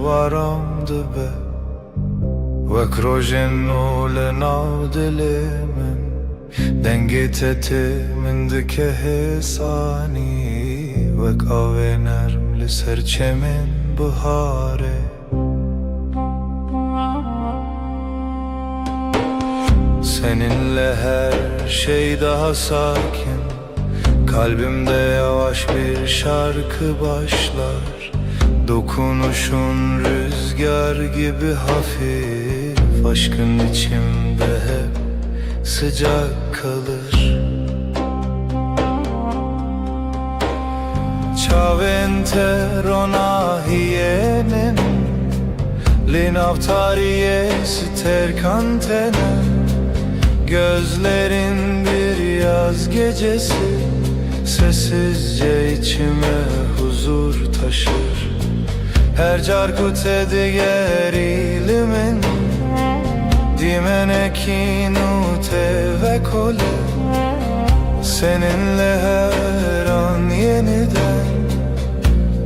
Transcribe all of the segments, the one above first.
varam dibe Wek rojin u lenavdili min Dengiteti min dike hisani Wek avê nerm li ser çemên biharê Seninle her şey daha sakin Kalbimde yavaş bir şarkı başlar Dokunuşun rüzgar gibi hafif Aşkın içimde hep sıcak kalır Çaventero hiyenin Linavtariye terkantene Gözlerin bir yaz gecesi Sessizce içime huzur taşır Her carkute diğer ilimin Dimenekinu ve kole Seninle her an yeniden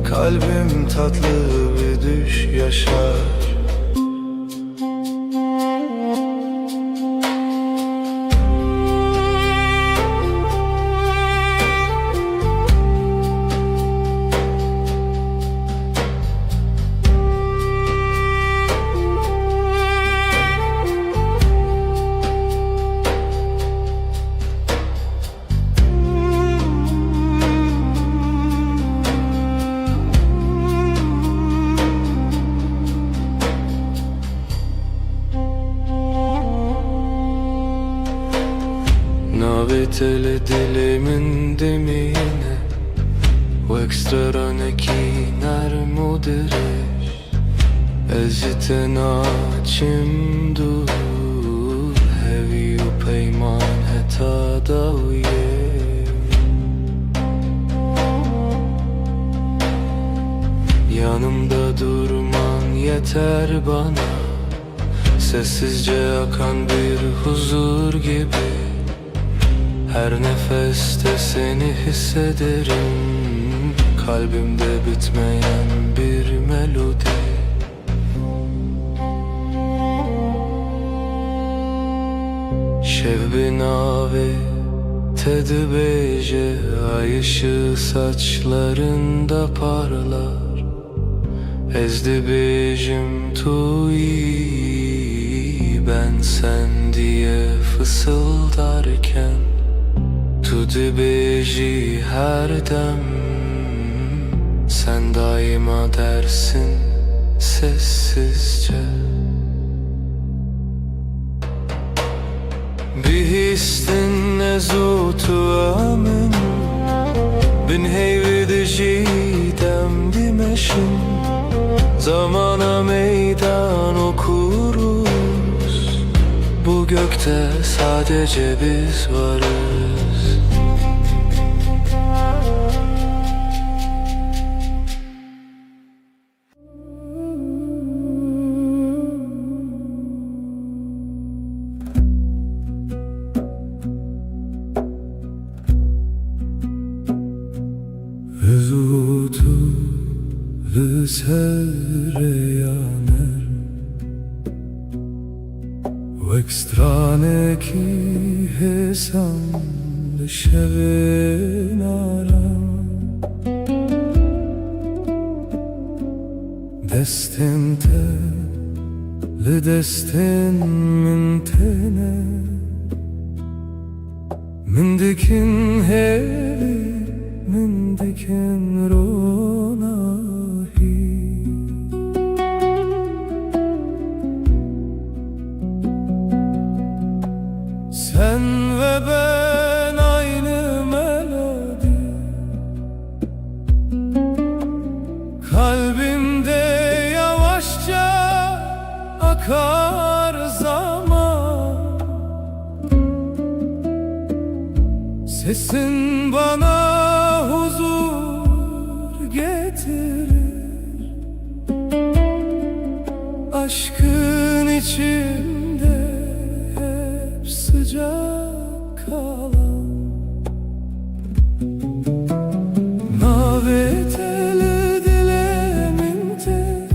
Kalbim tatlı bir düş yaşar Navetele dilimin demine Wek straneki nermudirish Ezite naçim dur Hevi u peyman heta davye Yanımda durman yeter bana Sessizce akan bir huzur gibi Her nefeste seni hissederim Kalbimde bitmeyen bir melodi Şev nave tedbeje Ay ışığı saçlarında parlar Ezdi bejim tuyi Ben sen diye fısıldarken Tu dibêjî her dem Sen daima dersin sessizce Bir histin nezutu amin Bin heyvi dijîdem dimeşin Zamana meydan okuruz Bu gökte sadece biz varız Vezutu sereyaner Wek straneki hesam şevin aram Destin te li destin min tene Min dikin hevi min dikin ronahi Sen ve ben aynı melodi Kalbimde yavaşça akar zaman Sesin bana huzur getirir Aşkın içimde hep sıcak kalan Navetele dileminte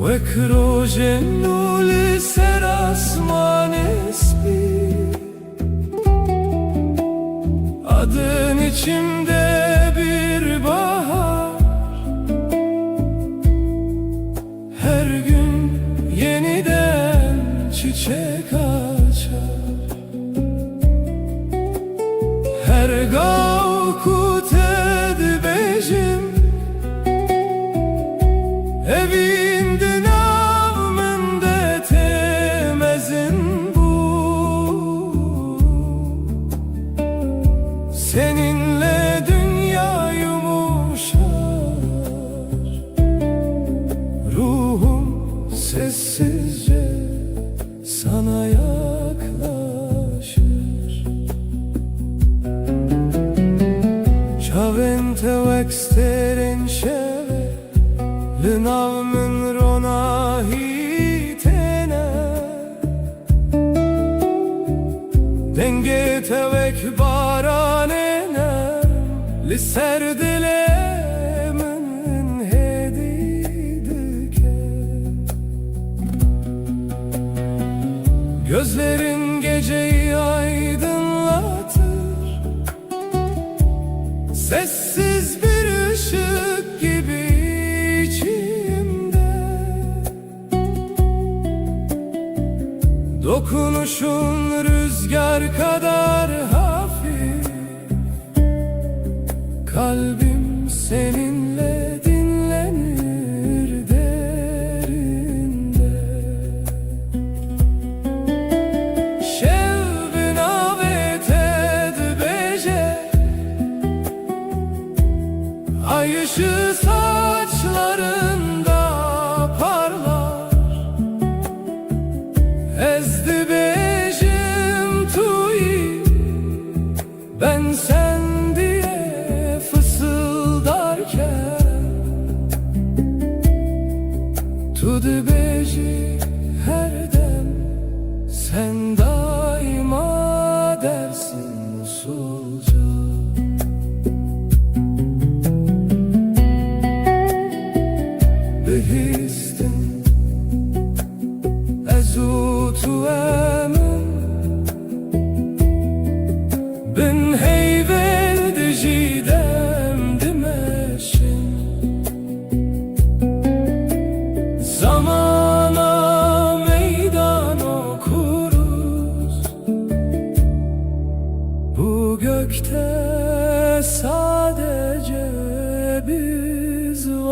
ve crogenul serasman espi. Adın içimde bir bahar, her gün yeniden çiçek açar. Her gavkut edbejim evinde navmende temezin bu. Seninle dünya yumuşar, ruhum sessizce sana yaklaşır. Chavente vexteren şeve Lınavmın rona hitene, denge tevek baranene Lisserdilemin hedidike. Gözlerin geceyi aydınlatır, sessiz bir ışık gibi içimde. Dokunuşun rüzgar kadar hafif, kalbim seninle dinlenir derinde. Şevbin avet edbeje, ay ışığı saçlarında parlar. Ezdi bejim tuyi, ben sen diye fısıldarken. Tudu beji her dem, sen daima dersin usulca. Behistin ezutu emin, bin heyvel dijidem dimeşin. Zamana meydan okuruz, bu gökte sadece biz varız.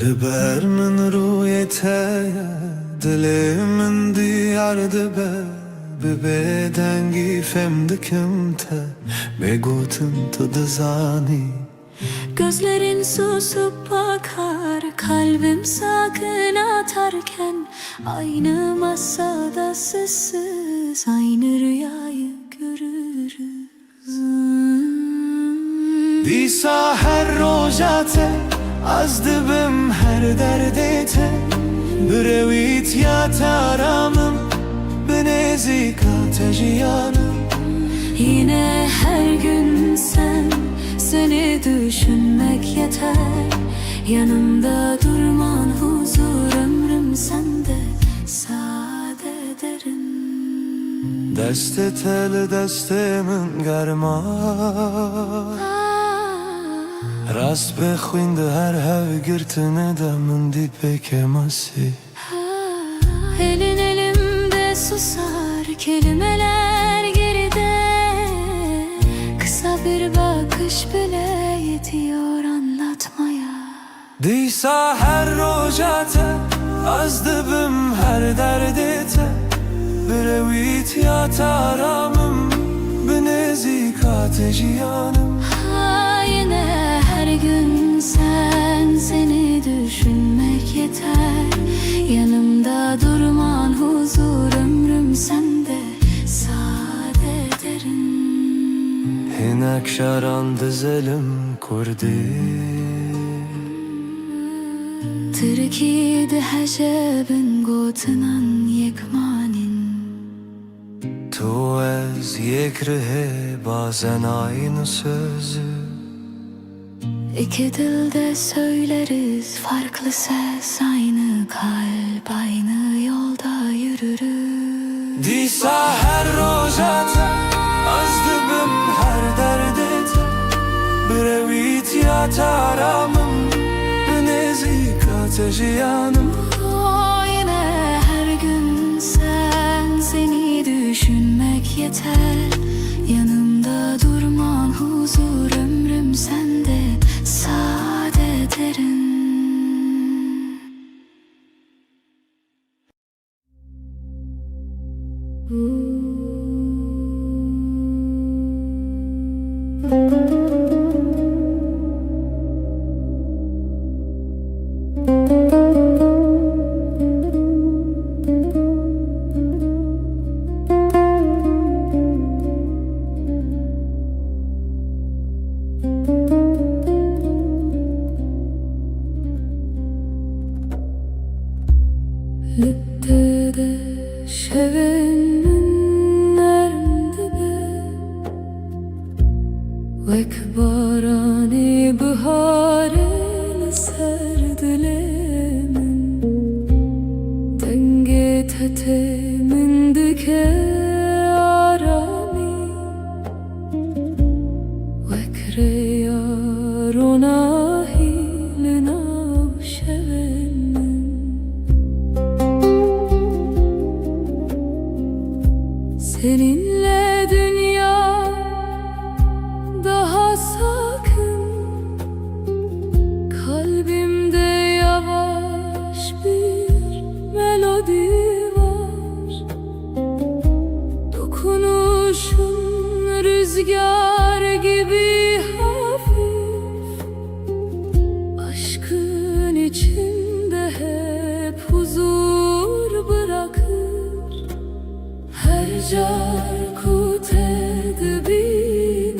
لبر من رویته دل من دیارده به بدنگی femdikim te begotum tadı zani. Gözlerin susup bakar, kalbim sakın atarken. Aynı masada sessiz, aynı rüyayı görürüz. Disa her rojate az dibim her derdete, brevit ya taramım benezika tejiyanım. Yine her gün sen, seni düşünmek yeter. Yanımda durman huzur, ömrüm sende sade derin. Deste tel destemin germa, rast bexwinde her hev girtine de min di pekemasi. Elin elimde susar, kelimeler geride. Kısa bir bakış bile yetiyor anlatmaya. Disa her rojate az dibim her derdete, brevit ya taramım benezika tejiyanım. Yine her gün sen, seni düşünmek yeter. Yanımda durman huzur, ömrüm sende sade derin. Hinek şaran dizelim کردی تركيد حجاب قوتنا يكمانين تو از یک ره bazen aynı sözü İki dilde söyleriz farklı ses, aynı kalp, aynı yolda yürürüz. دیسا هر روزت از دبم هر دردت برویت یا ترامم بنزیک ateşi yanım. Yine her gün seni düşünmek yeter. Yanımda durman huzur, ömrüm sende saadet erin. Littede şevenin nerede Vek barani bıharel serdilemin Denge tetemin dike arami Vek reyar ona hilina şevenin Seninle dünya daha sakın Kalbimde yavaş bir melodi var Dokunuşun rüzgar gibi hafif Aşkın içinde hep huzur bırakır Her car kut edibinin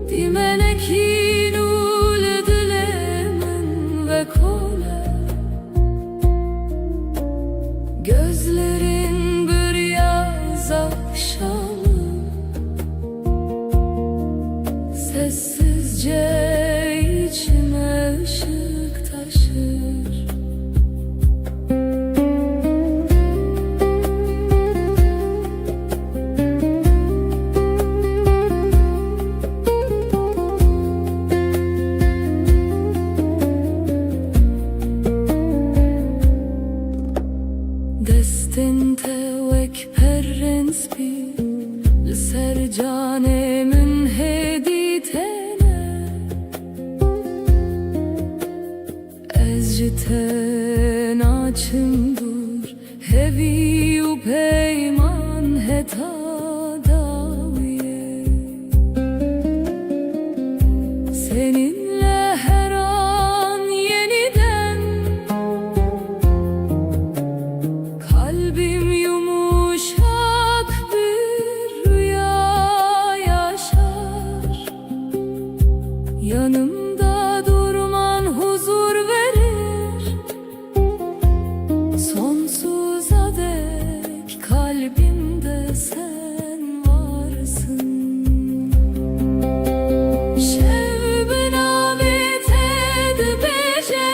Dimenekin ul dilemin ve kole Gözlerin bir yaz akşamı Sessizce içime ışık taşır Destinte vek perrens bi Sercanemin heditene Ezciten açımdur Hevi u peyman heta daviye Seninle her an yeniden Kalbim yumuşak bir rüya yaşar Yanımda durman huzur verir Sonsuza dek kalbimde sen varsın Şevben avet edbece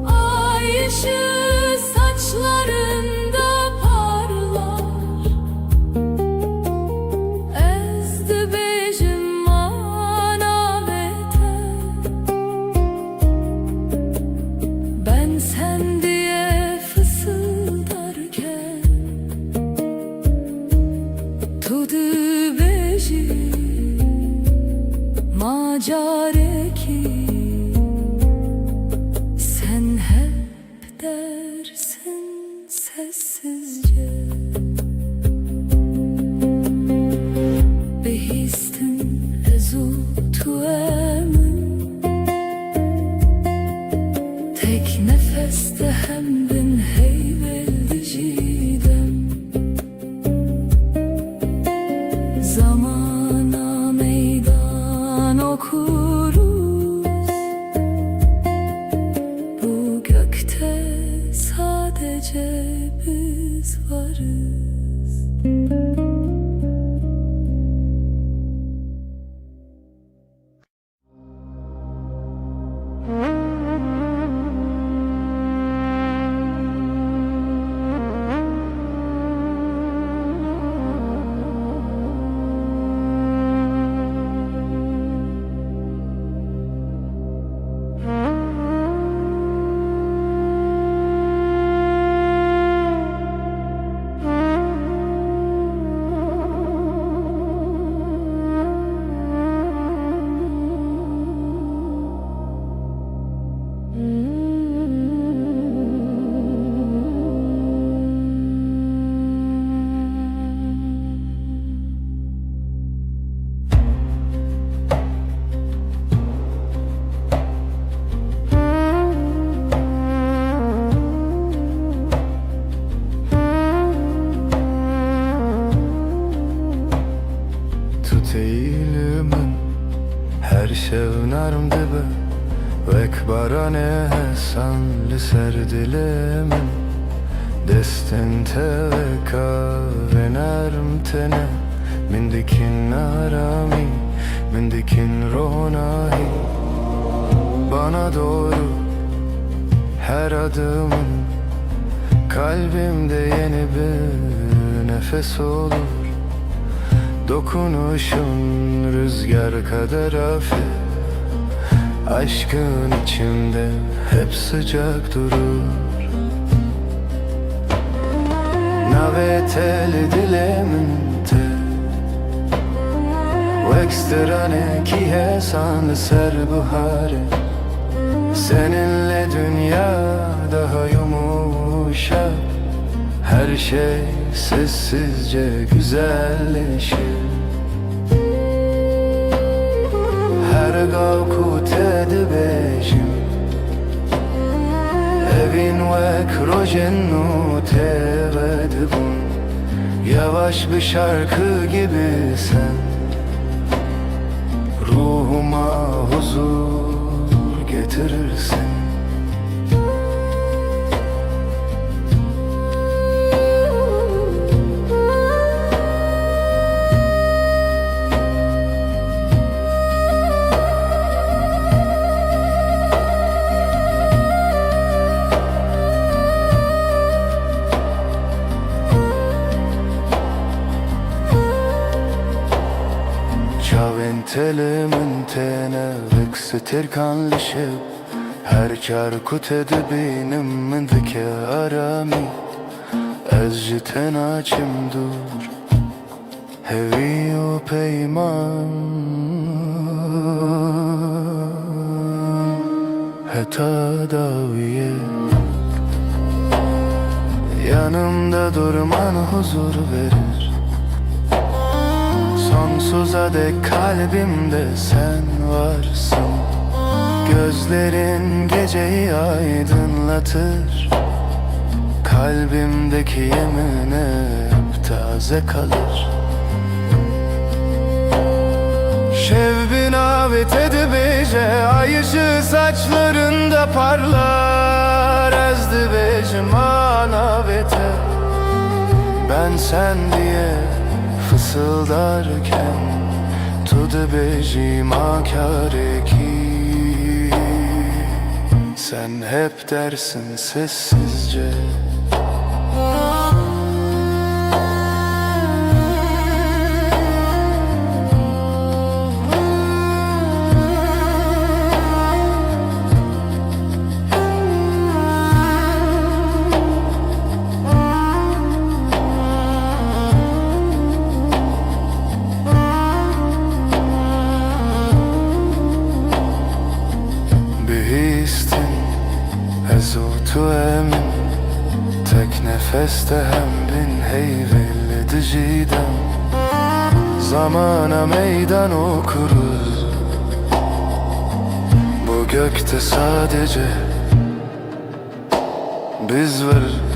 Ay ışığı saçlarında parlar Ezdi bejim manavete Ben sen diye fısıldarken Tudu beji macareki Sen hep dersin sessizce Behistin ezu tuemin Tek nefeste hem bin heyveldi jidem Zamana meydan okuruz. Bu gökte sadece biz varız. Tut eğilimin her şevnarm dibe Vek barane sanlı serdilimin Destin teveka ve narm tene Min dikin arami, min dikin ronahi Bana doğru her adımın Kalbimde yeni bir nefes olur Dokunuşun rüzgar kadar hafif Aşkın içimde hep sıcak durur Naveteli dilemente Veksterane ki hesan ser buhare Seninle dünya daha yumuşak Her şey sessizce güzelleşir Her gavkut edibejim Evin vek rojennu tevedibun Yavaş bir şarkı gibi sen Ruhuma huzur getirirsin Telimin tene veksetir kanlışıp Her çarkut edibinin mindike arami Ezci tenacım dur Heviyo peyman Heta daviye Yanımda durman huzur verir Sonsuza dek kalbimde sen varsın Gözlerin geceyi aydınlatır Kalbimdeki yemin hep taze kalır Şevbin avet edibece Ay ışığı saçlarında parlar Ezdibecim anavete Ben sen diye fısıldarken Tudu bejim akareki Sen hep dersin sessizce Tu emin tek nefeste hem bin heyvelli diciden Zamana meydan okuruz Bu gökte sadece biz varız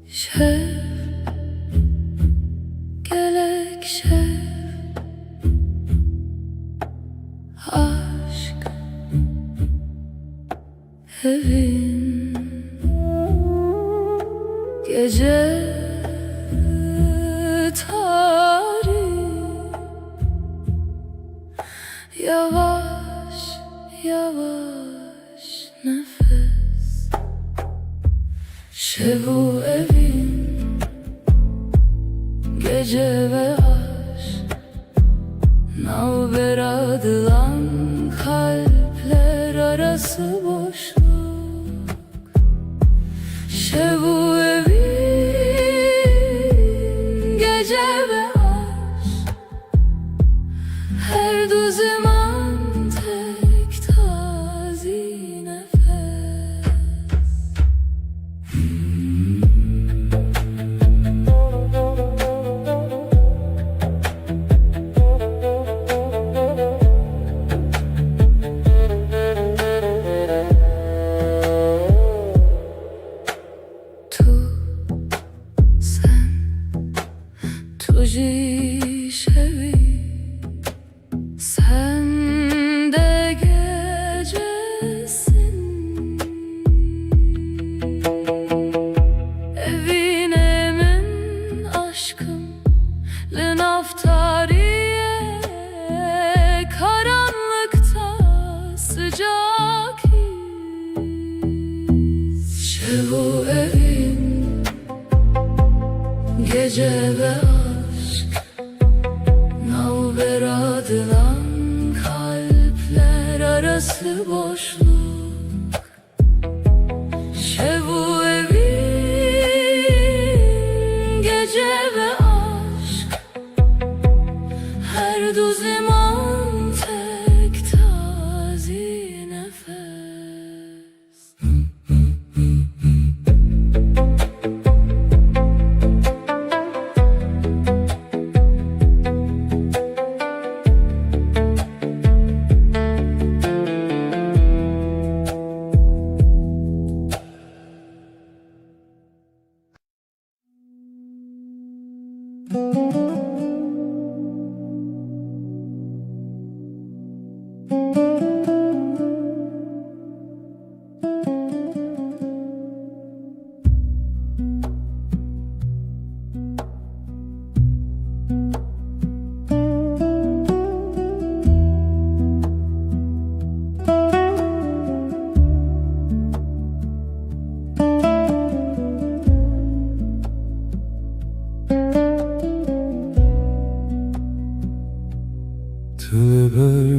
Şef, gelek şef, aşk evin gece tarih, yavaş yavaş nefes. Şevu evin gece ve aşk, navber adılan kalpler arası boşluk. Şevu evin gece ve aşk, her du zaman tek tazi nefes. Tuji şevi, sen de gecesin. Evin emin aşkım, lin aftariye, karanlıkta sıcak his. Şevu evin gece ve aşk, navber adılan kalpler arası boşluk. Şevu evin gece ve aşk, her du zaman tek tazi nefes.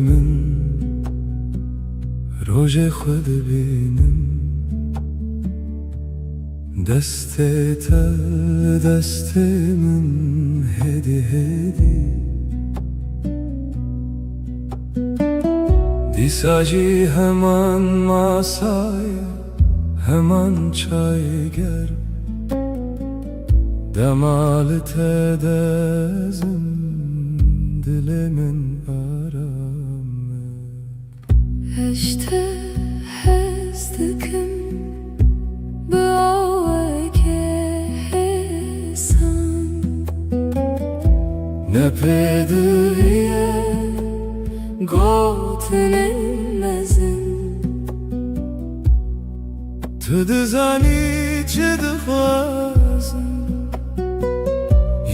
من روژ خود بینم دست تل دست من هدی هدی دیساجی hemen masaya hemen çay ger demalı tedezim dilimin aramı Eşte hezdikim Böğeke hesan ne pediye Gotinin mezin Tıdızani çıdıfazın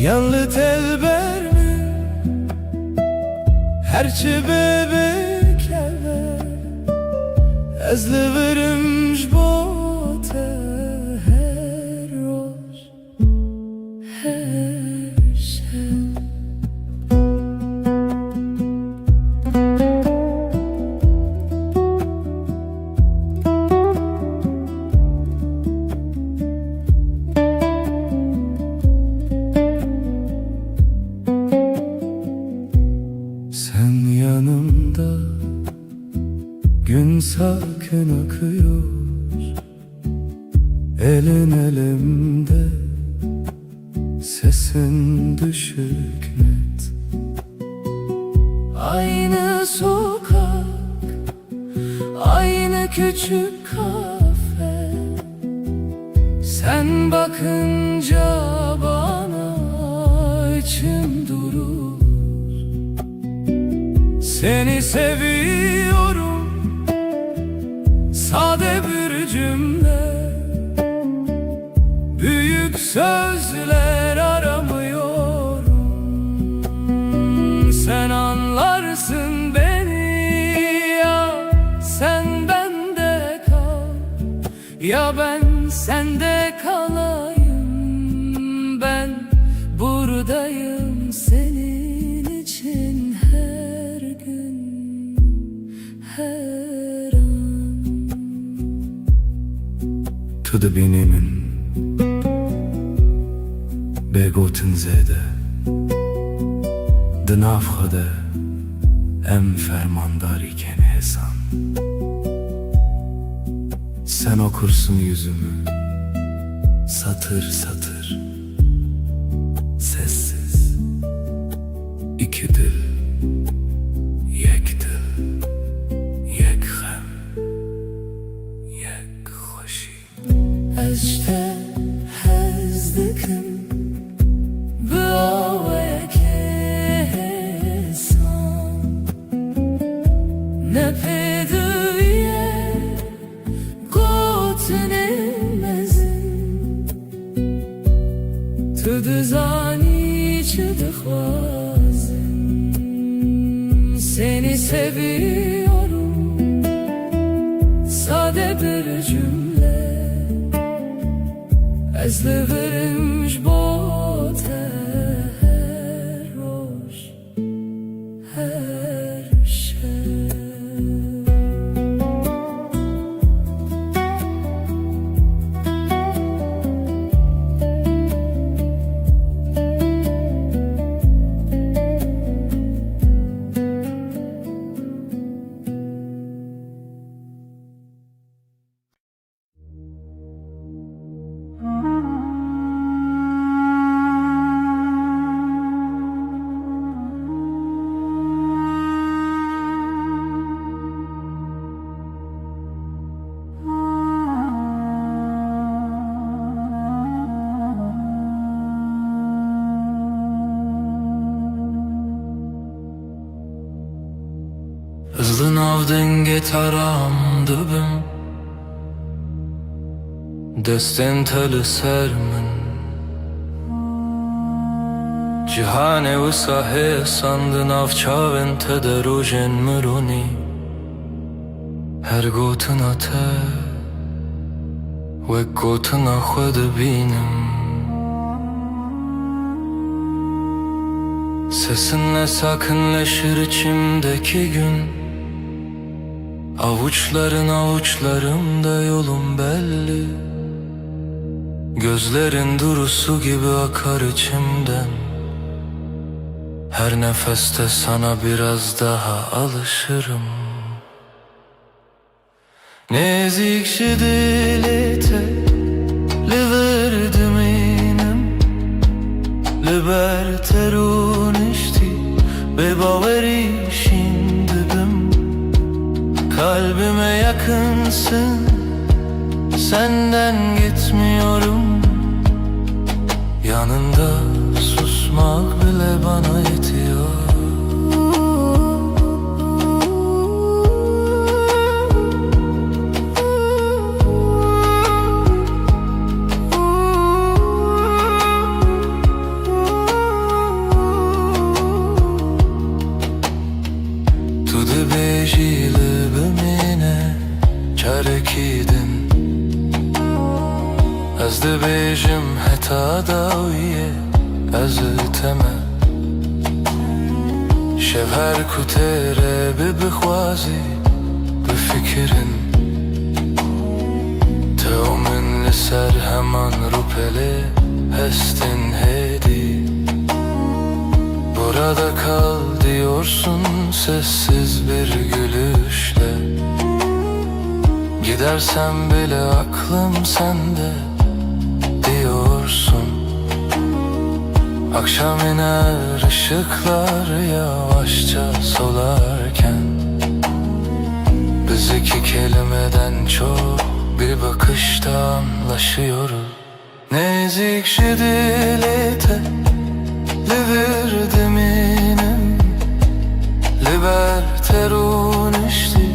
Yanlı telber mi Herçi bebekler Ezli verimş bote Her roş Her şey Sen yanımda gün sakin akıyor Elin elimde sesin düşük net Aynı sokak küçük kafe, sen bakınca bana içim durur. Seni seviyorum, sade bir cümle, büyük sözler aramıyorum. Sen anlarsın beni, ya sen bende kal, ya ben sende kalayım. Ben buradayım senin için her gün, her an. To the beginning begotten zede de nafhade em fermandar iken Hesan. Sen okursun yüzümü satır satır, sessiz. İki dil, yek dil, yek hem, yek hoşi. Eşte hezdikim Bıavaya kesan, ne pedüye gotnemezin, tüdü zani çıdı khwazin. Seni seviyorum, sade bir cümle, ez livirimj bot her roş, her şey. Hızlı navdenge taram dibim, destên te li ser min. Cîhanê wisa hêsan di nav çavên te de rojên mironî. Her gotina te wek gotina xwe dibînim. Sesinle sakinleşir içimdeki gün, avuçların avuçlarımda yolum belli. Gözlerin durusu gibi akar içimden. Her nefeste sana biraz daha alışırım. Nezik dilete li verdim inem, li ber terunişti be baveri şimdidim. Kalbime yakınsın, senden gitmiyorum. Yanında susmak bile bana yetiyor. Tu dibêjî li bimîne çarekîdin, ez dibêjim heta dawiye ez teme. Şev her ku têre bibixwazî bifikirin, tev min li ser heman rûpelê hestin hêdî. Burada kal diyorsun sessiz bir gülüşle. Gidersem bile aklım sende diyorsun. Akşam iner ışıklar yavaşça solarken, biz Biz iki kelimeden çok bir bakışta anlaşıyoruz. Nezik şidilete liver minem liberterun işti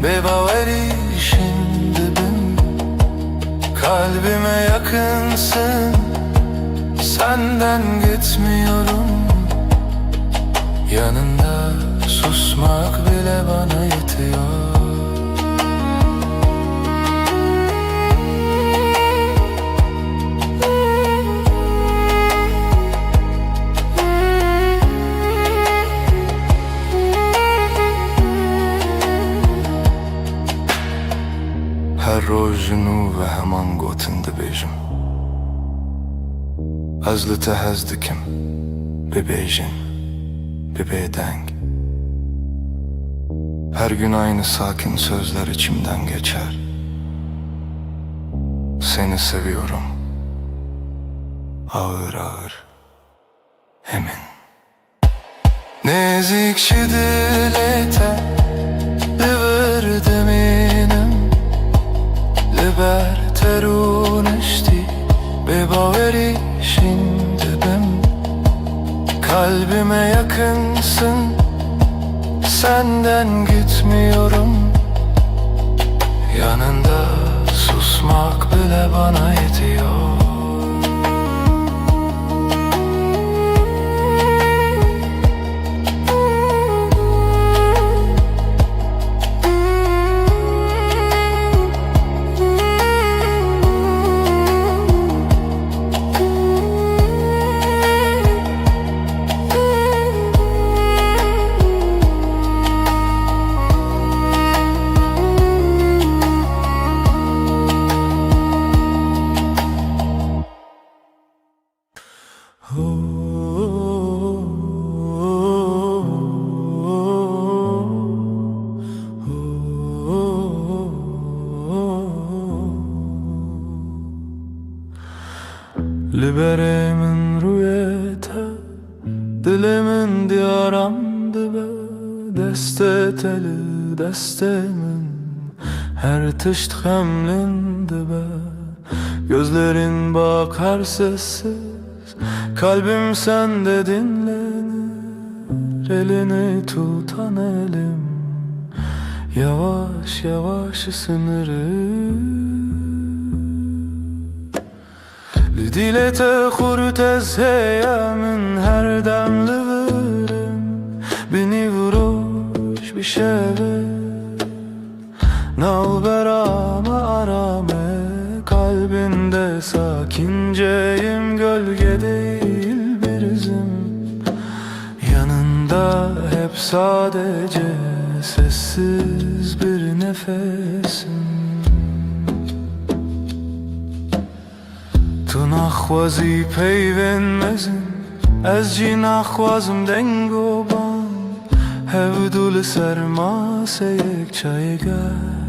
bebaveri şimdi ben. Kalbime yakınsın, senden gitmiyorum. Yanında susmak bile bana yetiyor. هر روز نو و همان گوتن دبیجم از لته هزدکم bebeyjin, bebeydenk. Her gün aynı sakin sözler içimden geçer. Seni seviyorum, ağır ağır, emin. Nezik şidilete liver minem liberterun işti bebaveri şimdi ben. Kalbime yakınsın, senden gitmiyorum. Yanında susmak bile bana yetiyor. Liberemin rüyete dilimin diyaramdı be. Deste teli destemin her tışt hemlindi be. Gözlerin bakar sessiz, kalbim sende dinlenir. Elini tutan elim yavaş yavaş ısınır. Lidilete kurtez heyemin her demli verim. Beni vuruş bir şeve nalberame arame. Kalbinde sakinceyim, gölge değil bir izim. Yanında hep sadece sessiz bir nefesim. تو نخوازی پیوندمزم از جی نخوازم دنگ و بان هودول سرماسه یک چای گرم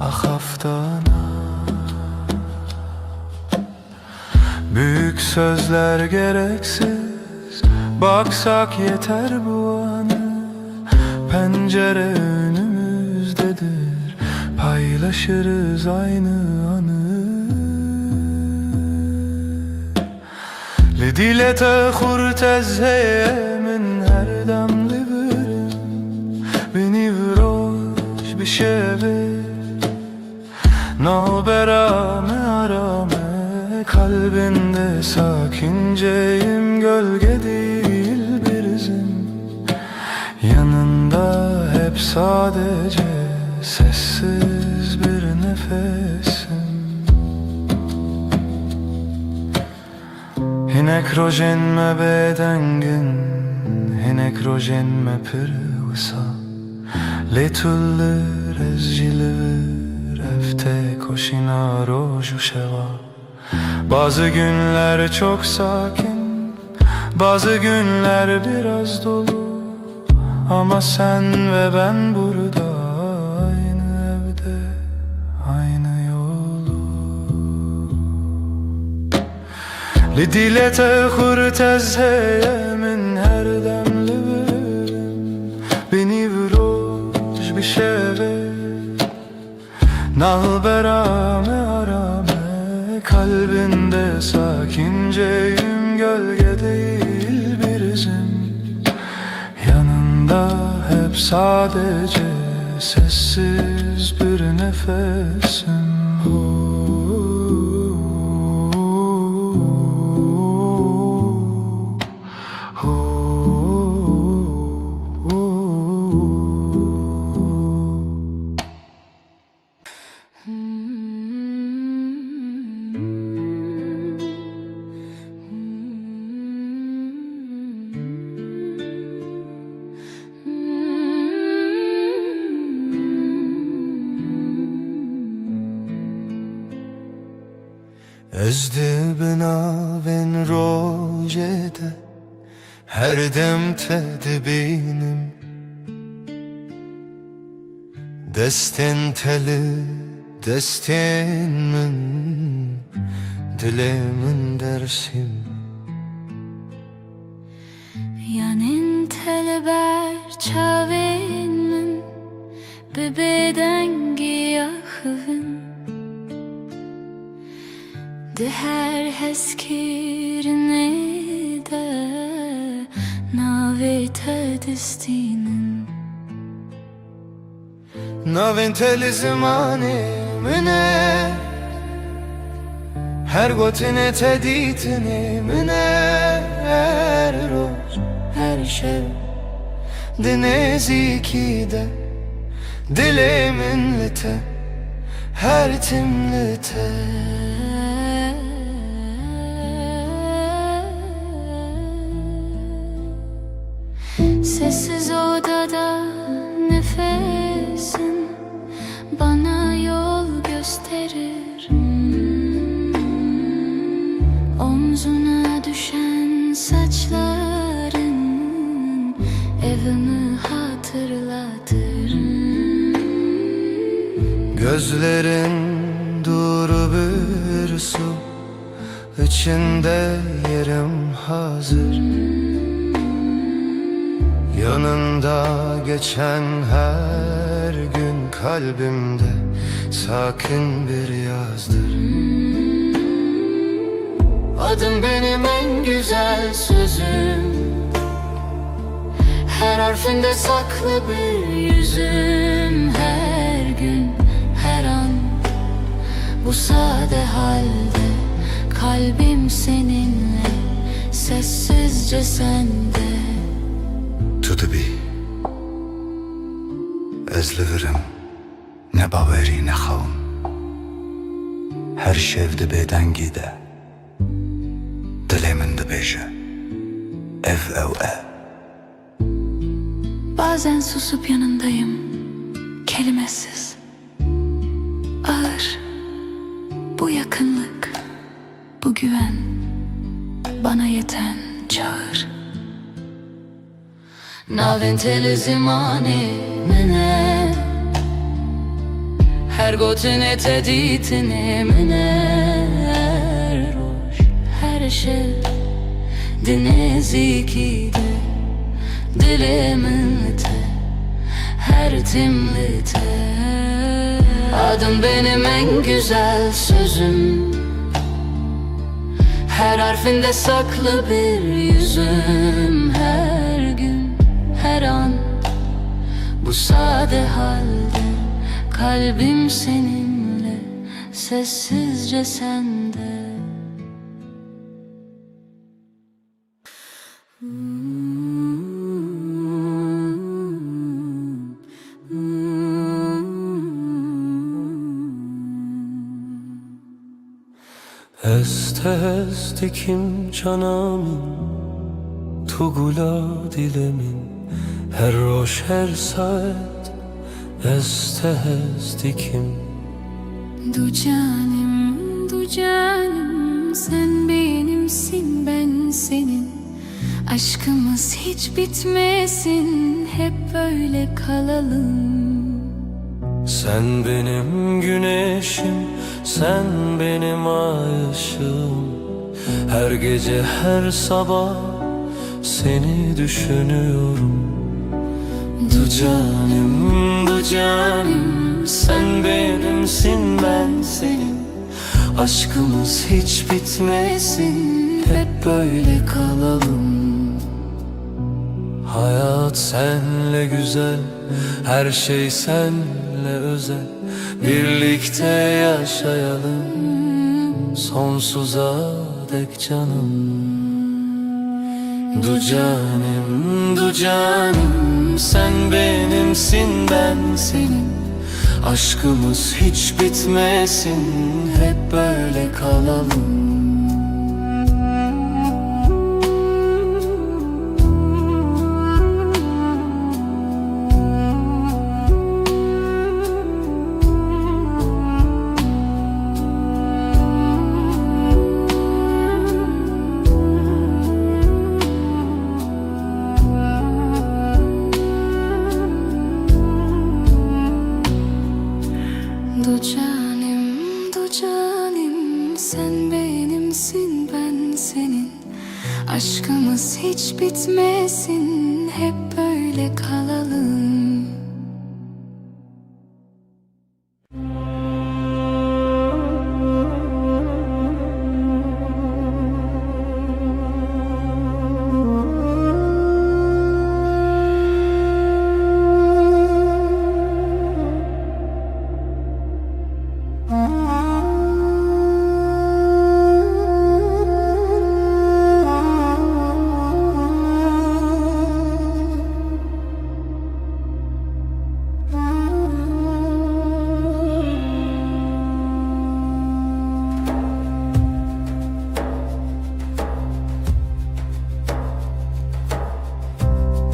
ahaftana. Büyük sözler gereksiz, baksak yeter bu anı. Pencere önümüzdedir, paylaşırız aynı anı. Lidilete kurtez heyemin her damlı birim. Beni vuruş bir şeve nalberame arame. Kalbinde sakinceyim, gölge değil bir izim. Yanında hep sadece sessiz bir nefesim. Hinek rojen me bedengin, hinek rojen me pırvısa. Letullir ezcilir, efte koşina roju şeva. Bazı günler çok sakin, bazı günler biraz dolu. Ama sen ve ben burada, aynı evde, aynı yolu. Lidilete kurtez heyemin her demli birim. Beni vuruş bir şey Nalberame arame kalbinde sakinceyim, gölge değil bir izim. Yanında hep sadece sessiz bir nefesim. Ezdi binaven rojede her dem tedbinim, destin teli destin min dilemin dersim. Yanin teleber çavin min bebeden giyahın de her heskirine de navete destinin. Naven teli zimani mine her gotine teditine mine her roz her şev dinezi de dilimin lite her timlite. Sessiz odada nefesin bana yol gösterir. Omzuna düşen saçların evimi hatırlatır. Gözlerin duru bir su, içinde yerim hazır. Yanında geçen her gün kalbimde sakin bir yazdır. Adın benim en güzel sözüm, her harfinde saklı bir yüzüm. Her gün, her an, bu sade halde kalbim seninle, sessizce sende. Tu dibi ez li virim ne bawerî ne xewim, her şev dibe dengî de dilê min dibêje ev ew e. Bazen susup yanındayım, kelimesiz, ağır. Bu yakınlık, bu güven bana yeten çağır. Naven teli zimani mine her gotine teditine mine her roş her şey dinezi de dilimin te her timlite. Adın benim en güzel sözüm, her harfinde saklı bir yüzüm. Her gün, her an, bu sade halde kalbim seninle, sessizce sende. Est est dikim canamin tu gula dilemin her roş her saat est dikim. Du canim sen benimsin, ben senin. Aşkımız hiç bitmesin, hep böyle kalalım. Sen benim güneşim, sen benim ay ışığım. Her gece her sabah seni düşünüyorum. Du canim, du canim Sen benimsin, ben senin. Aşkımız hiç bitmesin, hep böyle kalalım. Hayat senle güzel, her şey senle özel. Birlikte yaşayalım sonsuza dek canım. Du canım, du canım, sen benimsin, ben senin. Aşkımız hiç bitmesin, hep böyle kalalım. Du canım, sen benimsin, ben senin. Aşkımız hiç bitmesin, hep böyle kalalım.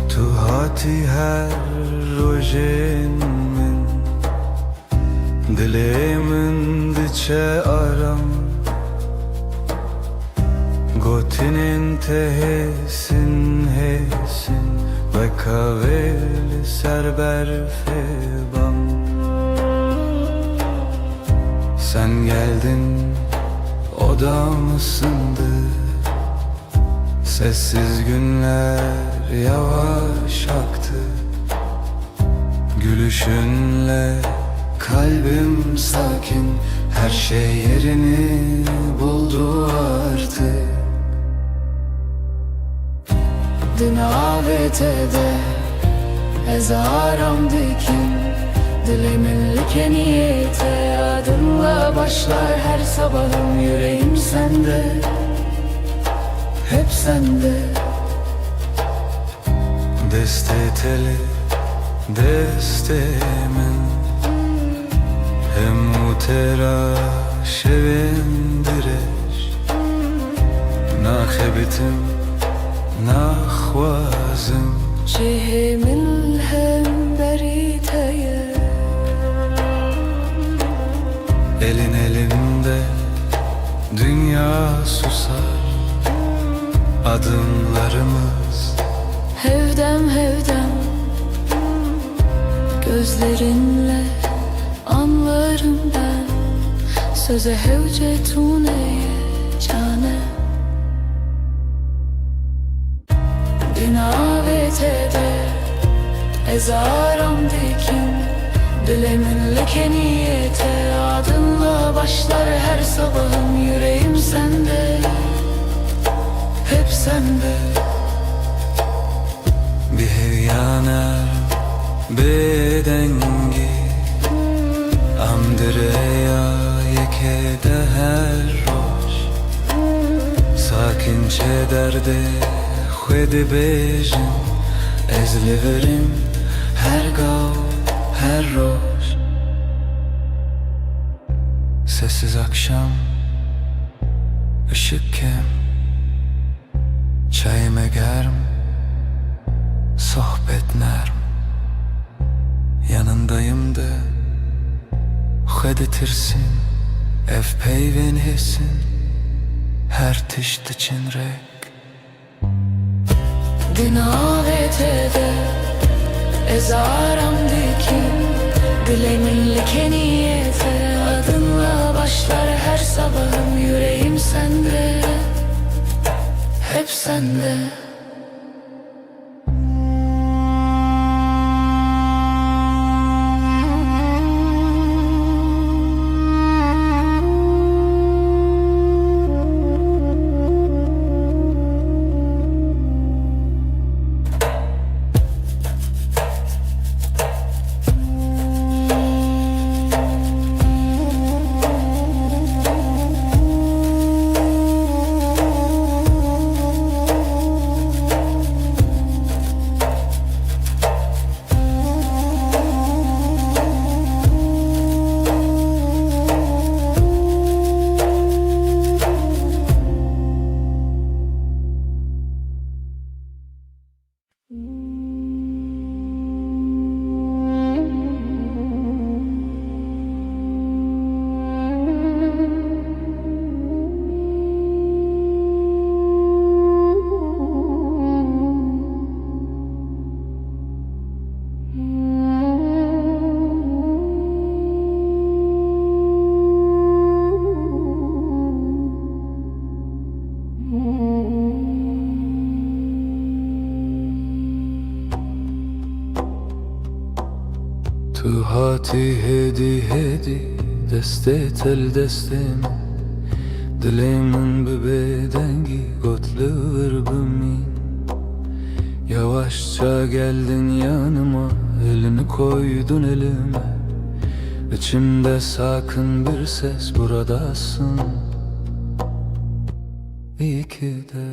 Tu hati her rojen min, dile min diçe aram. Gotinin tehesin hesin, ve kavel serber febam. Sen geldin, odam ısındı. Sessiz günler yavaş aktı. Gülüşünle kalbim sakin, her şey yerini buldu artık. Din avetede ezaram dikin, dilimin like niyete. Adınla başlar her sabahım, yüreğim sende, hep sende. Deste teli, deste min, hem utera şevindireş. Nakhebitim, nakhwazim, Cihimin hem beriteye. elin elimde dünya susar. Adımlarımız Hevdem hevdem, gözlerinle anlarım ben. Söze hevcetuneye cane. Din avetede ezaram dikin, dilimin like niyete. Adınla başlar her sabahım, yüreğim sende, hep sende. bir hevyana bedengi, amdireya yekede her roş. Sakinçe derde xwedi bejin, ez liverim her gav her roş. Sessiz akşam, ışık kem, çayım egerm, sohbet nerm. Yanındayım da xweditirsin, ev peyvên hesin, her tişt için rek. Din avetede ezaram dikin, dilimin like niyete. Adınla başlar her sabahım, yüreğim sende, hep sende. تو هاتی هدی هدی دسته تل دستم Dilimin bebedengi gotluver bümmin Yavaşça geldin yanıma elini koydun elime İçimde sakın bir ses buradasın İyi ki de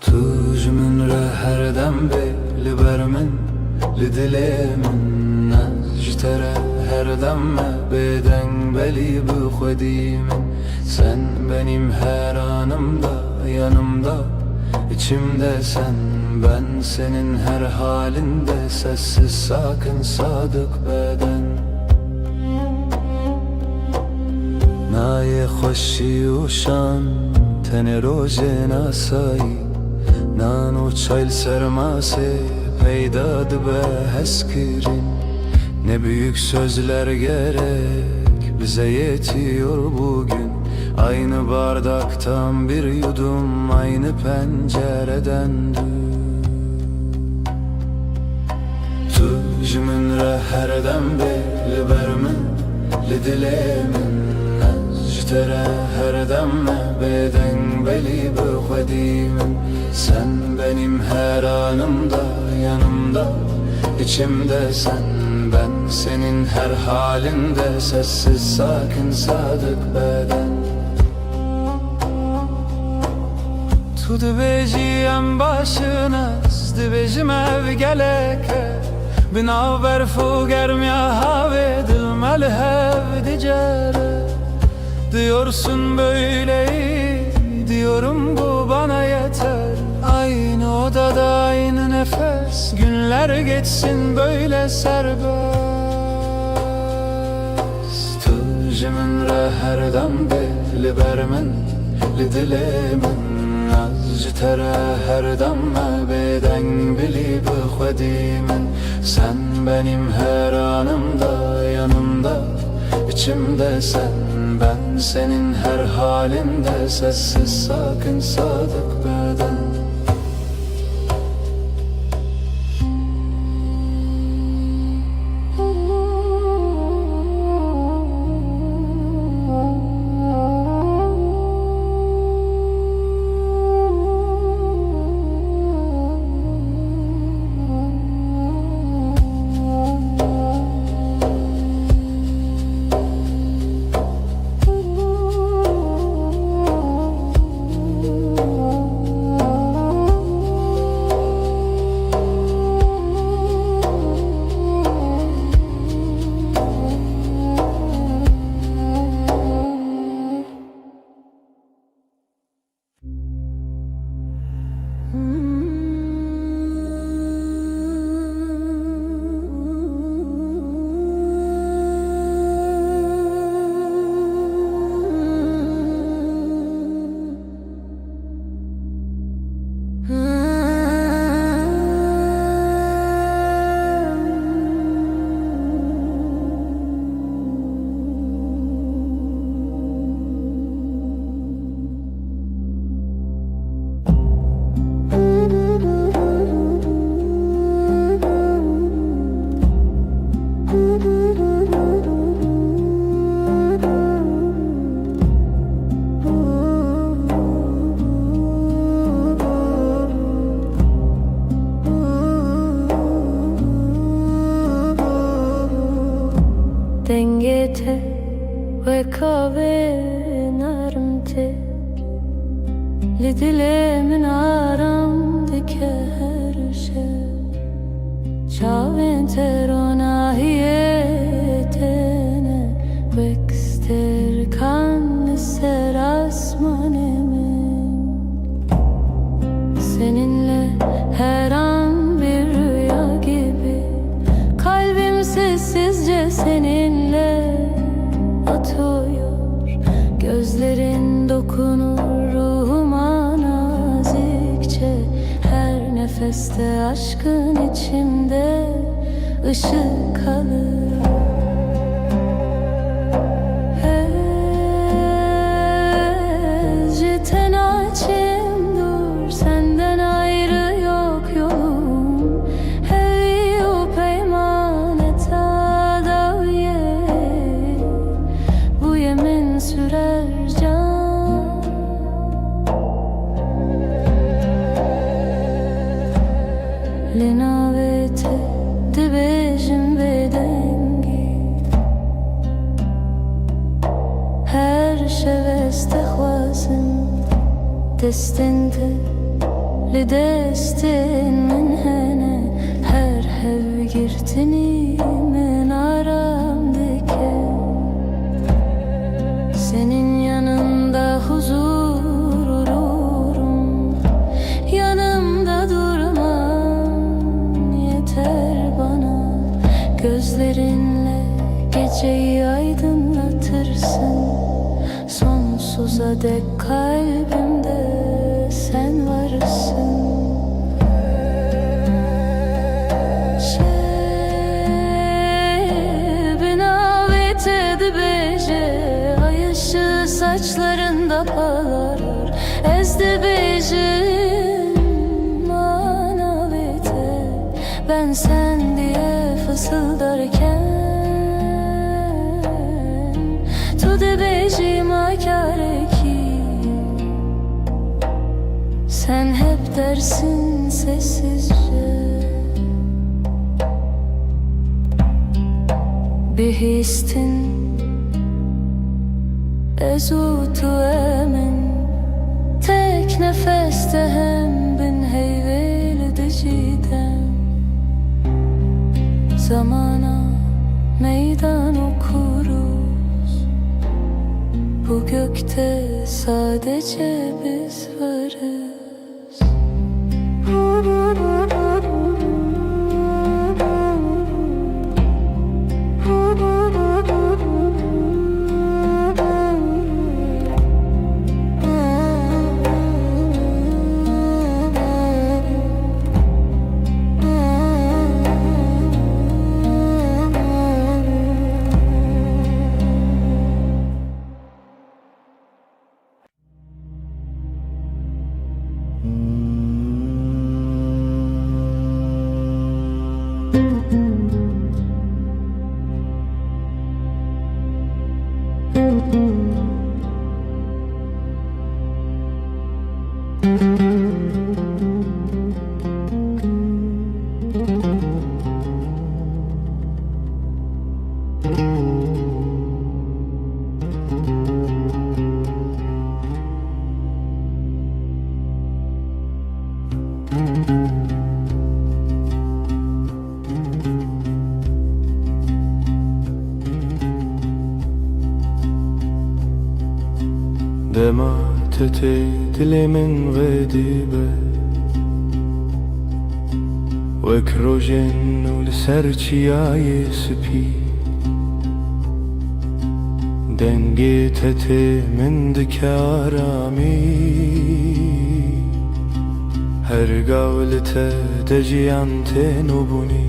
Tuj min re herdem beli bermin Li dilimin najtere herdem me beden beli bu khodimin Sen benim her anımda yanımda İçimde sen ben senin her halinde Sessiz sakin sadık beden Naye خوشی و شان تن روز ناسایی نانو çayl sermase peydad be heskirin Ne büyük sözler gerek bize yetiyor bugün Aynı bardaktan bir yudum aynı pencereden Tuj min re herdem beli bermin li dilimin Najtere herdem me beden beli bu khodimin Sen benim her anımda yanımda İçimde sen ben senin her halinde Sessiz sakin sadık beden Tu dibêjiyem başınız dibêjim ev geleke Binaber fu germiya havê dilmel hev dicere Diyorsun böyle iyi diyorum bu bana yeter Aynı odada aynı nefes günler geçsin böyle serbest Tuj min re herdem beli bermin li dilimin Najtere herdem me beden beli bu khodimin Sen benim her anımda yanımda İçimde sen ben senin her halinde Sessiz sakin sadık beden Dengete ve kahve narmte Li dilimin aramdaki her şey Çavin terona hiyetene Vekster kan ser asmanemin Seninle her an bir rüya gibi Kalbim sessizce seninle atıyor Gözlerin dokunur ruhuma nazikçe Her nefeste aşkın içimde ışık alır Tenaçim dur senden ayrı yok yolum Hevi o peymaneta destinde لدستن من هنه her hev girtini men aramdaki senin yanında huzur olurum, yanımda durman yeter bana. Gözlerinle geceyi aydınlatırsın, sonsuza dek kalbimde sen varsın. Binavete de beje, ay ışığı saçlarında parlar. Ezde beje, manavete, ben sen diye fısıldarken tu de beje makare ki sen hep dersin sessizce. Bihistin ezutu emin, tek nefeste hem bin heyvel decidem. Zamana meydan okuruz, bu gökte sadece biz varız. دمعت دل من غديبة وكروجن ولسرچياي سبي دنگيتت من دكارامي her gavlete deciyante nubuni.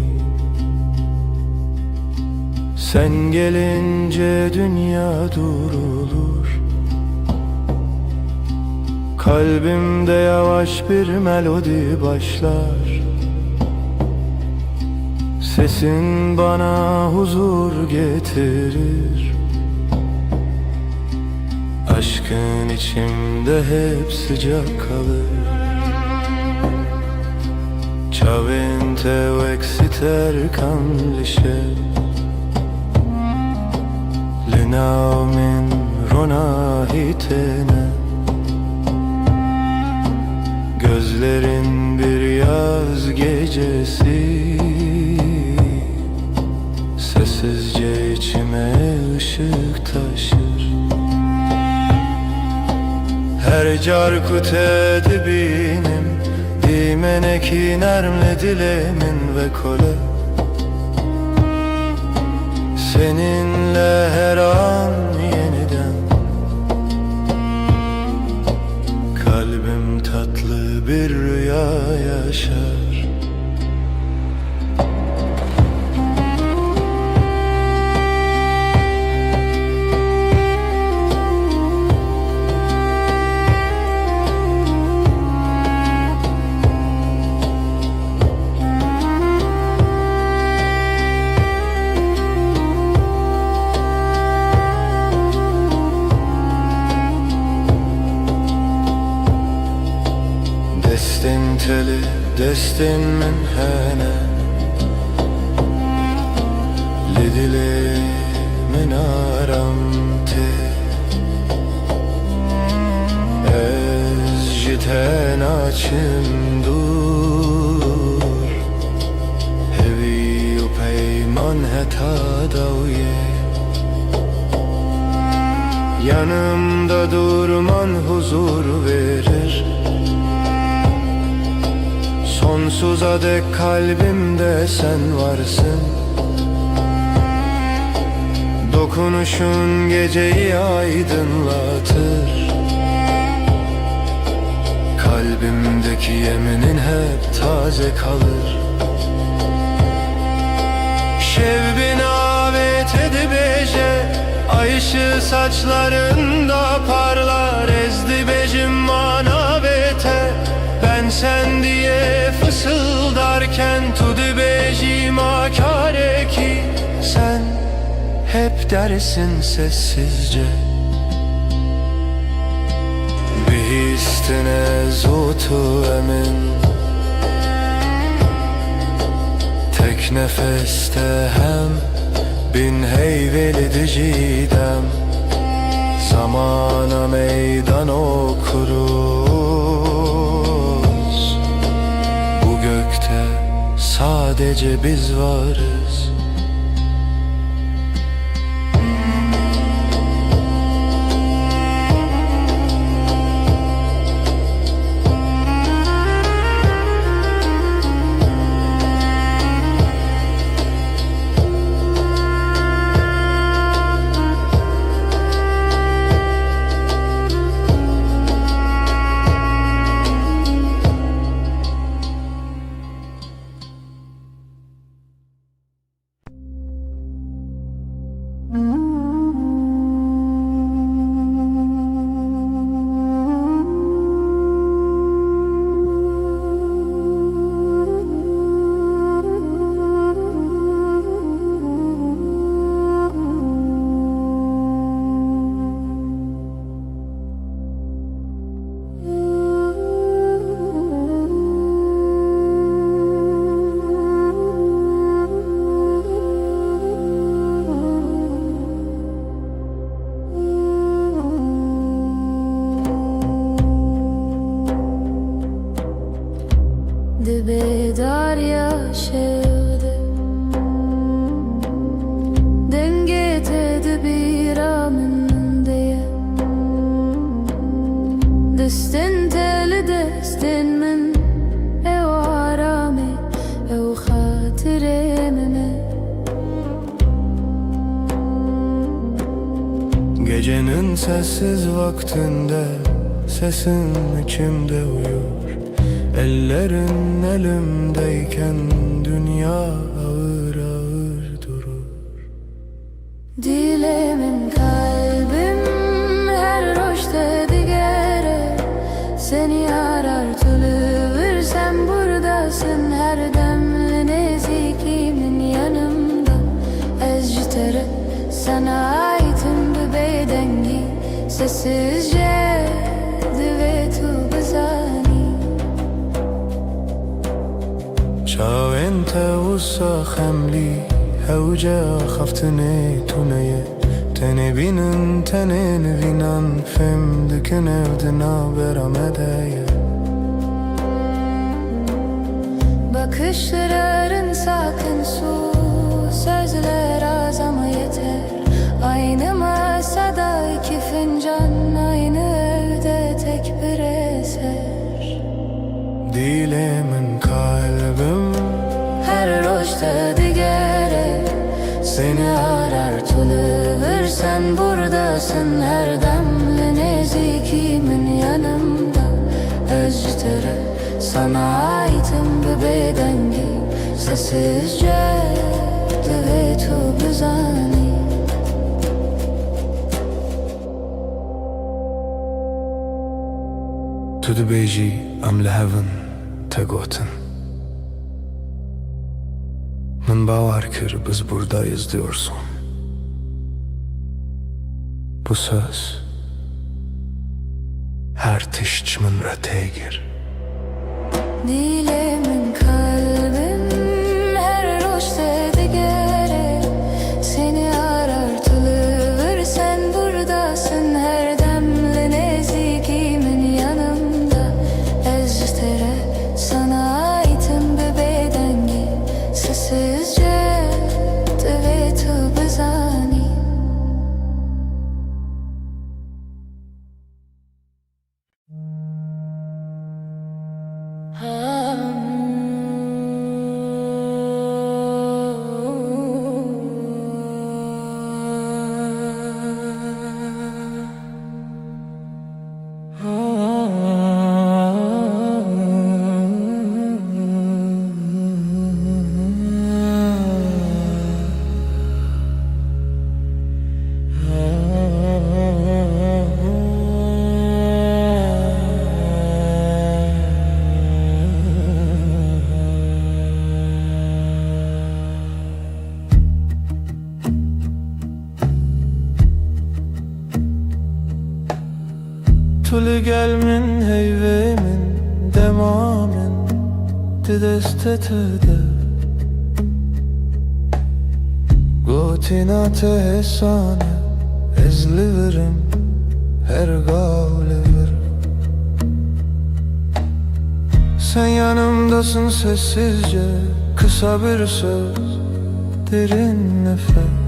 Sen gelince dünya durulur, kalbimde yavaş bir melodi başlar. Sesin bana huzur getirir, aşkın içimde hep sıcak kalır. Ciavente exiter canlisce Linaumin ronahitene. Gözlerin bir yaz gecesi, sessizce içime ışık taşır. Her carkut edibinim dimeneki nermle dilemin ve kole. Seninle her an yeniden kalbim tatlı bir rüya yaşar. Destin teli, destin min hene Lidili min aramte Ez بچم دور هوی و پیمان heta daviye Yanımda durman huzur verir Sonsuza dek kalbimde sen varsın Dokunuşun geceyi aydınlatır Kalbimdeki yeminin hep taze kalır Şevbin avet edibece Ay ışığı saçlarında parlar Ezdi becim manavete Ben sen diye fısıldarken Tudu becim akare ki Sen hep dersin sessizce Bihistine zutu emin Tek nefeste hem bin heyveli cidem Zamana meydan okuruz Bu gökte sadece biz varız Dibedar yaşadı Denget edibir amın diye Destin teli destin min Ev arame ev hatiremime Gecenin sessiz vaktinde Sesin içimde uyur Ellerin elimdeyken dünya ağır ağır durur Dilemin kalbim her roşta digere Seni arar tülüvür sen buradasın her demli nezikimin yanımda Ezcitere sana aitim bir bedengi Sessizce divetu bizani شاو انت وسا خملي هوجا خفتني تونية تني بينن تني نفينان فم دكن evdina beramedeye Bakışların sakın su Sözler az ama yeter Aynı masada iki fincan Aynı evde tek bir eser Dilemin kalbim Her roşta digere Seni arar tülüvür sen buradasın her demli nezikimin yanımda Özcütere sana aitim bir bedengi Sessizce divetu bizani Tu dibêjî em li hevin te gotin Min bawer kir biz buradayız diyorsun Bu söz her tişt min re têgir Dilemin kalbim her roşta digere Seni arar tülüvür sen buradasın her demli nezikimin yanımda Ezte sessizce دويت بزاني Tuli gelmin heyvemin demamin didestetede Gotinate hesane ezliverim her gavlever Sen yanımdasın sessizce kısa bir söz derin nefes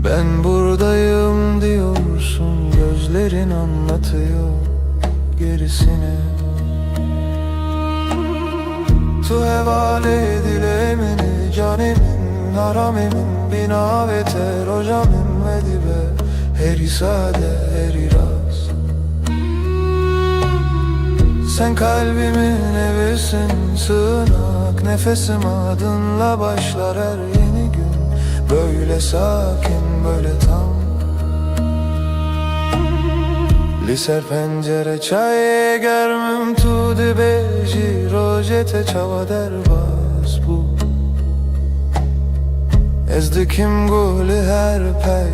Ben buradayım diyorsun gözlerin anlatıyor gerisini Tu hevale dilemeni canimin haramimin bina ve terojamim ve dibe heri sade heri rast Sen kalbimin evisin sığınak nefesim adınla başlar her yeni gün Böyle sakin böyle tam Liser pencere çay germim tu dibeji rojete çava derbas bu Ezdikim guli her pey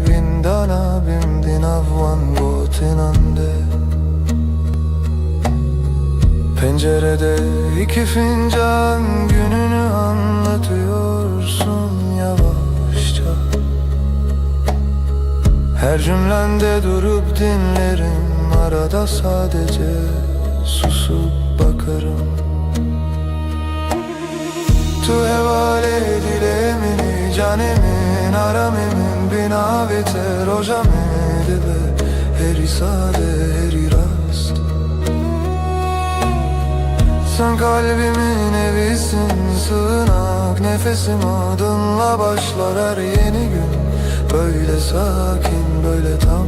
vindana bimdin avvan gotinande Pencerede iki fincan gününü anlatıyorsun yavaşça Her cümlende durup dinlerim Arada sadece susup bakarım Tu hevale dilemini canemin aramimin bina ve terojamedi be Heri sade heri rast Sen kalbimin evisin sığınak Nefesim adınla başlar her yeni gün Böyle sakin böyle tam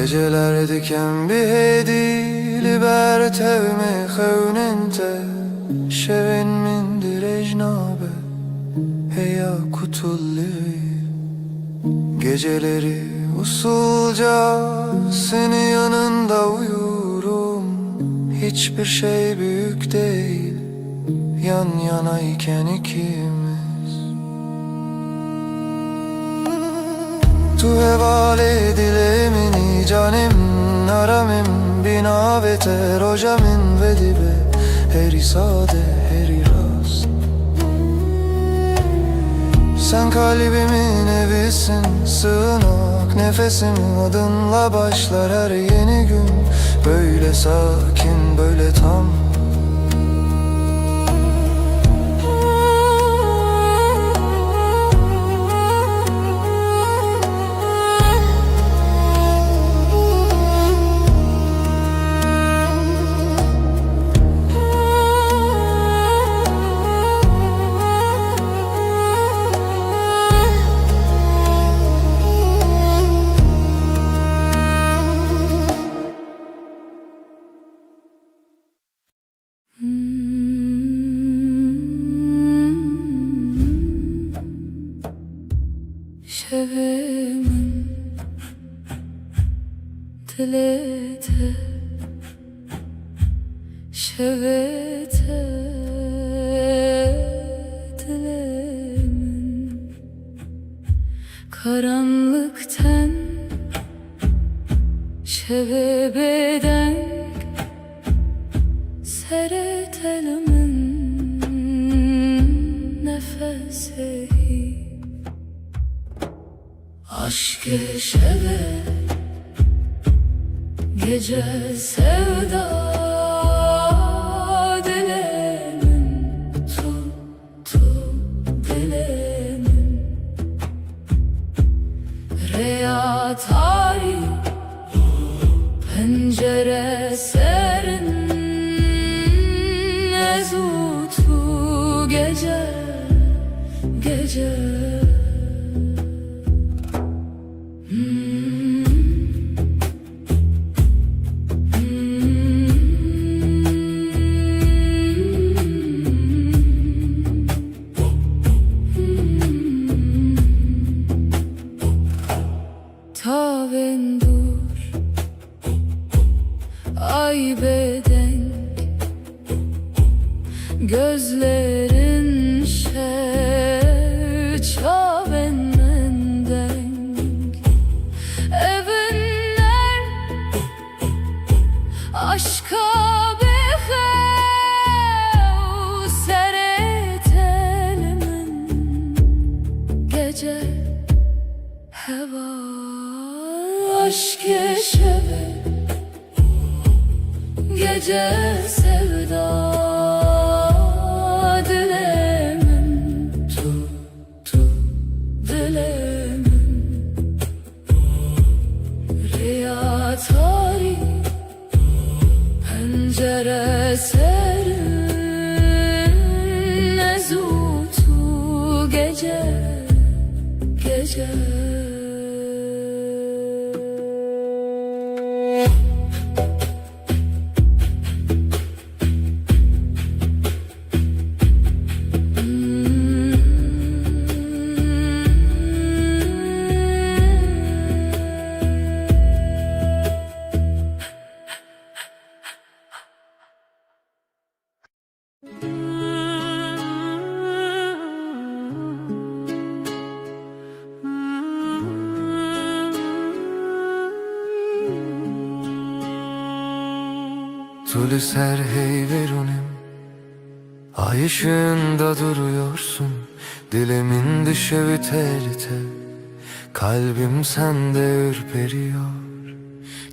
Geceler diken bir hedi libertev me xewnente Şevin min direjnabe heya kutulli Geceleri usulca seni yanında uyurum Hiçbir şey büyük değil yan yanayken ikimiz Tu hevale dilemini canim naramim bina ve terojamin ve dibe heri sade heri rast Sen kalbimin evisin sığınak nefesim adınla başlar her yeni gün Böyle sakin böyle tam Şevimin dilete şevete dilete karanlıktan şevebeden seretelimin nefesi aşk-ı şeve gece sevda dilemin tuttu dilemin Reya tarih pencere serin ezutu gece gece Tavendur ay bedenk gözlerin çaven mendenk evinler aşka behev seretelimin gece heva aşk-ı şeve gece sevda dilemin tuttu dilemin Riya tarih pencere serin ezutu gece gece Tülü ser hey verunim, ay ışığında duruyorsun. Dilimin düşevi telite, kalbim sende ürperiyor.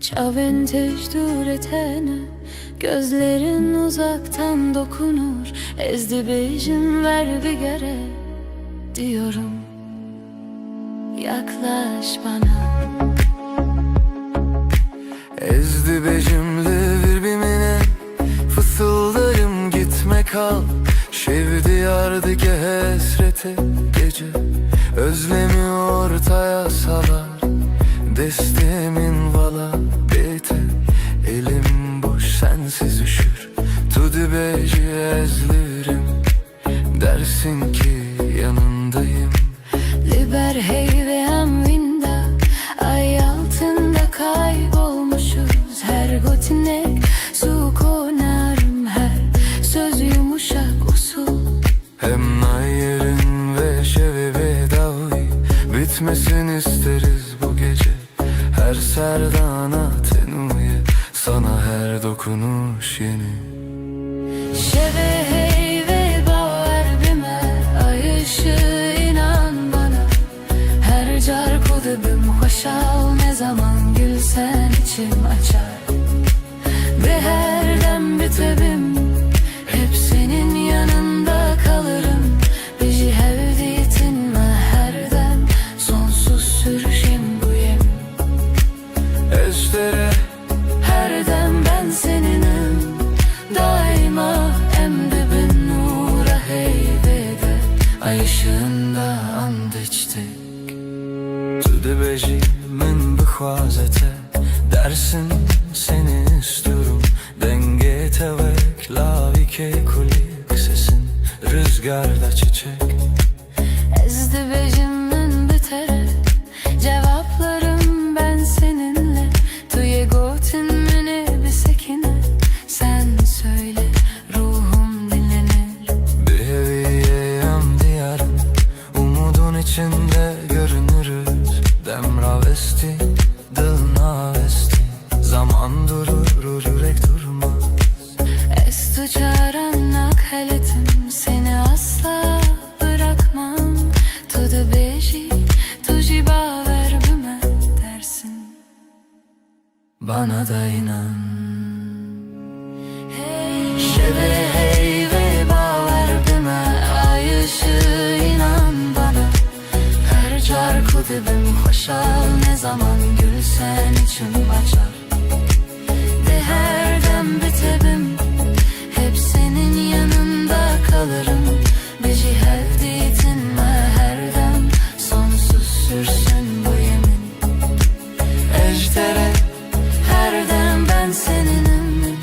Çaven tecdür etene gözlerin uzaktan dokunur ezdi bejim ver bir gere diyorum yaklaş bana Ezdi becimli birbirine, fısıldarım gitme kal. Şevdi yardı ki hesrete gece, özlemi ortaya salar. Destemin vala bete, elim boş sensiz üşür. Tudu beci ezlirim, dersin ki yanındayım. Liber hey ve amvinda ay altında kaybolmuşuz. Her gotinek su konarım, her söz yumuşak usul. Hem nayerin ve şevevi davi bitmesin isteriz bu gece. Her serdana tenuye, sana her dokunuş yeni. Şeve hey ve baver bime ay ışığı inan bana. Her car kudubim hoşal ne zaman gülsen içim açar. Ve her dem bitebim hep senin yanında kalırım. Biji hevdiyetinle her dem sonsuz sürüşüm bu yem. Estere Her dem ben seninim daima emdibin nura heybede ay ışığında and içtik. Tüde beji min bixwazete, dersin seni istiyorum. Denge tevek lavike kulik sesin, rüzgarda çiçek. Ezdi bejimin bitere cevaplarım ben seninle. Tuye gotin mini bir sekine sen söyle ruhum dinlenir. Bir heviyeyem diyarım, umudun içinde görünürüz. vesti, dılına vesti. Zaman durur, yürek durmaz. Es tu çağıranak heletim, seni asla bırakmam. Tudu beji, tuji baver büme dersin. Bana da inan. Şebe hey ve baver büme, ay ışığı inan bana. Her çarkı dibim hoşal, ne zaman gülsen içim açar. De her dem bitebim, hep senin yanında kalırım. Bizi hevditinme her dem, sonsuz sürsün bu yemin. Ejder'e her dem ben seninim,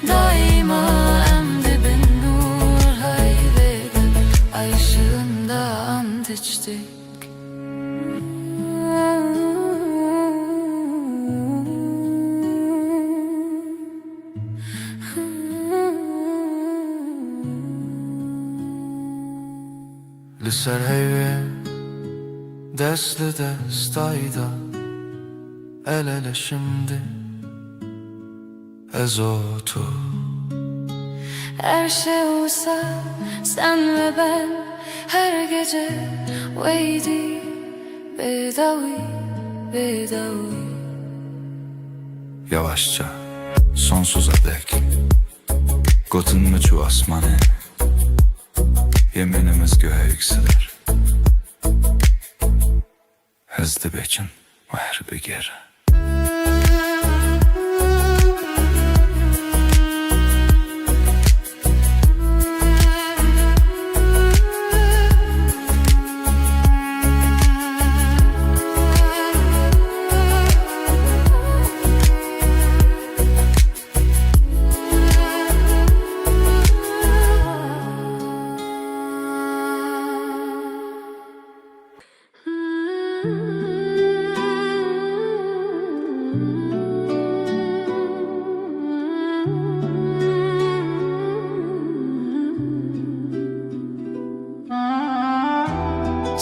daima en dibin nur hayvedim. Ay ışığında ant içtik. Lisser heyve, destli destayda. El ele şimdi, ezotu. Her şey olsa sen ve ben, her gece veydi bedavi bedavi. Yavaşça, sonsuza dek Gotun mu çu asmanı, yeminimiz göğe yükselir. Hızlı bekin ve her bir geri.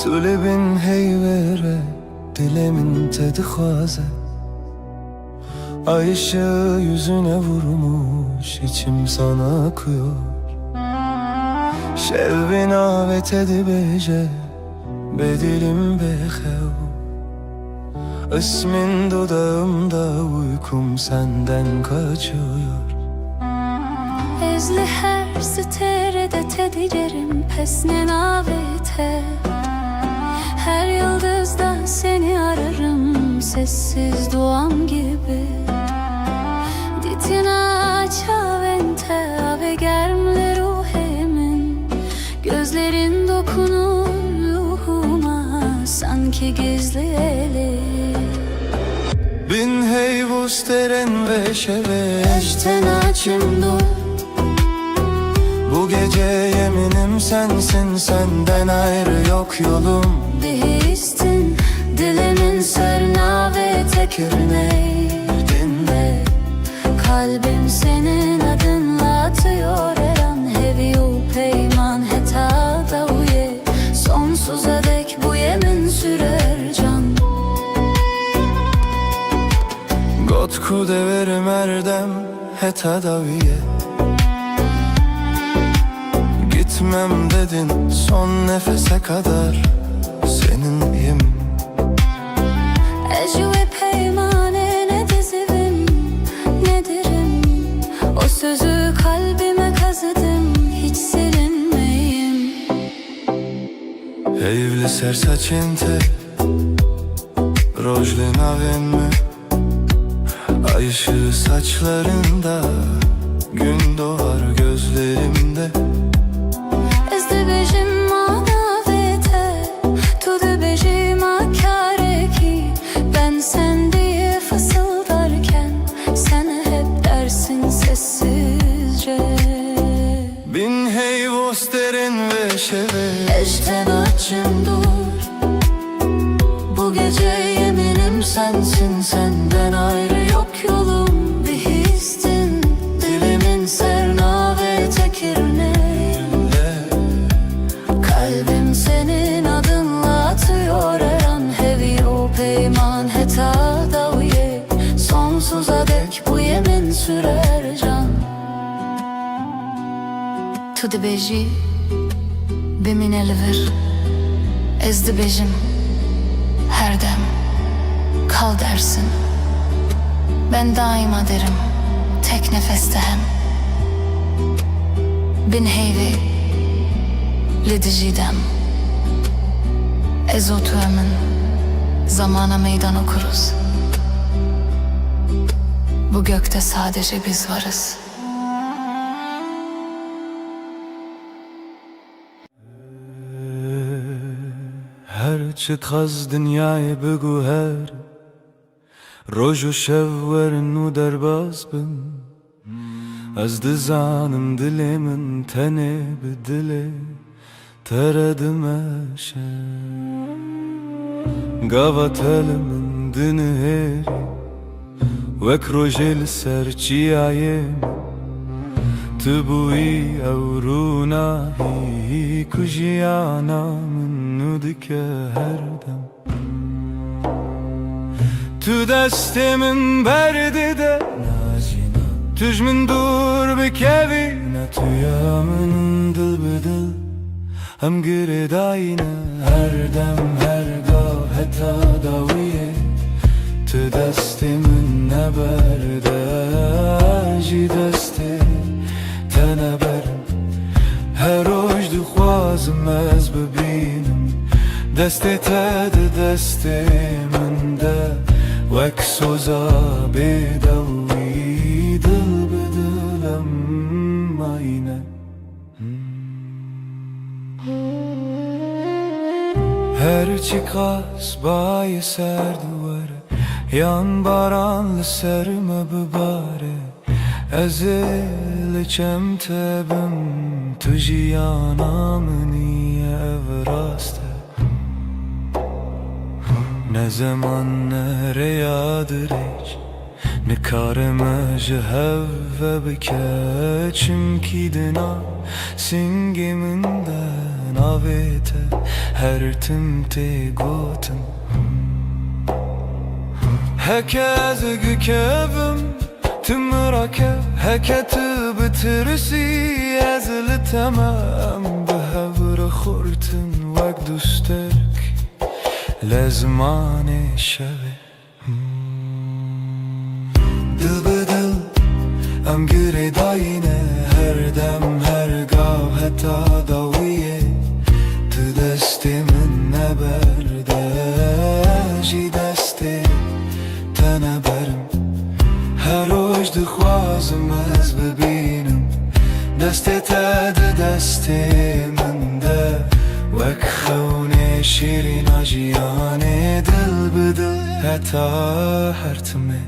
Tulebin heyvere, dilemin tedi xaze. Ay ışığı yüzüne vurmuş, içim sana akıyor. Şevbin avet edi bece, bedilim bexev. İsmin dudağımda, uykum senden kaçıyor. Ezli her siterede tedicerim pesne navete. Her yıldızdan seni ararım, sessiz duam gibi. Ditina çavente ave germle ruhemin. Gözlerin dokunur ruhuma, sanki gizli eli. Bin heyvus teren ve şeve, Eşten açım dur. bu gece yeminim sensin, senden ayrı yok yolum. Bir histin dilimin sırna ve tekirine dinle. Kalbim senin adınla atıyor her an. Heviyu peyman heta da uye, sonsuza dek bu yemin sürer can. Got ku deverim erdem heta daviye. Gitmem dedin son nefese kadar, seninleyim. Ecü ve peymane ne dizivim, ne derim. O sözü kalbime kazıdım, hiç silinmeyim. Evli sersaçente, rojli navenme. Ay ışığı saçlarında, gün doğar gözlerimde. Ezde bejim manavete, tudu bejim akareki. Ben sen diye fısıldarken, sen hep dersin sessizce. Bin heyvos derin ve şeve, Eşten açım dur. Bu gece yeminim sensin, senden ayrı yok yolum. Bir histin dilimin serna ve tekirine. Tu dibêjî bimîne li vir, ez dibêjim her dem kal dersin. Ben daima derim tek nefeste hem. Bin heyvê li dijî dem. Ez û tu emin zamana meydan okuruz. Bu gökte sadece biz varız. هرچه خز دنیای بگو هر روز و شب ورن و درباز بن از دزانم دل من تنه به دل تردمشه قوات من دنه هری وک روژل سرچی آیم تبوی او روناهی کجیانا منو دکه هر دم تو دست من برده ده توش من دور بکوی نه تویا من دل بدل هم گره داینه هر دم هر گاه حتی داویه تو دست من نبرده جی دسته تنبرم هر روز دخوازم از ببینم دست تد دست من ده وک سوزا بدوی دل بدلم aynı her çıkas bayi ser duvarı yan baranlı serme bibare ezilçem tebim tujiyana niye evraste ne zaman nereyadır hiç ne kareme jehve bikeçim ki dina singiminden avete her timte gotum herkes gükevim tımrake heketi bitirisi ezili temem behevre khurtin vek dustek lezmane şeve dil bedil em gire dayine her dem her gav heta daviye tu destimin neberde ji deste teneberim her oş dixwazim ez bibînim destê te di destê min de wek xewnê şîrîna jiyanê dil bi dil heta her timê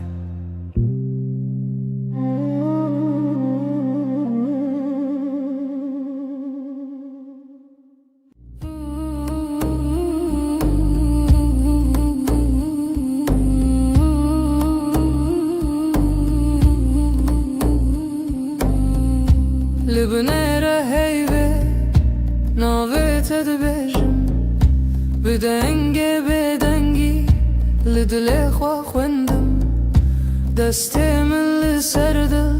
Libnere heyve navete dibêjim bi dengê bêdengî li dilê xwe xwendim destê min li ser dil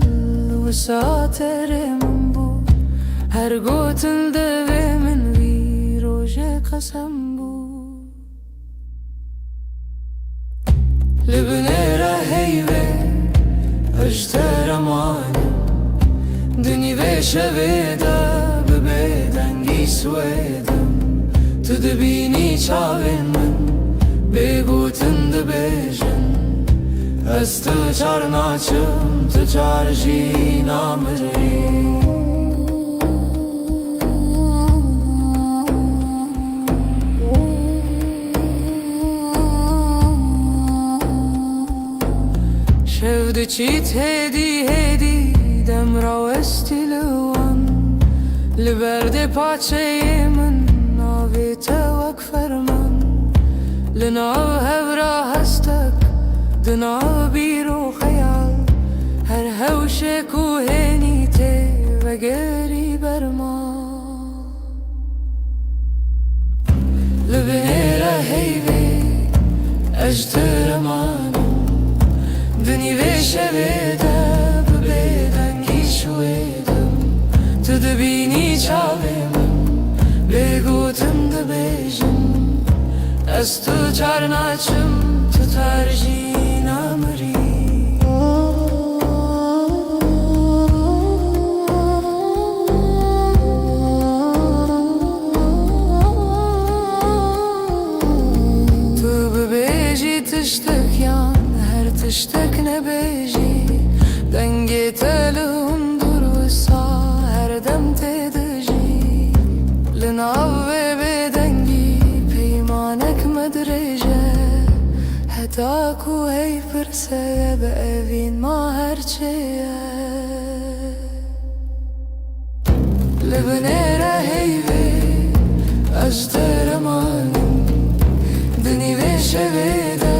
wisa terê min bû her gotin devê min vî rojê qesem bû Libnere heyve ejder emanim Dünî vê şevê de bi bêdengî swêdim Tu dibînî çavên min bêgotin dibêjin Ez tu çar naçim tu çar jî namirî Şev diçît hêdî hêdî Demra westî li wan Li berdê paçeyê min navê te wek ferman Li nav hevra hestek di nav bîr û xeyal Her hewşê ku hênî tê vegerî berma Li binêre heyvê ejder emanim Dinî vê şevê de bi bêdengî şwêdim Tu dibînî Ez tu çarnaçım tutar jinamri Tu bibêjî tiştek yan her tiştek nebêjî Dengê te li hundur wisa her dem tê dijî Li nav vê bêdengî peymanek me dirêje Heta ku hey pirse bi evîn ma her çê ye Li binê re heyvê ez deremanim Di nîvê şevê de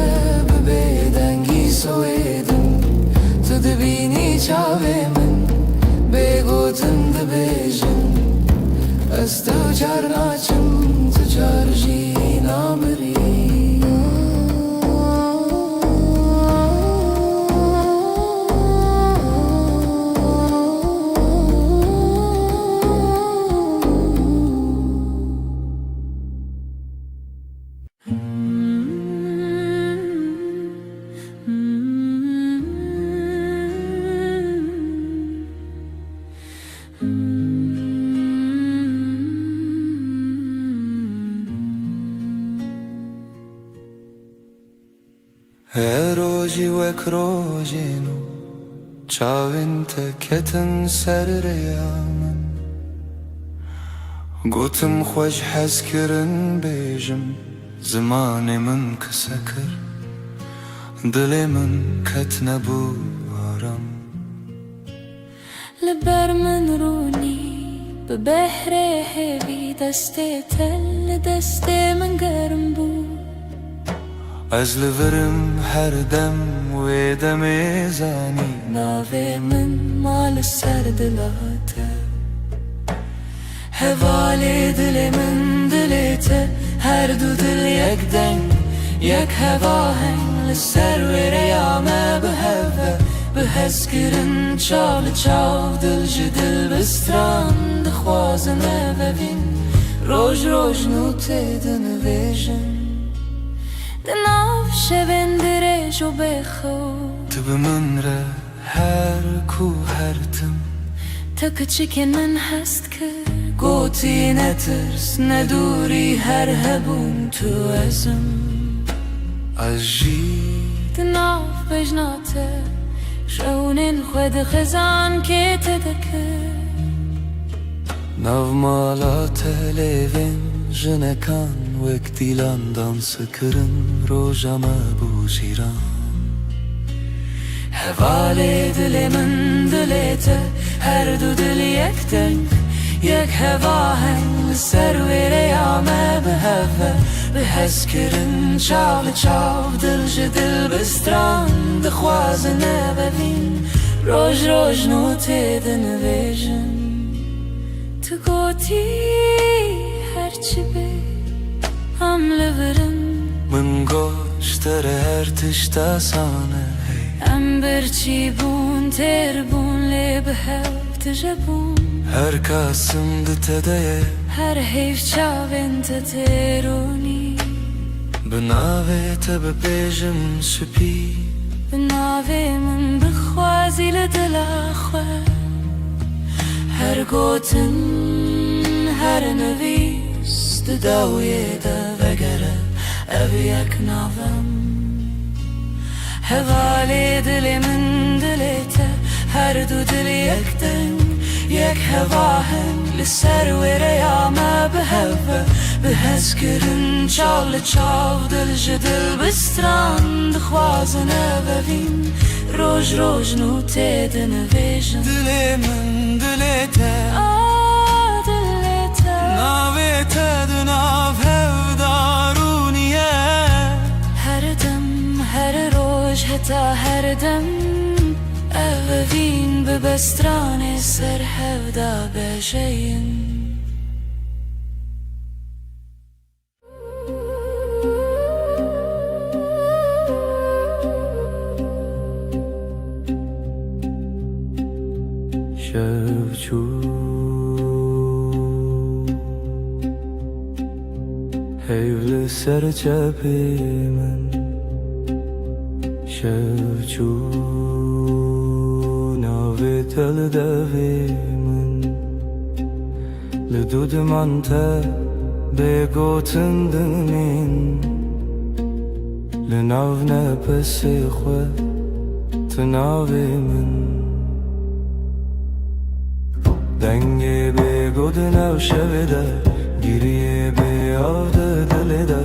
bi bêdengî soêdim Tu dibînî çavê min bêgotin dibêjin Ez tu çar naçim tu çar jî namirî Her rojî wek rojên û çavên te ketin ser rêya min Gotim xwe ji hezkirin bêjim Zimanê min kise kir Dilê min ketine bû aram Li ber min rûnî bi behrê hêvî Destê te li destê min germ bû Ez li virim her dem wê demê zanî Navê min ma li ser dila te Hevalê dilê min dilê te Her du dil yek deng yek hevaheng Li ser wê rêya me biheve Bi hezkirin çav li çav Dil ji dil bistran dixwazin evevîn Roj roj nû tê dinivêjin Di nav şevên dirêj û bêxew Tu bi min re her ku her tim Te kiçikên min hest kir Gotî netirs ne dûrî her hebûn tu ezim Ez jî Di nav bejna te Şewnên xwe dixezan kê te dikir Nav mala te lêvên jinekan Wek dîlan dansı kirin roja me bû jîran Hevalê dilê min dilê te Her du dil yek deng yek hevaheng Li ser wê rêya me biheve Bi hezkirin çav li çav Dil ji dil bistran dixwazin evevîn Roj roj nû tê dinivêjin Tu gotî her çi bê Em li virin Min goş te re her tişta sane hey Em birçî bûn têr bûn lê bi hev tije bûn Her kasım di te de ye Her heyv çavên te têrûnî Bi navê te bibêjim supî Bi navê min bixwazî li dila xwe Her gotin her nivîs Di dawiyê de vegere ev yek navem Hevalê dilê min dilê te Her du dil yek deng yek hevaheng Li ser wê rêya me biheve Bi hezkirin çav li çav Dil ji dil bistran dixwazin evevîn Roj roj nû tê dinivêjin Dilê min dilê te Dilê te Navê te di nav hevdarûniye Her dem her roj heta her dem Evevîn bi bestranê ser hevda bejeyîn Şevçû heyvli لسر چپی من شوچو ناوی تل دوی من لدود منته بگوتن دمین لناو نپسی خو تناوی من دنگی بگود نو شویده گریه بیاده دلیده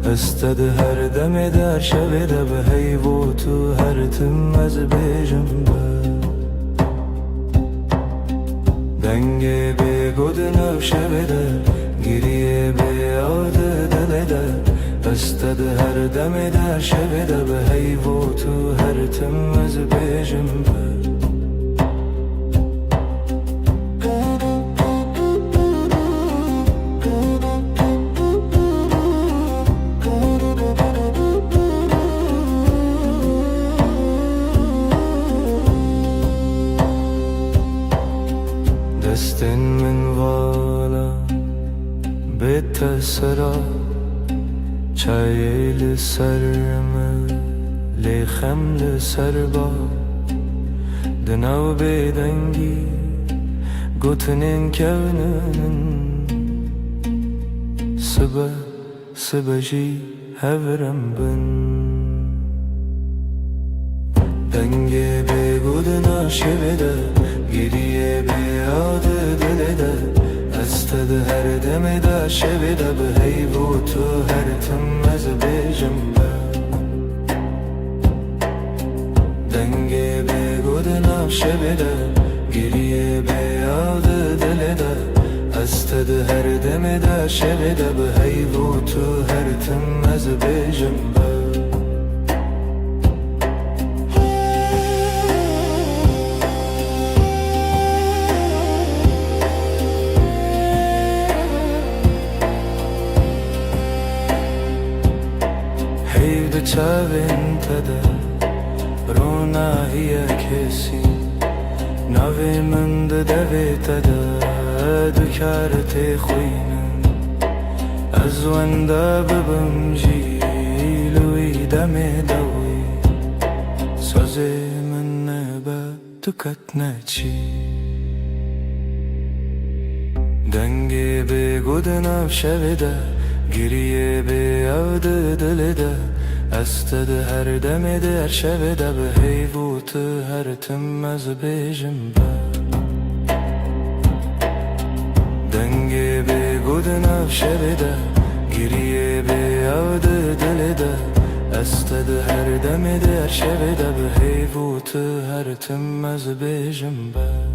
استد هر دمی در شویده به حیو تو هر تم از بیجم به دنگی بگود نو شویده گریه بیاده دلیده استد هر دمی در شویده به حیو تو هر تم از بیجم به دستن من والا بیت سرا چای لسرم لیخم لسر با دناو بیدنگی گوتنین کونن سبا جی هورم بن دنگی بگود ناشویده گریه بیاده دلیده استد هر دمی دا شویده به حیو تو هر تم از بیجم به دنگی بگود ناشویده گریه بیاده دلیده استد هر دمی دا شویده به حیو تو هر تم از بیجم به چاوین تده رونا هی کسی نوی من دوی تده دکارت خوینم از ونده ببم جیلوی دمی دوی سازی من نبا دکت نچی دنگی بگود نو شویده گریه بیاده دلیده استد هر دمی در شویده به حیو تو هر تم از بیجم به دنگی بگود نو شویده گریه بیاده دلیده استد هر دمی در شویده به حیو تو هر تم از بیجم به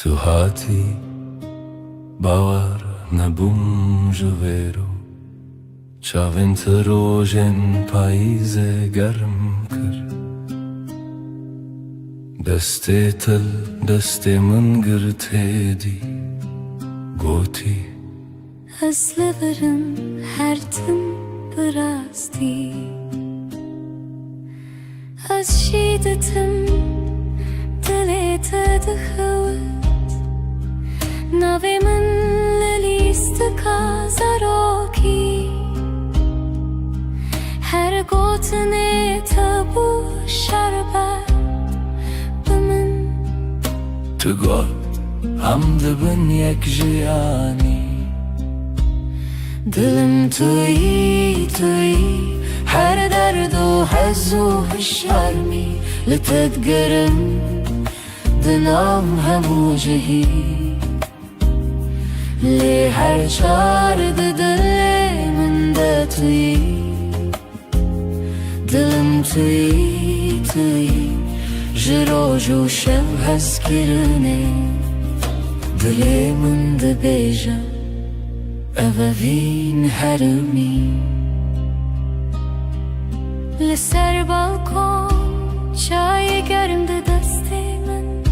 تو هاتی باور نبوم جویرو چاوین تروژن پاییز گرم کر دستی تل دستی من گرته دی گوتی از لبرم هر تم براستی از شیدتم دلیت دخوت ناوی من للیست کازاروکی هر گوتنه تبو شربت بمن تو گل هم دبن یک جیانی دلم توی هر درد و حز و هشارمی لتدگرم دلم همو جهی لی هر چار دل من ده توی دلم توی جرو جو شب هست کرنه دلی من ده بیجم اوین هرمی لسر بالکن چای گرم ده دستی من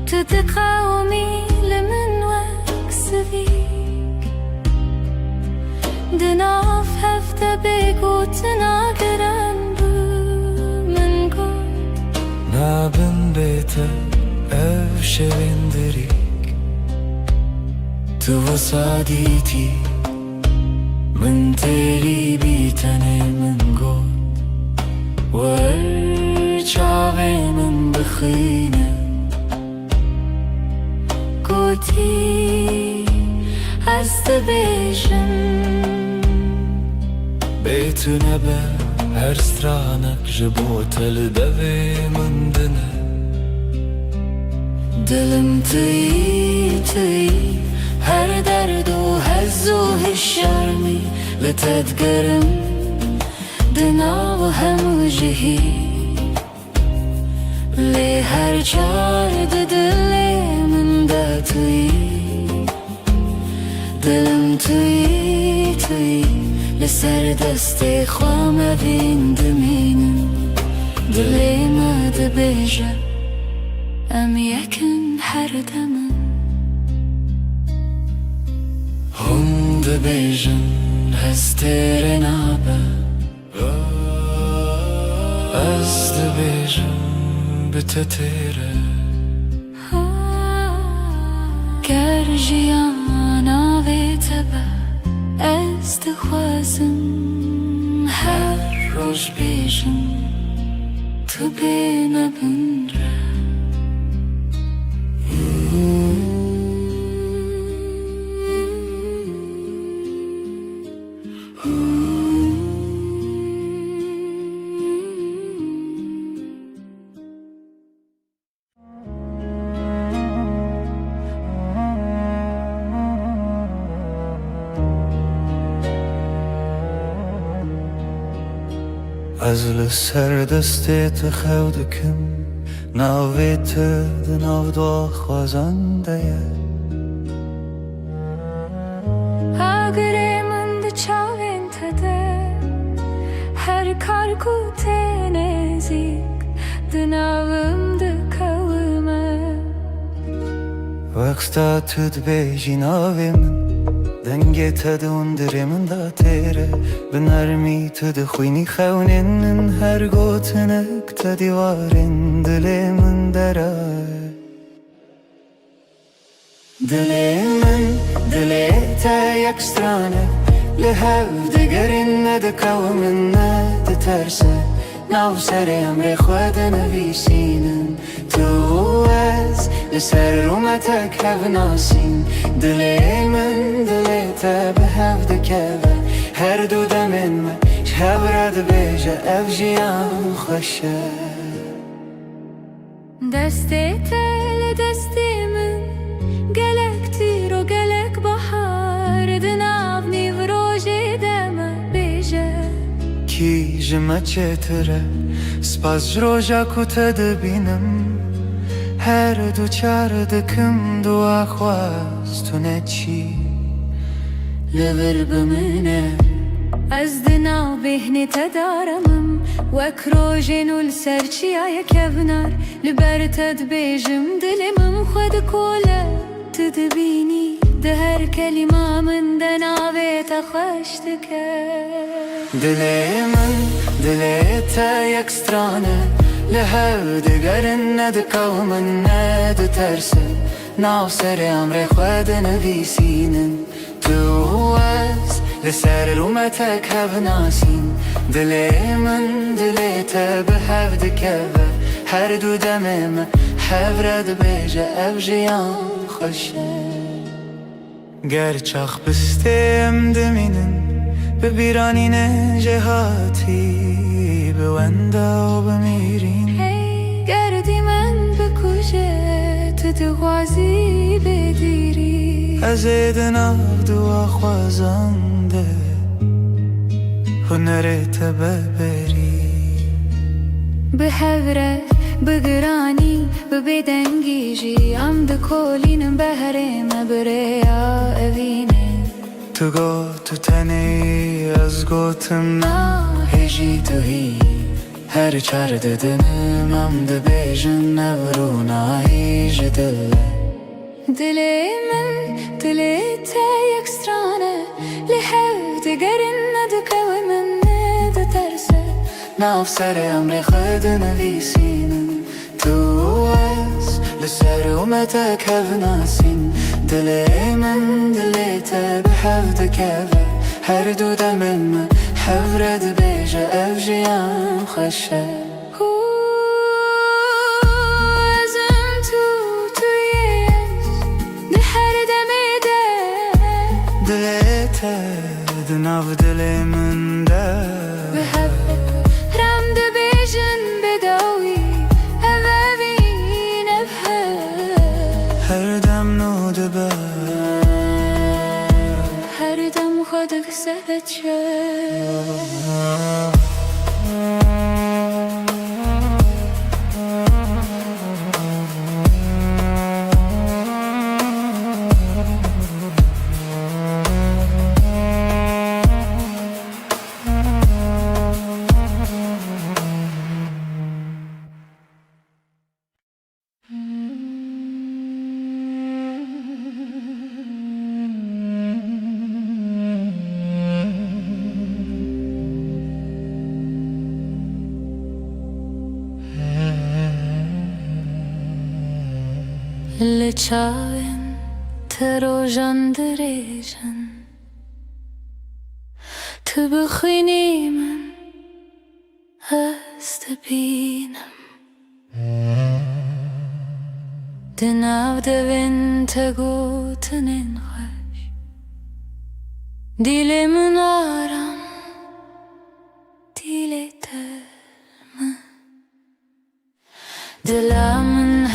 تتقاومي لمن وكسبيك دناف هفته بگو تناگرن من گل نابن بيته ev şevindirik Tu وصاديتي من تيري بيتني من قول ورجعي من بخينه قوتي هست بیشم بيتنا به هر stranach جبوت الدوي من دنه دلم توی هر درد و هز و هشرمی لتدگرم دنا و هم وجهی لی هر جارد دلی من دا توی دلم توی لسر دست خوام بین دمینم دلی ما دبیجه ام یکن هر دمم هم دبيجن هستير نابه از دبيجن بتتيره گر جیانا وی تبه از دخوازم هر روش بیجم تو بین بندره از لسر دستت خودکم ناویت دناو دو خوازنده اگر من ده چاوین تده هر کار کو تنزیک دناوم ده کلمه وقتا تد بیجی ناویم دنگه تدون درمن دا تیره بنرمی تد خوینی خونین هر گوتنک تدیوارین دل من دره دل تا یک سترانه لحو دگرین ندکو من ندترسه ناو سر امر خود نویسینن تو از لسر رومتک هف ناسین دل تا به هف دکوه هر دو دمن من شب رد بیجه اف جیان خوشه دسته تل دسته من گلک تیر و گلک بحار دناو نیو روژه دمه بیجه کی جمع چتره سپاس روژا کتا دبینم هر دو چار دکم دو آخواست تو نچی لبر بمنه از دناو بهنه تدارمم وک روژه نول سرچی آیا کبنار لبر تد بیجم دلمم خود کوله تدبینی ده هر کلمه من دناوه تخوش دکر دل تا یک سترانه لحو دگرن ندکو من ندترسه ناو سر امر خود نویسینن تو از لسر رومتک هف ناسین دل تا به هف دکوه هر دو دمم هف رد بیجه اف جیان خوشه گر چاخ بستیم دمینن ببیرانین جهاتی بونده و بمیرین گردی من بکوشه تو دغازی بدیری از دناو دو خوازنده هنرت ببری به هوره بگرانی ببدنگیجی ام دکولینم بهرم بریا اوینه تو گو تو تنی از گوتم هجی تو هی هر چار ددنم ام ده بیجن نورو نایی beje dille دلي من دلي تا يكسترانه لحب تقرن دكا ومن ترسل ناف سر امر خد نویسین تو از لسر ومتك هف ناسين دلي من دلي تبحف دكافة هر دو دمم حفرد بيجا افجيان خشه دناف دلي من ده بحبك رم دبيجن بداوي أبابين بحب هر دم نو دبه هر دم خودك سهلت لچاوین تروجان دریجن تو بخوینی من هست بینم دناو دوین تگو تنین خوش دیل من آرام دیل ترم دلامن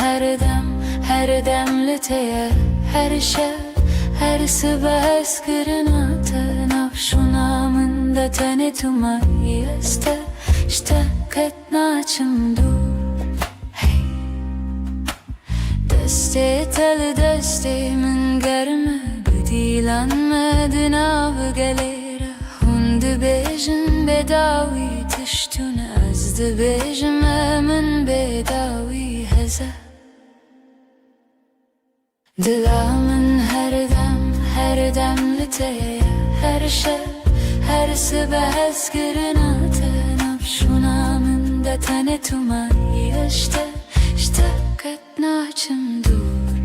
هر دم لتیه هر شب هر صبح اسکرنات نفشونامن ده تنی تو مایسته اشتاقت ناچم دور دستی تل دستی من گرمه بدیلان مدنا بگلیره هند بیجن بداوی تشتون از ده بیجم من بداوی هزه دلامن هر دم لتیه هر شب هر صبح اسکرنات نفشونامن ده تنی تو مایشته اشتاقت ناچم دور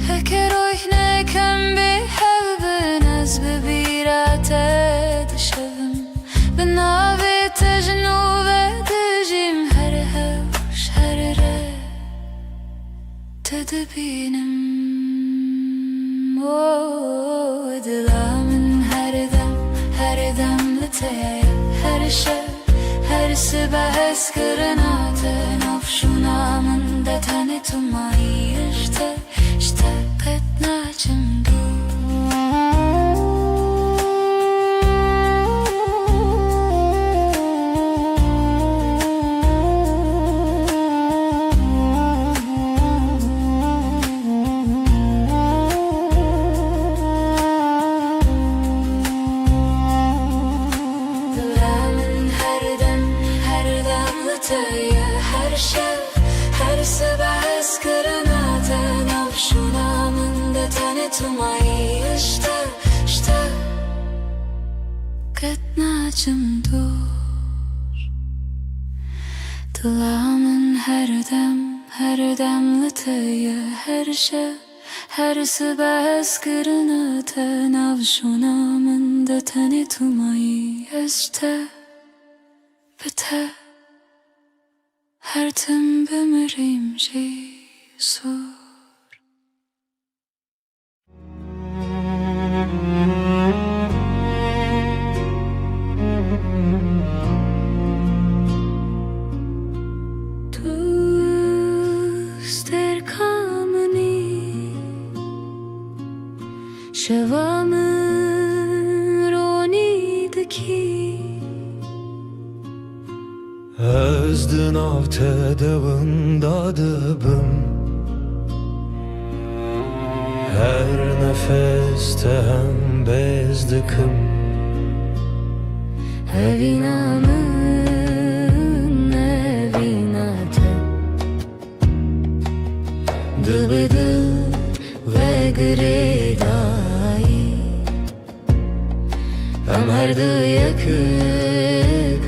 هکر روح نکم به حبن از ببیرات دشم به ناو تجنوب دجیم هر هوش هر ره تدبینم دلامن هر دم لتیه هر شب هر صبح اسکرنات نفشونامن ده تنی تو مایشته اشتاقت ناچم هر شب هر صبح اسکرنات نفشونامن ده تنی تو مایشته اشتاقت ناچم دور دلامن هر دم لتیه هر شب هر صبح اسکرنات نفشونامن ده تنی تو مایشته بته هر تم بمریم جیسور دوست در کامنی شوام رونی دکی از دناv tedavında dıbım her nefeste hem bezdikim Evinamın evinatı دبدل ve gredayı Em her du yakın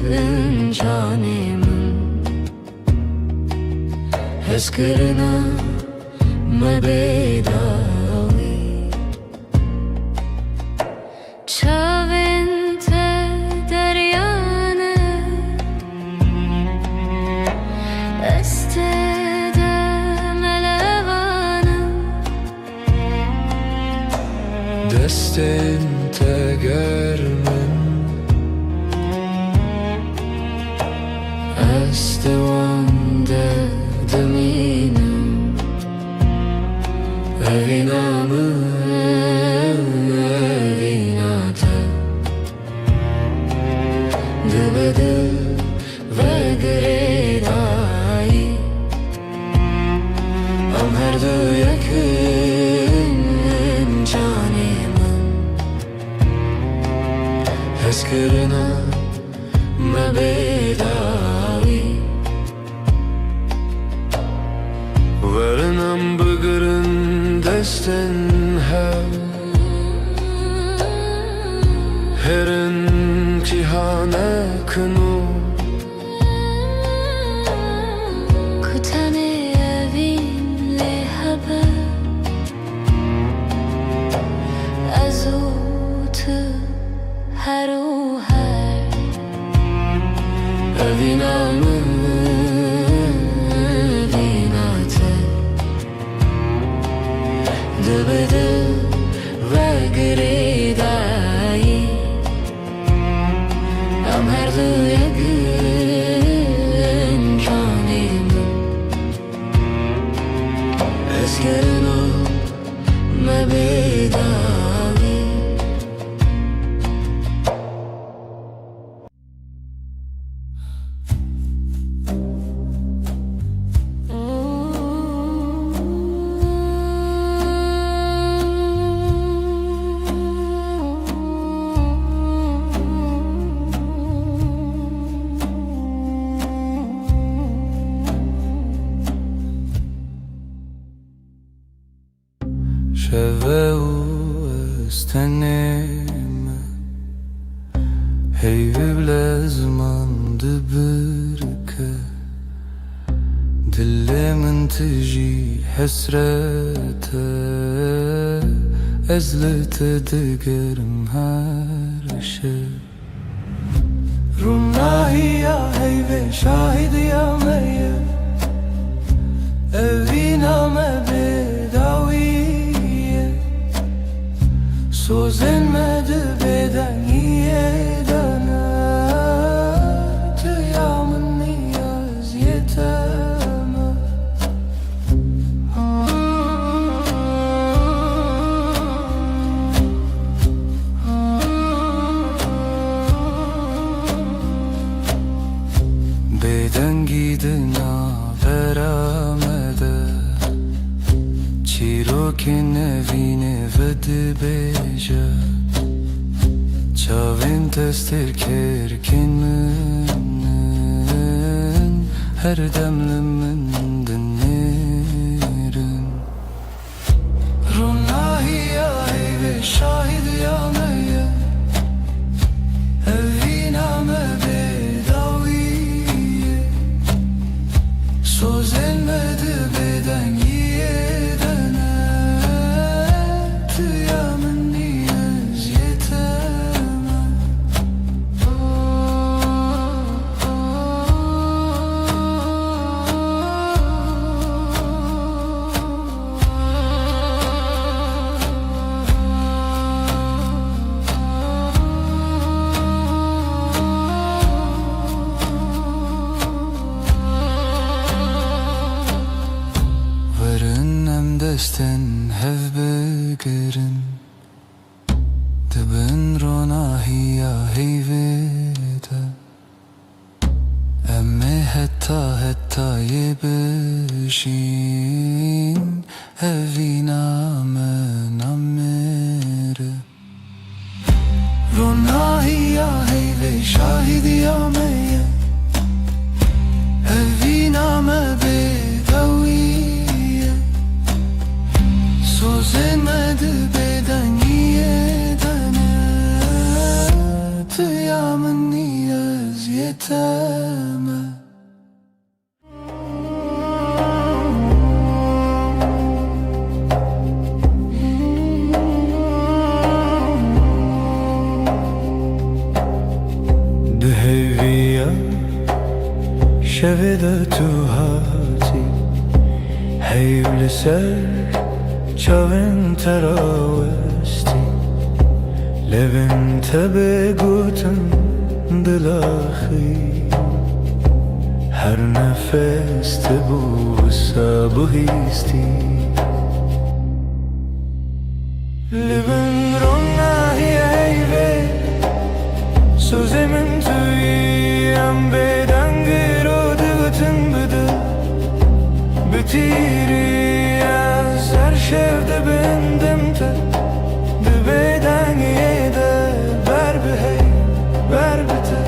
canemin Heskirina me bedavi Çavin te deryane Este de melevanım Destin tegermen Este vande deminim Evinamı evinate Dıbıdı ve gredayı Am her du yakın canemin Heskirina me bedavi Verinam bıgırın destin Herin cihane kınu Kutane evin lehebe Azutu her o her Evinamı evinate Dıbıdı ve gredayı Am her du yakın canemin Eskirina me bedavi Şeve u esteneme Heyvi blezman dibirke Dilimin tiji hesrete Ezlete digerim her şey Runahi ya heyve şahid ya meye Evina me bedaviye Sözlenmedi beden yedene Tıyamın niyaz yeteme Beden gidina veramede Çirokin evine vedi beja Çavin testir kerkin minin Her demlimin dinlerin Runahi ya heyve şahid ya meye Evina me bedaviye Söz elmedi beden yedene Tıyamın niyaz yeteme Destin hev begerin Dibin ronahiya heyvede Emme hetta yebişin Evina men amere Ronahiya heyve şahidiya meye Evina me bedaviye شویده تو هاتی حیول سر چاوین تراوستی لبن تبه گوتن دلاخی هر نفس تبو سابهیستی لبن روناهی ایوه سوزمن تویم بدنگی رو دگتن بده بتیری از هر شفده بندم تا بدنگی ده بر بهی بر بته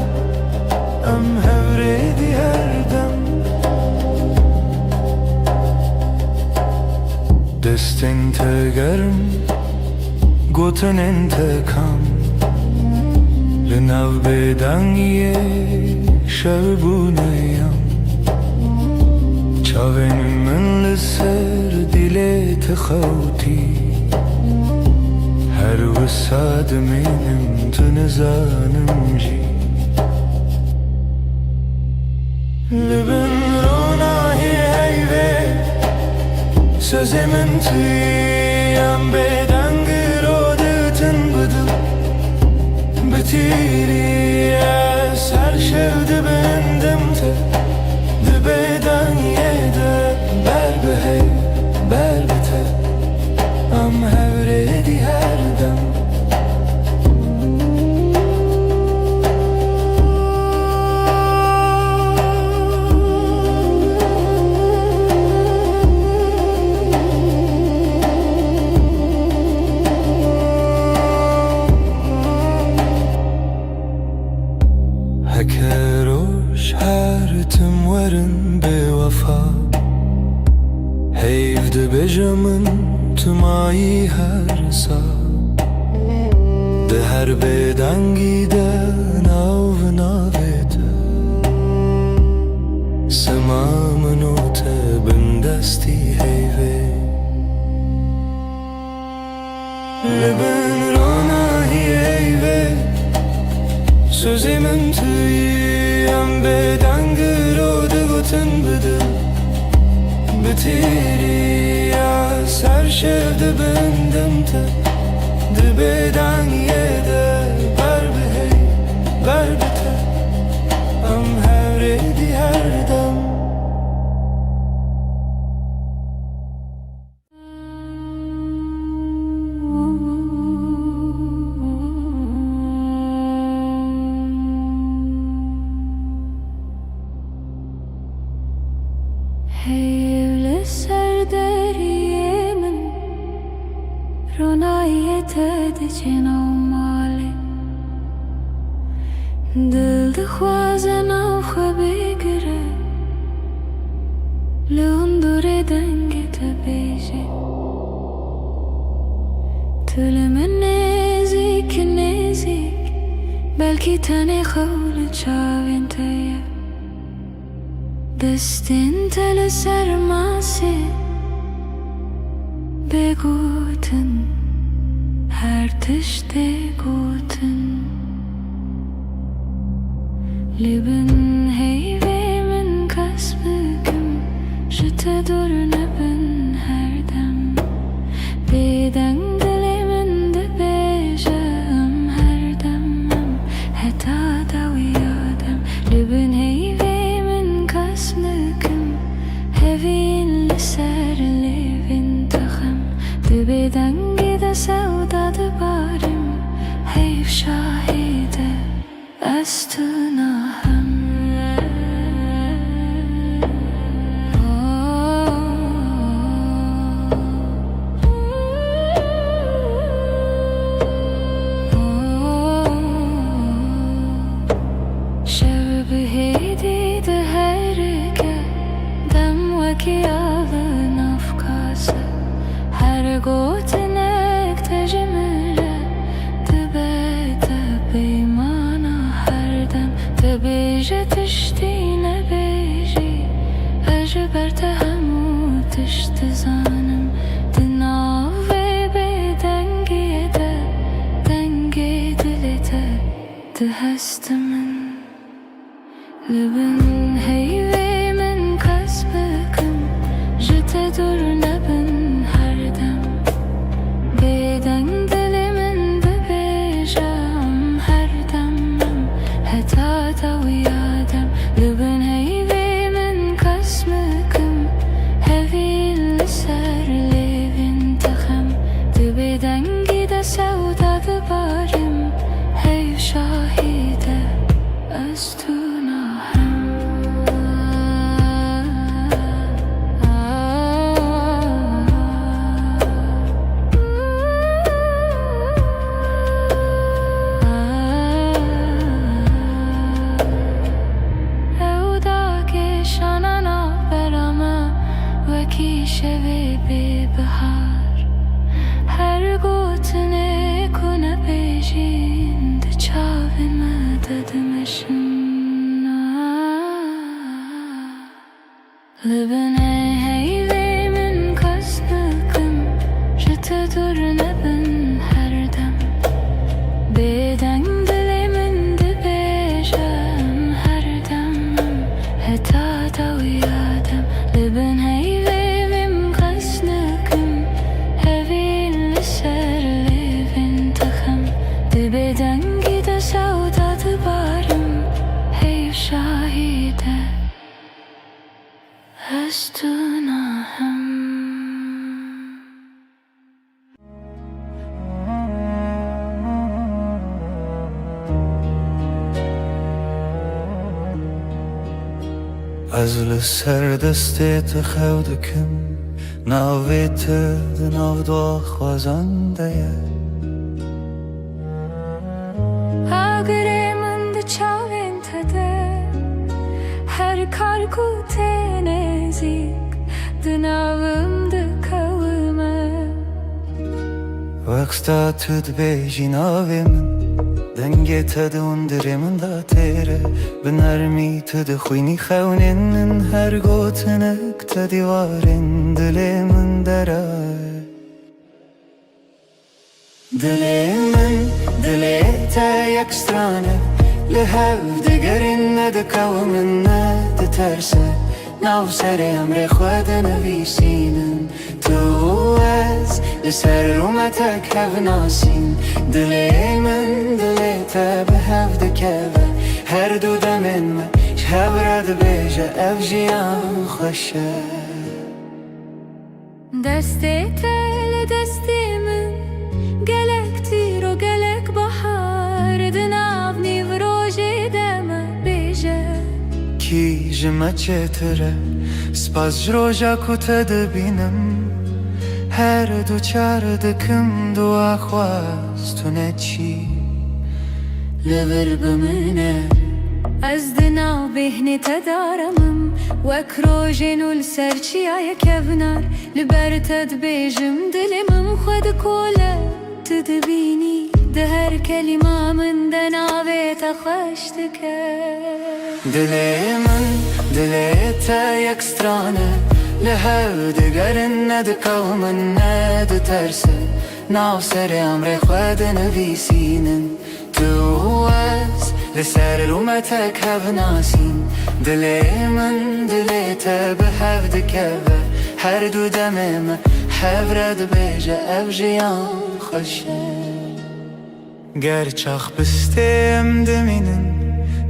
ام هوریدی هر دم دستین تگرم گوتن انتکام لناو بدنگی شب بونیم چاوین من لسر دیلت خوتی هر وساد منم تنزانم جی لبن روناهی ایوه سوزی من تویم بدنگی رو دتن بدل بتیری از هر شفده بندم تا دبیدنگی ده بر بهی بر بته ام هوریدی هر دم هکروش هر تم ورن به وفا حیف ده بجمن تمایی هر سا ده هر بدنگی ده ناو ناویده سمامنو ته بندستی حیوه لبن روناهی ایوه سوزی من تویم بدنگی رو دگوتن بده بتیری از هر شفده بندم تا دبیدنگی ده بر بهی بر بته ام هوریدی هر دم حیول سر دریه من رونایت ده چنو ماله دل ده خوازن او بگره لون دور دنگ تا بیشه طول من نزیک نزیک بلکی تنی خول چاوین تایه دستین تل سرماسه بگوتن هر تشته گوتن لبن هیوه من کس بکم شت دور نبن هر دم بدن دل من ده بیشم هر دمم حتا دو یادم لبن هیوه هوین لسر لیوین تخم دبیدنگی ده سودا ده بارم حیف شاهده از تو ناهم شب بهیدی ده هرگه کی آلن افکاسه هر گوتنک تجمله تبه بیمانا هر دم تبیجه تشتی نبیجی اجبر تهمو تشت زانم دناوی بدنگی ده دنگی دلته ده هست من لبن هیوه dur nebin her dem Beden dilimin de bejam her demem Heta da uyadem Lübün heyvimin kasmıkım Hevil serlevin tıkım Dibeden gide sevdadı barim Hey şahide Östuna hem Vaki şevebi bahar Her gotine kuna bejin De çavime dedemeşin Libine heyvimin kasnıkım Jete dur nebin her dem Beden dilimin de bejim her demem Heta da uyadem Libin heyvimim kasnıkım Hevil serlevin tıkım Dibeden gide sevdadı barım Hey şahide Östuna hem از لسر دستت خودکم ناویت دناو دو خوازنده Agremin de çavin tede Her karku tenezik Dınavım de kavime وقتا تد بیجی ناویم دنگی تد اندرمن دا تیره بنرمی تد خوینی خونین هر گوتنک تدیوارن دلمن درای دلمن دلیتا یک strane لهو دگرین ندکومن ندترسه ناو سر امر خود نویسینن تو از لسر رومتک هف ناسین دلیمن دلیتا به هف دکوه هر دو دمن ما شهب رد بیجه اف جیان خوشه Deste tel destimin Gelektir o gelek bahar Dınav nivroje deme beje کی جمع چتره سپاس جروجا کتد بینم هر دو چار دکم دو آخواست تو نچی لور بمنه از دناو بهنی تدارمم وکروجن السرچی آیا کبنار لبرتد بیجم دلمم خود کوله تدبینی ده هر کلمه من دناوی تخشتکه دلیمن دلیتا یک strane لهو دگرن ندکومن ندترسه ناو سر امر خود نویسینن تو از لسر رومتک هف ناسین دلیمن دلیتا به هف دکوه هر دو دمم هف رد بیجه اف جیان خوشه گرچخ بستیم دمینن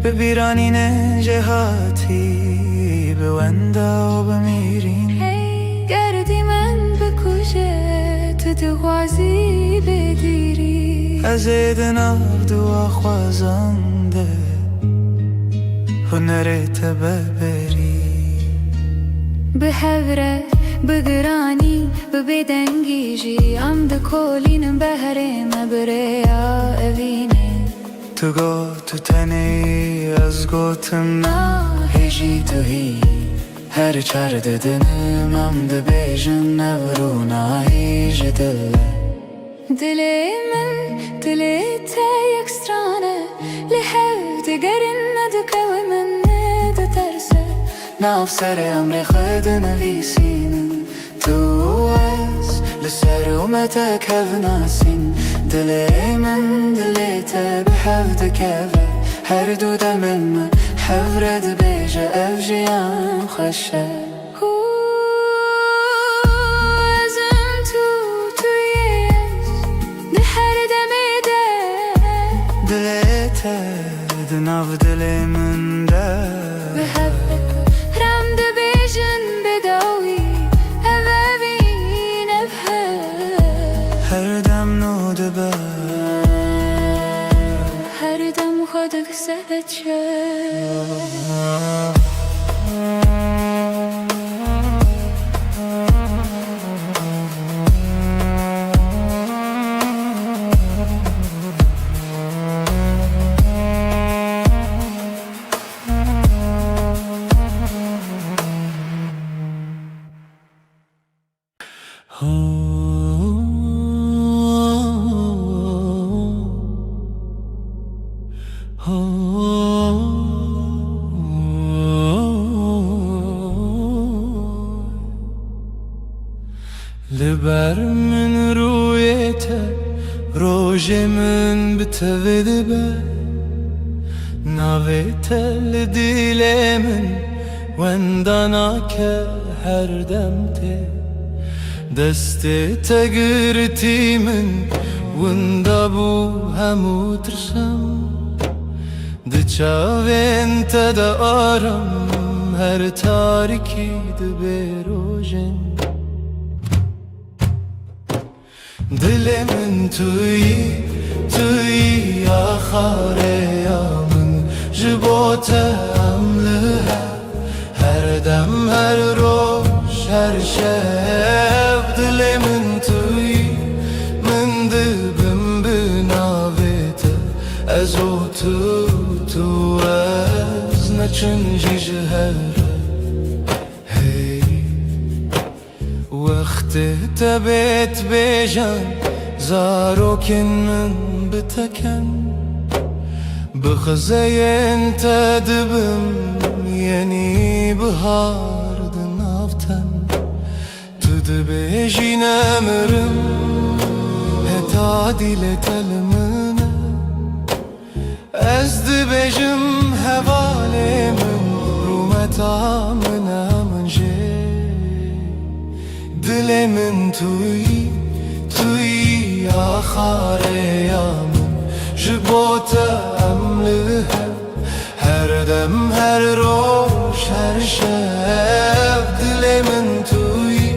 به بیرانین جهاتی به وندا و بمیرین Hey گردی من بکشه تو دغازی بدیری از دناو دو خوازنده هنرت ببری به هوره بگرانی به بدنگیجی ام ده کولینم بهره مبریا اوینه تو گو تو تنی از گوتم هجی تو هی هر چار ددنم ام ده بیجن نورو هیج دل دلیمن دلیتا یک strane لهو دگرن ندکومن ندترسه ناو سر امر خود نویسینن تو از لسر اومتک هف ناسین دلیمن دلیتا به هف دکوه هر دو دمن من حف رد بیجه اف جیان خوشه لبر من رویته روژه من بتویده به ناویته لدیل من وندانا که هر دمته دسته تگرتی من وندا بو همو ترسم دچاوین تدا آرم هر تاریکی دبی روژن دلمن توی آخاره یا من جبوته عملها هر دم هر روش هر شب دلمن توی من دبم بناویته از او تو از نچنجی جهره وقت تبت بجان زاروكن من بتكن بخزين تدبم يعني بهار دنافتن تدبيجي نمرم هتادي لتلمنا أزد بجم هوالي من رومتا منا من جي دلمن توی آخاره یا من جبوته عملها هر دم هر روش هر شب دلمن توی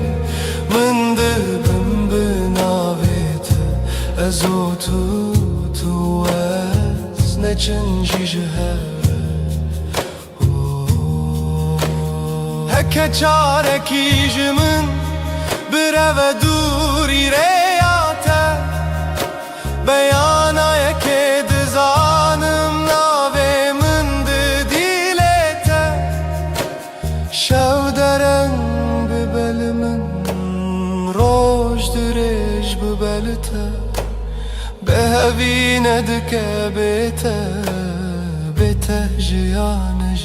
من دبم بناویته از او تو از نچنجی جهره هکه چارکی جمن برو دوری ریاته بیانای که دزانم ناوی من دیلته شو درن ببل من روش درش ببلته به هوینه دکه بیته جیانه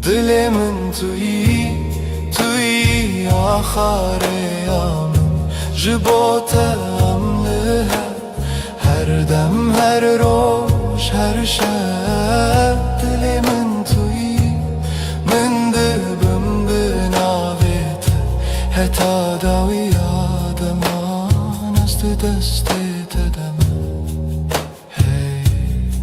دل من توی آخاره یا من جبوته عملها هر دم هر روش هر شب دل من توی من دبم بناویته حتی داوی آدمان است دسته تدم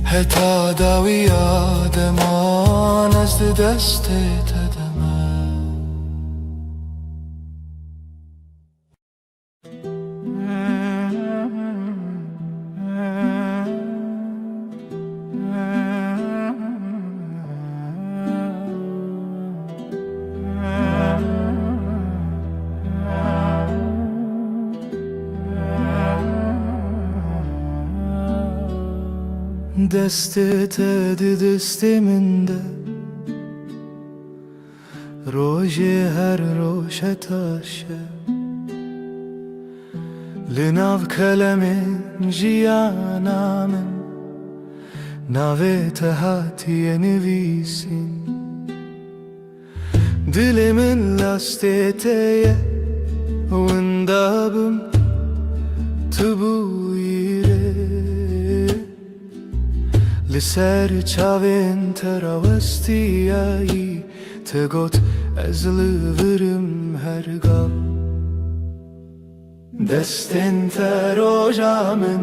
حتی داوی آدمان است دسته تدم دستت دست من ده روژ هر روش تاشه لناو کلم جیانا من ناویت هاتی نویسین دل من لاستیته وندابم تبویره لسر چاوین تراوستیایی تگوت از لورم هرگاه دستن تا روژا من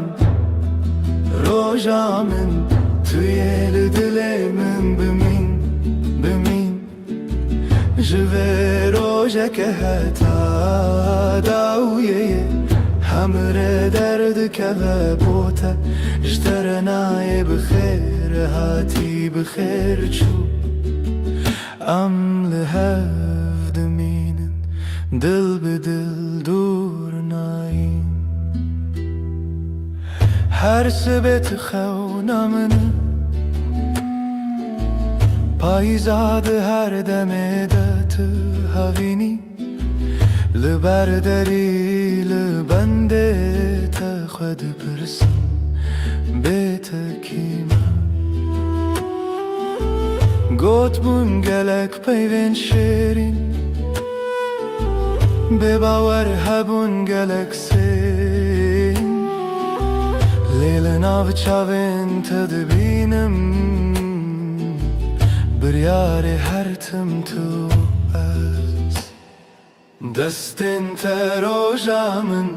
توی دل من بمین جوه روژا که هتا داویه همره درد که و بوته اشتر نای بخیر هاتی بخیر چو ام لهف دمینن دل به دل دور نایم هر سبت خونمن پایزاد هر دمه دت هاوینی لبردری لبنده تا خود پرسم بیت کیما گوت بون گلک پیوین شیرین به باور هبون گلک سین لیل ناو چاوین تدبینم بریار هر تم تو دستین تا روژامن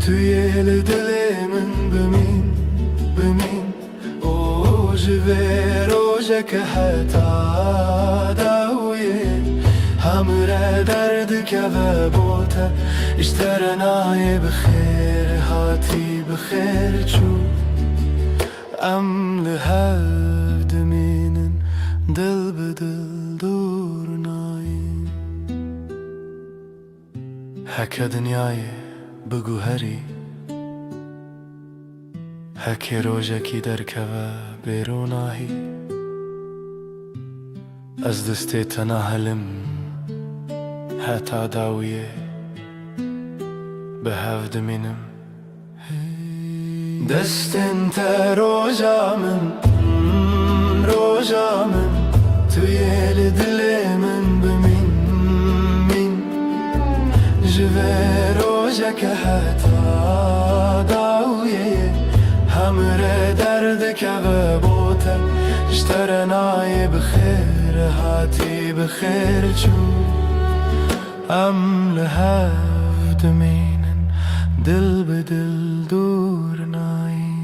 توی دل من بمین او جوه روژه که حتا داویه همره درد که و بوته اشتر نای بخیر هاتی بخیر چو ام لهف دمینن دل به دل دور نایم هکه دنیای بگو هری هکه روژه کی درکه و بیروناهی از دسته تناهلم حتا داویه به هف دمینم دستن تا روژامن توی دل من بمین جوه روژه که حتا داویه همره درد که و بوته اشتر نای بخیر هاتی بخیر چو ام لهف دمینن دل به دل دور نایم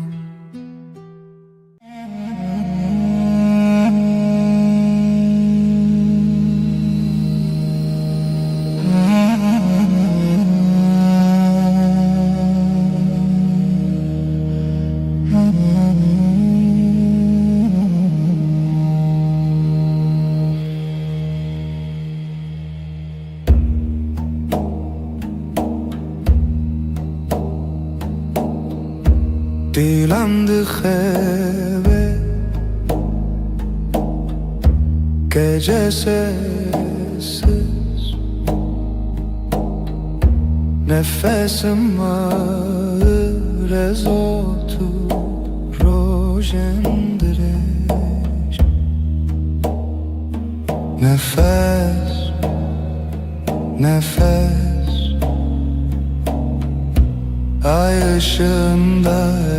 دیلم دخبه gecesiz nefesim ağır ez otur rojendireş nefes ay ışığında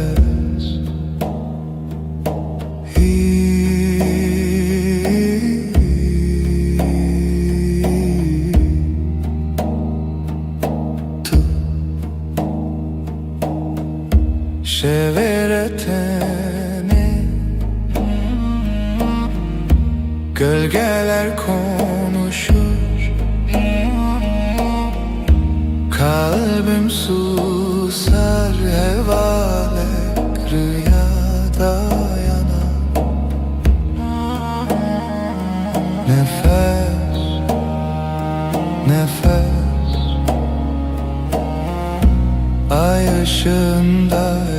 Şeveretene gölgeler konuşur kalbim susar hevalek rüyada yanar nefes ay ışığında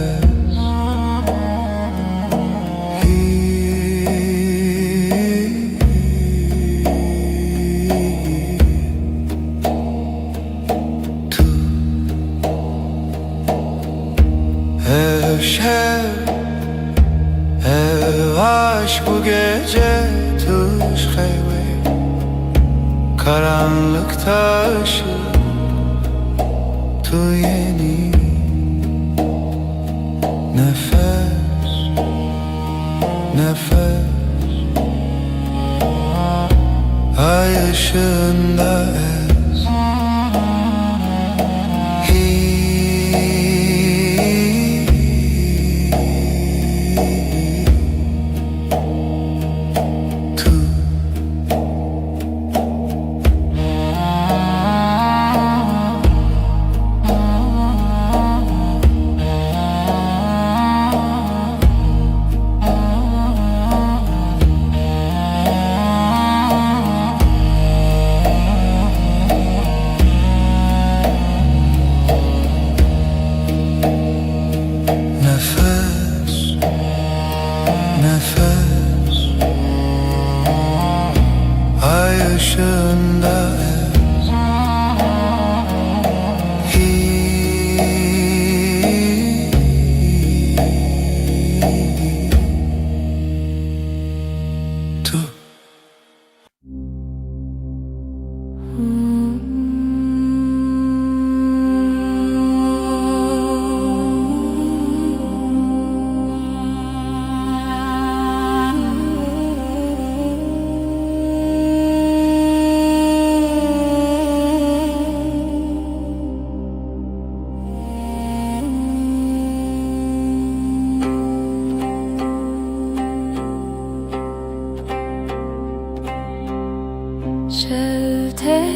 Ev aşk bu gece tuş hayve karanlıkta ışık tu yeni nefes ay ışığında ışığında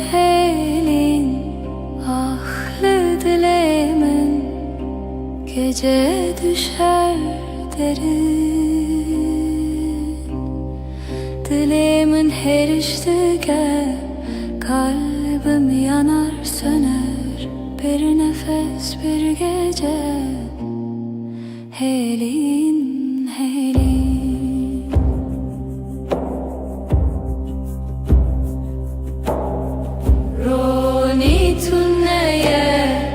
Şevtelin ahlı dilemin gece düşer derin. Dilimin her iştige kalbim yanar söner. Bir nefes bir gece helin helin. Roni tünneye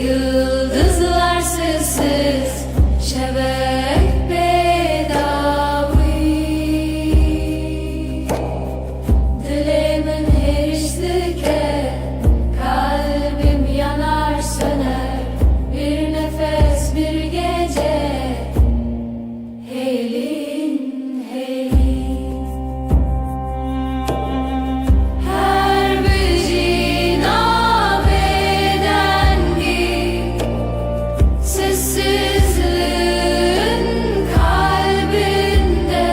yıldızlar sessiz şebek bedavi. Dilimin her iştike kalbim yanar söner. Bir nefes bir gece helin helin. Her bir nabedengi sessizliğin kalbinde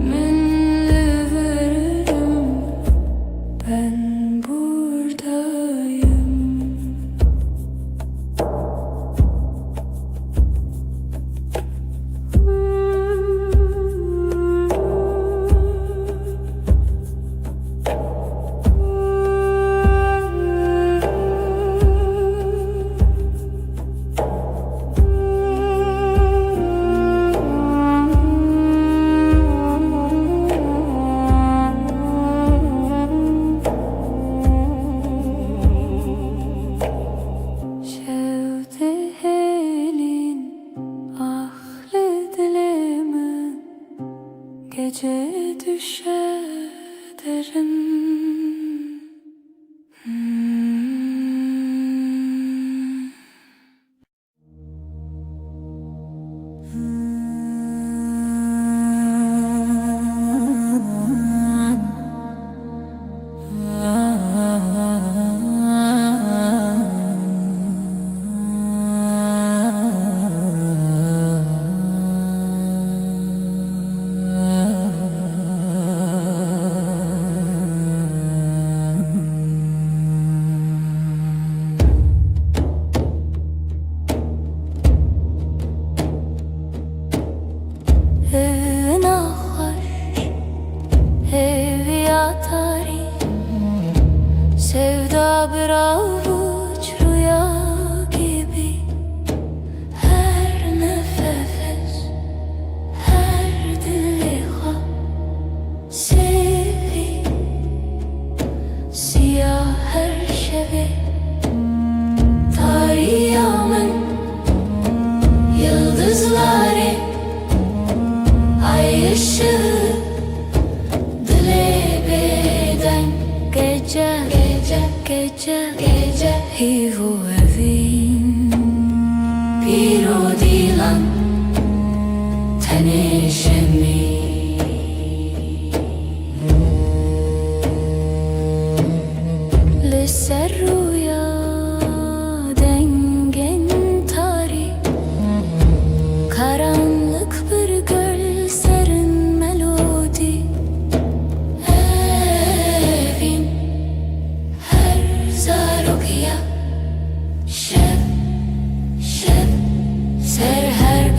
minli veririm ben buradayım. Şevtelin ahlı dilimin gece düşer derin. Sevda bir avuç rüya gibi. Her nefes, her diliha sevi. Siyah her şevi tarihımın yıldızları ay ışığı. Gece, gece, gece hivu evin Piro dilan tenişemi Liser rüya dengen tari Karanlık bir göl serin melodi Evin her zarokya Şeb, şeb ser her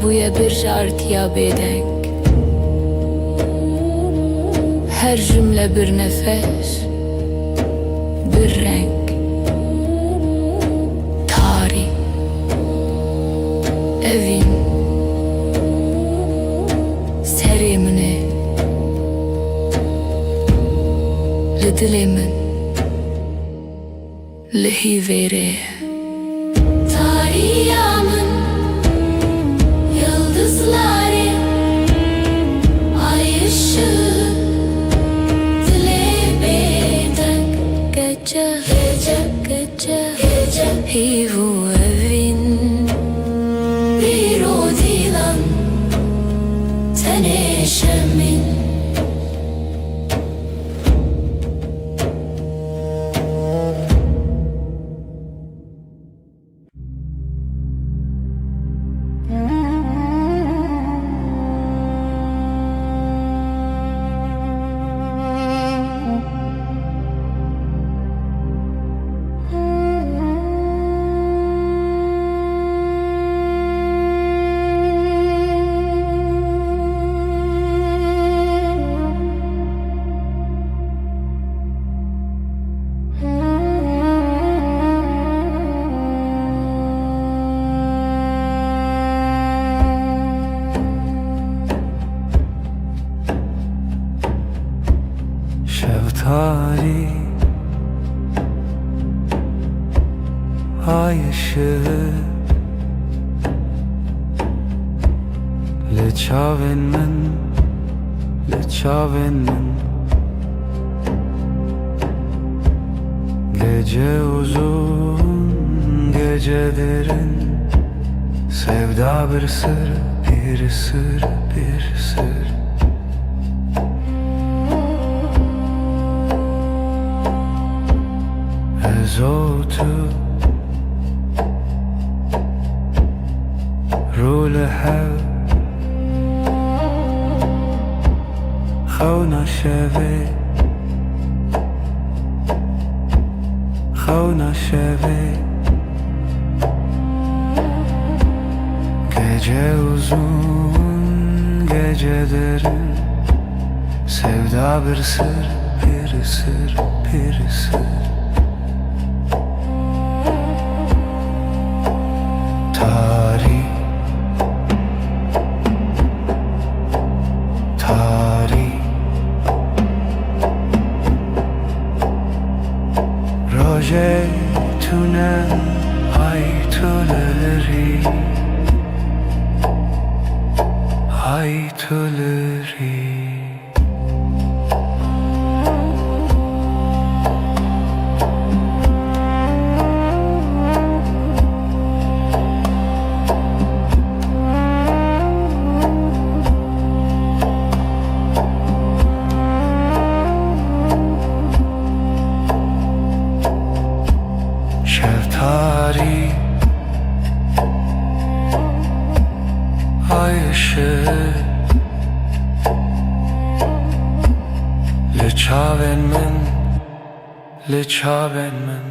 buya bir şarkıya bedenk. Her cümle bir nefes, bir renk. Tarih, evin, serimini, li dilimin, li hivere. Tarihimın yıldızları, ay ışığı, dile bedenk. Gece, gece, gece, gece, hivu evin, bir o dilan, teneşemin. Şeftali ay ışığı, le çavin min, le çavin min. Gece uzun, gece derin, sevda bir sır, bir sır, bir sır. زوتو رول حو خونا شوی خونا شوی gece uzun gece derin, sevda bir sır, bir sır, bir sır. Tarih, tarih, roje tünen ay tüleri, ay tüleri. Şeftali ay ışığı, le çavin min, le çavin min.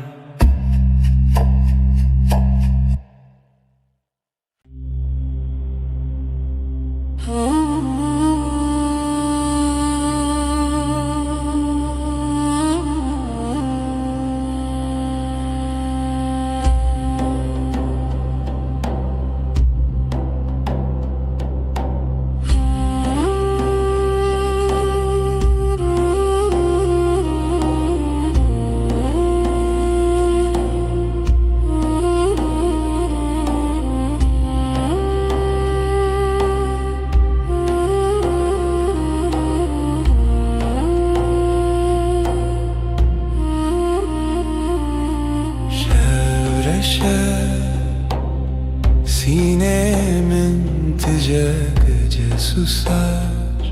Sinemin gece gece susar,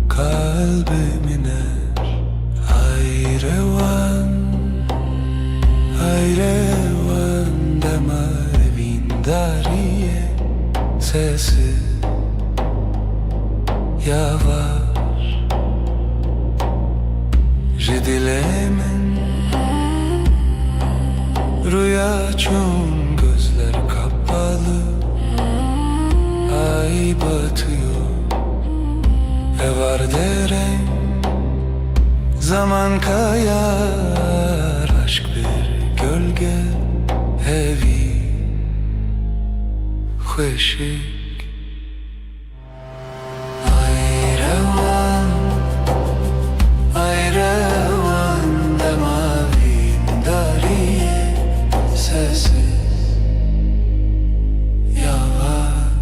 kalbim iner. Ay revan demar vindariye, sesi yavaş. Dilemin rüya çun, gözler kapalı, Zaman kayar, aşk bir gölge evi خوشik ayrevan demavin dariye sessiz yavaş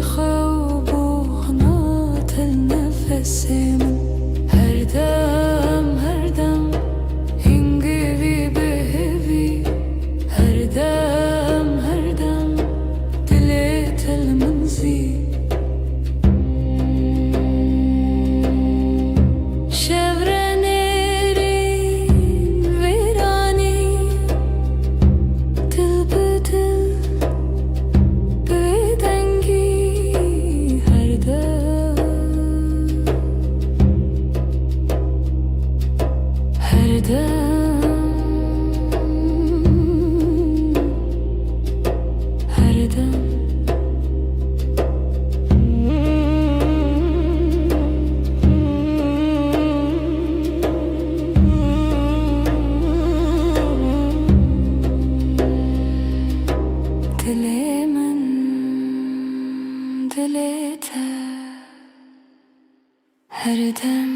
خوابو ناتل نفسم هر دم هنگوی بهوی هر دم دلی تل منزی her dem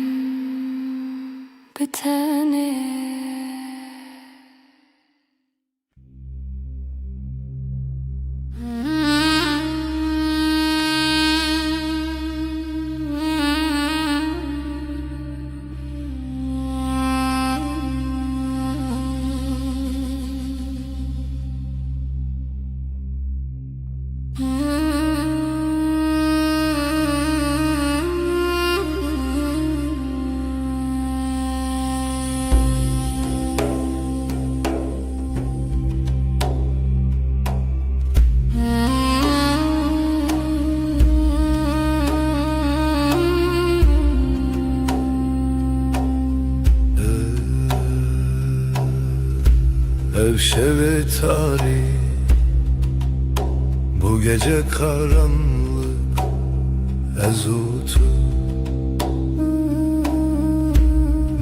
bir tane Ev şevi tarih, bu gece karanlık ezutu.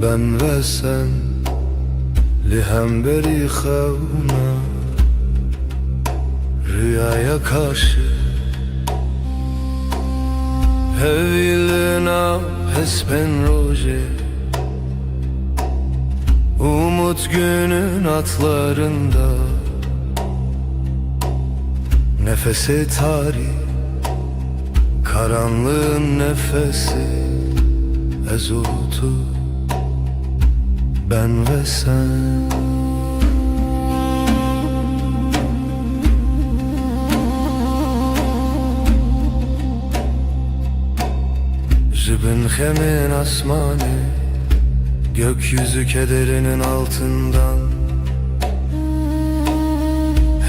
Ben ve sen lihemberi xevna rüyaya karşı Hevilina hespen roje umut günün atlarında nefesi tarih karanlığın nefesi ezutu ben ve sen Jibin hemin asmanı gökyüzü kederinin altından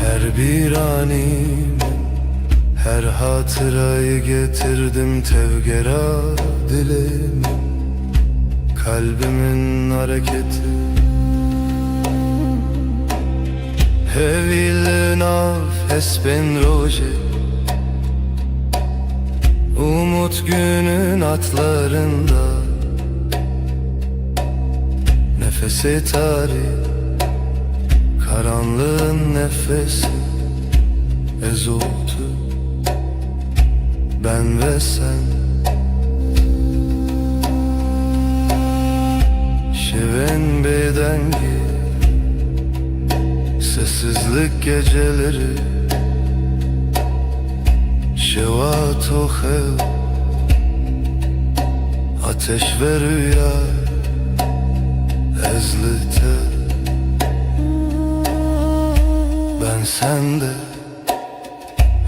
her bir anim her hatırayı getirdim tevgera dilim kalbimin hareketi Hevilin af espen roje umut günün atlarında nefesi tarih karanlığın nefesi ezutu ben ve sen şeven bedengi sessizlik geceleri şevat o hev ateş ve rüya ezlite ben sende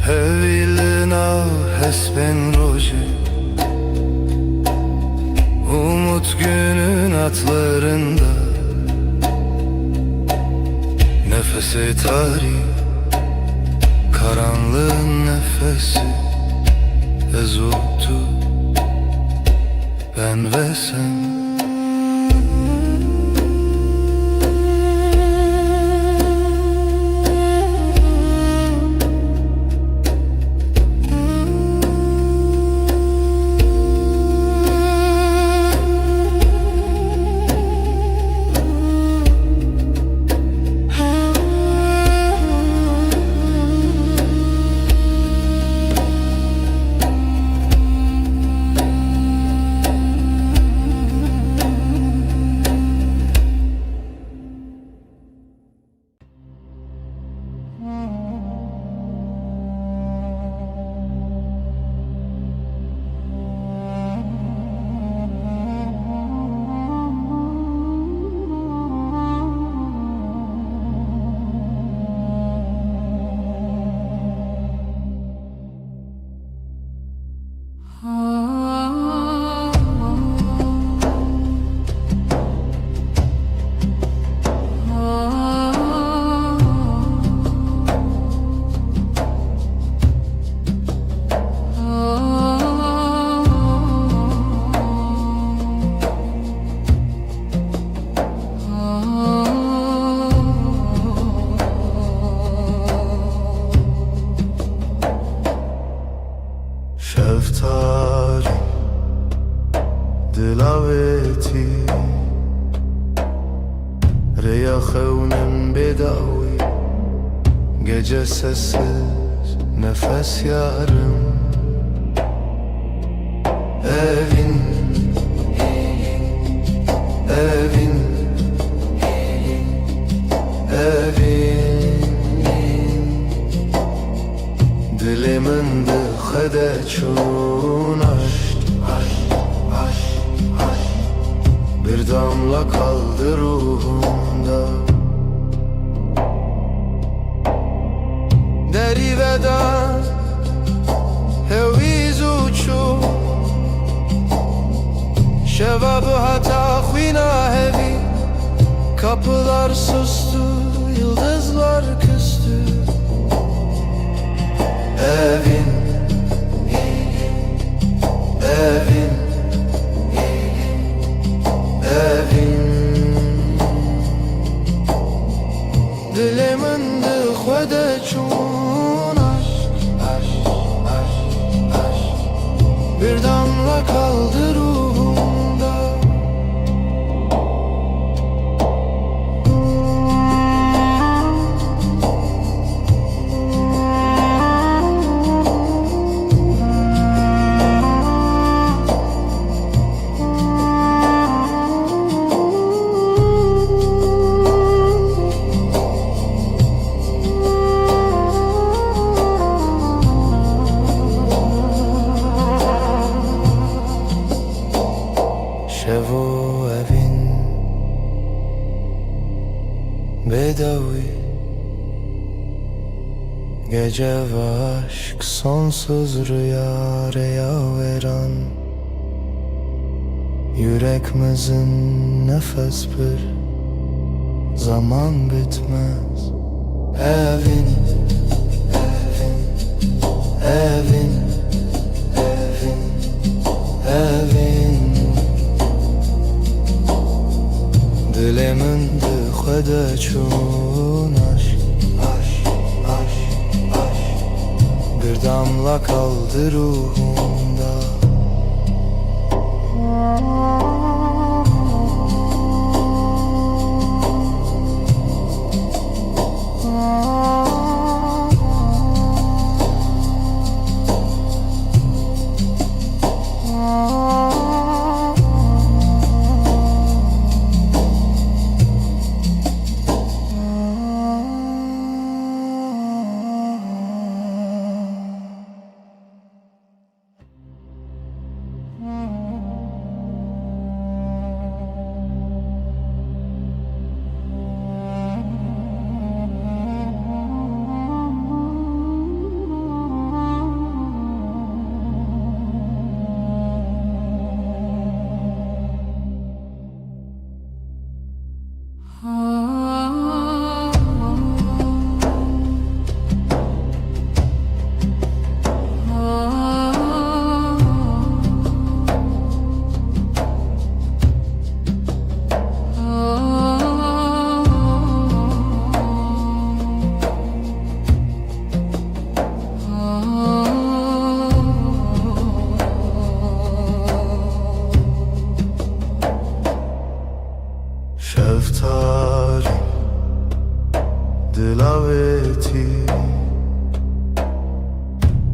hevilina hespen roje umut günün atlarında nefesi tarih karanlığın nefesi ezutu ben ve sen Şeftali dilaveti Reya xevnim bedavi Gece sessiz nefes yarım Evin Evin Evin Dilimin dıxede çun aşk Bir damla kaldı ruhumda Deri veda Heviz uçu Şevabı hata khvina hevi Kapılar sustu Yıldızlar küstü Evin Evin Evin Dilimin dıxvede çun aşk Bir damla kaldı ruhumda Şevo evin bedavi Gece ve aşk sonsuz rüya veren Yüreğimizin nefes bir zaman bitmez Evin Evin Evin Evin Dilimin dıxvede çun aşk Bir damla kaldı ruhumda Şeftali dilaveti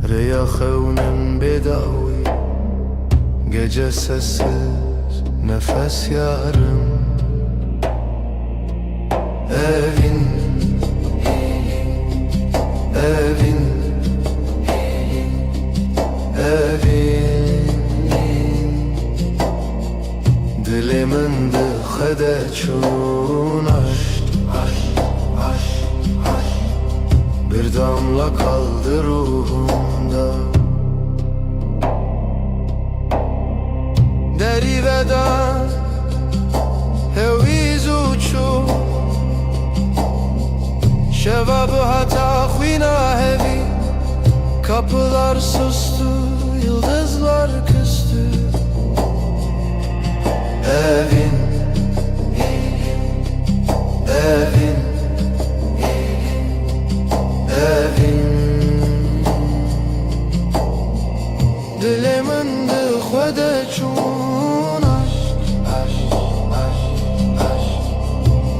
Reya xevnim bedavi Gece sessiz nefes yarım Evin Evin Evin Dilimin dıxede çun aşk Bir damla kaldı ruhumda da هویزو چو شباب hata khina hevi Kapılar sustu, yıldızlar küstü. Evin, evin, evin Dilimin dıkhvede çun aşk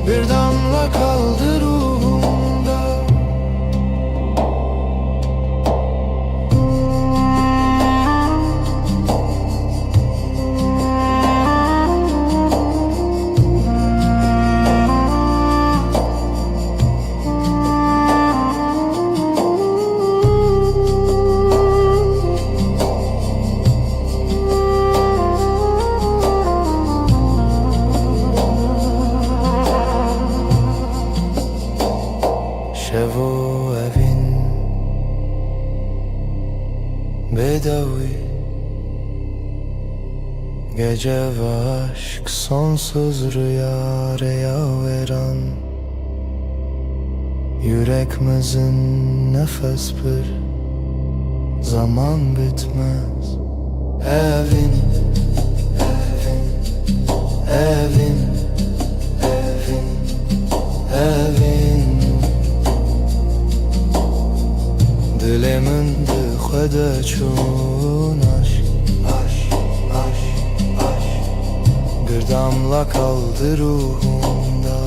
Bir damla kaldı ruhumda Şevo evin bedavi Gece ve aşk sonsuz rüya veren Yüreğimizin nefes bir zaman bitmez Evin, evin, evin, evin, evin Dilimin dıkhvede çun aşk Bir damla kaldı ruhumda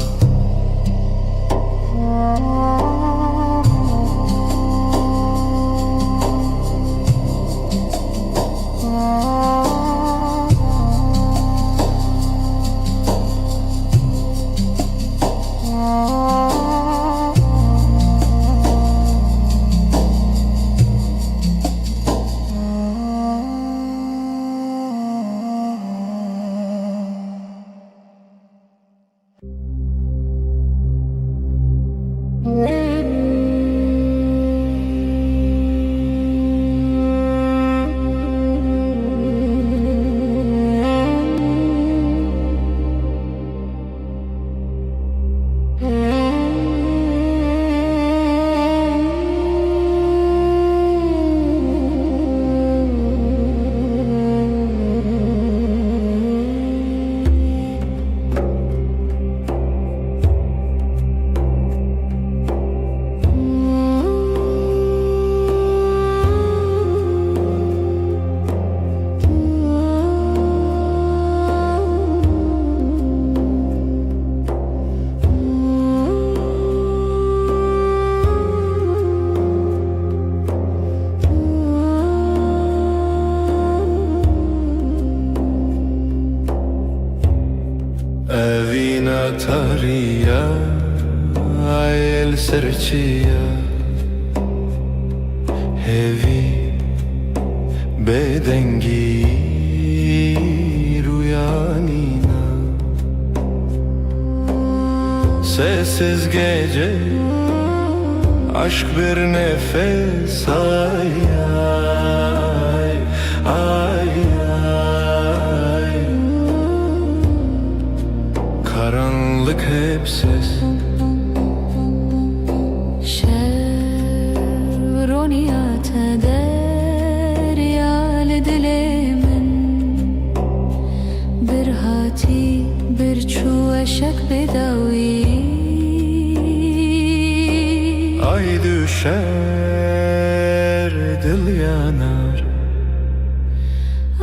Evina tariya el serçiya Hevi bedengi rüyanina Sessiz gece aşk bir nefes ay ay ay ay Karanlık hep ses Şevroniyat deryal dilimin Bir hati bir çu eşek bedavi Ay düşer dil yanar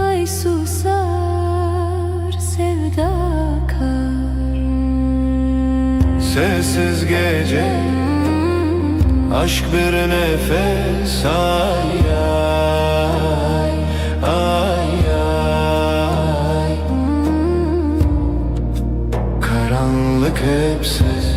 Ay susar sevda kar Sessiz gece aşk bir nefes ay ay ay ay Karanlık hep ses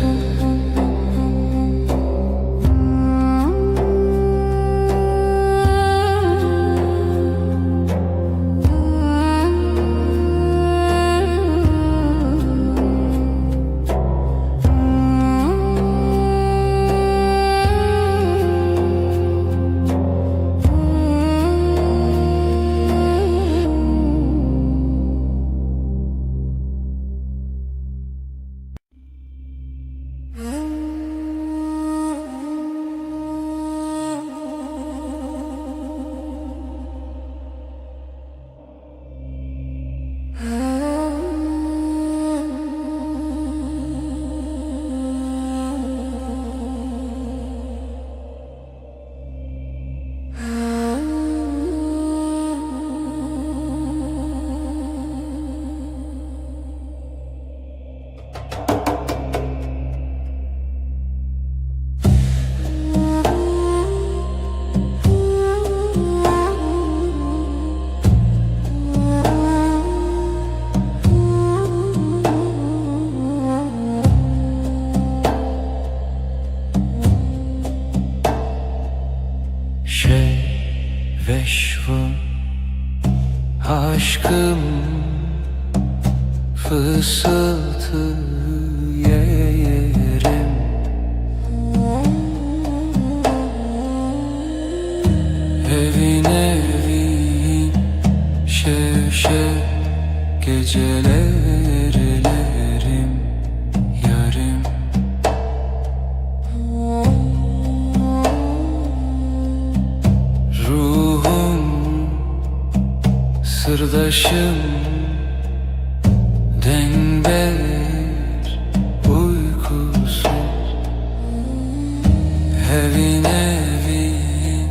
Aşkım fısıltı yerim. Evin evin şevşek gecelerlerim yarim. Ruhum sırdaşım denber uykusuz. Evin evin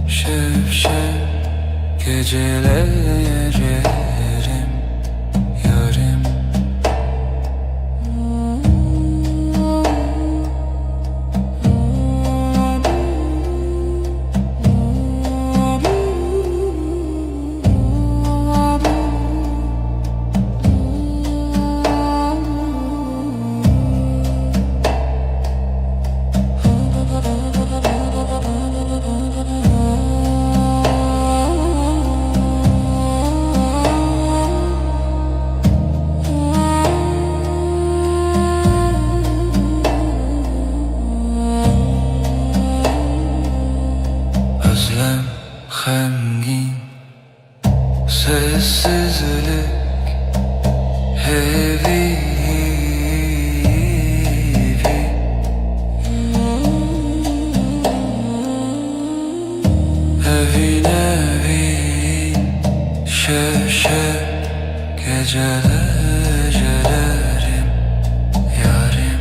şevşek gecelerlerim yarim. Özlem hemgin, sessizlik heavy. Evin evin şevşek gecelerim yarim.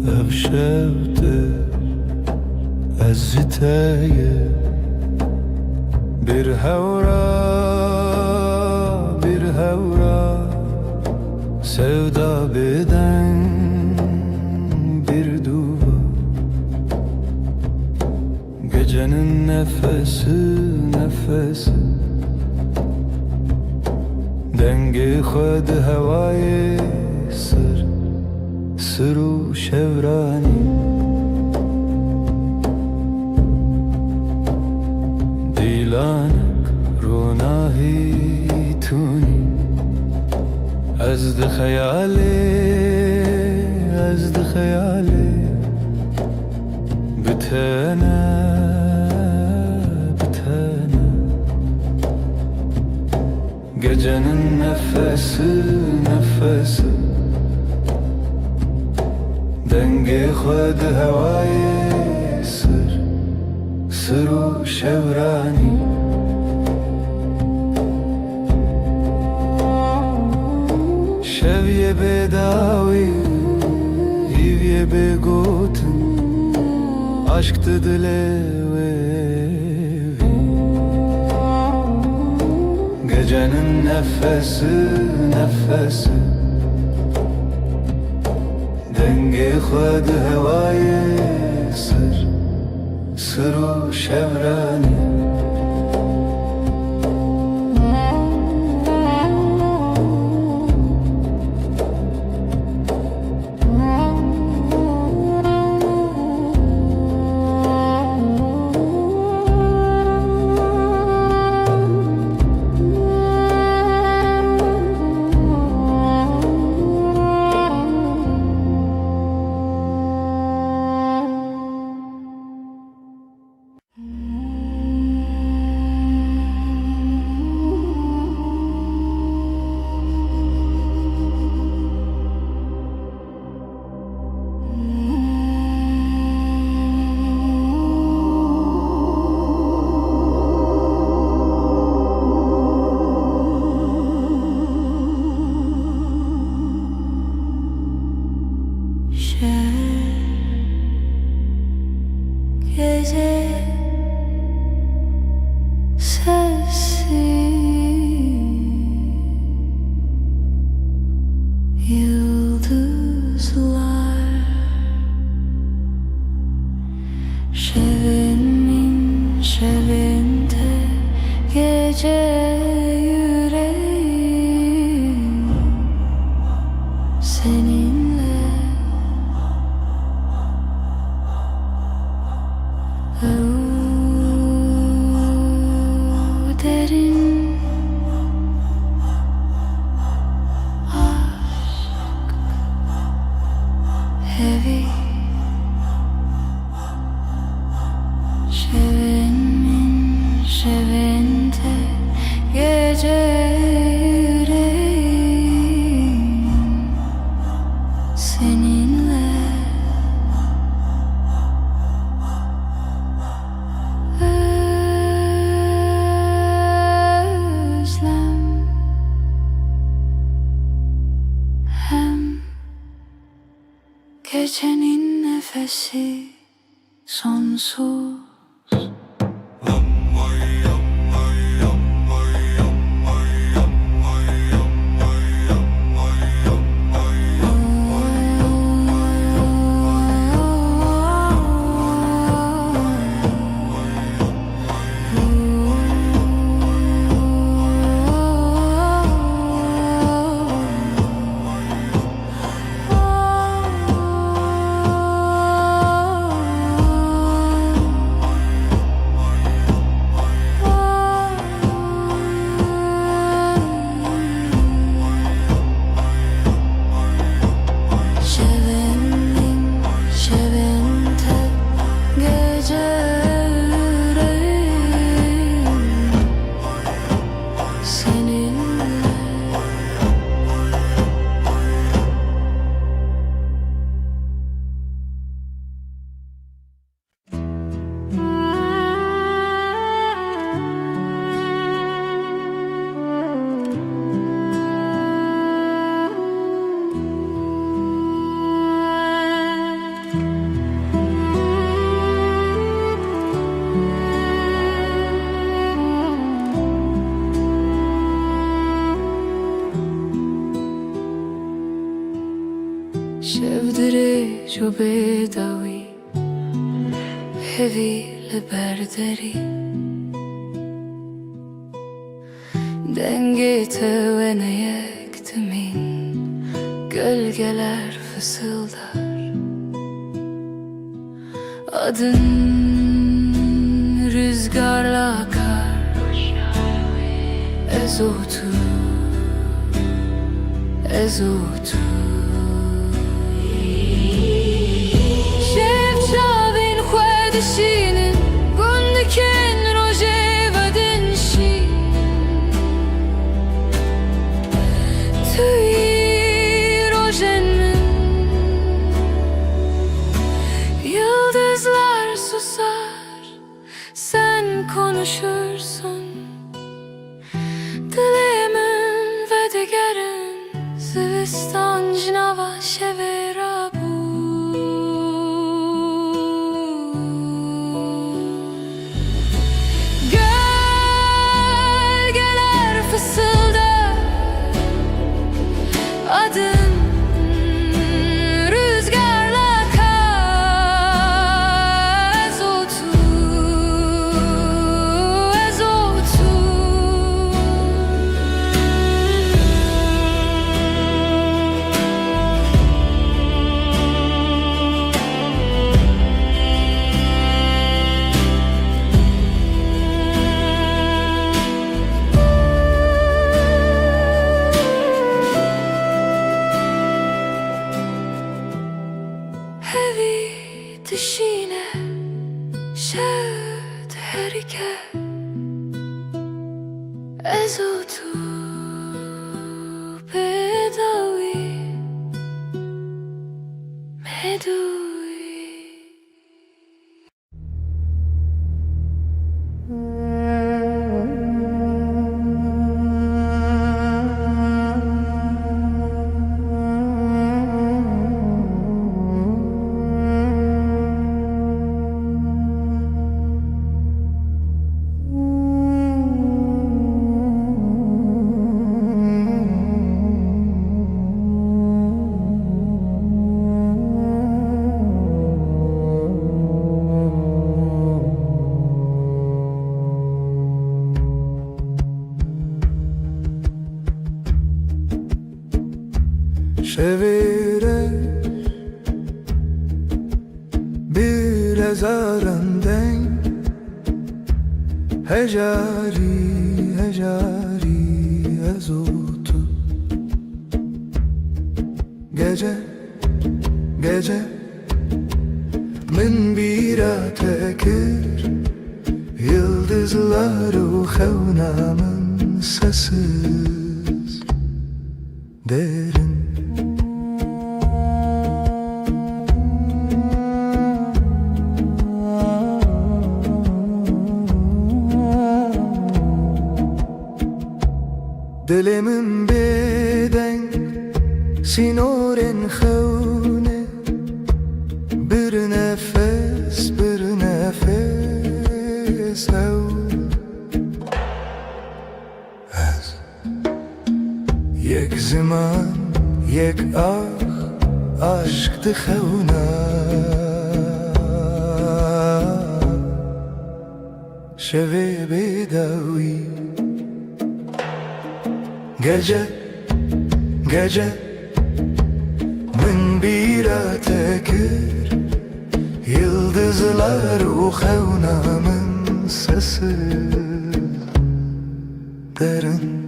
Ev şevdir eziteye bir hevra sevda beden bir duva. Gecenin nefesi dengi khud havayı sır şevrani. Dilanak runahi tuni azd khayali bitana gecenin nefesi dengi khud havayı sır şevrani. Şevye bedavi hivye begotin aşktı dilevi. Gecenin nefesi dengi khud havayı sır şevrani. gece sessiz, yıldızlar şevimin şevinde gece yüreğim seninle derin aşk heavy şevimin şevinde gece yüreğim seninle özlem hem gecenin nefesi sonsuz. Şevimin şevinde gece yüreğim seninle شفدري جو بدوي heavy liberderi Denge tevene yektimin Gölgeler fısıldar Adın rüzgarla akar Ezotu Ezotu Şevçavin xwedişinin Gundikin roje vedinşi Tüy rojen min Yıldızlar susar Sen konuşursun Dilimin ve digerin Zivistan cinava şevera bu Gölgeler fısıldar Adın rüzgarla akar Ezotu Ezotu Heavy dişine şevd herike Ezotu bedavi medui şevire bir ezarenden hecari ezotu gece gece min bira tekir yıldızlar o xevnamın sessiz derin. Dilimin beden sinorin xevne bir nefes hev ez yek zaman yek aşk dixevna şevi bedavi gece gece min bira tekir yıldızlar o xevnamın sesi derin.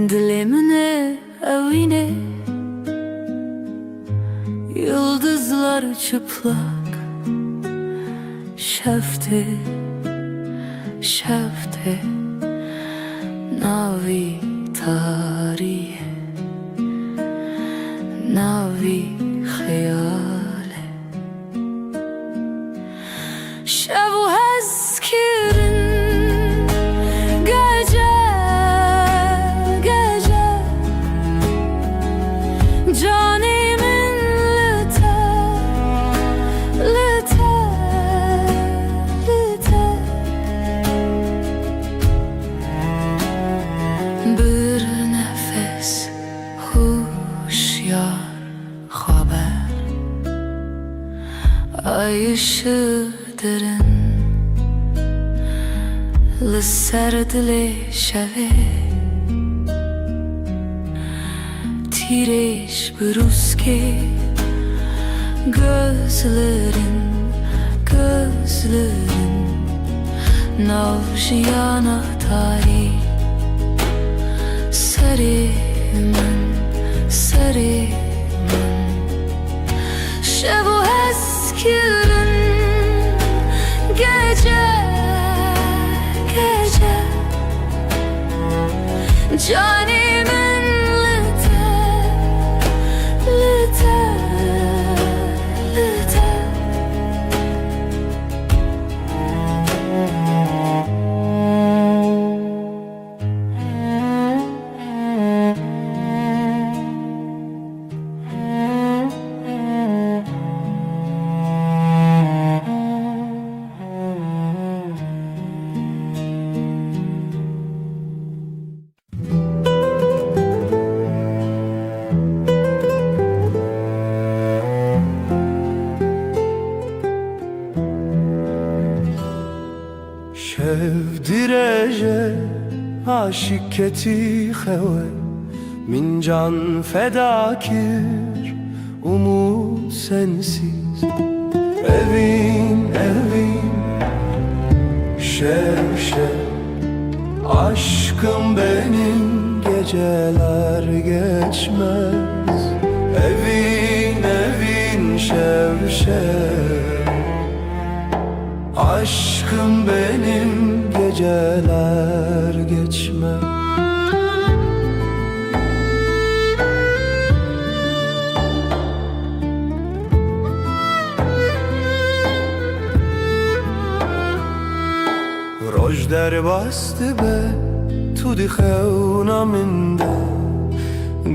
Dilimine evine yıldızlar çıplak şefte navi tarihe navi hayale şevu hezkirin Canimin lite bir nefes huşyar haber ay ışığı derin لسر دل شوه تیرش بروز که gözlerin navşiyana tahi sarımın şevu eskirin gece canimin lite شevdireje aşiketi xewe min can fedakir umut sensiz evin şev aşkım benim geceler geçmez evin şev aşkım benim geceler geçme. Roj derbastı be tu di xevna minde,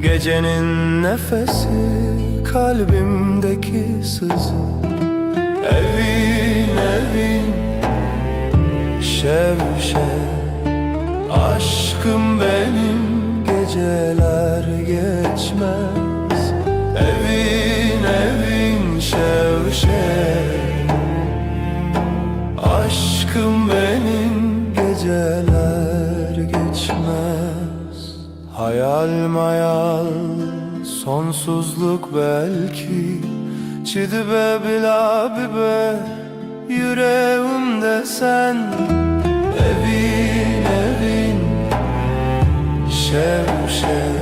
gecenin nefesi kalbimdeki sızı. Evin evin şev şev, aşkım benim geceler geçmez. Evin evin şev şev, aşkım benim geceler geçmez. Hayal mayal sonsuzluk belki, çidibe bila bibe yüreğimde sen. Evin evin şev şev,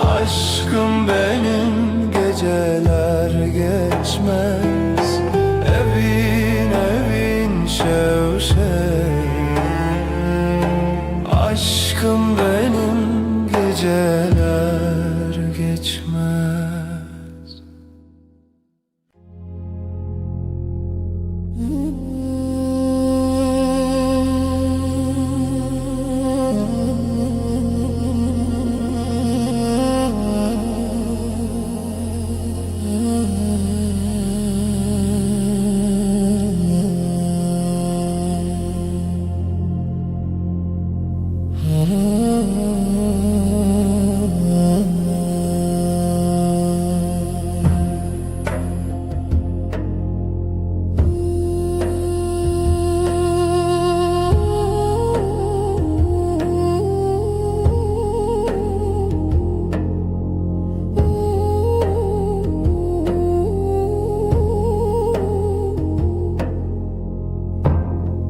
aşkım benim geceler geçmez. Evin evin şev şev, aşkım benim geceler geçmez.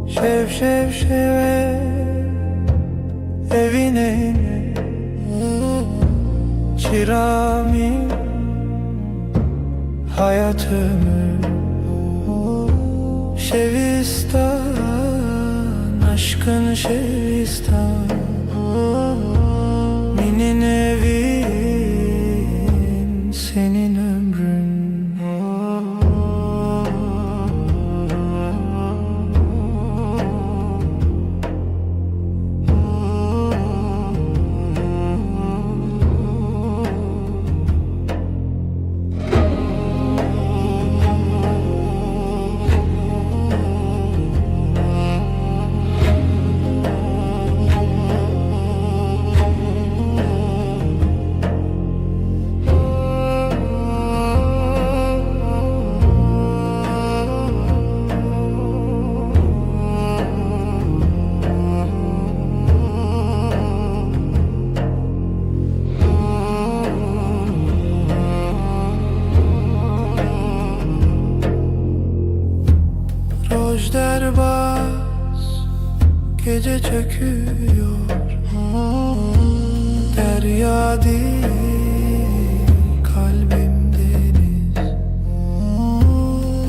Şev şev şev evine çirami hayatımı şevistan, aşkın şevistan. Minin evin senin ömrün. Roj derbaz gece çöküyor, derya değil kalbim deniz.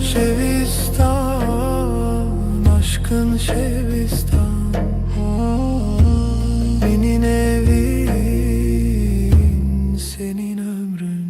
Şevistan, aşkın şevistan. Benim evin senin ömrün.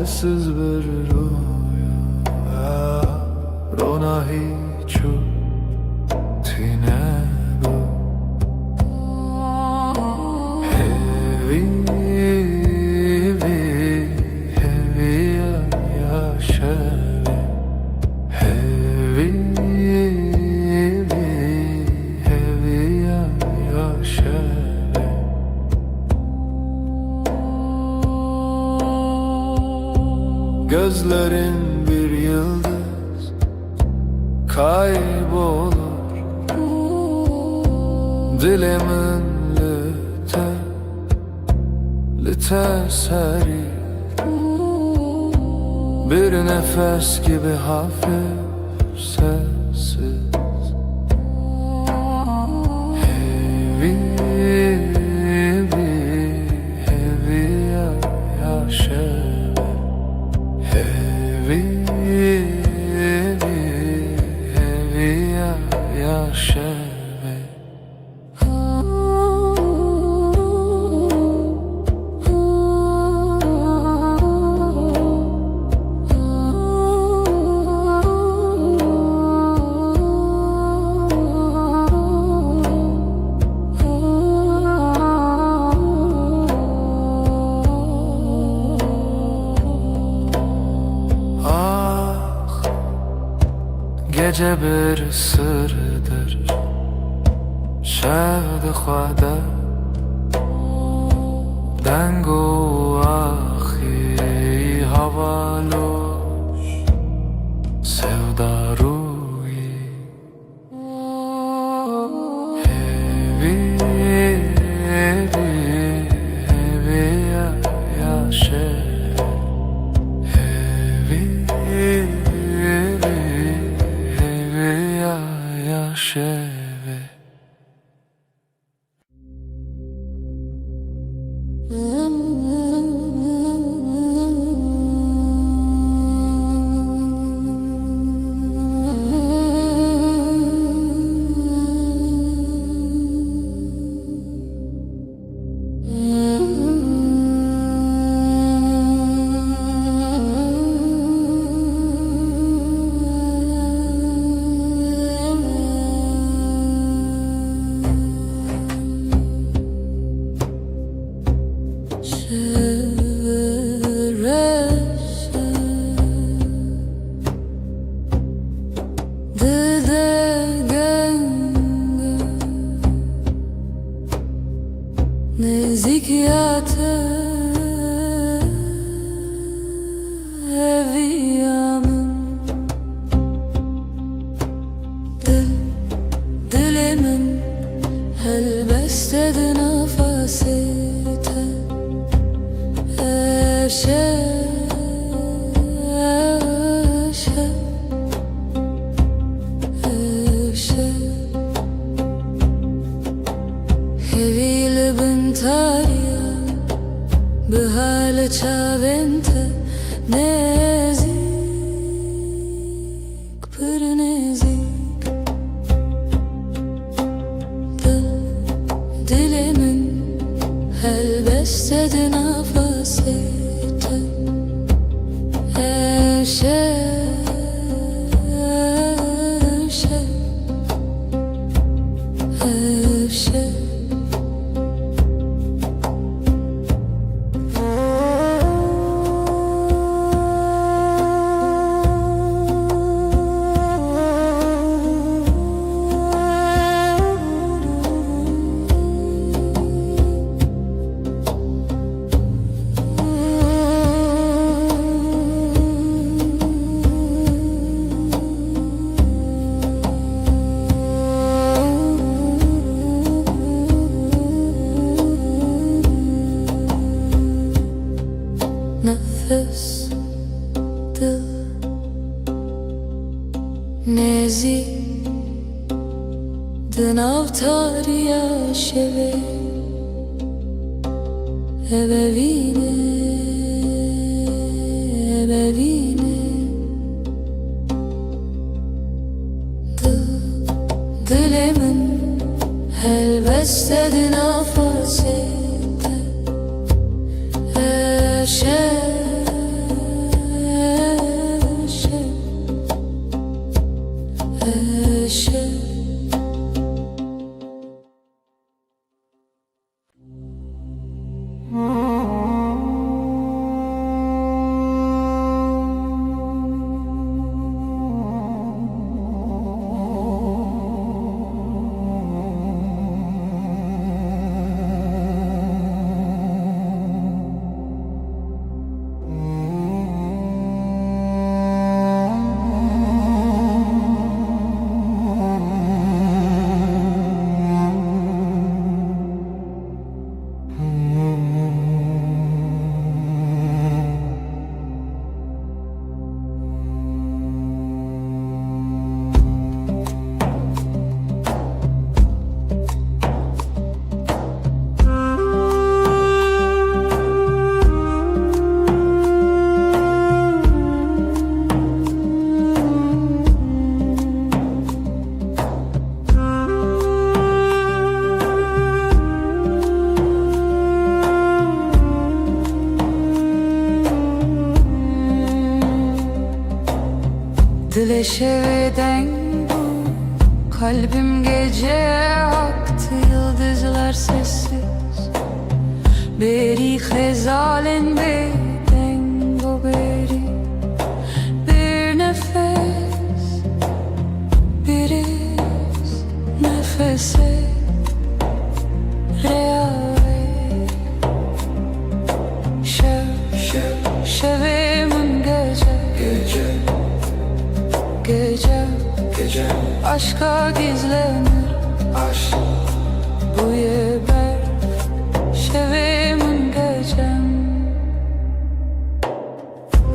Çaresiz bir rüya Rona hiçu tine bu Hevi ya şevi Hevi ya şevi Gözlerin bir yıldız kaybolur Dilimin lite seri Bir nefes gibi hafif sessiz Hevi ya şevi Hevi ya şevi Gece bir sırdır Şevd-i xwada Dengu axi havaloş Sevdaruyi Hevi ya şev Hevi ya şevi نزيك يا eviyamın dilimin helbestedi nefasite Heviyle bintarya Bihale çavente Nezik Pır nezik Dilimin helbestedi nefasite Nefes dil Nezi Dinavtar ya şeve Ebevine Dilimin helbestedi nefasite Eşe Dile şeveden bu kalbim gece aktı, yıldızlar sessiz. Beri xezalen beden bu beri. Bir nefes, bir iz nefese reave. Şevimin gece Gece aşka gizlenir. Aşk Bu yeber şevimin gecem.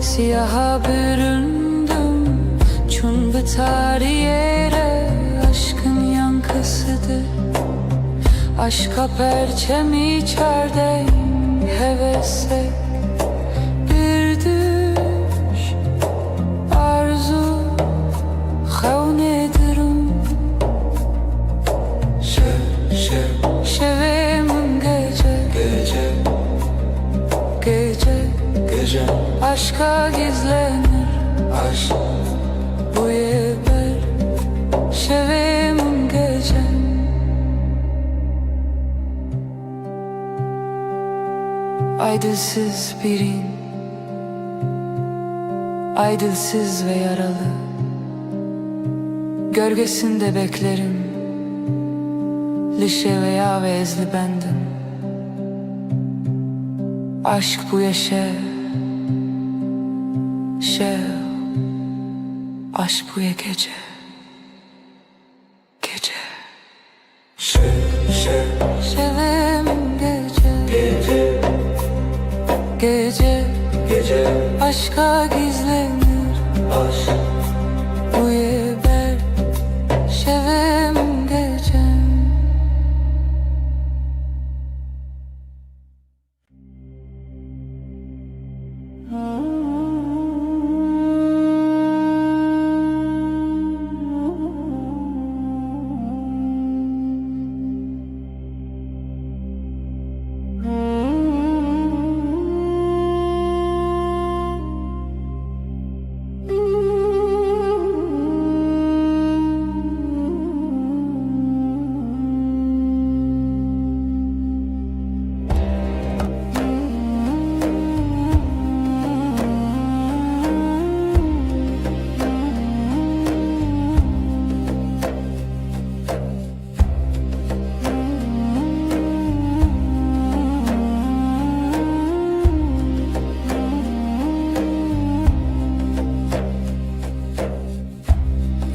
Siyaha büründüm çun biter yere. Aşkın yankısıdır, aşka perçem içerdeyim hevese. Bir düş arzu xevnedirim. Şevimin gece aşka gizlenir. Aşk Bu yeber şevimin gecem. Aydılsız birin, aydılsız ve yaralı, gölgesinde beklerim. Lişe veya vezli bendim. Aşk bu yaşa aşk bu ya gece. Şevimin gece aşka gizlenir. Aşk Bu yeber şevimin gecem.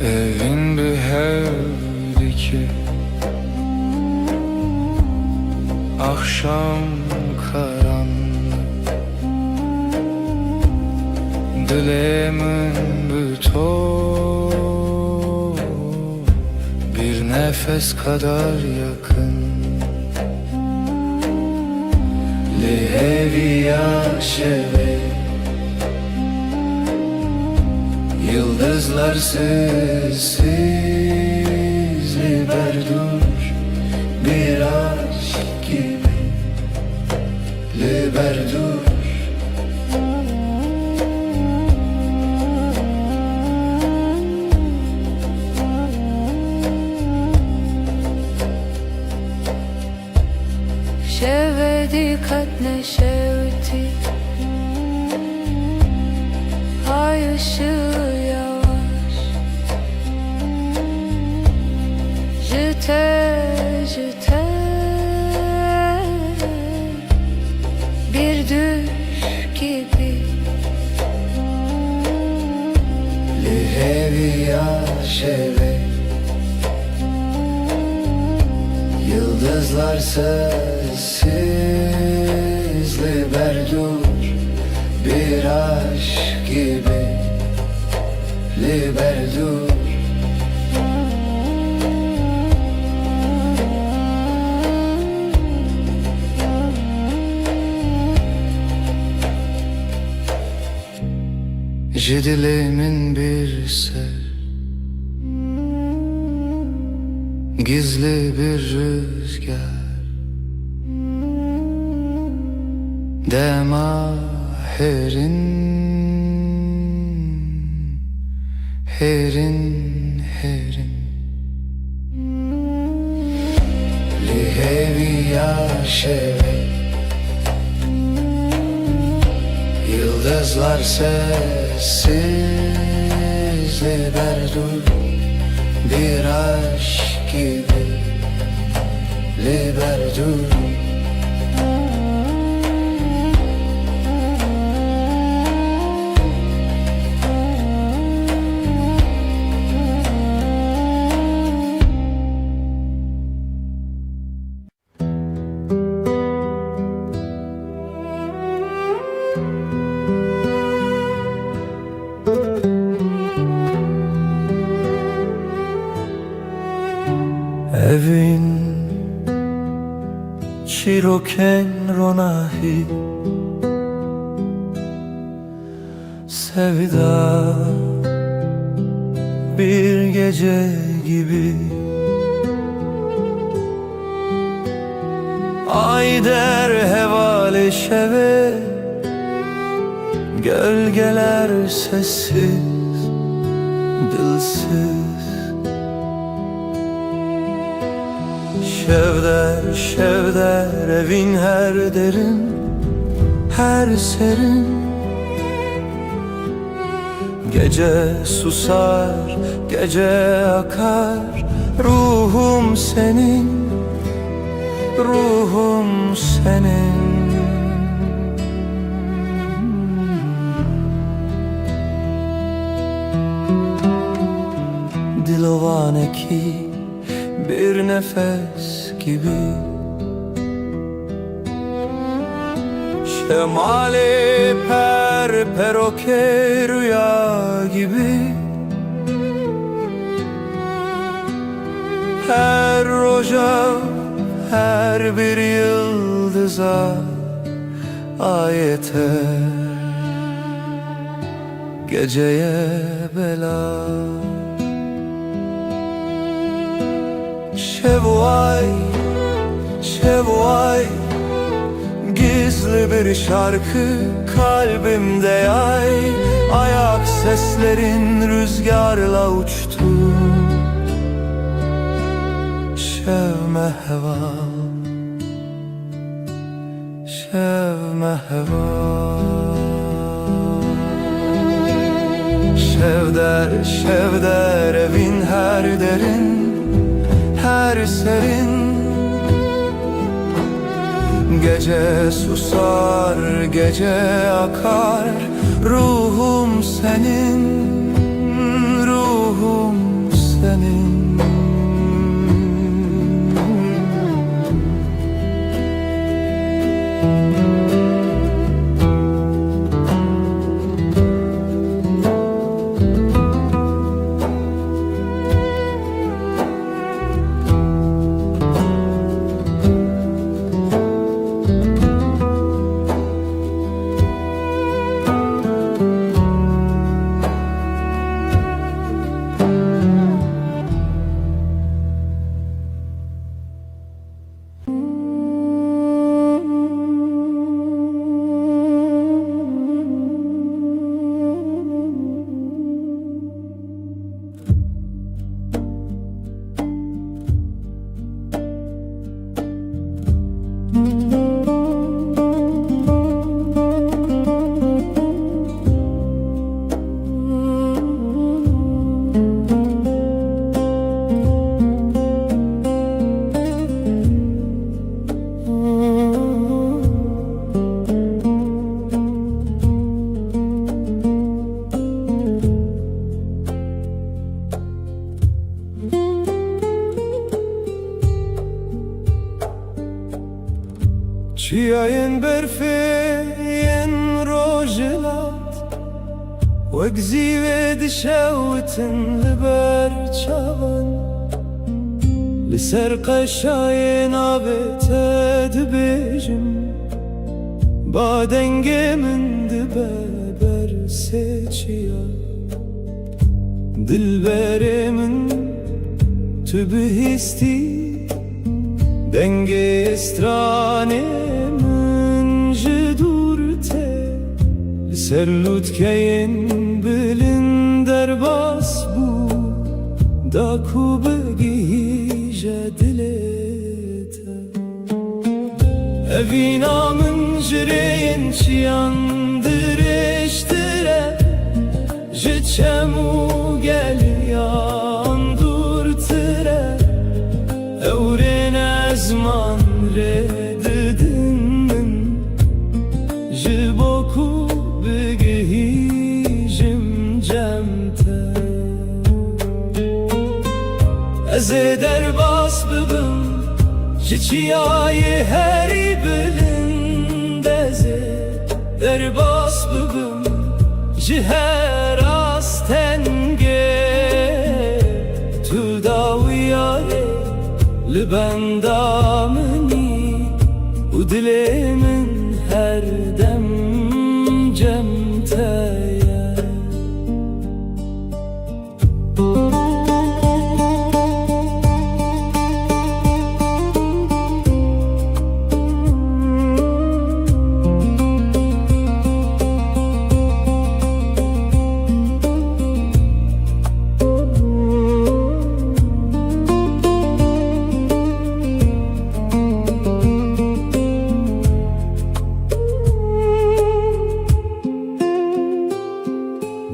Evin bir hevdi ki akşam karanlık. Dilemin bütün bir nefes kadar yakın. Leheviya şeve yıldızlar sessiz liberdur. Bir aşk gibi liberdur. Şevedi katne şevti, ay ışığı yavaş. Jite bir düş gibi. Leheviya şeve yıldızlar sessiz liberdur. Bir aşk gibi liberdur. Dilemin bir ser, gizli bir rüzgar, demaherin herin herin li hevi yaşeve Yıldızlar sessiz liberdur bir aşk gibi liberdur Evin çiroken ronahi Sevda bir gece gibi Ay der hevale şeve Gölgeler sessiz, dilsiz Şevder, şevder evin her derin, her serin Gece susar, gece akar Ruhum senin, ruhum senin Dilovane ki bir nefes gibi Şemali perperoke rüya gibi Her roja, her bir yıldıza ayete Geceye bela Şevvay, şevvay Gizli bir şarkı kalbimde yay Ayak seslerin rüzgarla uçtu Şevme heva, şevme heva Şevder, şevder evin her derin her serin Gece susar, gece akar Ruhum senin, ruhum senin Çiayın berfeyen rojelat Wegzi ve dişavetin liber çavan Liser qaşayın abete dibejim Badengemin dibe berse çiya Dilberemin tübü histi Denge strane Serlut keyin bilin derbas دا کو بگیجه دلته Evina min jireyin çiyandır eştire Jiçemu geliyan durtire Evren ezman redidin min Jiboku begihijim cemte Ez derbas bibim Jiçiyayı heri bilindeze Derbas bibim Jiher astenge Tu daviyare Libendamini U dilemin her dem cemteye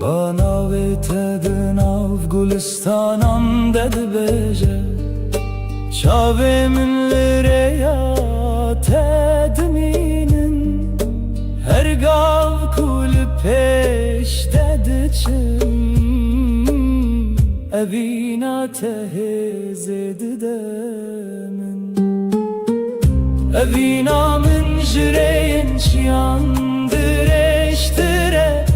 Bana ve tedin av gulistanam dedi beje Çavemin lireya tedminin Her gav kuli peş dedi çim Evina tehez edidemin Evina min jireyin çiyandır eştire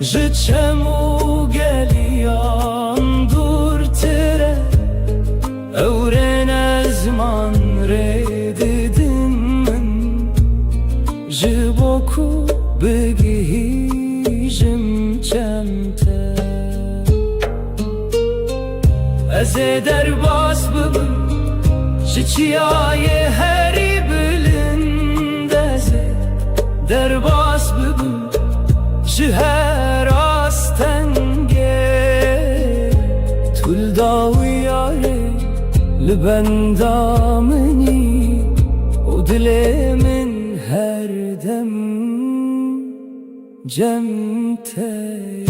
Jiçemu geliyan durtire Evren ezman redidin min Jiboku begihijim cemte Ez derbas bibim Jiçiyayı heri bilindeze Derbas bibim Jiher astenge Tul daviyare Libendamini O dilemin her dem cemteye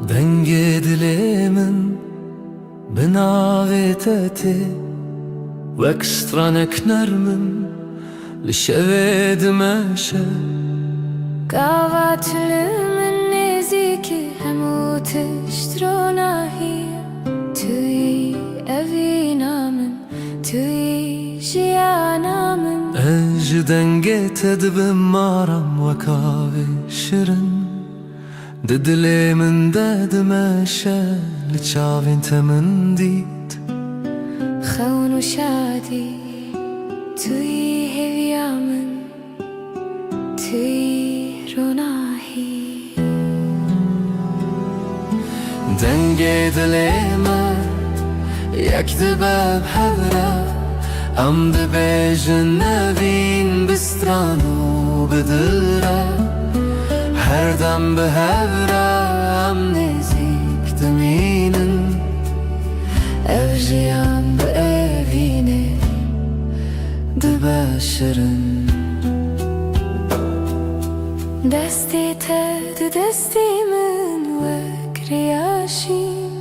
Denge dilemin binaveteti Vekstranek nermin Lişeved meşe Gavatlimin neziki Hemut iştronahi Tui evinamin Tui jiyanamin Ej denge tedbim maram Vekave şirin Dilemin dedmeşe Liçavin temin dit Khawnu shadi Tui heviyamin Tui ronahi Denge dileme Yakdibab havra Am dibejin nevin bistranu bidilre Her dem behevra am nezik deminin Evjiyan bu evine Dibeşirin Desti te destimin Vek riyaşim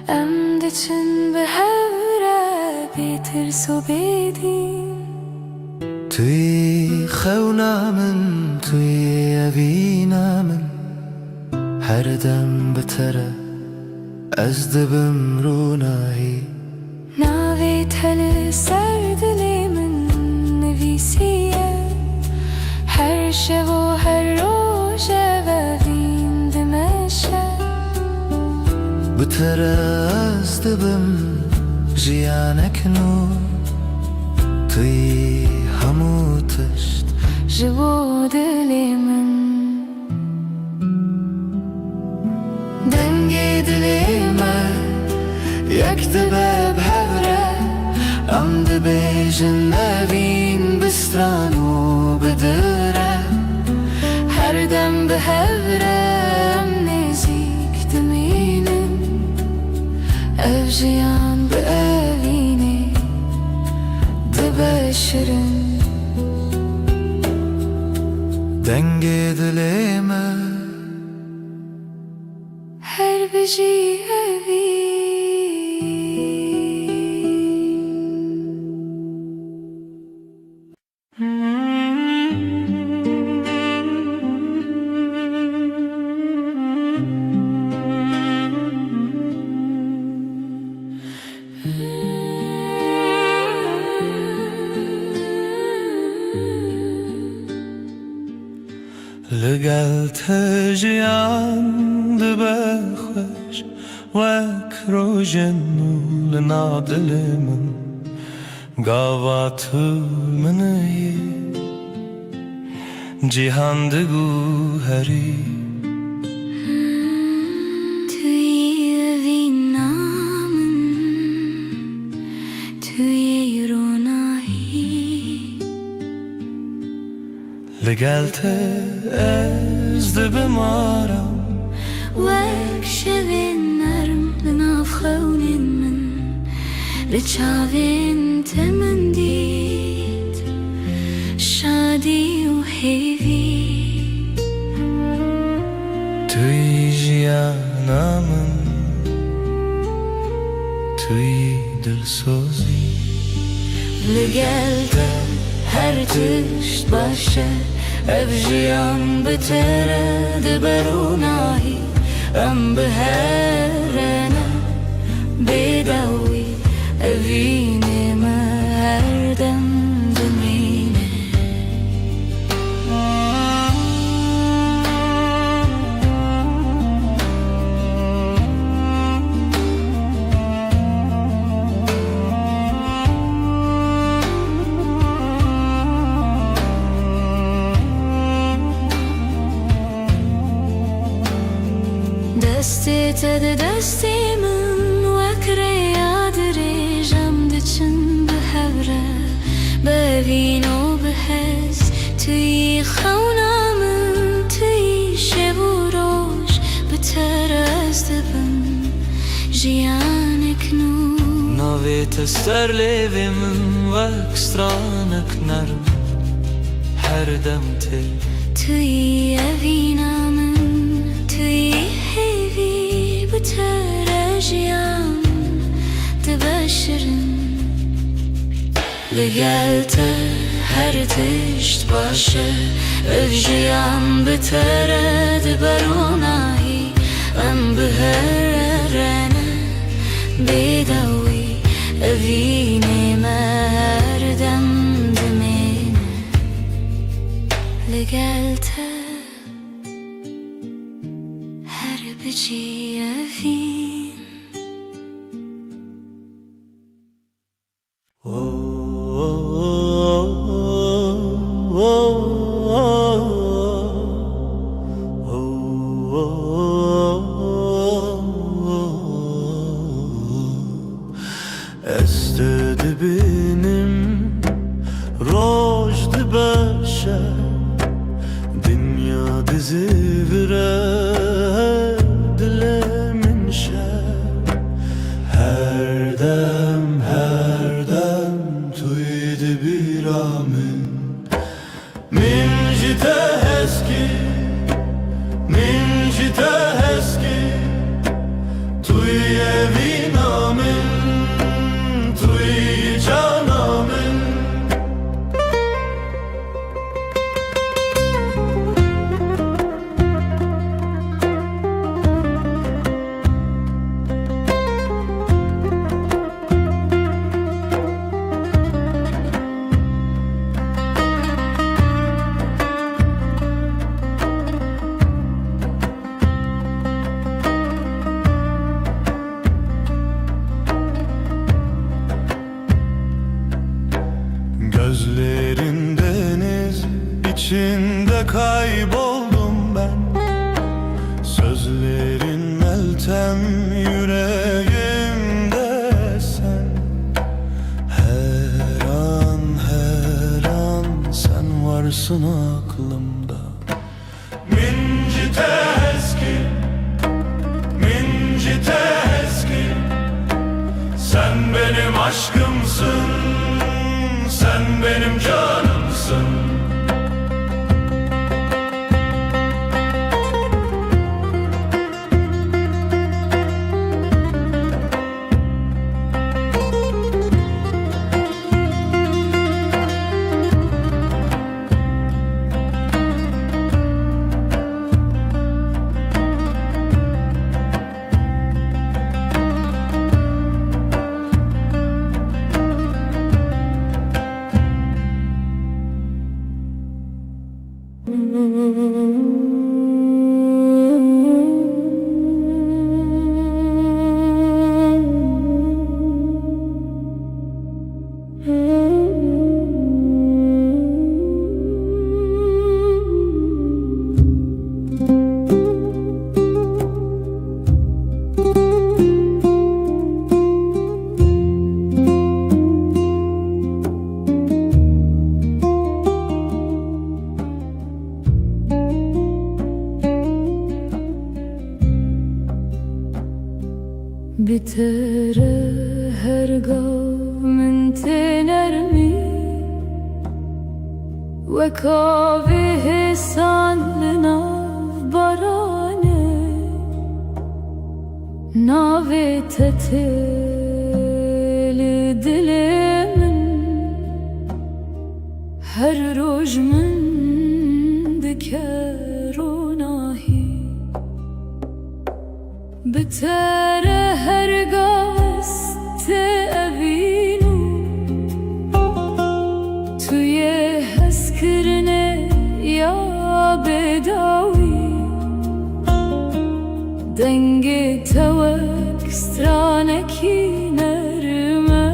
Em diçin behevra Betir sobedin Tui khevnamin Tui evinamin Her dem betere Ez dibim runahi Navi teli serdilimin Nevisiye Her şevo her roje ve vin dimeşe بترز دبم جیانک نو توی همو تشت جبو دلی من دنگی دلی من یک دبه بهوره ام دبیجن نبین بستران و بدره هر دم بهورم نزیک دمینم اف جیان به اوینه دبشرم دنگ دلیم هر بجی اوی لگل تجیان دبه خوش وک روژن لنادل من گاوا تو منی جیهان دگو هری توی اوی نامن توی رونایی لگل از دبه مارم وک شوین نرم لناف خونین من لچاوین تمن دید شادی و هیوی توی جیانم توی دلسوزی لگل هر تشت باشه اف جیان بتره دبروناهی ام بهرنه بدوی اوینه ما هر دم دمینه دستی تد دستی من وکره یادری جم دچن بهوره ببین و بحس توی خونم توی شب و روش بترست بم جیانک نو ناویت استر لیوی من وک سترانک نرم هر دم تی توی اوینم توی هیوی بتره جیان دبشرم لگل هر تشت باشه اف جیان بتره دبروناهی ام بهرنه بدوی اوینه ما دم دمینه لگل هر بجی اوین استد benim rojd başa dünya dizi vire dilemin şer her dem tuydi bir amin min jite eski min jite yüreğimde sen. Her an sen varsın aklımda. Minci eski, sen benim aşkımsın, sen benim canımsın. بتر هرگاه من تنرمی و کاوه سان لناف بارانه ناوه تتل دل من هر روز من دکروناهی بتر هرگاه است اوینو توی حس کرنه یا بداوی دنگ توک سترانکی نرمه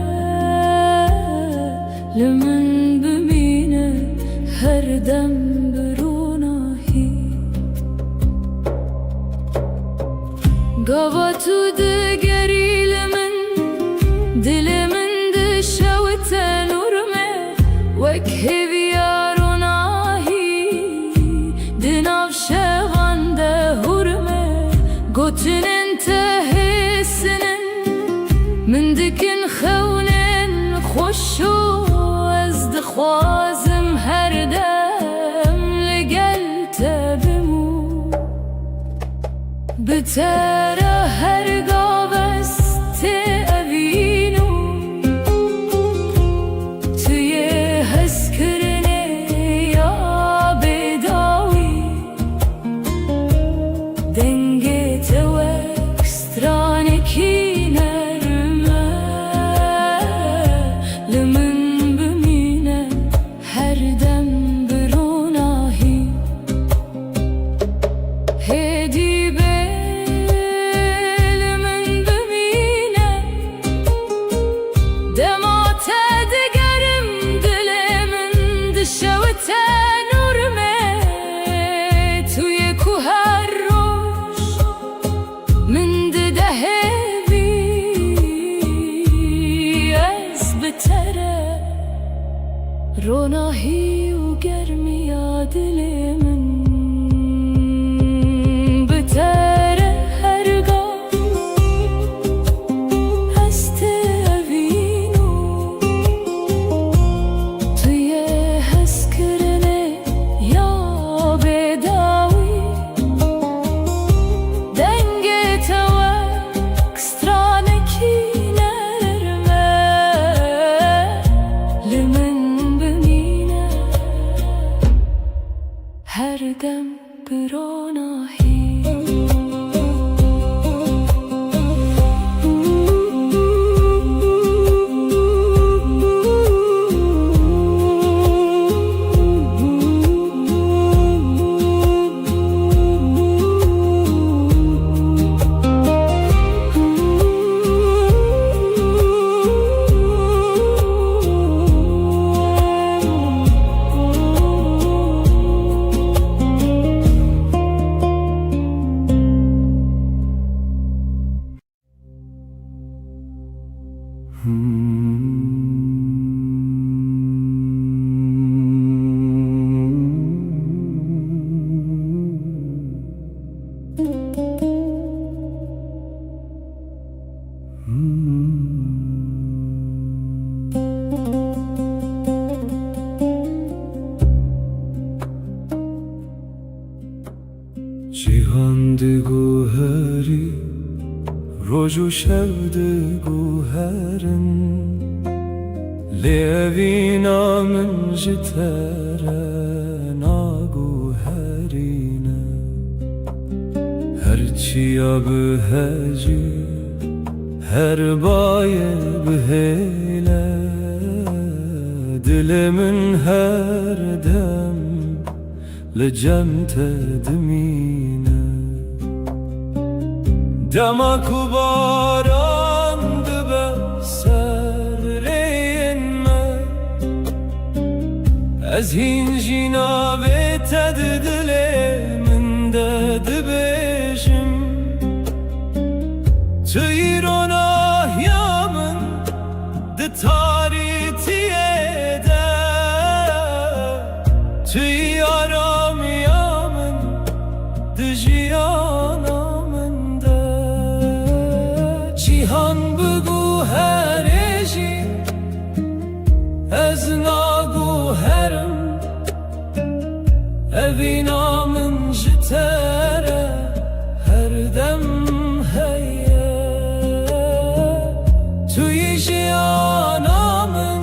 لمن ببینه هر دم بروناهی گاوا تو دگریل من دل من دشوت نورمه وک هیویاروناهی دناف شغان ده هورمه گوتن انتهی سنن من دکن خونن خوشو از دخوازم هر دم لگل تبمو بتر هرگاه است اوینو توی حس کرنه یا بداوی دنگ توک سترانکی نرمه لمن ببینه هر دم بروناهی هدی روناهی و گرمی دل من بتر هرگاه هست اوینو توی حس کرنه یا بداوی دنگ توک سترانکی نرمه لمن Cihan di guheri Roju şevdi guherin Levina min jitere na guherine Her çiya biheci Her baye biheyle Dilimin her dem Lecem tedmine Dema kubaran dibe serreyinme Ez hincina ve teddilemin de dibejim Tüyrona yamın de taritiyede Tüyaram yamın de jiyanamın de Cihan bugu hereji Ez nagu herim Evinamın jitere her dem heye Tüy jiyanamın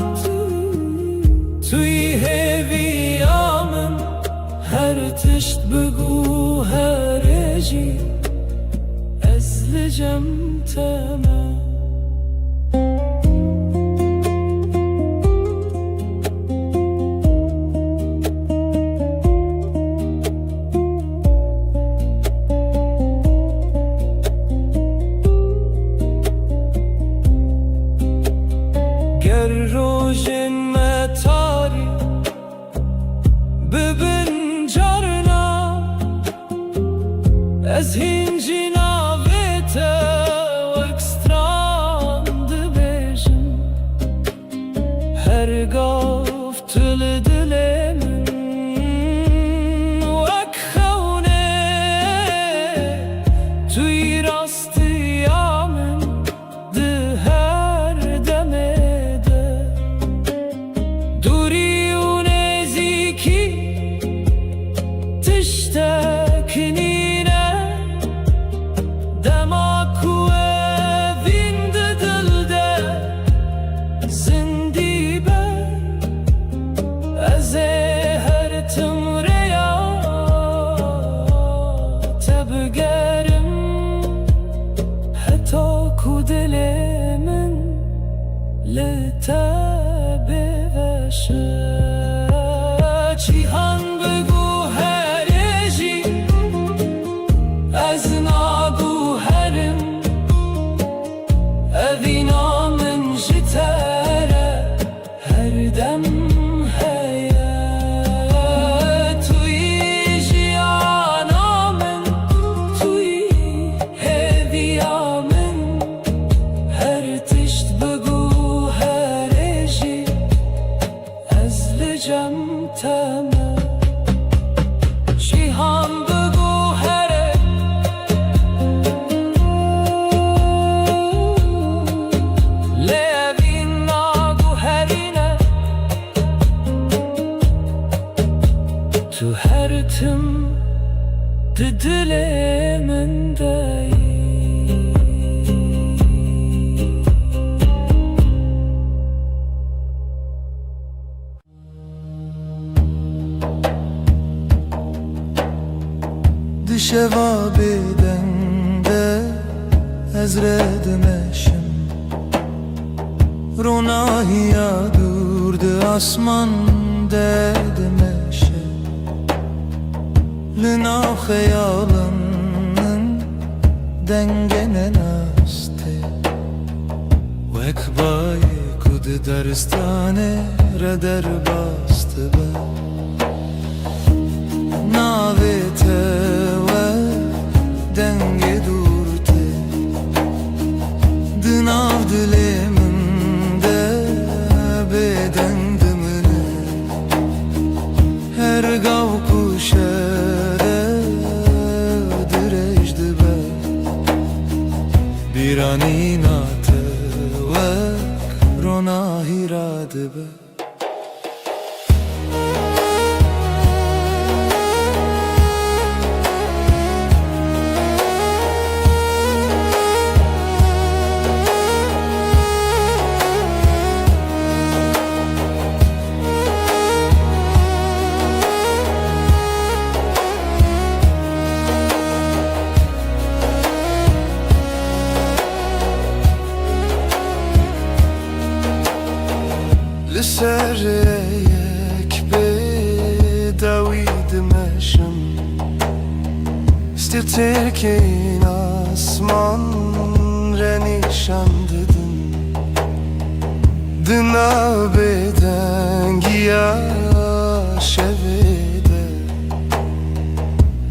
Tüy heviyamın Her tişt bugu hereci Ezlicem temel Gerrojin metari Bibin carna Ez hincina vete Ekstran dibejim Her gaf tül dilemin Vek khevne Tüy rastiyamin Di her demede Duri u neziki Tiştekinine Dema ku evinde dilde Zindibe Eze her tımreya Tebgerim Heta ku dilimin Letabe veşe Cihan bugu hereji Ez nagu herim Evinamın jitere her dem heye Tüy jiyanamın Tüy heviyamın Her tişt bugu hereji Ezlicem temel Cihan bugu here Levin nagu herine Tu her tim Dilimin değil Dişeva bedende ezredim eşim Ronahiya durdu asman dedim eşim Lina hayalının dengene naste Vekbaye kudu derstane reder bastı be Navete ve denge durte Dınav diliminde beden dımını Her gav kuşere direjdi be Bir an inatı ve rona hiradı be erkeğin asman renişandıdın Dına beden giya şevede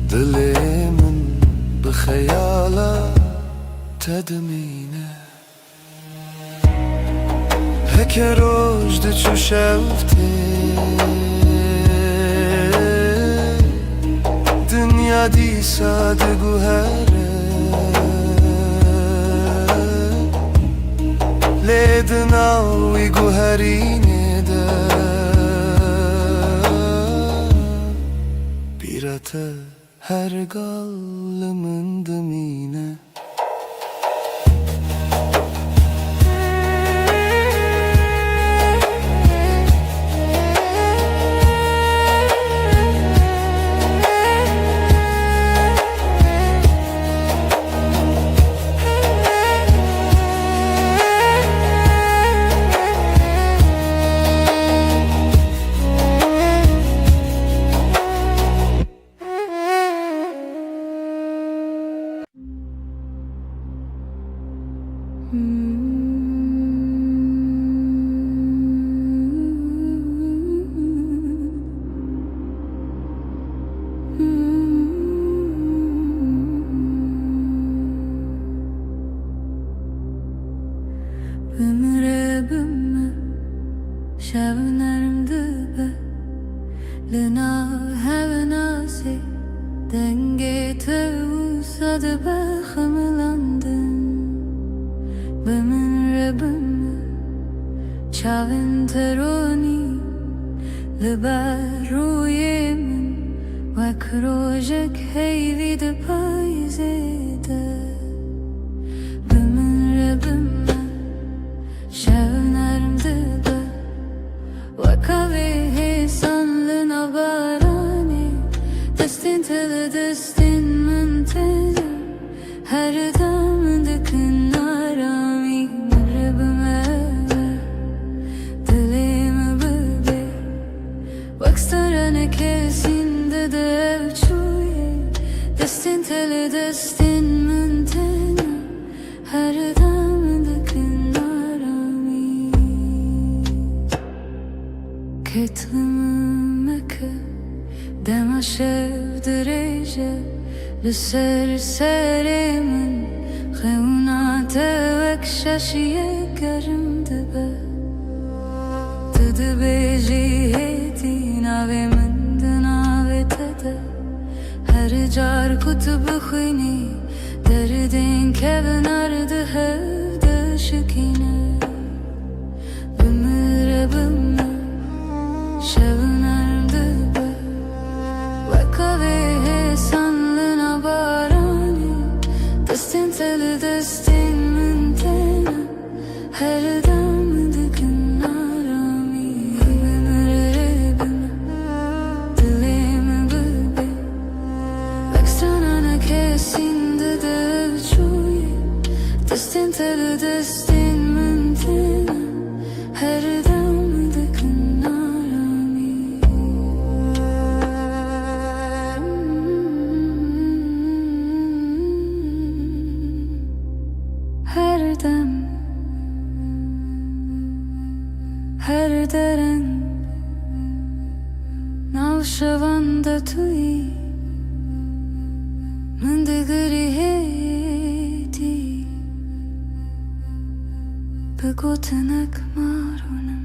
Dilimin bixeyala tedmine Heke roj diçu şevte Dünya disa de guhere Ledna uy guherine de Birate her gallımın dımine Ömre bümme şevnerim dübe Lina hevenasi denge tevsadı behımlandın Ömre bümme çavin teroni Liberuyemin ve krojek heyvi de payzede Ömre bümme şevnerim dübe Vakavi hesanlı nabarani Destin tele destin müntene Her damdıkın arami Mürrebime Dilimi bülbe Vakstarane kesinde de evçuye Destin tele destin müntene Her damdıkın arami Ketlimeke Dema şevdireje Lüser serimin Xevna tevek şaşiye gerim dibe Tıdı beji heti Navemin dınave tede Her car kutubu khini Derdin kevin ardı hevde şikine Bümüre bümme şevnerim dübe Vakavi hesanlı nabarani Destin teli destin müntene Her damdıkın arami Bümüre bümme Dilimi bülbe Vekstranana kesinde de evçuye Destin teli destin müntene Her damdıkın arami Her dem Her deren Navşavanda tui Mındıgırı heti Begotenek marunum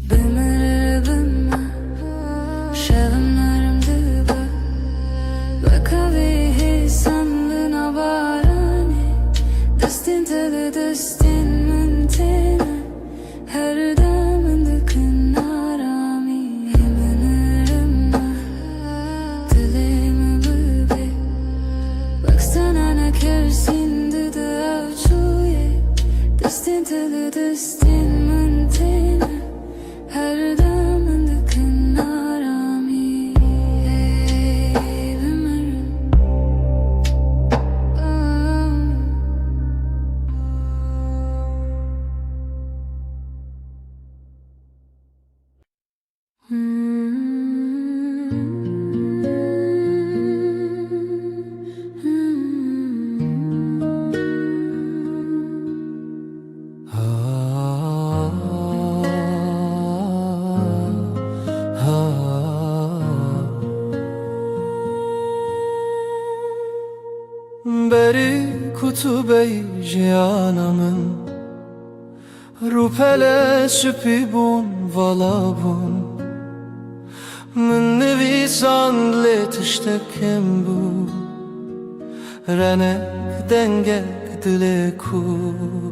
Bümere bümme Şevimlerim dübe Vakavi hesanlı nabarani Destin tele destin müntene Her damdıkın arami Bümere Dilimi bülbe Baksana ne kersinde de evçuye بری کتوبه جیانمın روپله شپی بون والا بون من نویسان لتشتکم بو رنک دنگک دل کو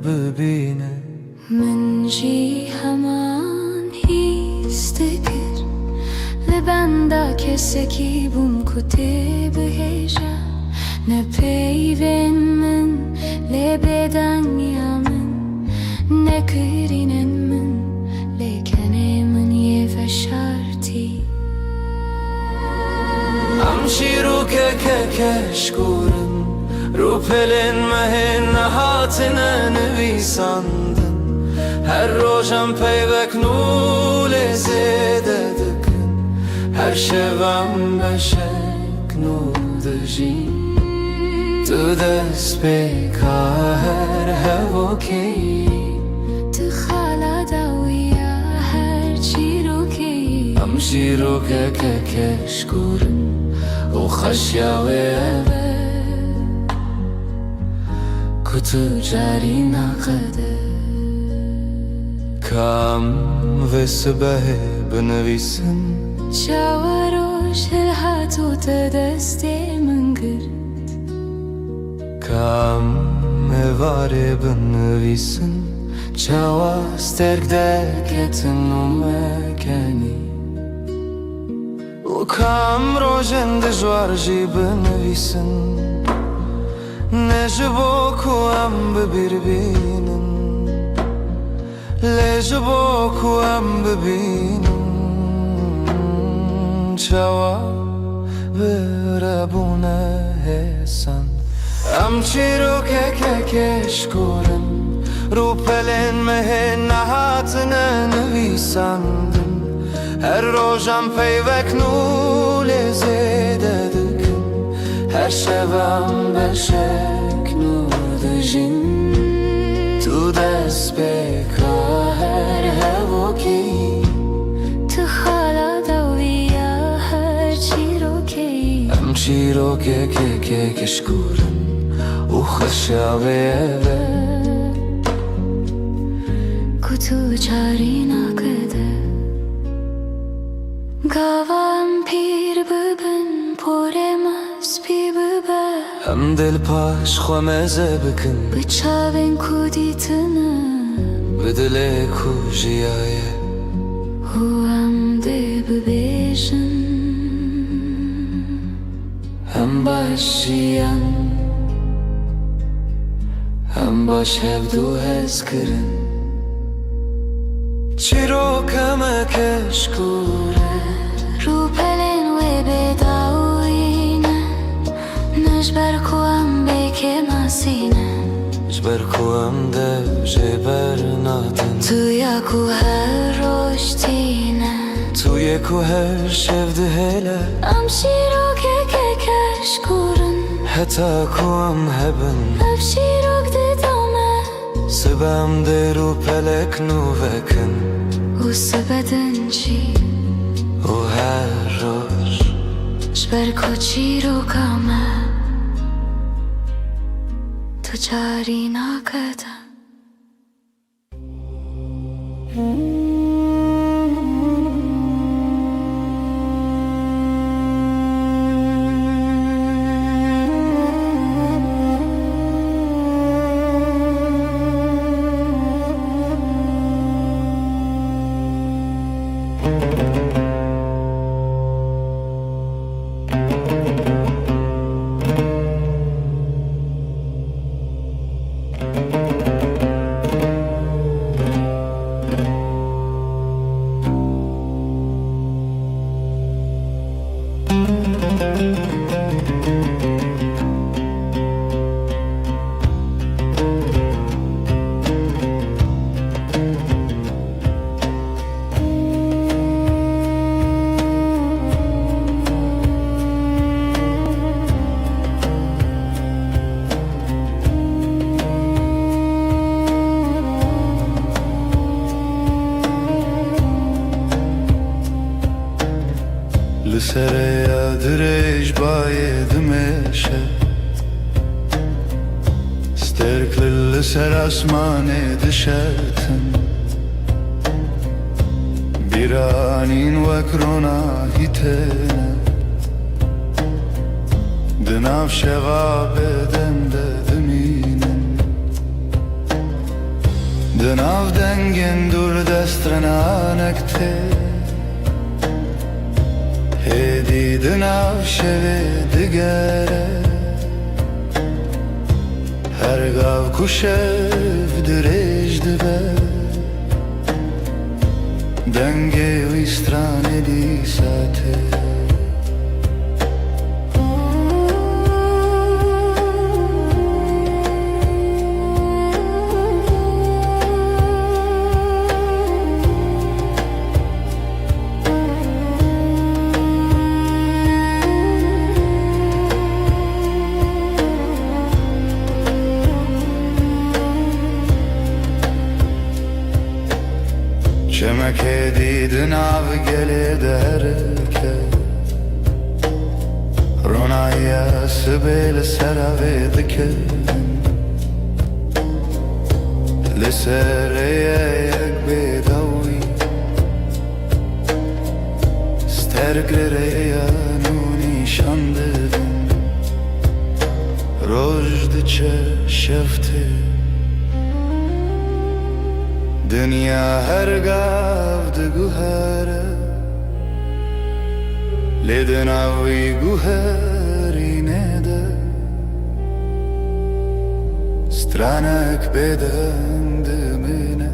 ببینه من جی همان هیستکر لبنده کسکی بوم کتی بهجه نه پیوین من لبدن یامن نه کرینن من لیکنه من یه فشارتی امشی رو که کشکورن رو پلن مهن نهاتنه نویساندن هر روشم پیوک نول زیده دکن هر شبم بشک نول دجی تو دست بکا هر هوا کی تو خالا دویا هر چی رو کی امشی رو که کشکورن و خشیاوه کتو جاری نقده کام و سبه بنویسن شاوروش الهاتو تدستی من گرد کام واره بنویسن چواز ترک درکتن و مکنی و کام روشن دجوار جی بنویسن نجبو کو ام ببینن لجبو کو ام ببینن چوا برابونه هسن ام چی رو که کشکورن رو پلن مه نهاتنه نویسندن هر روشم پیوک نول زیده دکن هر شبم بشک نور دجین تو دست بکا هر هوا کی تو خالا دویا هر چی رو کی امشی رو که کشکورن و خشاوه کتو جاری نکده گاوام پیر ببن پرم از پی ببر هم دل پاش خومزه بکن بچاوین کودیتنه بدل کو جیایه هو هم ده ببیشن هم باش جیان هم باش هفدو هز کرن چی رو کمه کشکوره رو پلن و بداوینه نجبر کوام بکه مسینه جبر کوام ده جبر ناتن تویا کو هر روشتینه توی کو هر شفده هله امشیرو که کشکورن حتا کوام هبن افشیرو که دامه سبام ده رو پلک نووکن و سبدن چی و هر روش جبر کچی رو کامه تو جاری نکده لسر یاد ریش باید میشه لسر اسمان دشتن بیرانین وکرونا هیتنه دناف شغاب دمده دمینن دناف دنگن دور دسترنانکته هدی دناف شوه دگره هر گاو کشف درج دبه دنگه و استرانه دی ساته چمک دیدن آب گله درکه رونایی سبیل سراوی دکه لسر یک بیداوی سترگلره نونی شانددن رجد چه شفته دنیا هر گاو ده گوهره لیدن آوی گوهری نده سترانک بدن دمینه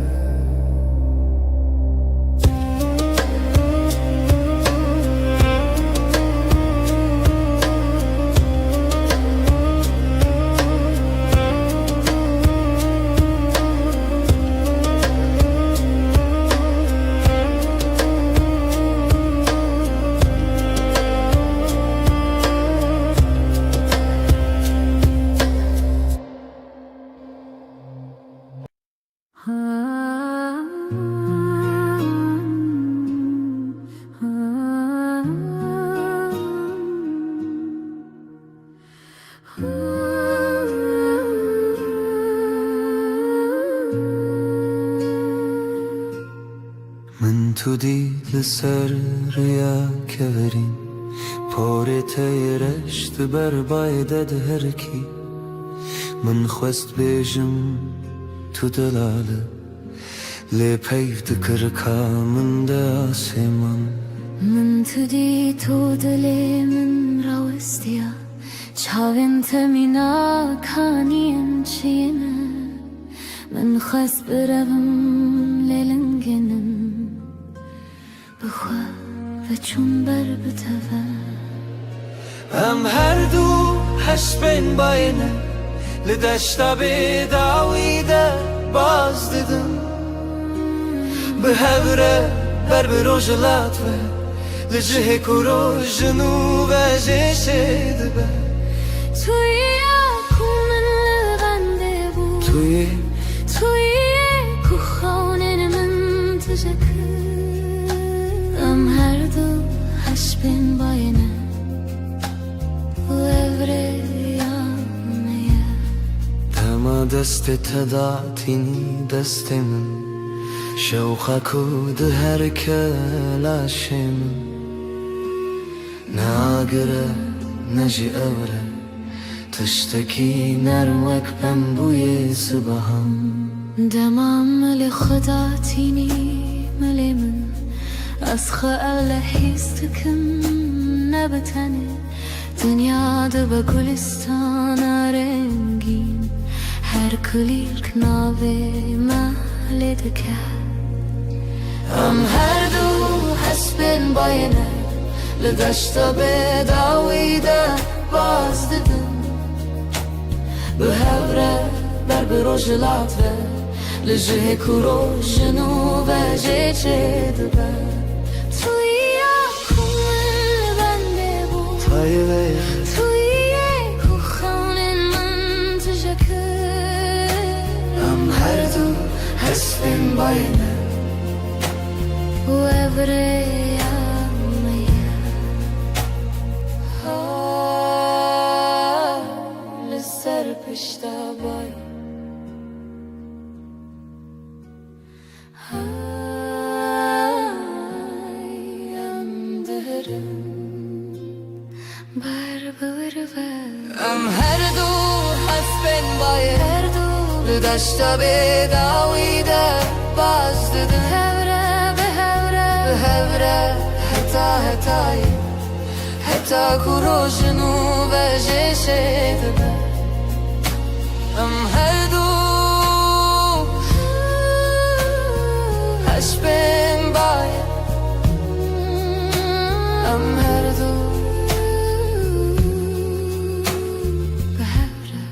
من تو دیل سر ریا کورین پاره تیرشت بر بایدد هر کی من خواست بیجم تو دلاله لی پیف دکر کامن ده آسمان من تو دی تو دلی من راوستیا چاوین تمینا کانیم چینه من خواست بروم لیلنگنم بخوا و چون بر بتوه هم هر دو هشبین باینه لدشتا بیداویده باز دیدم به هوره بر بروجلات و لجه کرو جنوب جیشه دبه توی اکومن لغنده بود توی اکو خانن من تجکر ام هر دو هشبین باینه و evre yanmaya دما دست تداتینی دست من شوخه کود هر کلاشم ناگره نجی اوره تشتکی نرمک بم بوی صبحم دمام مل خدا تینی مل من از خیال حیستکم نبتنه دنیا ده به گلستان رنگین هر کلیر کناوه محل دکر هم هر دو حسبین باینه لدشتا بداویده باز دیدم به هوره بر بروجلات و لجه کرو جنوب جیچه دبه توی اکومن بنده بود توی اکو خانن من تجکر هم هر دو حسبین باینه و evre yanmaya لسر پشتا بای ام هر دو حسبن باید هر دو لدشتا به داویده باز ددن هوره به هوره به هوره حتا حتای حتا کروشنو و جشه دبه ام هر دو حسبن باید ام هر دو به هوره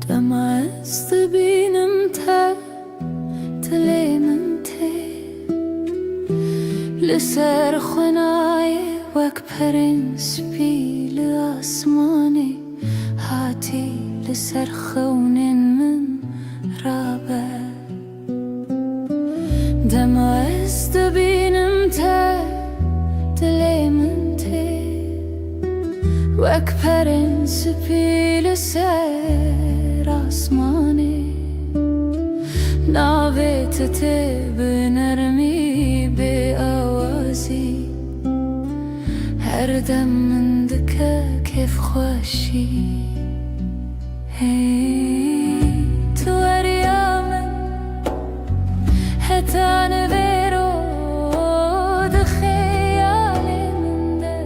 دمست بینم تا تلیمم تی لسر خنای وک پرنس بی لآسمانی هاتی لسر خونین من رابه دمست بینم تا تلیمم تی وک پرنس بی لسر آسمانی ناویت تی به نرمی به آوازی هر دم من دکه کیف خوشی تو اریامن حتی نویرو دخیال من ده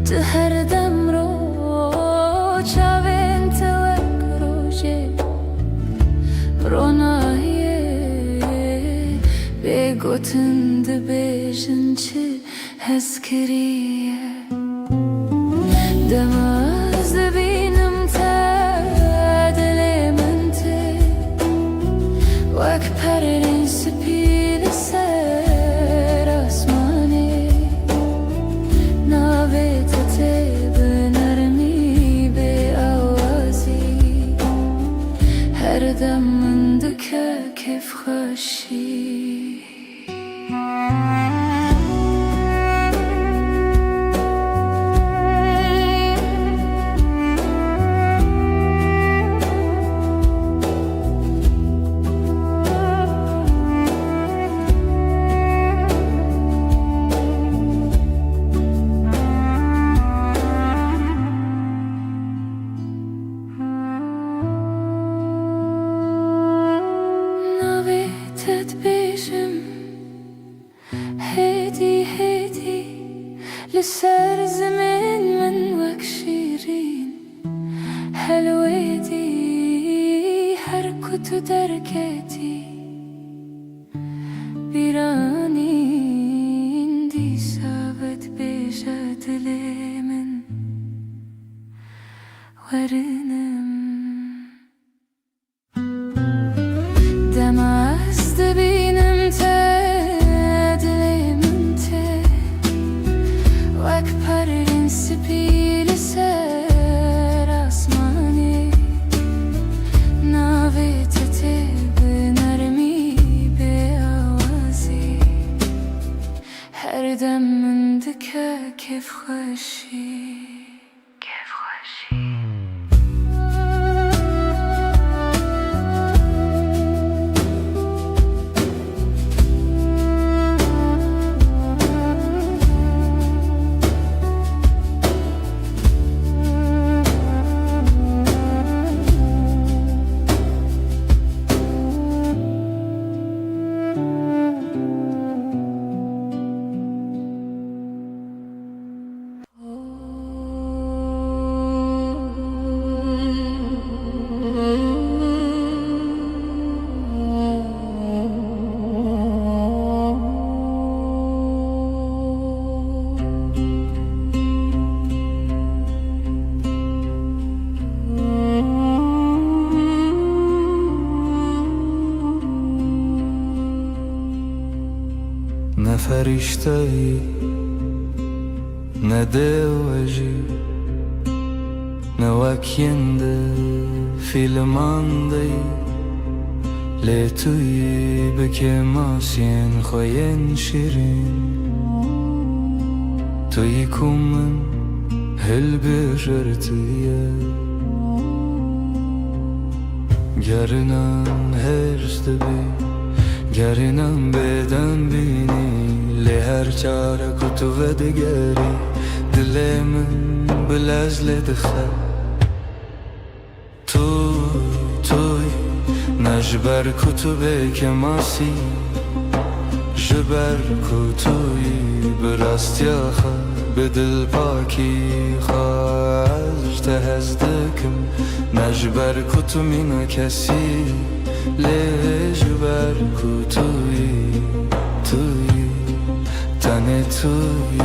تو هر دم رو چاوین توک روشه رونایه بگوتن ده بیشن چه هز کریه دماز ده بینم تا دل من ته وک پرین سپیل سر آسمانی ناویت ته به نرمی به آوازی هر دم من دکه کیف خوشی لسر زمن من وك شيرين حلوتي حركة دركتي بيرانين دي سابت بيشات لمن ورنم دمست بينم پرین سپیل سر آسمانی ناویت تی به نرمی به آوازی هر دم من دکه کیف خوشی نه فرشته‌ای نه دلوژی نوک ینده فیلماندی لی توی بکه ماسین خوین شیرین توی کومن هل بجرتیه گرنم هرس دبی گرنم بدن بینی لی هر چاره کتو و دگری دل من بلزل دخل توی نجبر کتو که ماسی جبر کتوی براستی آخه به دل پاکی خواهش تهزدکم نجبر کتو مینا کسی لی جبر کتوی تنه توی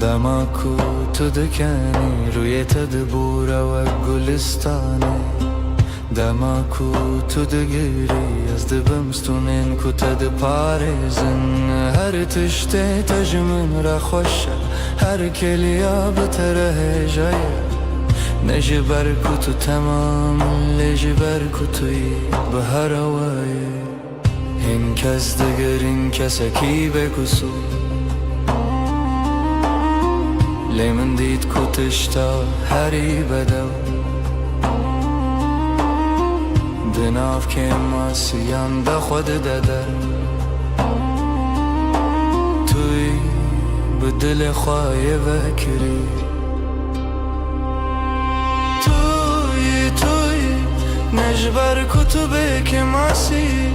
دماکو تو دکنی روی تدبور و گلستانه دماکو تو دگیری از دبمستونین کو تد پارزن هر تشته تجمن را خوشه هر کلیا بتره جایه نجبر کتو تمام لجبر کتوی به هر وایه این کس دگرین کسکی بکسو لی من دید کتشتا هری بدو دناف که ماسیان دا خود دادر توی به دل خواهی وکری توی نجبر کتو که ماسی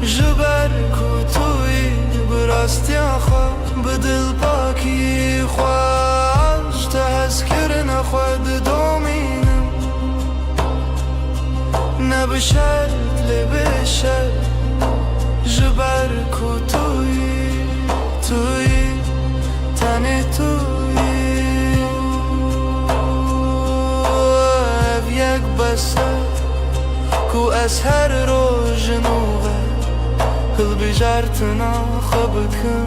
جبر کتوی براستی آخوا به دل پاکی خواهش تذکر خود دومینم نبشد لبشد جبر توی تنه توی اب یک بسر کو از هر روز نوغه هل بجارتنا خبکم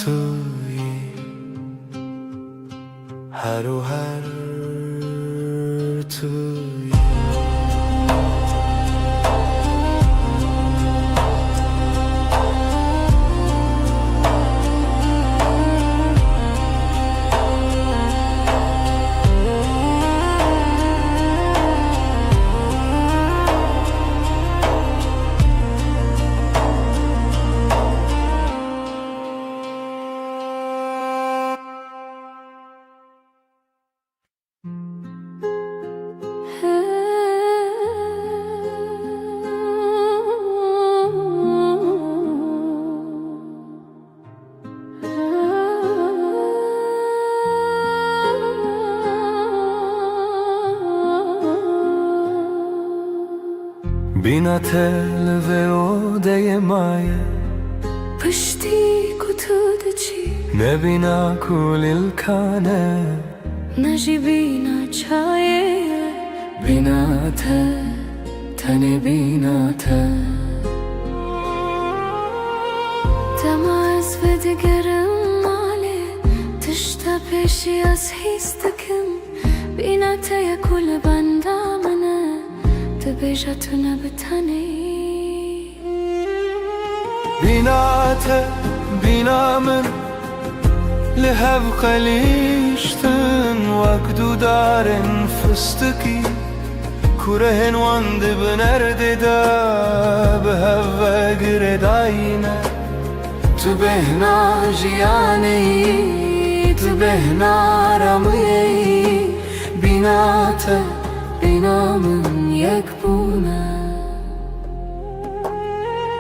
توی هر و هر توی بینا تل و اوده مایه پشتی کتو دچی نبینا کل الکانه نجی بینا چایه بینا تنی بینا تماز و دگرم ماله تشتا پیشی از هیستکم بینا یا کل بندا منه تبیجتو نبتنی بینا من لهب قلیشتن وقدو دارن فستکی کرهن واند بنرد دا به هوا گرداینه تو بهنا جیانی تو بهنا رمیی بینا من یک بونه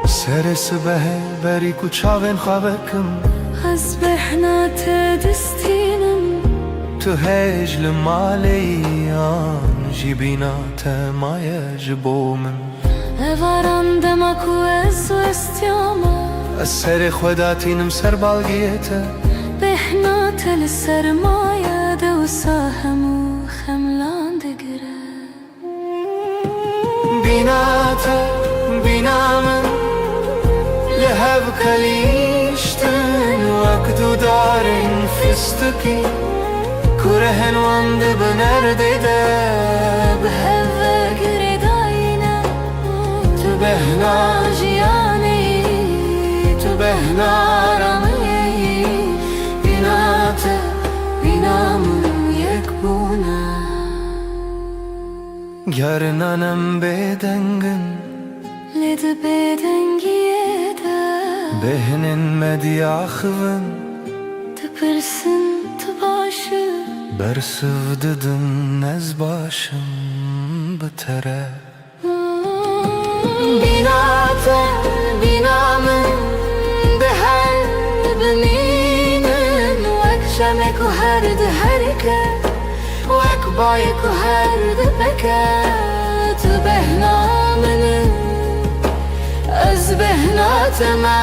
سر سبه بری کچاون خوابکم از بهنا تدستینم تو هجل مالیان جی بینا تمایه جبومن اوارندم اکو از و استیامه از سر خوداتینم سر بالگیته بهنا تل سرمایه دو ساهمو بیناته بینامن لهب کلیشتن وقت دارن فستکی کرهن وند بنرده ده بهوه گرداینا تو بهنا جیانی تو بهنا رمی بیناته بینامن یک بونه گرنانم بدنگن لد بدنگیه ده بهنن مدیاخون تپرسن تباşı Bersivdidin ez başım bitere Binate binamın Deher biminin Vek şemek u herdi herke Vek bayek u herdi beke Tu behnamının Ez behnate me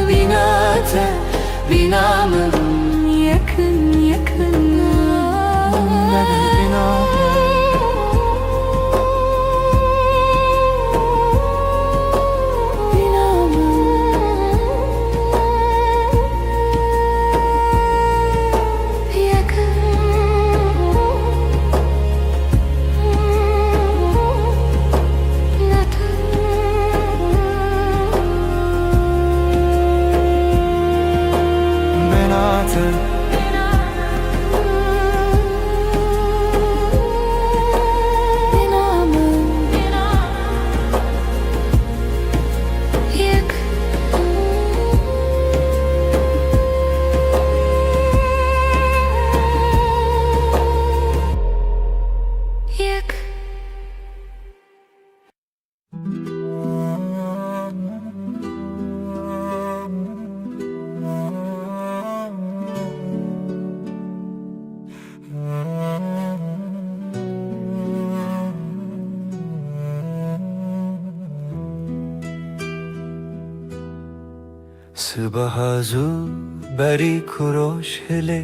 Binate binamın Yakın yakın Sıbahazu beri kuroş hele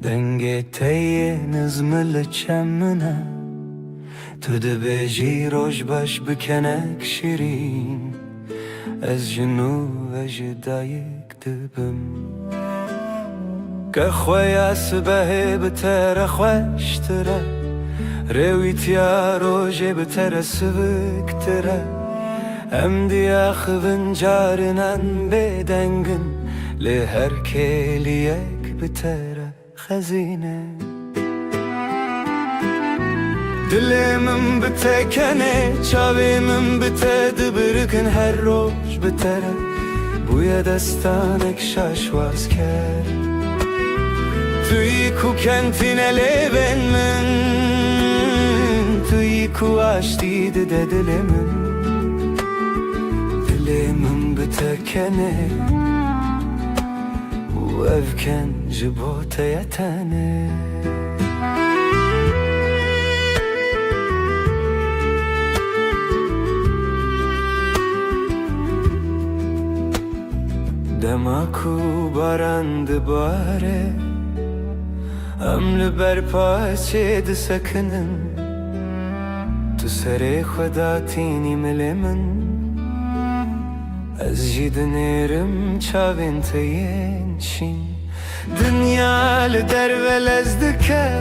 Denge teye nizmil çemmine Tudu beji roj baş bikenek şirin Ez jinu ve jidayek dibim Kexwaya sıbahe bitere xweştere Rewitya roje bitere sıvıktire Em diyaxvin carinan bedengin Li her keliyek bitere xezine Dilimin bitekene Çavimin bite dibirikin her roj bitere Buya destanek şaşvaz ker Tuyi ku kentine leven min Tuyi ku aştiydi de dilimin Dilimin bitekene U evken jibote yetene Demaku barandı bare Emli berpaçe sakının Tu sere xuda tini milimin Ez jidnerim çavin teyen şin Dünya li dervelez dike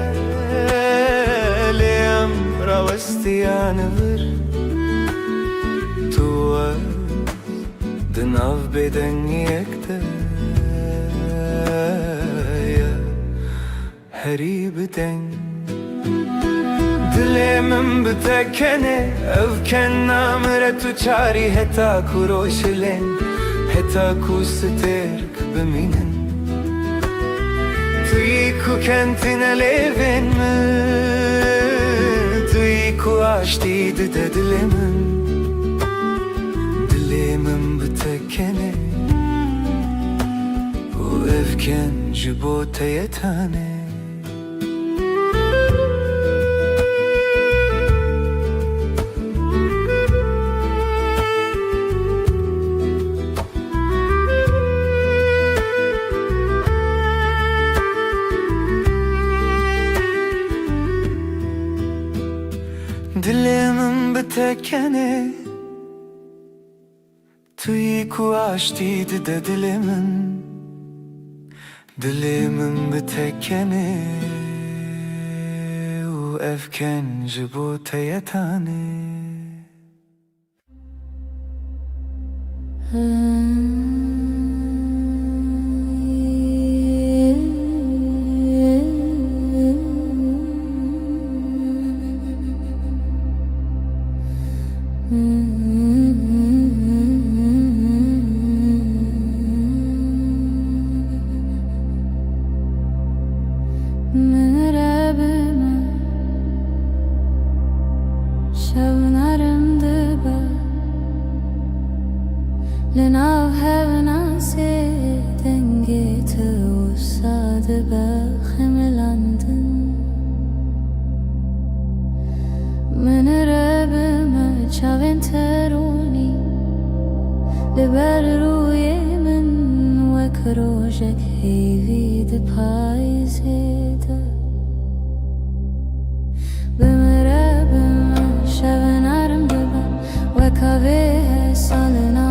Liyam ravestiyanı vir Tu Dinav beden yekte Heri beden Dilimin bitekene Evken namre tu çari Heta kuroşilen Heta kusterk biminin Tuyi ku kentine leven mi Tuyi ku aştiydi de dilimin Dilimin bitekene Bu evken jibote yetane Dilimin بتکنه توی کوهاش دیده دلمن بتکنه و افکن جبو تیتانه لناو هفنا سيدنگي توساد بخملاندن من ربما چاوين تروني لبر روی من وكروجك هيفي دپای زيده بمربما شبنارم دبا وكاوه سالنا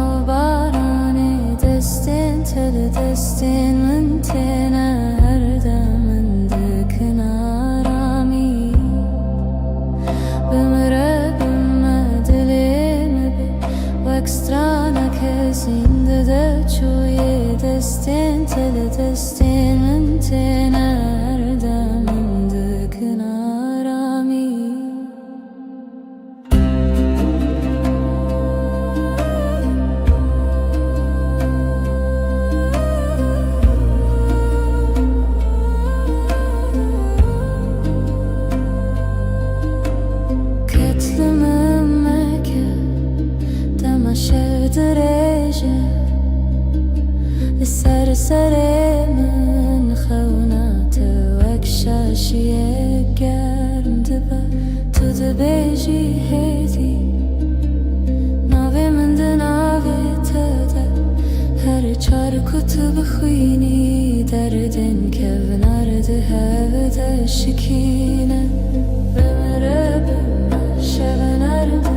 دستين من تينا هردا من دكن آرامي بمرب ما دلين بي واكسترانا كسين دچوي دستين من تينا هردا من دكن آرامي سر من خونات وكشاشية گرم دبا تو دبيجي هيدي ناوي من دناوي تدا هر چار كتب خويني دردن كفن عرض هفدا شكينة بمرب شبن عرض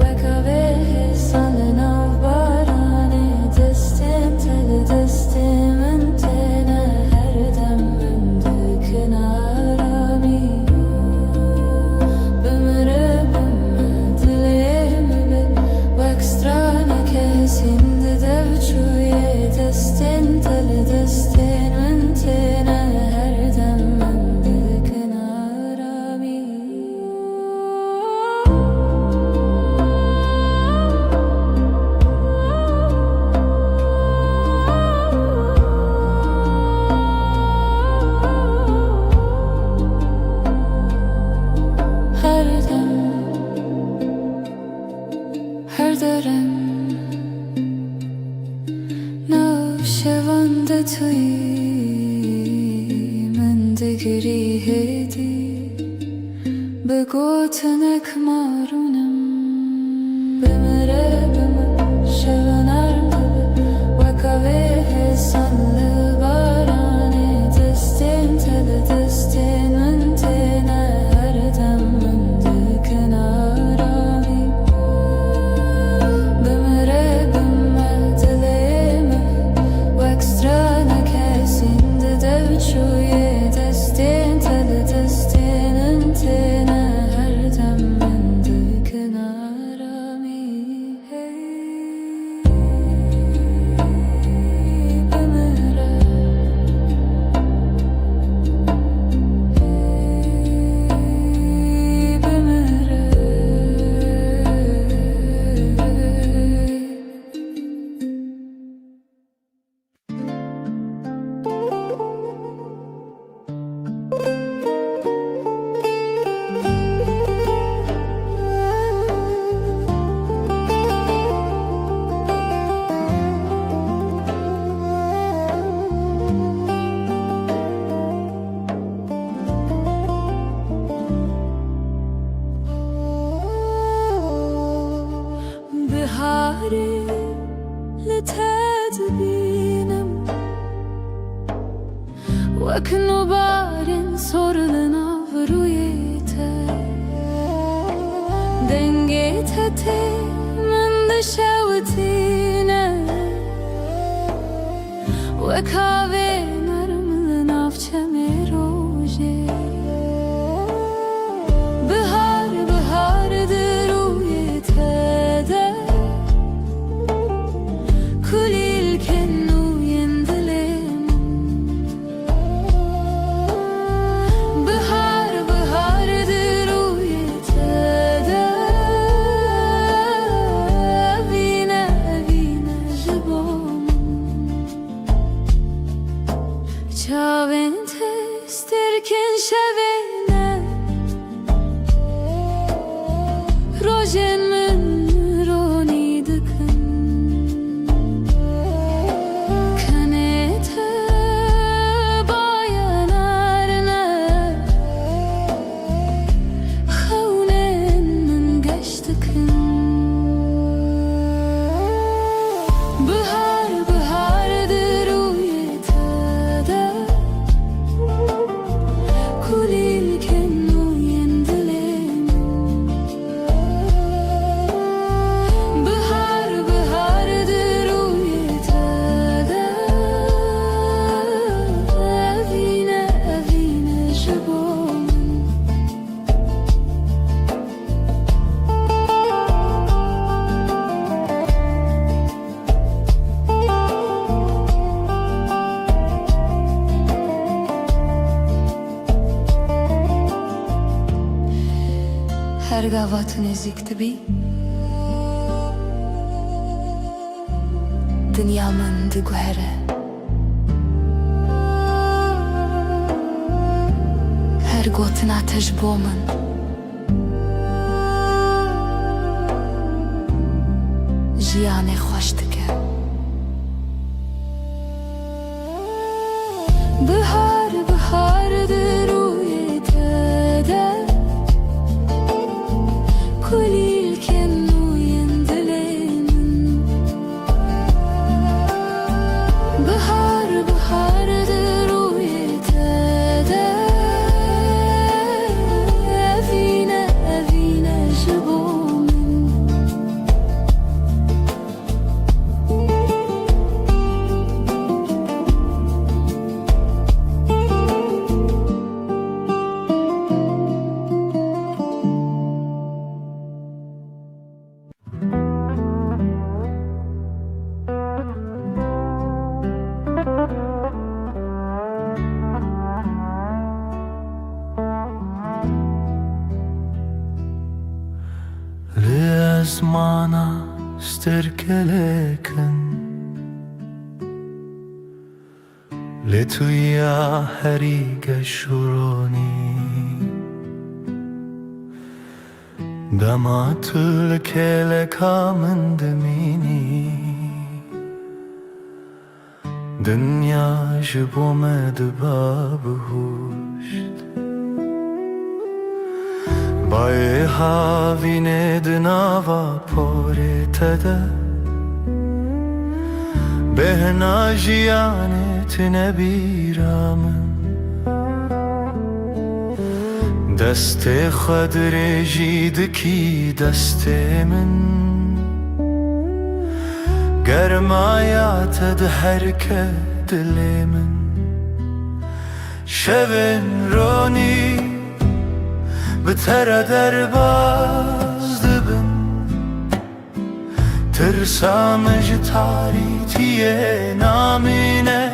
وكاوه سالنا باراني دستين دستين من تينا هردم من دكن آرامي بمربم دليم بي واكسترانا كسين دبچوي دستين من تينا هردم من دكن آرامي her dörem navşevanda tuy من دگری هدی به گوتنک مارونم بمره شبنرم وکاوه حسان لبارانه دستین من تینه هر دم من دکن آرامی بمره دلیم وکسترانه کسین دبچوی دستین من تینه هر دم من دکن آرامی بهاری لتدبینم وکنو بارین سرلنا وروی ته دنگ تته من دشوتینه و کاوه نرم نافچه می روژه بهار بهار دروی تده کلیل کنوین دلم بهار بهار دروی تده وینه وینه جبام چاوین تسترکن شوینه روژن من رونی دکن کنه باyanarne خونن من گشتکن بهار بهار دروی تده کلیل کنوین دلم بهار بهار دروی تده وینه وینه جبام هر گاوات نزیک تبی دنیا من دگوهره هر گوتنا تجبو من جیان خوش دکه بهار بهار دروی تده کلیل کنوین دلم بهار بهار دروی تده وینه وینه جبام لأزمانا استركلكن لتويا هريق شروني دمات الكلكا من دميني دنيا جبو مدباب هوشت بای هاوینه دناوا پوره تده بهنا جیانت نبیرامن دست خود رجید کی دست من گرمایات ده حرکت دل من شبن رونی بتر درباز دبن ترسامج تاریتیه نامینه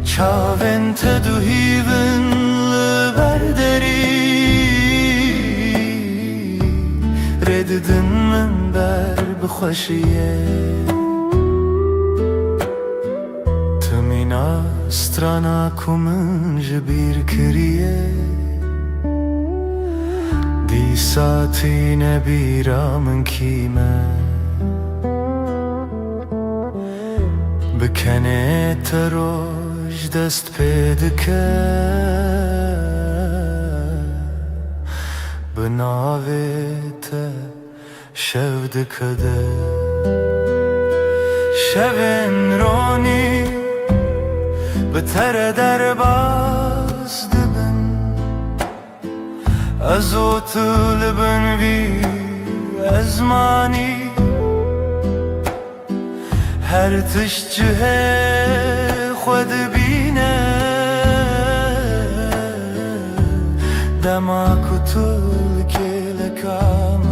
چاون تدوهیون لبردری رددن من بر بخوشیه تمینا استرانا کمن جبیر کریه دی ساتی نبیرا من کیمه بکنه تروش دست پیدکه بناویت شود کده شبن رونی بتر در باز دبن ازوت لبن بی ازمانی هر تشجه خود بینه دما کتل که لکامن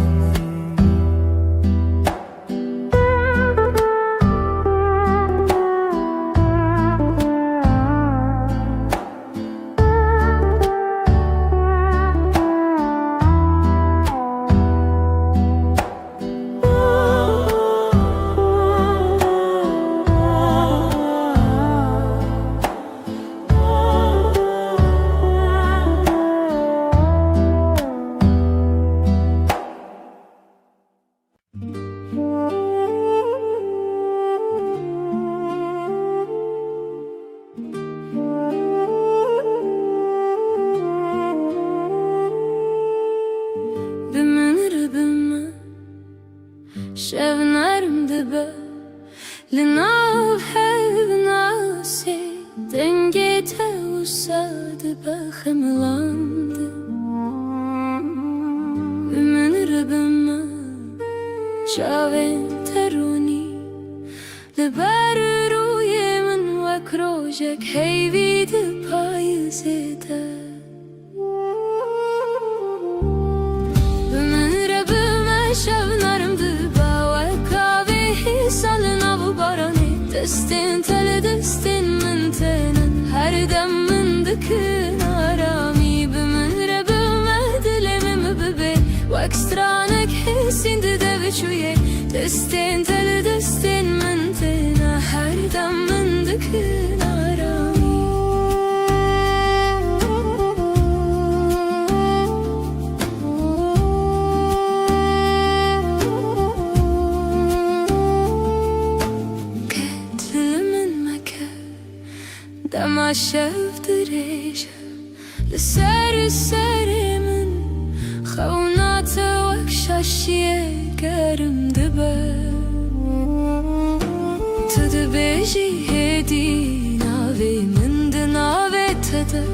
شبنرم دبا لناف هب ناسي دنگي توساد بخملاند من ربما شاوين تروني لبر روی من وکروجك هيفيد پایزده من ربما شبنرم دبا salın av barani destin tele destin mentenen her dem mındıkın arami bimin rebime dilemim bebe vakstranek hesinde de viçuye destin tele destin mentena her dem mındıkın arami دما شفت ريشة لسر سرمن خونات وكشاشية كرم دبا تدبيجي هدي ناوي من دناوي تدا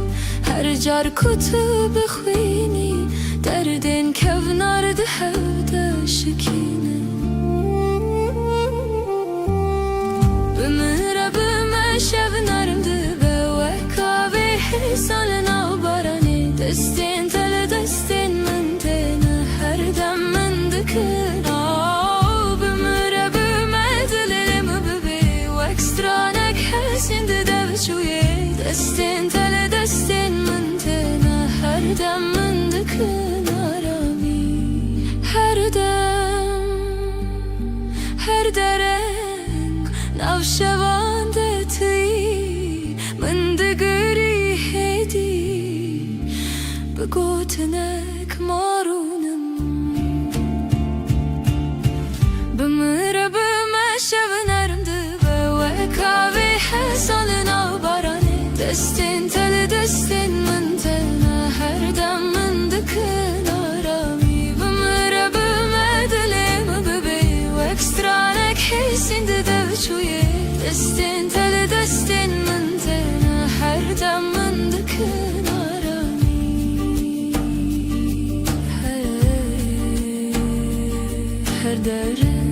هر جار كتب خويني دردن كفنار دهودا شكينة بمرا بما شفنارم salın av barani destin tele destin mentena her dem mındıkın bümüre bümedilerim bebi vakstranek hesinde devçuye destin tele destin mentena her dem mındıkın arami her dereng navşevan deti mındıgırı بگوتنک مارونم بمره بما شبنرم دبا وکاوی حسالن آو بارانه دستین تل دستین منتنا هر دم من دکن آرامی بمره بما دلم ببی وکسترانک حسینده دوچویه دستین تل دستین منتنا هر دم من دکن her derin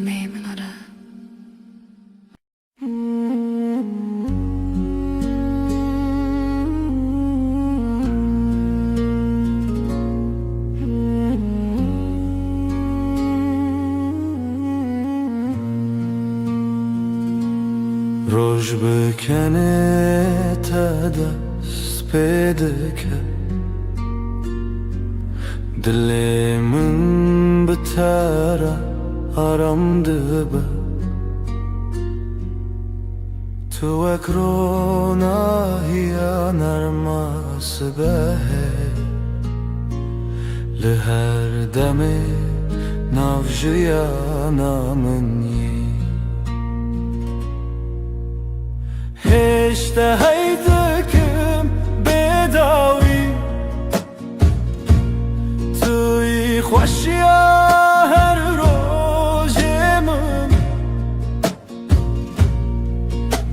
meymin ara روش بکنه تده pedeke Dilimin bitara aramdı be Tu ekrona hiya narması behe Li her demi navjıya namın yi Hiç de haydıkım bedavi Tuy خوشیا هر روزم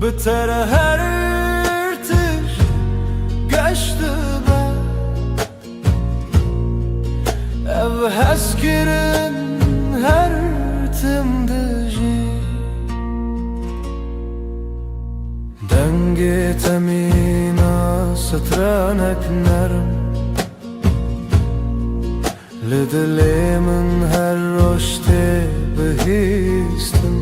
به betere her tır geçti be. Ev heskirin her timdici dengi temina سترانك نرم لدلي من هالرشت بهيستم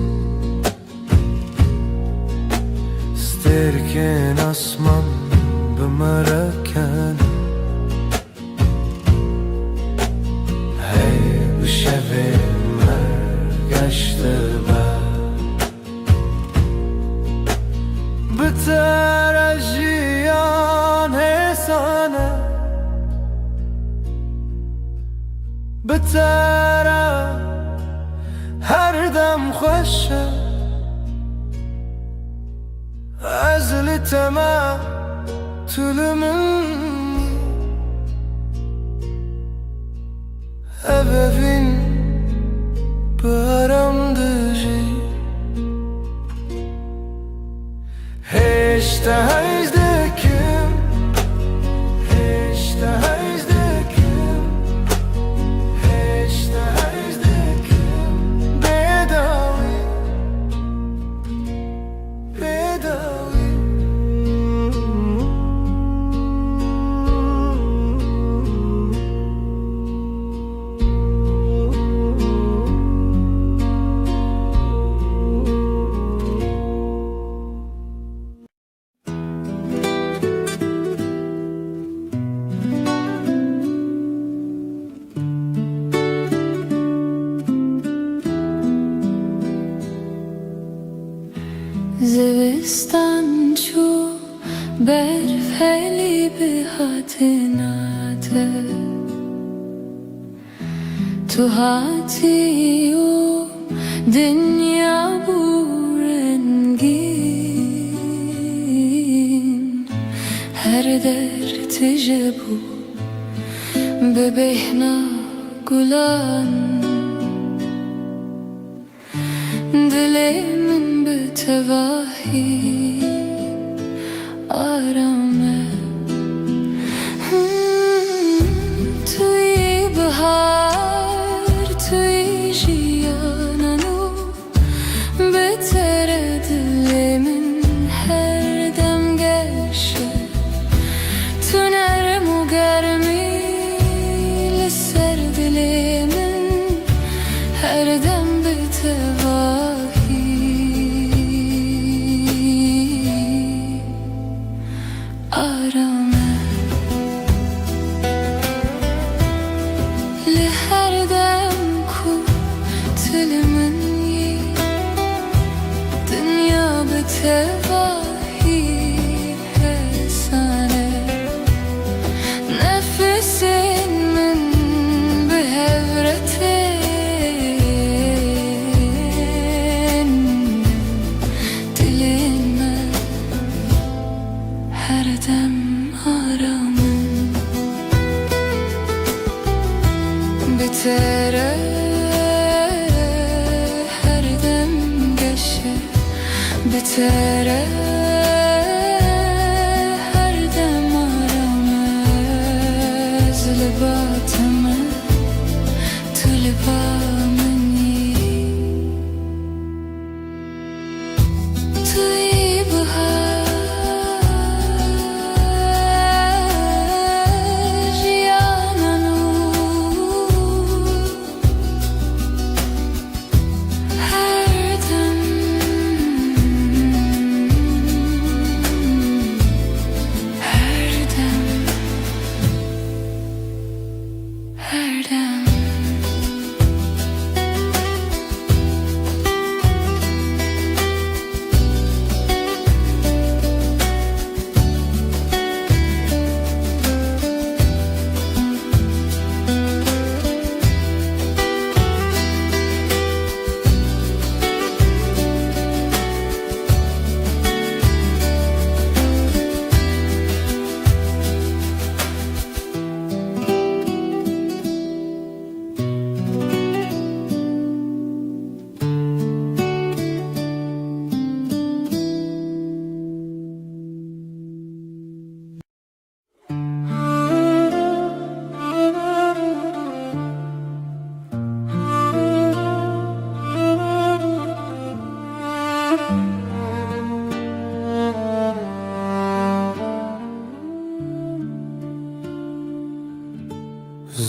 ستركن أصمم بمركان هاي بشفي مرقشت بترجيان هسانة بترى هر دم خوشه أزلتما تلمني أبفين برمدجي Hiç de hezdekim, hiç de hezdekim, hiç de hezdekim. Bedavi, bedavi. زوستان شو برفعلی به حتناته تو هاتی و دنیا بورنگین هر در تجبو ببهنا گلان دلی من بتواهی آرامه توی بهار توی جیانانو بتر دلی من هر دم گشه تو نرم و گرمی لسر دلی من هر دم بتواهی آرامه لهر دم کو تل منی دنیا بتواهی حسانه نفسین من بهورتین دلین من هر دم آرامم بتره هر دم گشه بتره هر دم آرامه زلباتمه تو لبا منی توی بهار جیانانو هر دم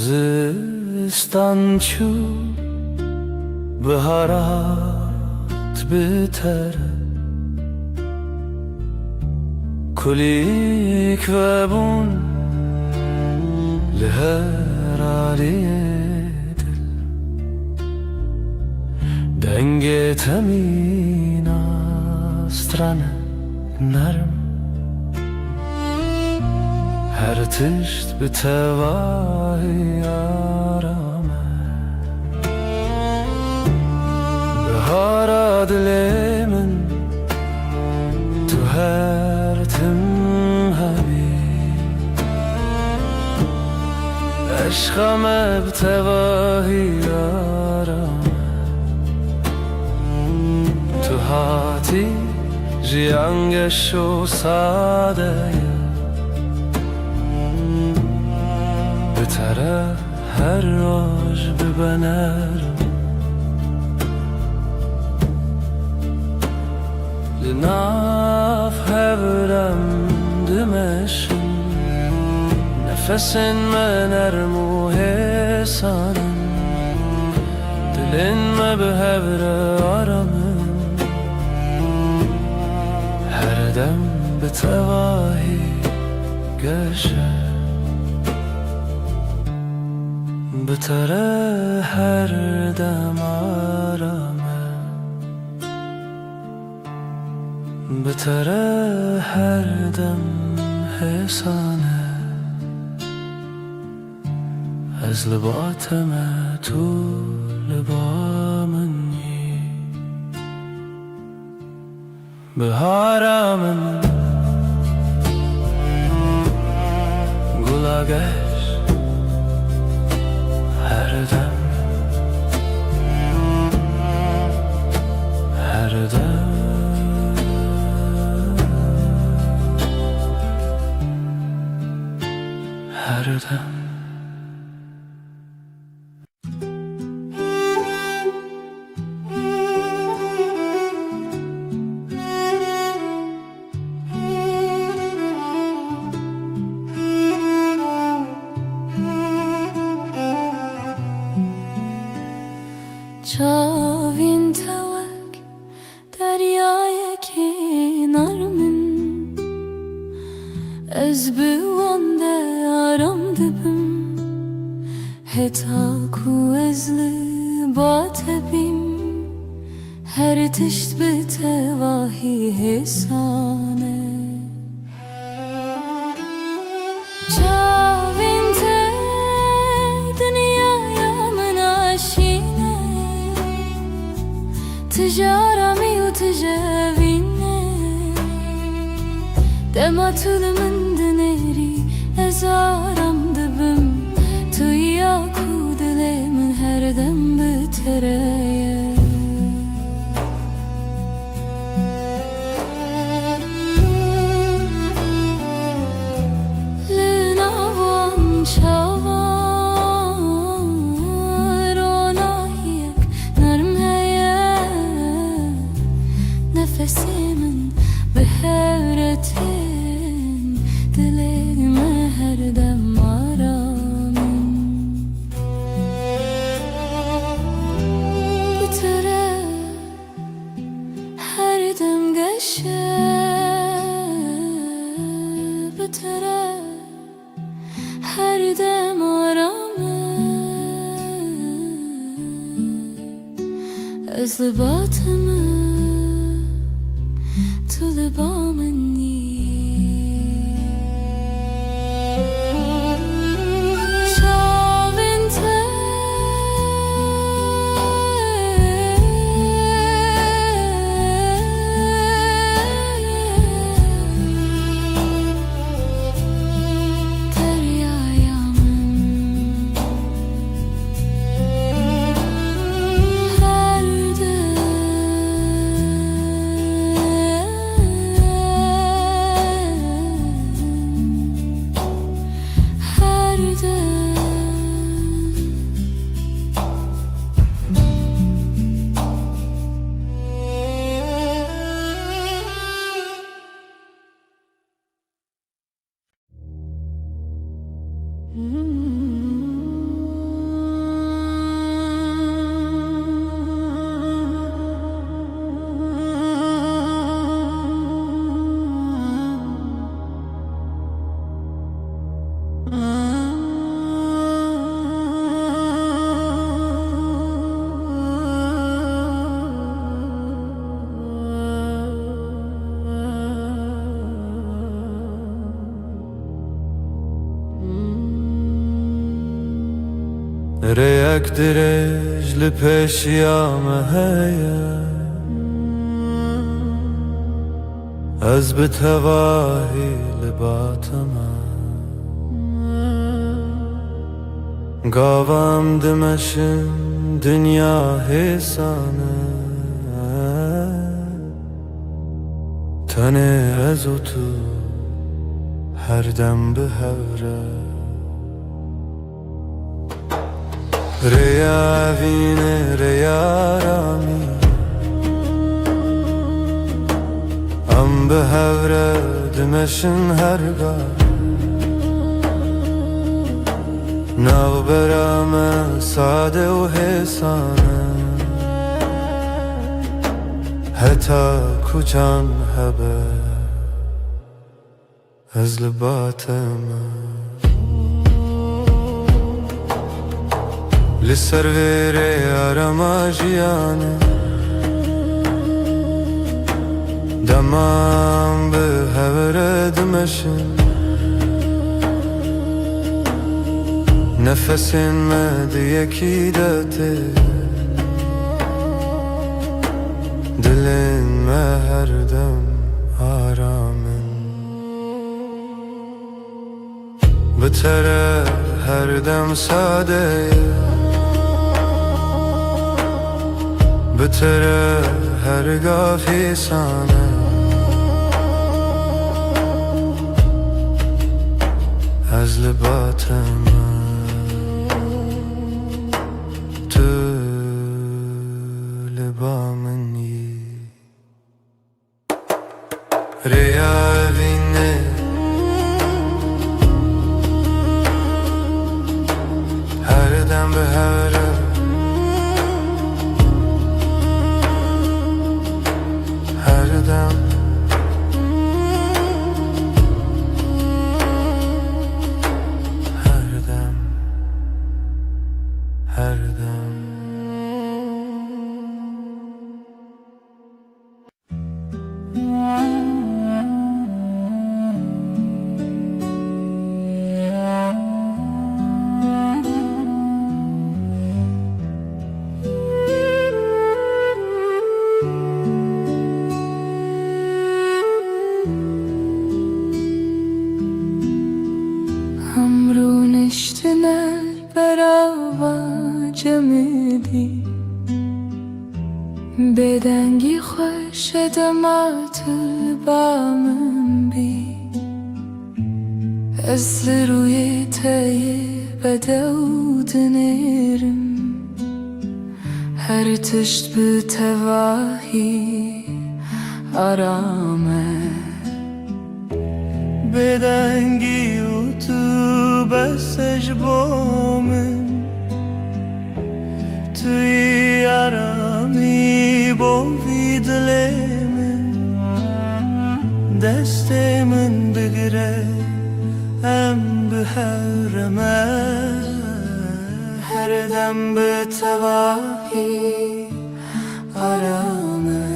زستان چو بهارات بتر کلیک و بون لهر علیه دل دنگ تمین استرن نرم هر تشت به تواهی آرامه بهارا دل من تو هر تم همی عشقم به تواهی آرامه تو هاتی جیانگش و ساده بتره هر روز ببنرم لناف هبرم دمشن نفسن من ارمو حسانم دلن ما به هبر آرامم هر دم به تواهی گشه بتره هر دم آرامه بتره هر دم حسانه از لباتم تو لبا منی بهارم گلاگش هر دم هر دم هر دم چاوین توک دریای کنار من از بوانده آرام دبم هتا کو از لبات بیم هر تشت به تواهی حسانه چاوین ته دنیا من آشینه تجارمي وتجاويني دما طول من دنيري ازارم دبم تو ياكو دلي من هر دم بتريا لناوان شاوان nefesimin behevretin dileğime her dem aramın bitere her dem geçe bitere her dem aramın özlü batımı to the bomb and ريك درج لپیش یامه هیا از بتواهی لباتما گاوام دمشن دنیا حسانه تنه از و تو هر دم به هوره ریا وینه ریا رامی ام به هوره دمشن هرگاه ناو برام ساده و حسانه حتی کچان هبه از لباتم لسر ویره آرما جیانه دمام به هوره دمشن نفسین مد یکی داته دلین ما هر دم آرامن بتره هر دم ساده بتره هرگاه حسانه از لباتم تو لبا منی ریا وینه هر دم به هره هر دم هر دم هر دم همرو نشتنه براوا جمدی بدنگی خوش دمات با من بی از روی تای بدود نرم هر تشت به تواهی آرامه بدنگی و تو بسش با من توی آرامی بوی دل من دست من بگره ام به هرمه هر دم به تواهی آرامه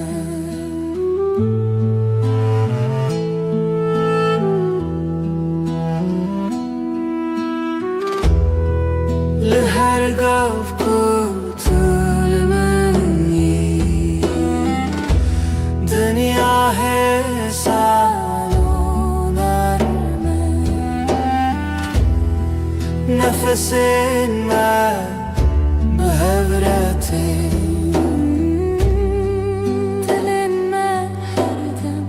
لهر گاف کتول منی دنیا حسان و نرمه نفس من به هورته دل من هر دم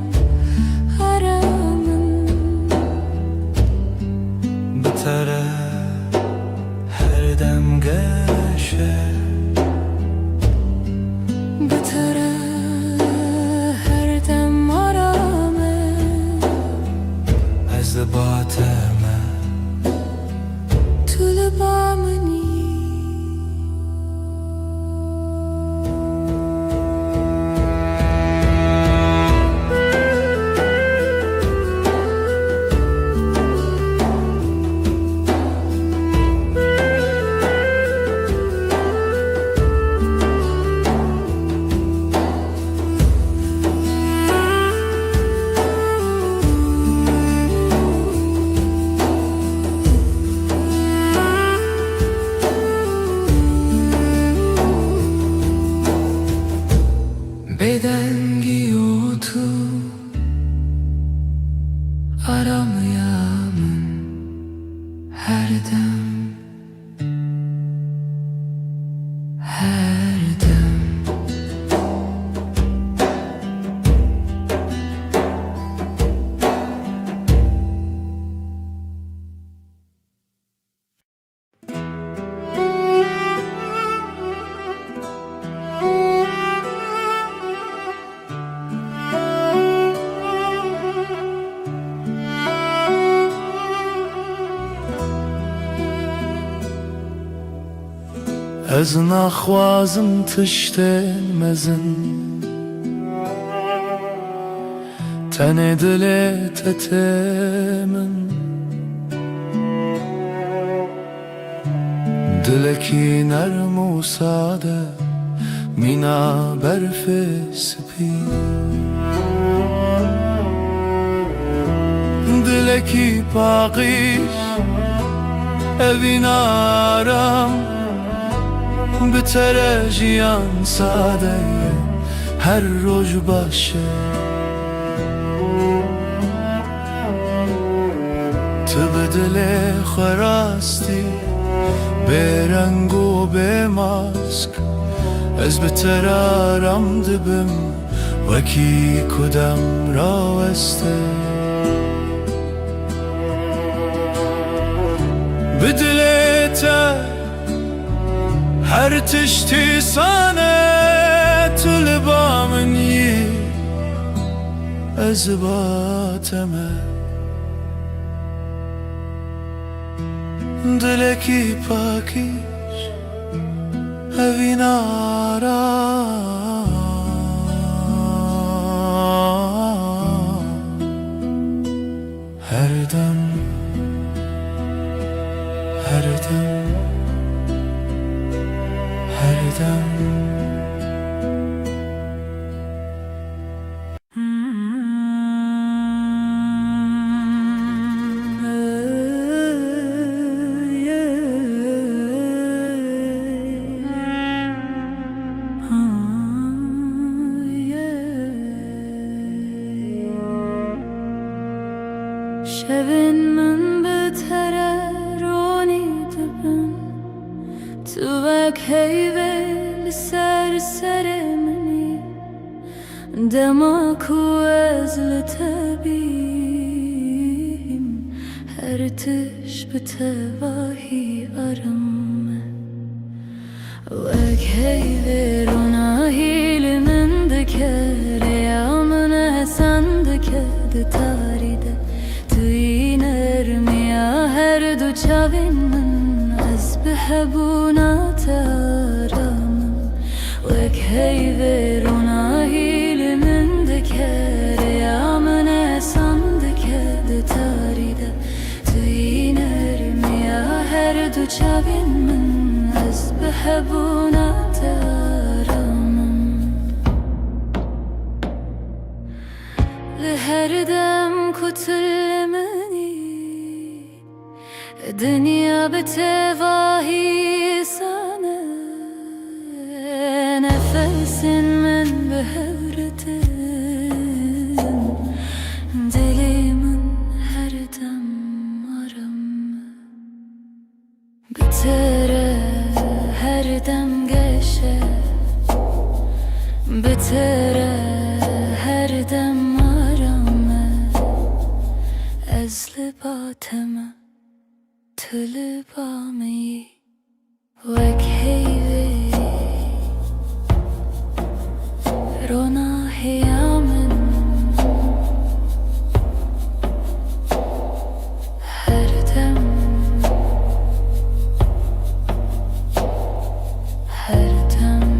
آرامم بتره هر دم گشه بتره هر دم آرامه از لباتم تو لبا منی tu aramayamın her dem, her dem. از نخوازم تشتن مزن تن دلت تمن دلکی نرم و ساده مینا برف سپی دلکی پاقیش evin aram بتره جیان ساده هر روز باشه تو به دل خراستی به رنگ و به ماسک از بتر آرام دبم وکی کدام راوسته به دلت هر تشتی سانه طلبا منی از باتمه دلکی پاکیش اوین آرام هر دم هر دم هر دم شبن من بتره رونی دبن تو وک هیول سر منی دماکو از لطبیم هر تش بتواهی آرام وک هیول روناهیل من دکر یا من احسان دکر تاریده توی نرمیا هر دو چاوین من از بهبونات آرامم وک هیورونا هیل من دکر یا من احسان دکر تاریده توی نرمیا هر دو چاوین من از بهبونات آرامم لهر دم کتل منی دنیا بتواهی سانه نفس من بهورتن دلی من هر دم آرام بتره هر دم گشه بتره هر دم از لباتم تو لبامی وک هیوی رونا هیامن هر دم هر دم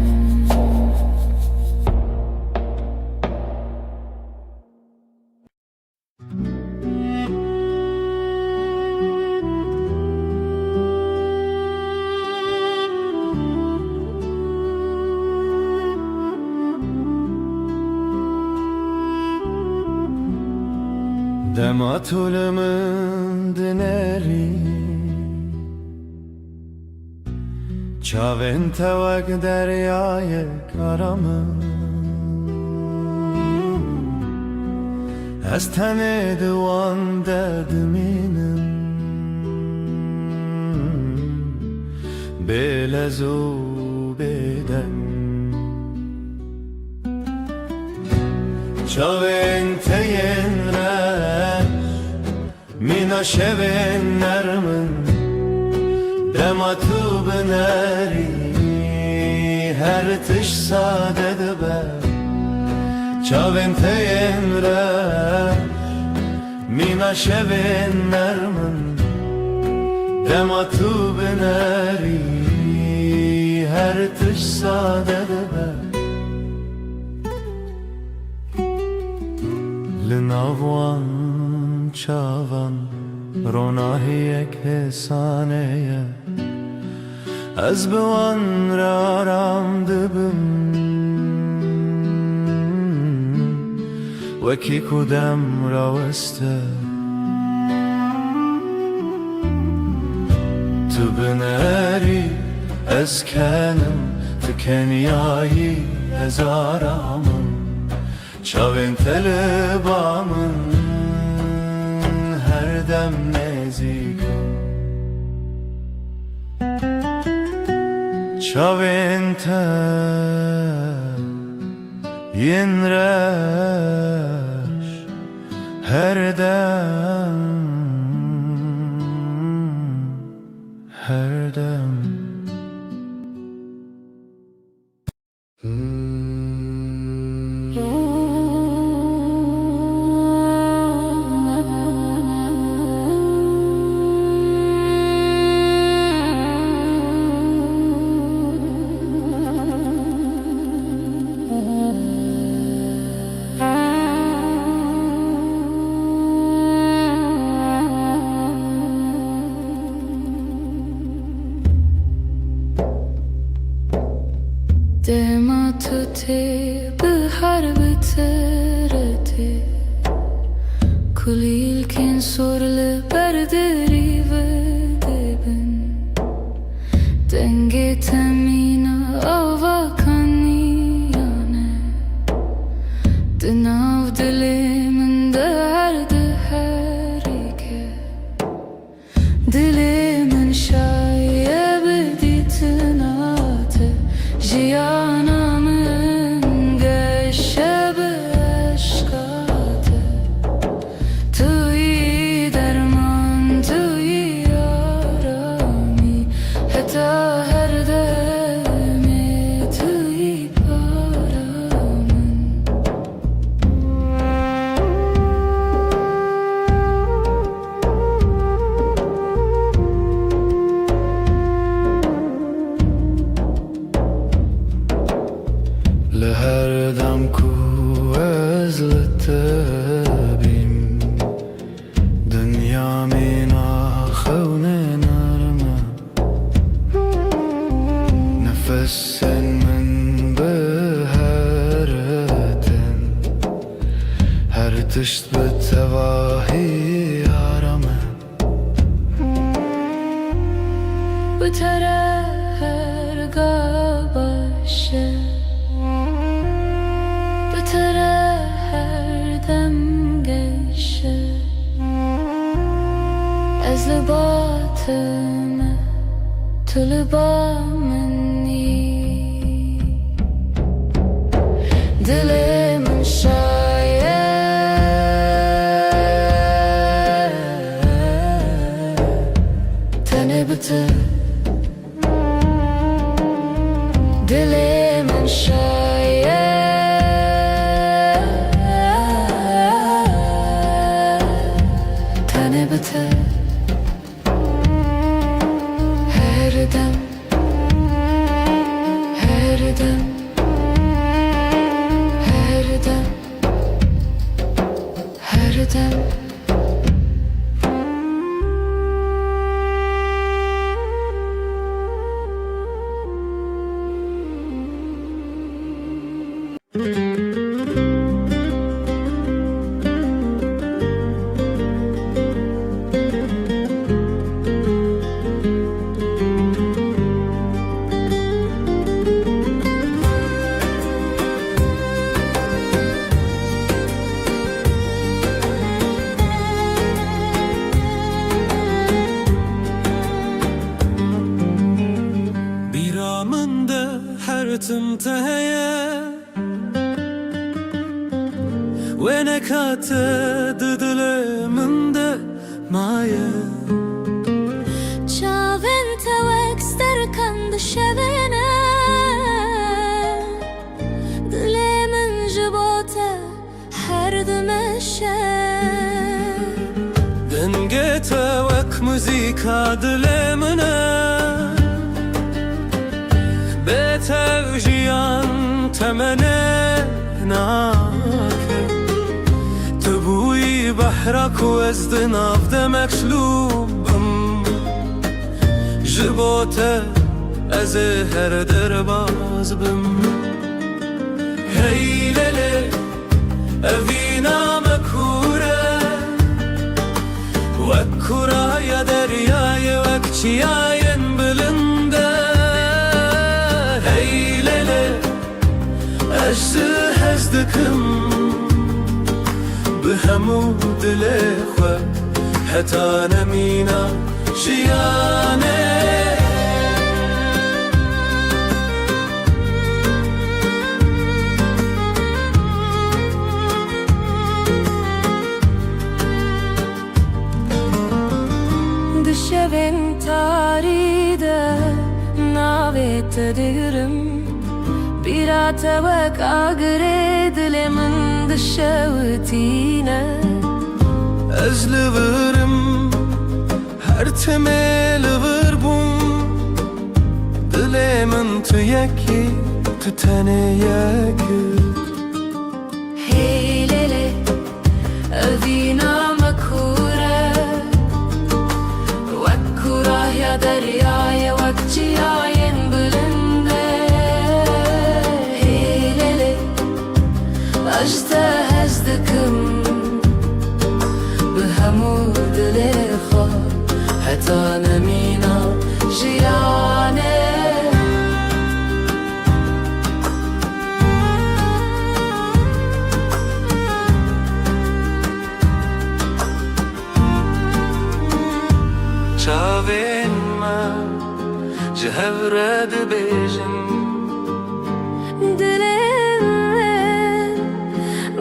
دما طولمın dineri Çavin tevak deryayı karamı از تن دوان دردمینم بلزو بدن چاوین تین رش مینا شوین نرمن دما تو بنری هر تش ساده دبر چاوین تین رش مینا شوین نرمن دما تو بنری هر تش ساده دبر لناوان چاوان روناهی یک حسانه از بوان را رام دبم وکی کدم را وسته تو بنری از کنم تو کنیایی هزارامم چاوین طلبامن هر دم نزیکم چاوین ین رش هر دم هر دم دما تو تی به هر بترتی کلیل کن سرل بردری و دبن دنگ تمینا آوا کنیانه دناو دلی من درد هری که دلی من شایب دیتناته جیانامın گشه به عشقاته توی درمان توی آرامی حتی هر دمی توی پارامن لهر دم کو از لطبیم دنیا مینا خون نرمه نفس من به هرتن هر تشت به تواهی آرامه bu tara her gabaşı bu tara her dem geçe ez libatime tu libameni dilimin şayet tene bitir dilimin şayet tene bitir her dem her dem her dem her dem ونکات دل من ده مایه چاوین توک سترکند شبینه دل من جبوته هر دمشه دنگه توک موزیکا دل منه به توجیان تمنه ناکه تبوی بحرک و از دناف دمکشلوبم جبوته از هر درباز بم هی لله اوینا مکوره وکورا یا دریای وکچیاین بلنده هی لله اجزه هزدکم به همو دل خو حتا نمینا جیانه دشوین تاریده ناویت دیرم بیرا توک آگره دل من دشوتینه از لورم هر تمل وربون دل من تو یکی تو تنه یکی هی لیلی اوینا مکوره وکورا یا دریای وکچیاین بلنده هی لیلی اجده هزدکم به همو دل خوا حتا نمینا جیانه چاوین من جهوره دبیجن دلم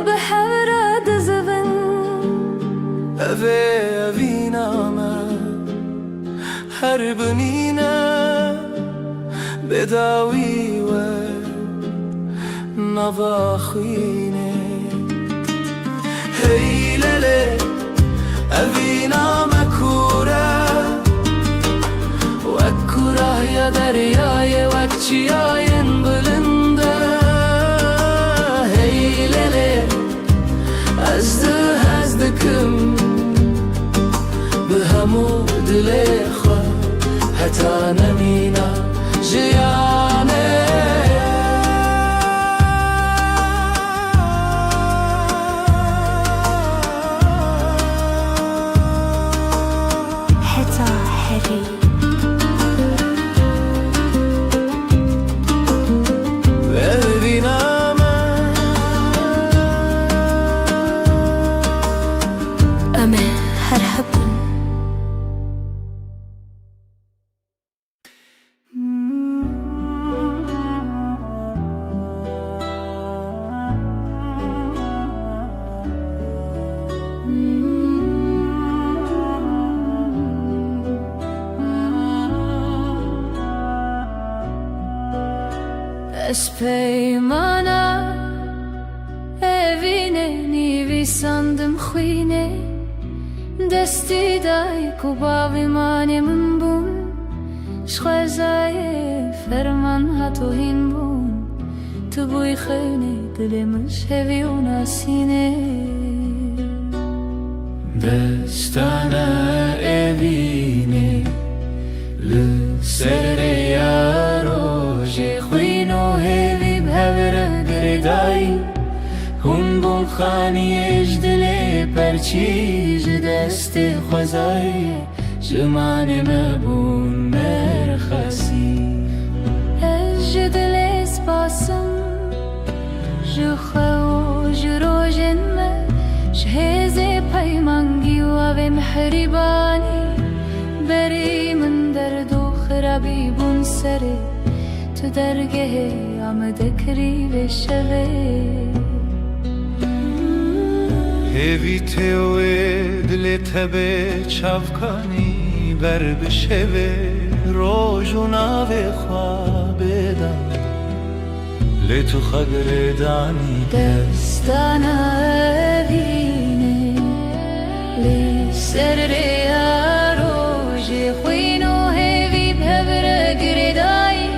به حوره دزبن اوه اوینا من هر بنینه بداوی و نواخینه هی لله اوینا مکوره وکورا یا دریای وکچیاین بلنده هی لله از دکم به همو دل خوا حتا نمینا جیانه حتا حری ببینم أما هرحبن اسپیمانا evine nivi sandım khine desti dai ku bavi mane min bun shkhazaye ferman hato hin bun tu buy khine dilimiz hevi unasine destana evine le sere yaro je khino hevi bhavra gredai hun bun khani ejdle perchiz dest khazai jmane mabun merkhasi اجدل اسباسم جو خو جروجن ما شهز پیمانگی و محربانی بری من درد و خرابی بون سره تو درگه آمده کری بشوه هویته و دل تبه چفکانی بر بشوه روزونا و خوابه دم لتو خگر دانی دستانا evine li serreya roji خوینو هیوی بهبره گریدایی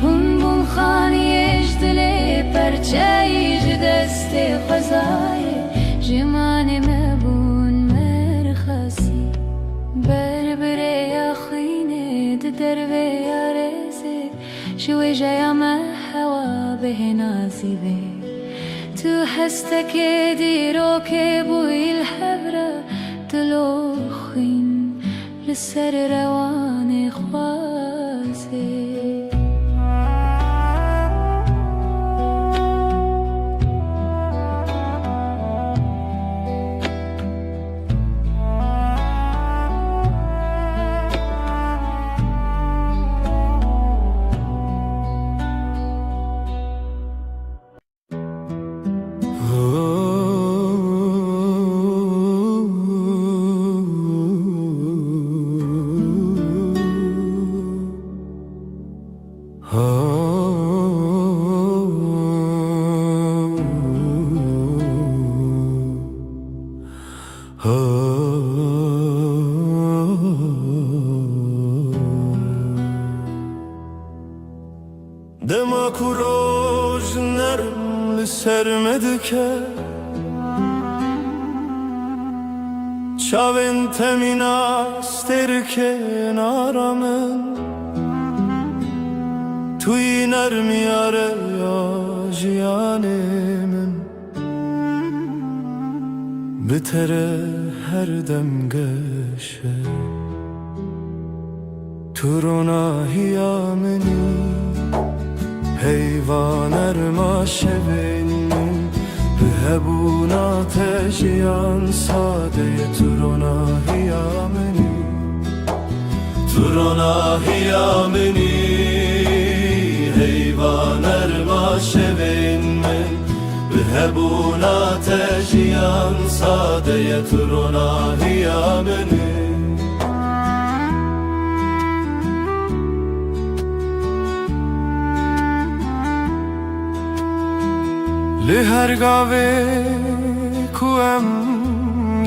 هم بون خانی اجدلی پرچایی جدست خزایی جمان مبون مرخصی بربره یا خوینه دروه یا رزق شوی جایا محوا به نازیبه تو هستك ديرو كبوي الحبرة تلوخين للسر رواني خواسي دما کوروز نرم لسرمد که چاوین تمین استر کنارمن توی نرمی آره یا جیانمن بتره هر دم گشه تو روناهی آمنی حیوان ارما شوین به هبون آتشیان ساده تو روناهی آمنی تو روناهی آمنی حیوان ارما شوین من به هبون آتشیان ساده تو روناهی آمنی لهر گاوه کوام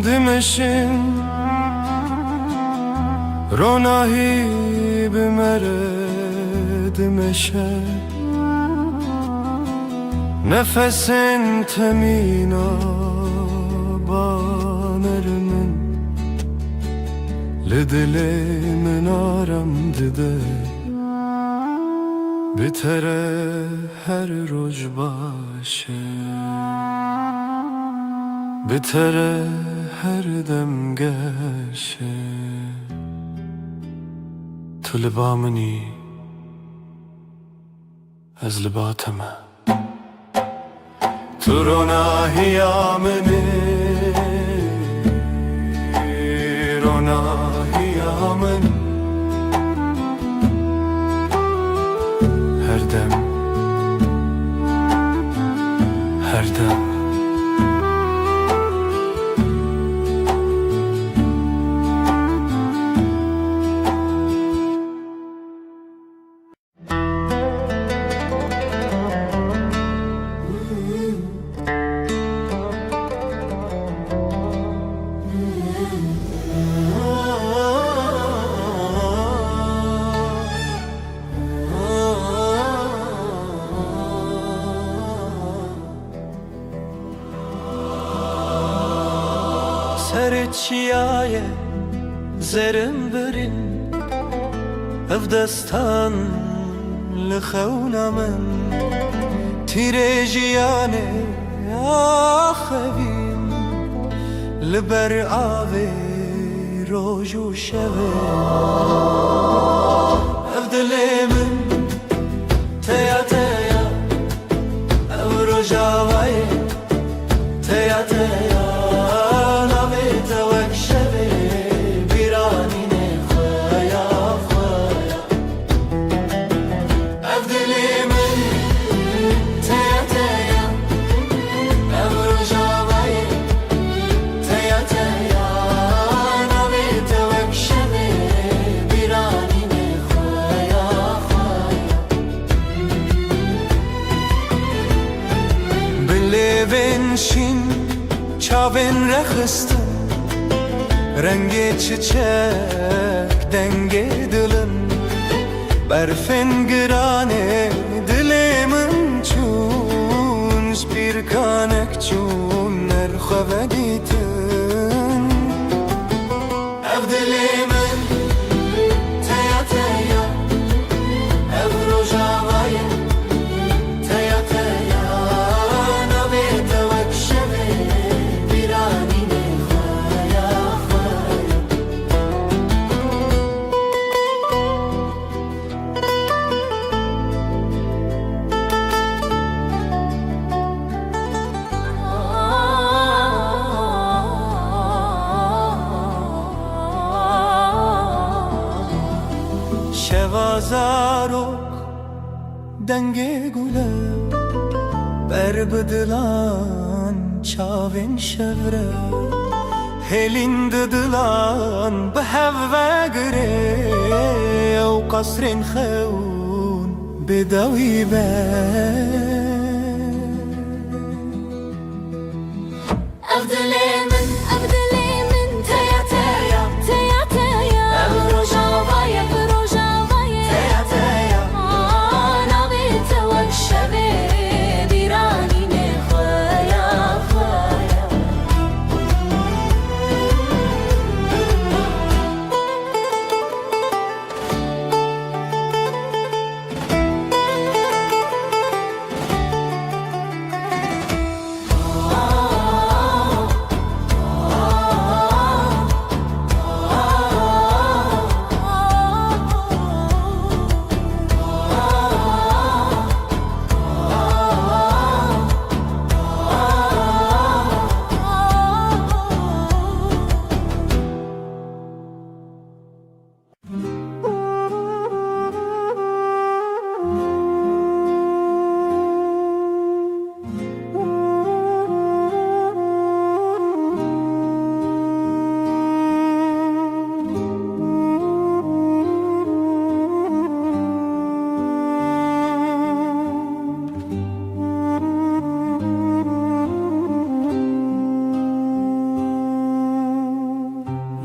دمشن روناهی بمره دمشه نفسن تمینا بانرمن لدل من آرم دده بتره هر روز باشه بتره هر دم گشه تو لبا منی از لباتمه تو روناهی آمنی روناهی آمنی هر دم هر دم سر چیای زرم برین اف دستان لخونا من تیره جیانه آخوین لبر آوه روز و شبه اف دلی من تیا تیا او رجاوه تیا تیا çavên rexistin rengê çiçek dengê dilin berfên giranê dilê min çûn ji pîrkanek çûn nerxwe vedîtin ev dilê min teya teya ev rojava ye teya teya navê te wek şevê bîranînê xweya xweya şeva zarok dengê gule ber bi dilan çavên şevre hêlîn di dilan bi hev vegirê ew qasrên xewn bêdewî be Ev dilê min teya teya teya teya ev rojava ye teya teya navê te wek şevê bîranînê xweya xweya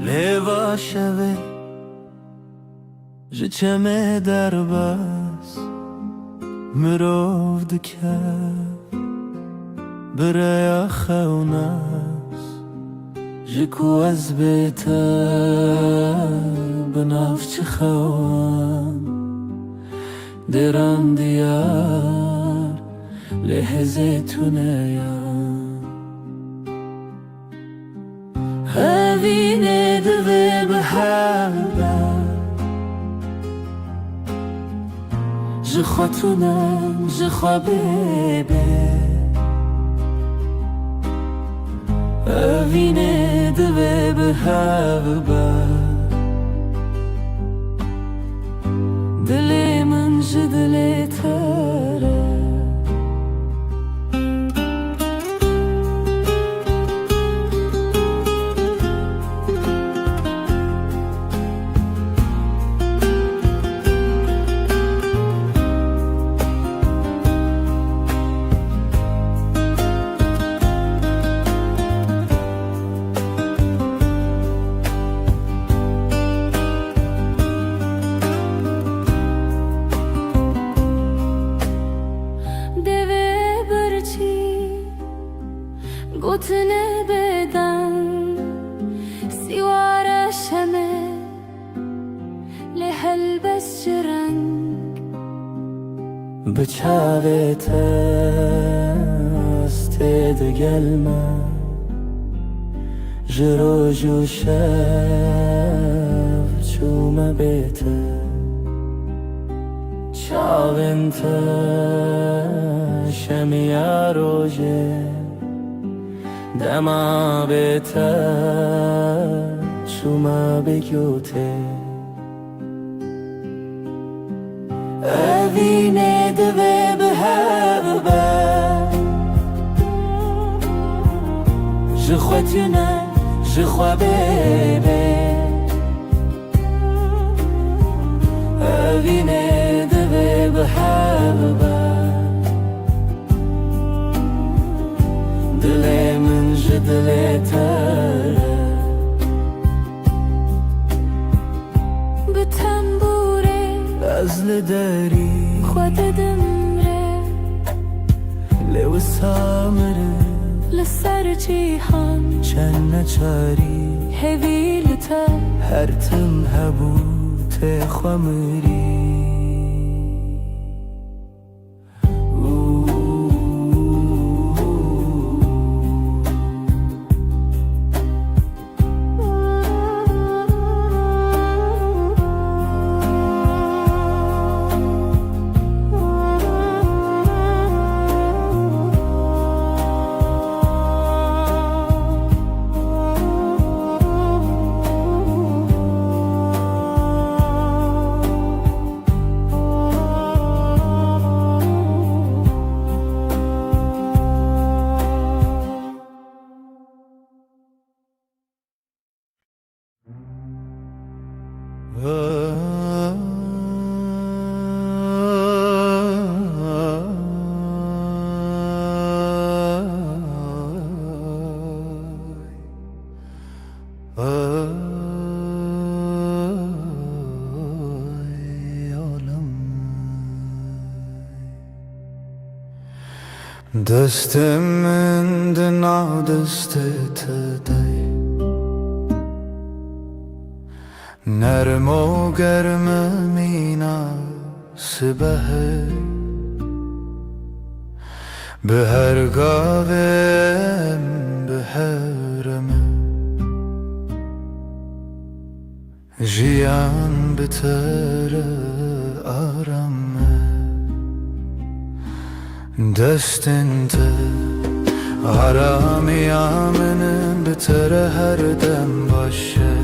lêva şevê ji çemê derbas mirov dike bi rêya xewnas ji ku ez bê te bi nav çi xewan dêran diyar lê hêzê tuneyan Evînê divê bi hev be ji xwe tunem ji xwe bêbê Evînê divê bi hev be dilê min ji dilê te re Gotine beden siwara şeme le helbes reng bi çavê te astê digelme ji roj û şev çûme bê te çavên te şemiya rojê dema bê te çûme bê gotê Evînê divê bi hev be ji xwe tune ji xwe bêbê Evînê divê bi hev be dilê min ji دلته به تنبوره از لداری خود دمره لو سامره لسر جیهان چن نچاری هویلتا هر تم هبوت خمری دستم دنا دستت دی نرم و گرم مناسبه به هر گاوم به هرمه جیان بتر آرامه دستنت آرامی آمنم بتر هر دم باشه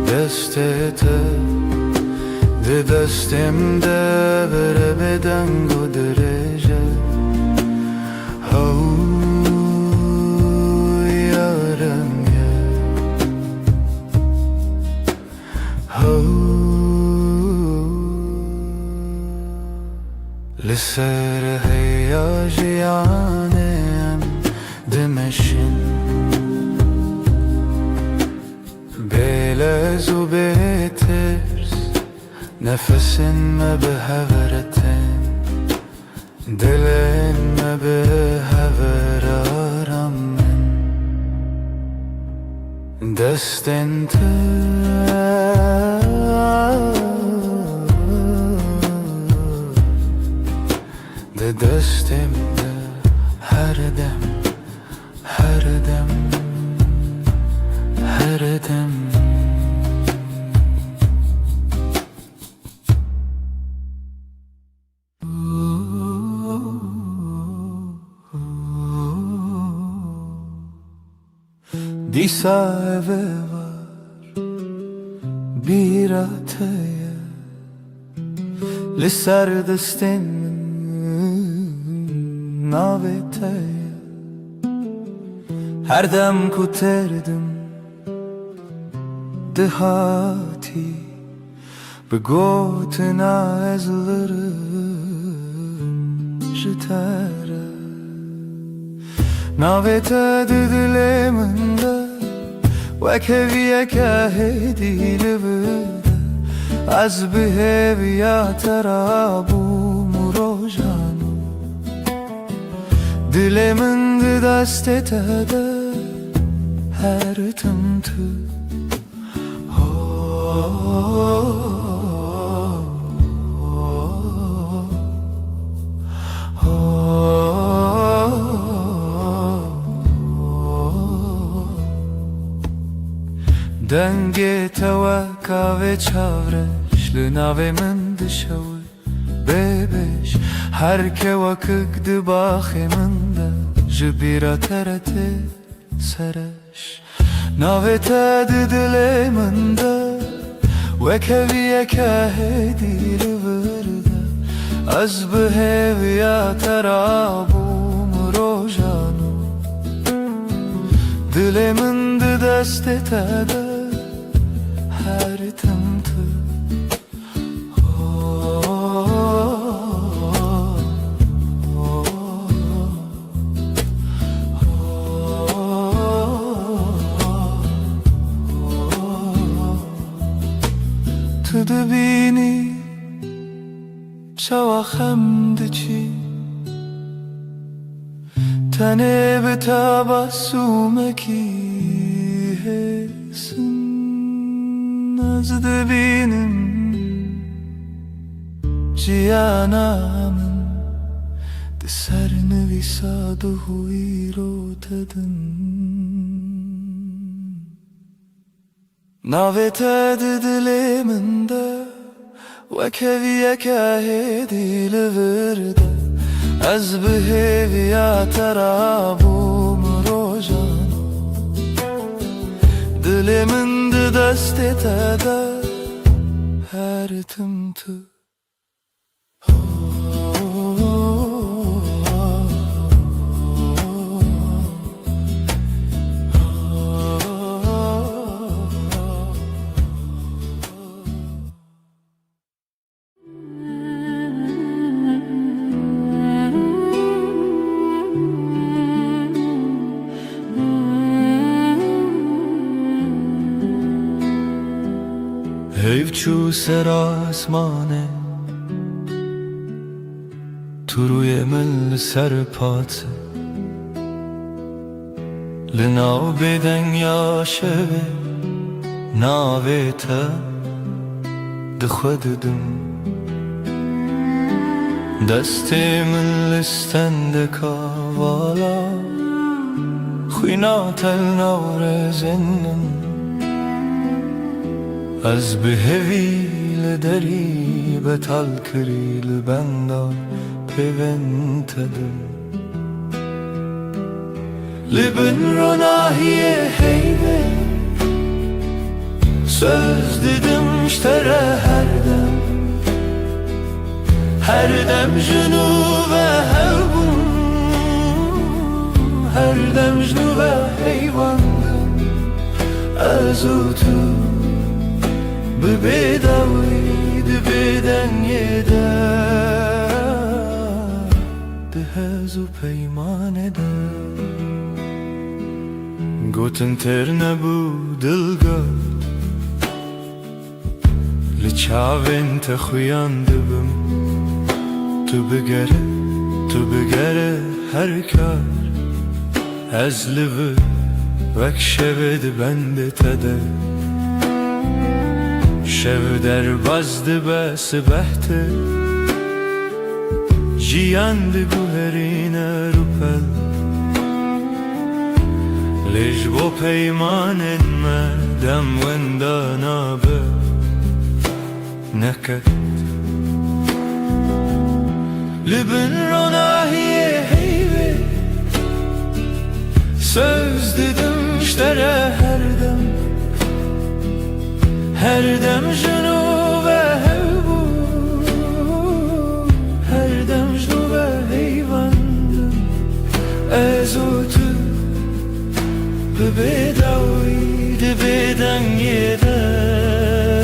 دستت ده دستم ده بره بدنگ و درجه هو یارم یه هو لسر هیاجیانم دمشن بلز و بترس نفسن ما به هورتن دلن ما به هور آرامن دستن ده دستم ده هر دم هر دم هر دم Disa eve var bir ataya Lisar destin navetaya Her dem kuterdim dehati Begotena ezlerim jitara Navete didileminde Vekeviye kahedi libide Az biheviya terabu murojanu Dileminde dastete her tımtı دنگ توکا و چاورش لناوی من دشوی ببش هر که وکک دباخی من ده جبیرا ترته سرش ناوی تا دلی من ده وکویه که هدی لورده از بهویا ترابو مروجانو دلی من ده دست تده her tımtı دبینی شواخم دچی تنه به تبسمکی هسن از دبینم جیانامن ده سر نویساد و هوی رو تدن ناویت دل من ده وکویه که هدی لورده از بهویا ترابوم روزان دل من ده دست تده هر تم تو حیف چو سر آسمانه تو روی من سر پاته لناو بدن یا شبه ناویتا ده خوددم دست من لستند کاوالا خوینات النور زنم از بهوی لدری بتال کری لبندا پیونتدم لبن رو ناهیه هیوه söz dedim iştere her dem junu ve helbun her dem junu ve heyvandım azutu bebedaviydi beden yeder de hezu peyman eder gotun terne bu dilgar لچاوین تخویانده بم تو بگره هر کار از لبه وک شود بنده تده شو در بازده بس بحته جیانده گوهرین روپل لیج بو پیمانن مدم وندانا به نكت لبن روnahiye heybe söz dedim iştere her dem junu ve hevbu her dem junu ve heyvandım ezotu bebedaviydi beden yeder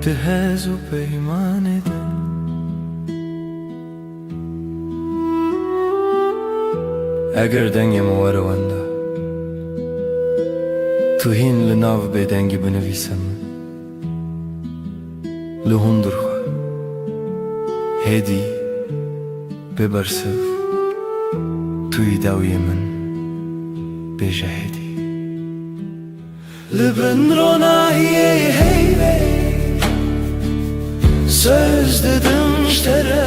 te hezu peyman eden eger dengem varvanda tu hin lenav bedengi benevisam lehundur kho hedi bebarsev tu idawiyemen bejahedi leben ronahiye heybe söz dedim iştere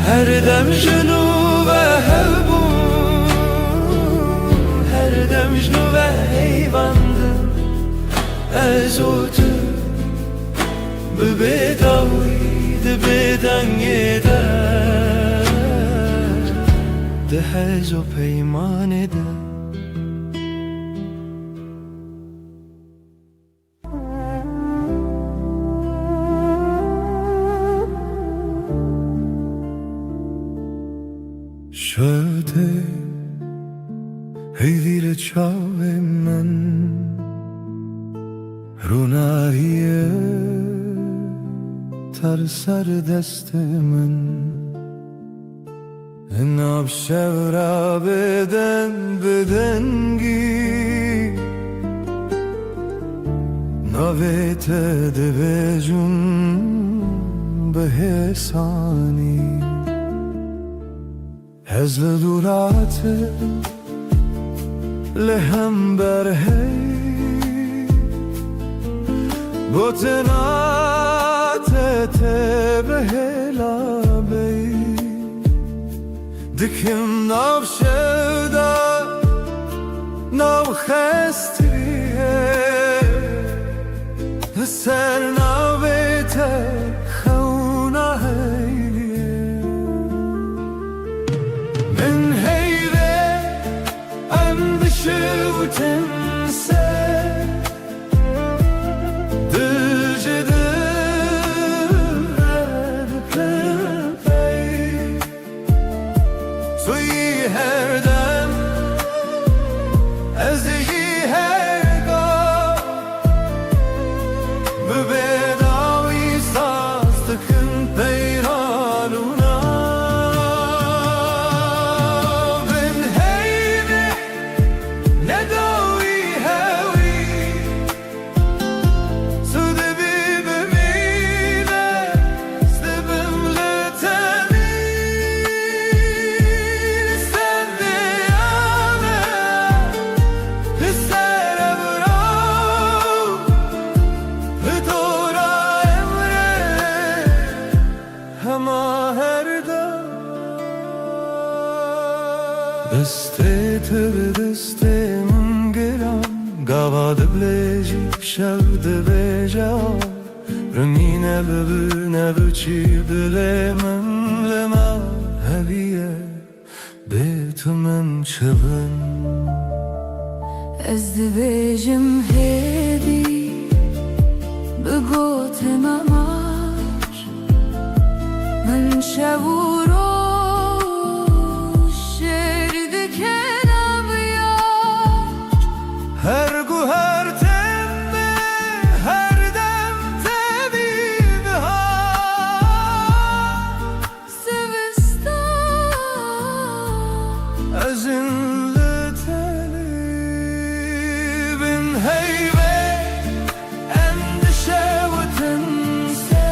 her dem junu ve hevbu her dem junu ve heyvandım ezotu bebedaviydi beden yeder de hezo peyman eder شده هیدیل چاوه من روناهیه تر سر دست من ناب شورا بدنگی ناویت دویجون به حسانی هزل دورات لهم برهی بوتنات تبهلا بی دکم ناو شدا ناو خستریه سر ناویت خونه هیلیه من هیوه اندشه و تنسه دسته به دسته من گرم گواد بلیجی شود بیجا رمینه ببینه بچی دل من لما هویه بیت من چبن از دبیجم هدی بگوت مماش من شورو هر گو هر تمه هر دم تبیب ها سوستان از این لطلی بین هیوه اندشه و تنسه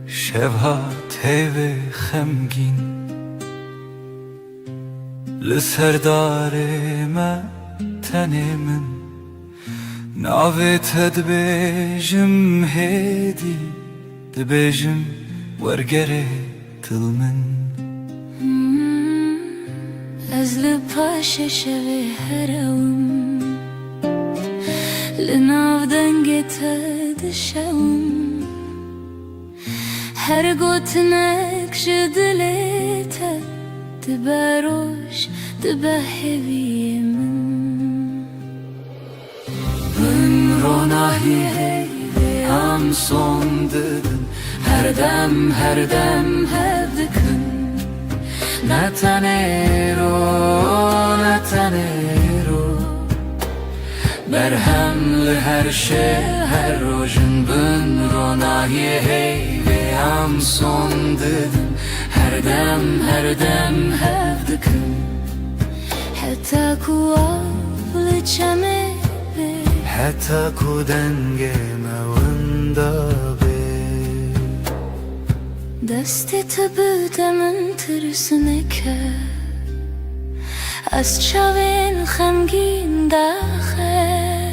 شبها تیوه خمگین لسردار ما تنی من ناویت دبیجم هیدی دبیجم ورگره تل من از لپاش شوی هرم لناو دنگت دشوم هر گوتنک جدلیت تباروش تبهوی من من روناهی هی هم son dedim her dem hevdikın Natanero Berhemli her şey her rojun bün ronahi hey ve am son dedim her dem hevdikın حتى كواب لچمه حتی کو دنگ موندا به دستی تو بودم ترسونه که از چاوین خمگین داخل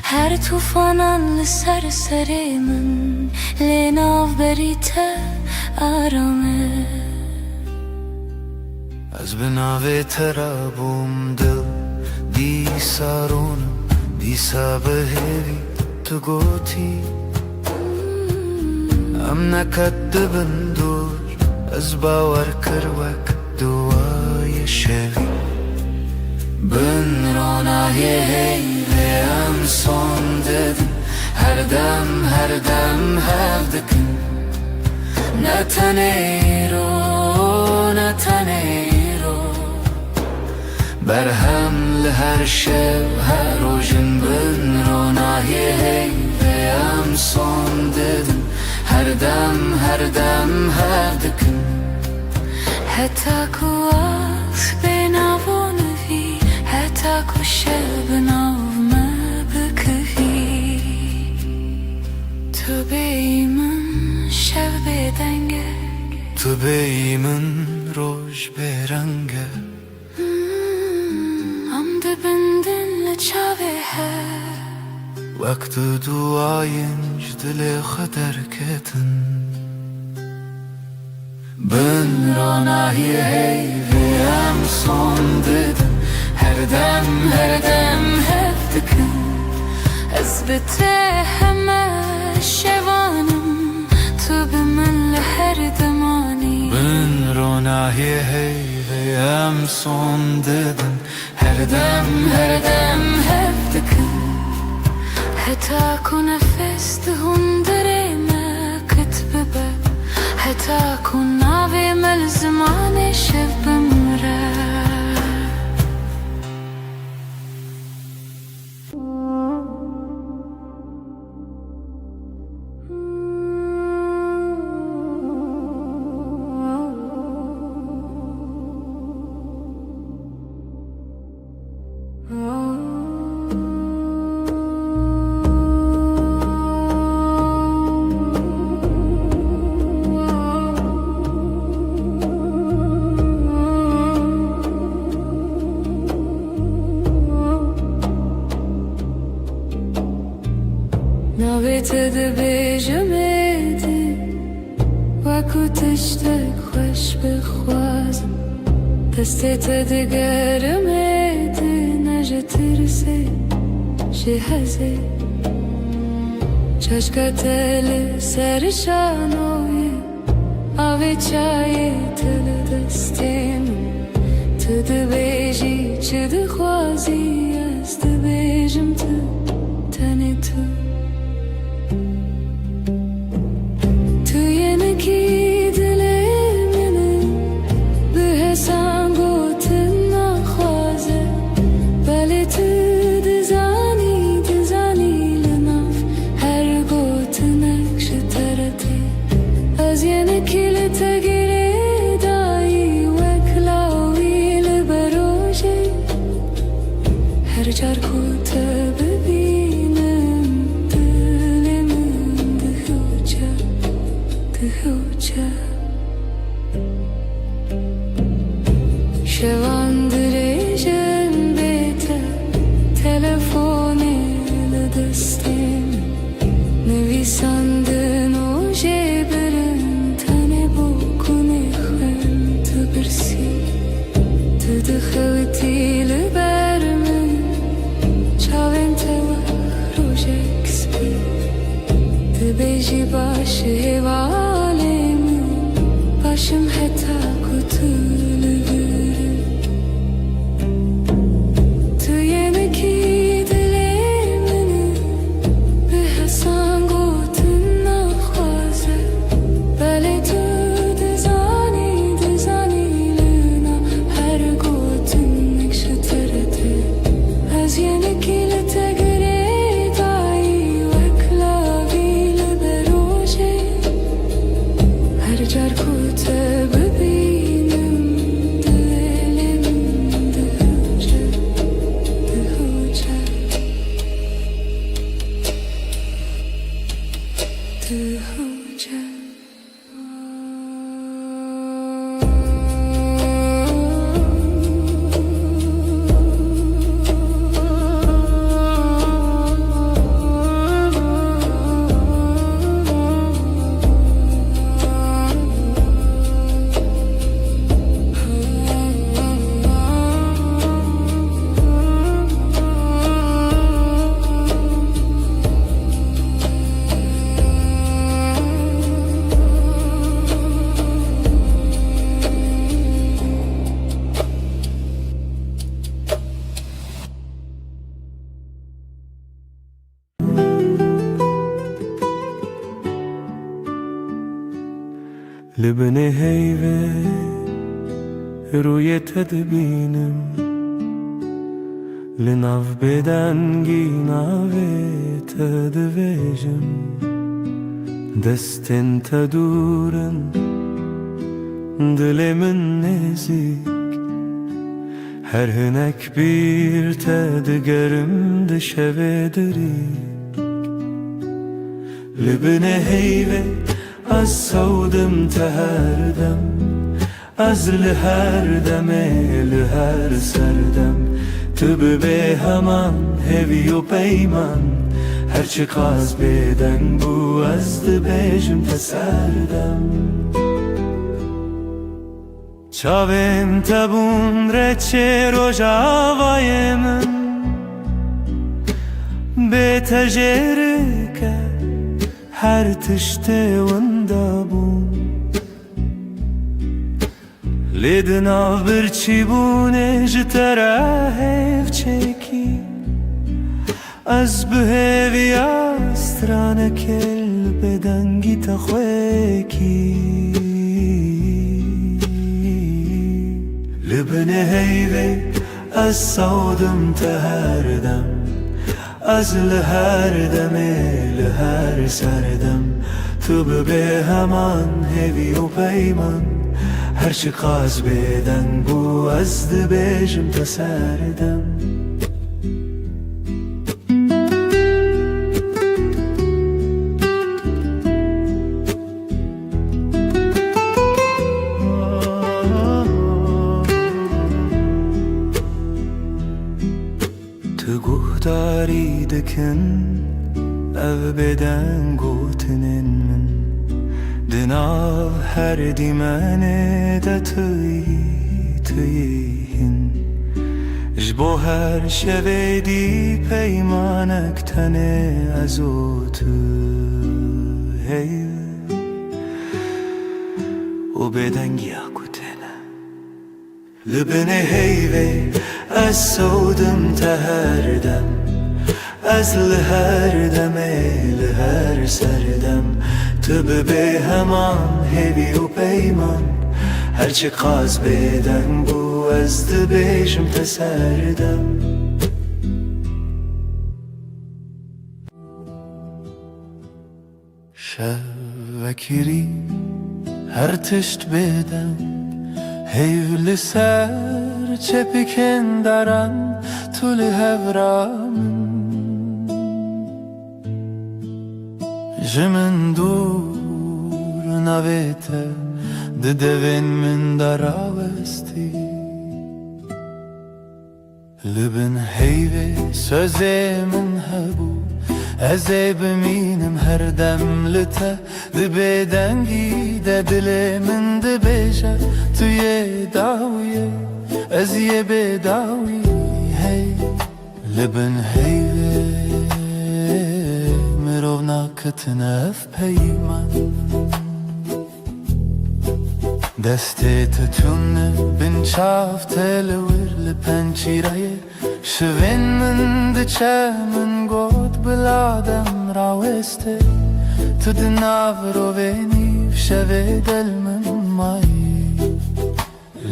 هر توفانان لسر سر من لناو بریت آرامه از بناوی ترابم دل دیسارونم دیسا بهیوی تو گوتی ام نکدبن دور از باور کروک دوای شوی بن رونای هیوی ام سون ددن هر دم هفدکن نتنیرو برهم لهر شب هر روشن بن رونای هیوی ام سون ددن هر دم هفدکن حتی کو آس بناو نوی حتی کو شب ناو ما بکوی تو بیمن شب بدنگه تو بیمن روش برنگه بندن لچاوه هر وقت دعاینج دل خطر کتن بن رونای هیوی ام سون ددن هر دم هفتکن از بته همه شوانم تو به من لهر دمانی بن رونای هیوی ام سون ددن هر دم هفتکن حتی کو نفس دهون دره ما کتب به حتی کو ناوی مل زمان شب بمره ناویت دبیجمدی وکو تشتک خوش بخوازم دستت دگرمدی نجا ترسی جهازی چشکت سر شانوی آوی چای تل دستیم تو دبیجی چه دخوازی از دبیجم تو تنی تو شواندريجن بيته تلفوني لدستين نويساندن و جبرن تاني بوكوني خن تبرسي تدخلتي لبرمن چاوين توخ روجك سبي تبيجي باش هوالي من باشم حتى كتو لبني هيفي روی تدبینم لناف بدنگی ناوی تدویجم دستن تدورن دلمن نزیک her hünek bir tedgerim de şevedrik Libne heyve az savdım teherdem Az liher deme liher serdem Tübü be heman hevi u peyman Her çıkaz beden bu azdı bejim teserdem Çavim tabun reçe rojavayı min Be tecerike her tişte vanda bun Lidnav bir çibune jitera hev çeki Az behevi astrane kel bedangi takhweki Libne heyve az savdım teherdem Az liher deme liher serdem Tübü be heman hevi u peyman Her çıkaz beden bu azdı bejim teserdem Guhtari dikin ev beden gotinin min Dinav her dimene de tüyihin Jbo her şevedi peymanek tane azotu hey O beden giyakutene Libne heyve Az savdım teherdem Az liher deme liher serdem Tübü be heman hevi u peyman Her çıkaz beden bu azdı bejim teserdem Şevvekiri her tişt beden Heyvli ser çepiken daran tuli hevramın Jimin dur navete de devin min daravesti Libin heyve sözemin hebu Eze biminim her demlite Di bedengi de dilimin di beja Tüye daviye Ez ye bedavi hey Libin heyve Mirovna kıtnef peyman Deste tütünne bin çaf televir li pençiraye Şivin min diçe min god biladem raveste Tudnav roveni şeve del min mayi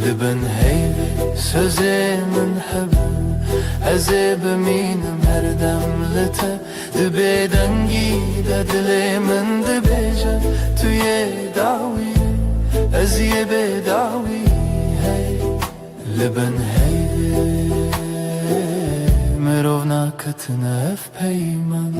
Libin heyve sözemin hebu Eze biminim her demlite Di bedengi de dilimin di beja Tüye daviye Ez ye bedavi hey Libin heyve Mirovna kıtnef peyman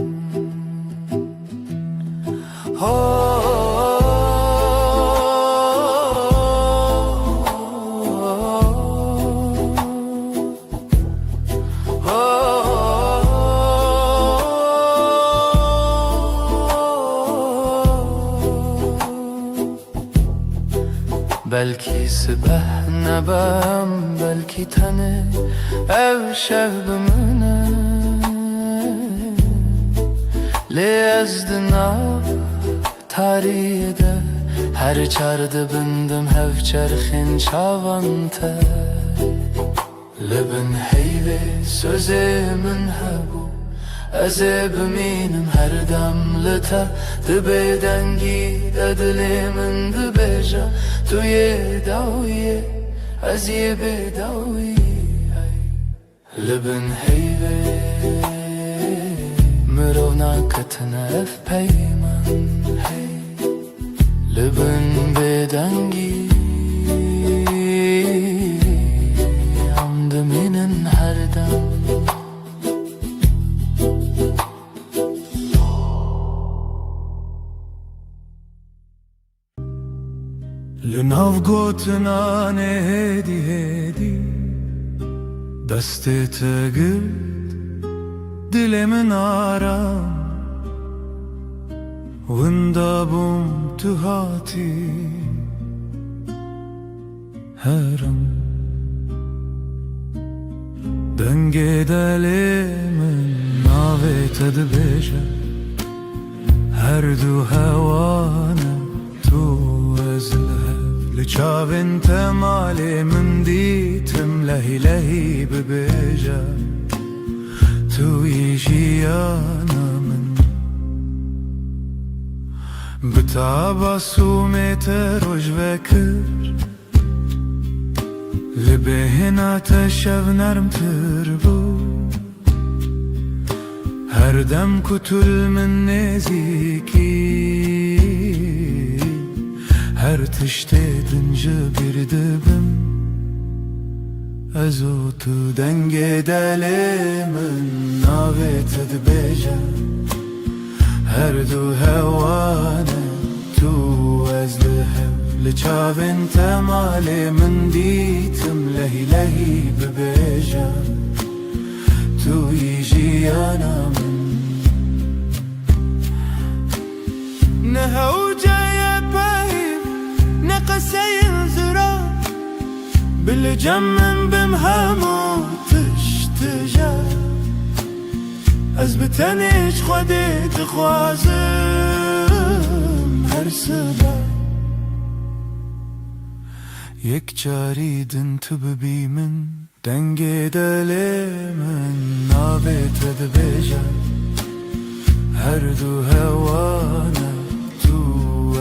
Belki sibeh nebem belki tane ev şevbimine Le ezdinav tarihide her çardı bindim hev çerxin çavante Libin heyve sözemin hebu Ez ê bimînim her dem li te di bêdengî de dilê min dibêje tu yê dawiyê ez yê bêdawî li bin heyvê mirov naketine ev peyman hey li bin bêdengî em dimînin her dem Li gotina ne hêdî hêdî destê te girt dilê min aram winda bûm tu hatî herem dengê delê min navê te dibêje her du hewane tu ez li çavên te malê min dîtim lehî lehî bibêje tu yî jiyana min bi tabasûmê te roj vekir li bêhina te şev nermtir bû her dem ku tu li min nêzîkî her tiştê din ji bir dibim ez û tu dengê delê min navê te dibêje her du hewane tu ez li hev li çavên te malê min dîtim lehî lehî bibêje tu yî jiyana min ne hewceye peyv ne qeseyên zira bil cem min bim hemû tiştije ez bi tenê ji Xwedê dixwazim her sibe yek carî din tu bibî min dengê delê min navê te dibêje her du hewane tu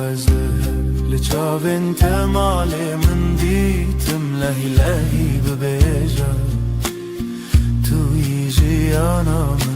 ez li hev li çavên te malê min dîtim lehî lehî bibêje tu yî jiyana min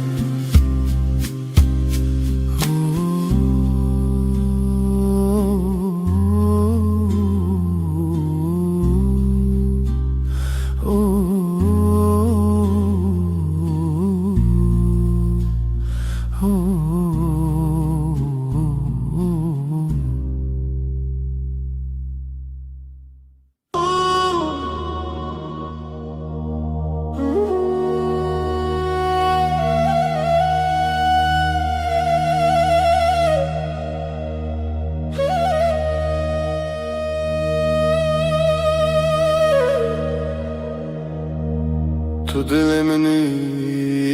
Tu dilê min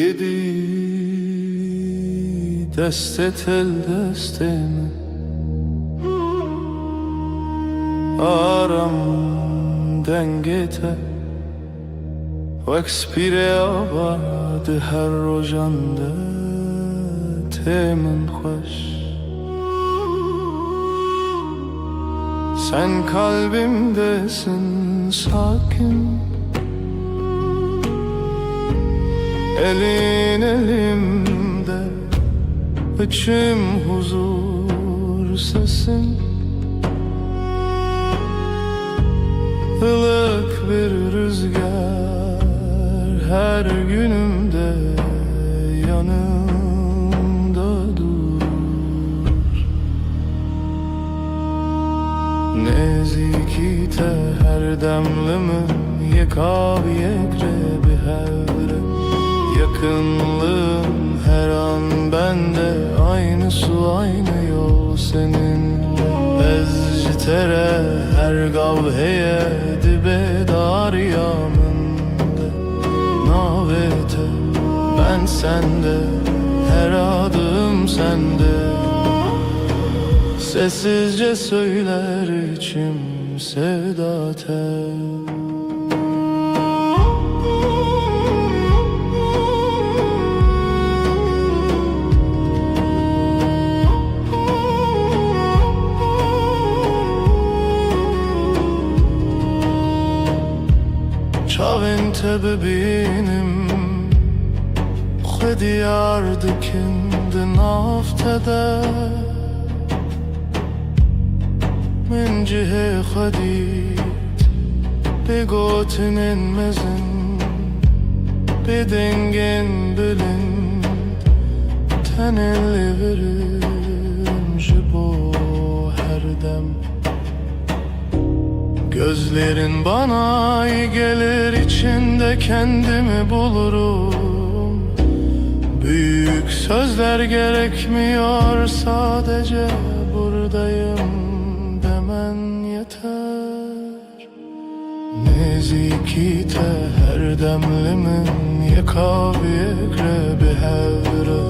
yedî destê tel destê min aram dengê te wek spîrê ava di her rojan de tê min xweş sen kalbimdesin sakin elin elimde içim huzur sesin ılık bir rüzgar her günümde yanımda dur nezîkî te her demlimin yekav yekre bi hevre yakınlığın her an bende aynı su aynı yol seninle ez ji tere her gavheye dibe daryamında navê te ben sende her adım sende sessizce söyler içim sevda tel ببینیم خودی یاردکند نافتده من جهه خودیت بگوتنین مزن بدنگن بلند تنلی veririm jibo her dem Gözlerin bana iyi gelir, içinde kendimi bulurum. Büyük sözler gerekmiyor, sadece buradayım demen yeter. Nezikite her demlimin yekaviyekre bir hevre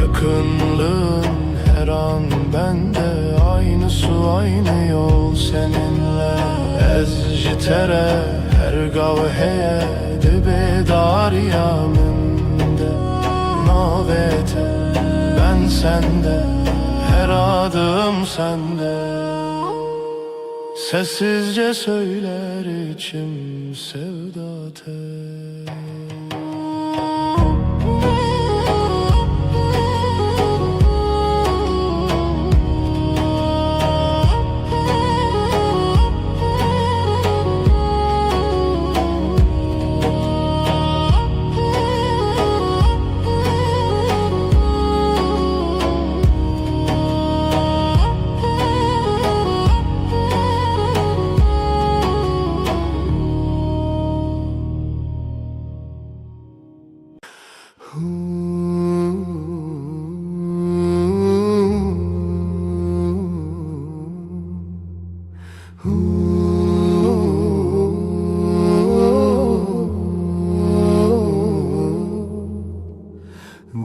yakınlığın her an bende, aynı su aynı yol seninle. Ez jitere her gavheye dibe dariyaminde navete ben sende, her adım sende. Sessizce söyler içim sevda tel.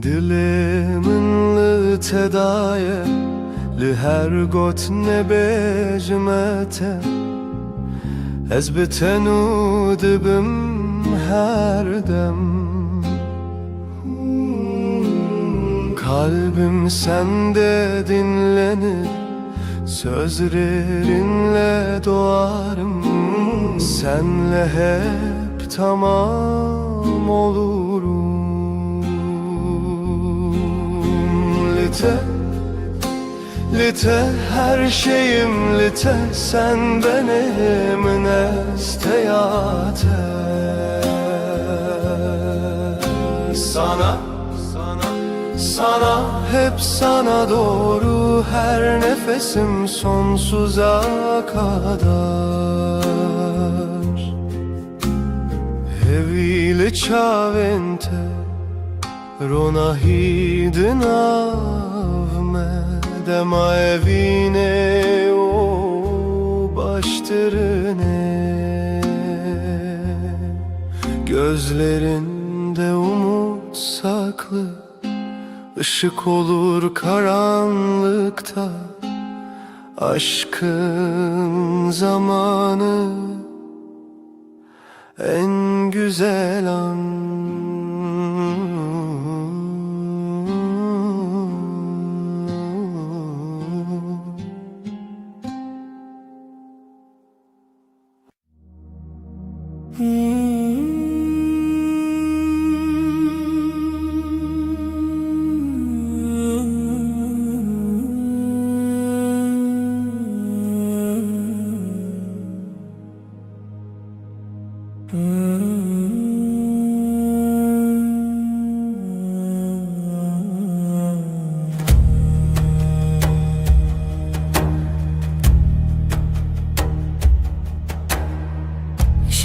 Dilimin li tedaye li her got ne becmete Ez bitenu dibim her dem Kalbim sende dinlenir, sözlerinle doğarım. Senle hep tamam olurum. Lite, lite her şeyim lite, sen benim nesteyate. Sana, hep sana doğru her nefesim sonsuza kadar. Evile çavente rona hidinavme dema evine o baştırine. Gözlerinde umut saklı, Işık olur karanlıkta, aşkın zamanı en güzel an.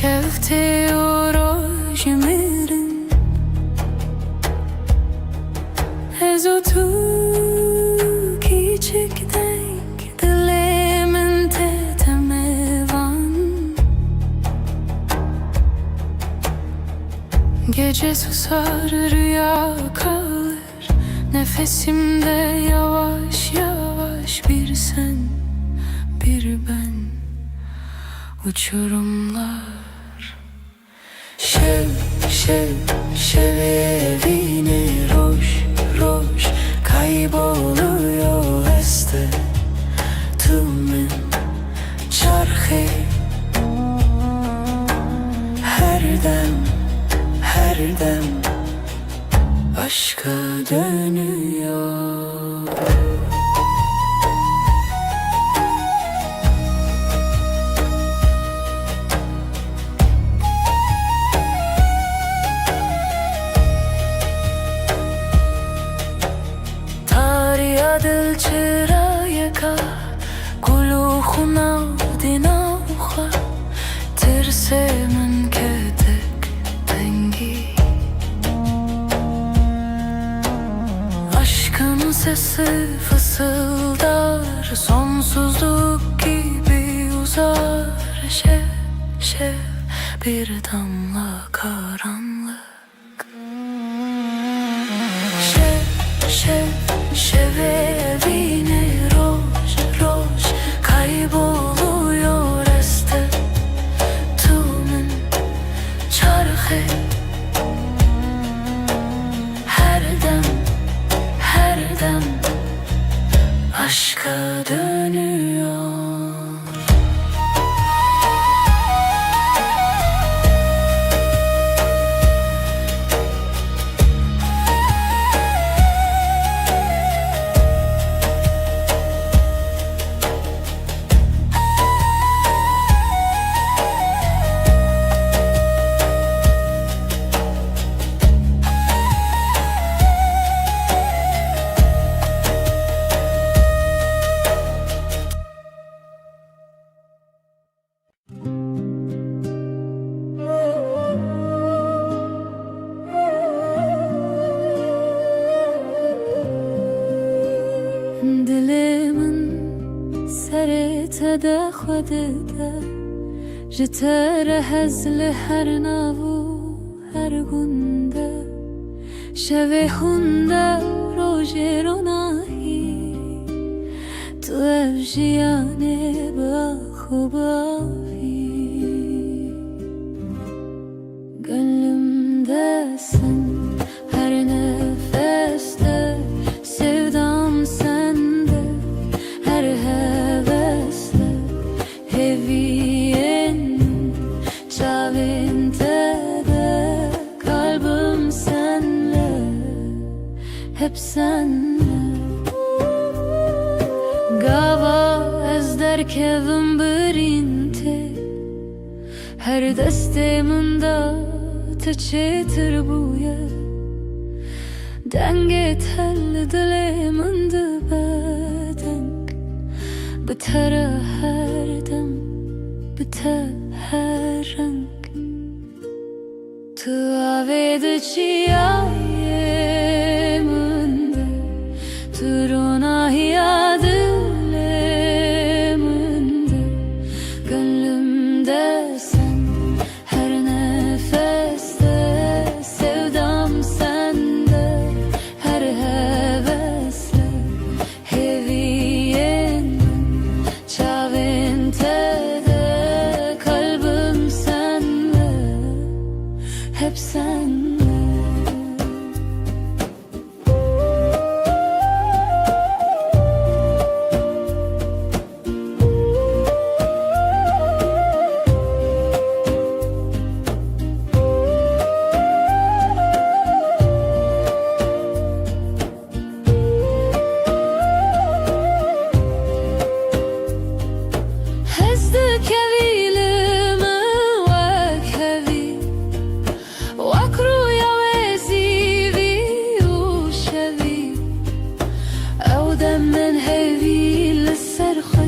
شفته اوراج میرن از o tu küçükten dilimin tetemevan. Gece susar rüya kalır, nefesimde yavaş yavaş bir sen bir ben. Uçurumlar Şev, şev, şev evine roş, roş kayboluyor este tümün çarkı her dem her dem aşka dönüyor. Tariha dil çırayaka Kulu khuna dina ukha Tirse min ketek dengi Aşkın sesi fısıldar Sonsuzluk gibi uzar Şev şev bir damla karanlık Şev şev şevevine roj roj Kayboluyor este tumun çarxı Her dem aşka dönüyor. Dilimin serete خودده جتر هزل هر ناو هر گنده شوه هنده روژ روناهی تو evjiyane با خوباهی gönlümdesin her nefeste sevdam sende her hevesle heviyen çavinte de kalbim senle hep senle gava ez derkevim birinte her desteminde teçetir buye denge tel dilemin bedeng biter her dem biter her renk tu avede çiyayeminde turuna hiyadeleminde gönlümde sen her nefeste sevdam sende her hevesle heviyen çavinte de kalbim senle hep senle. هزدك هذيلما وكهذي وأكرو يا وزيبي وشذي أو دم من هذي للسرخة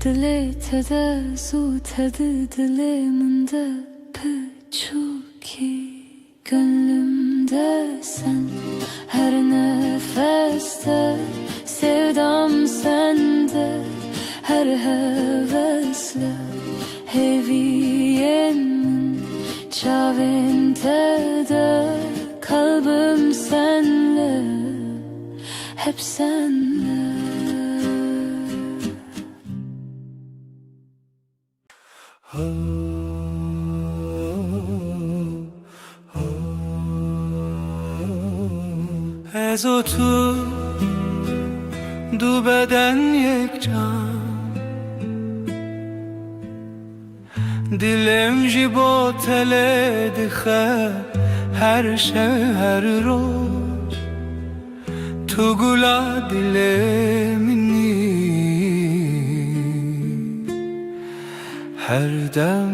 دليت هذا زوت هذا دلي من ده بچوكي gönlümde sen her nefeste sevdam sende her hevesle heviyemin çavinte de kalbim senle hep senle. از و تو دو بدن یک جان دلم جی با تله دخه هر شب هر روز تو گلا دل منی هر دم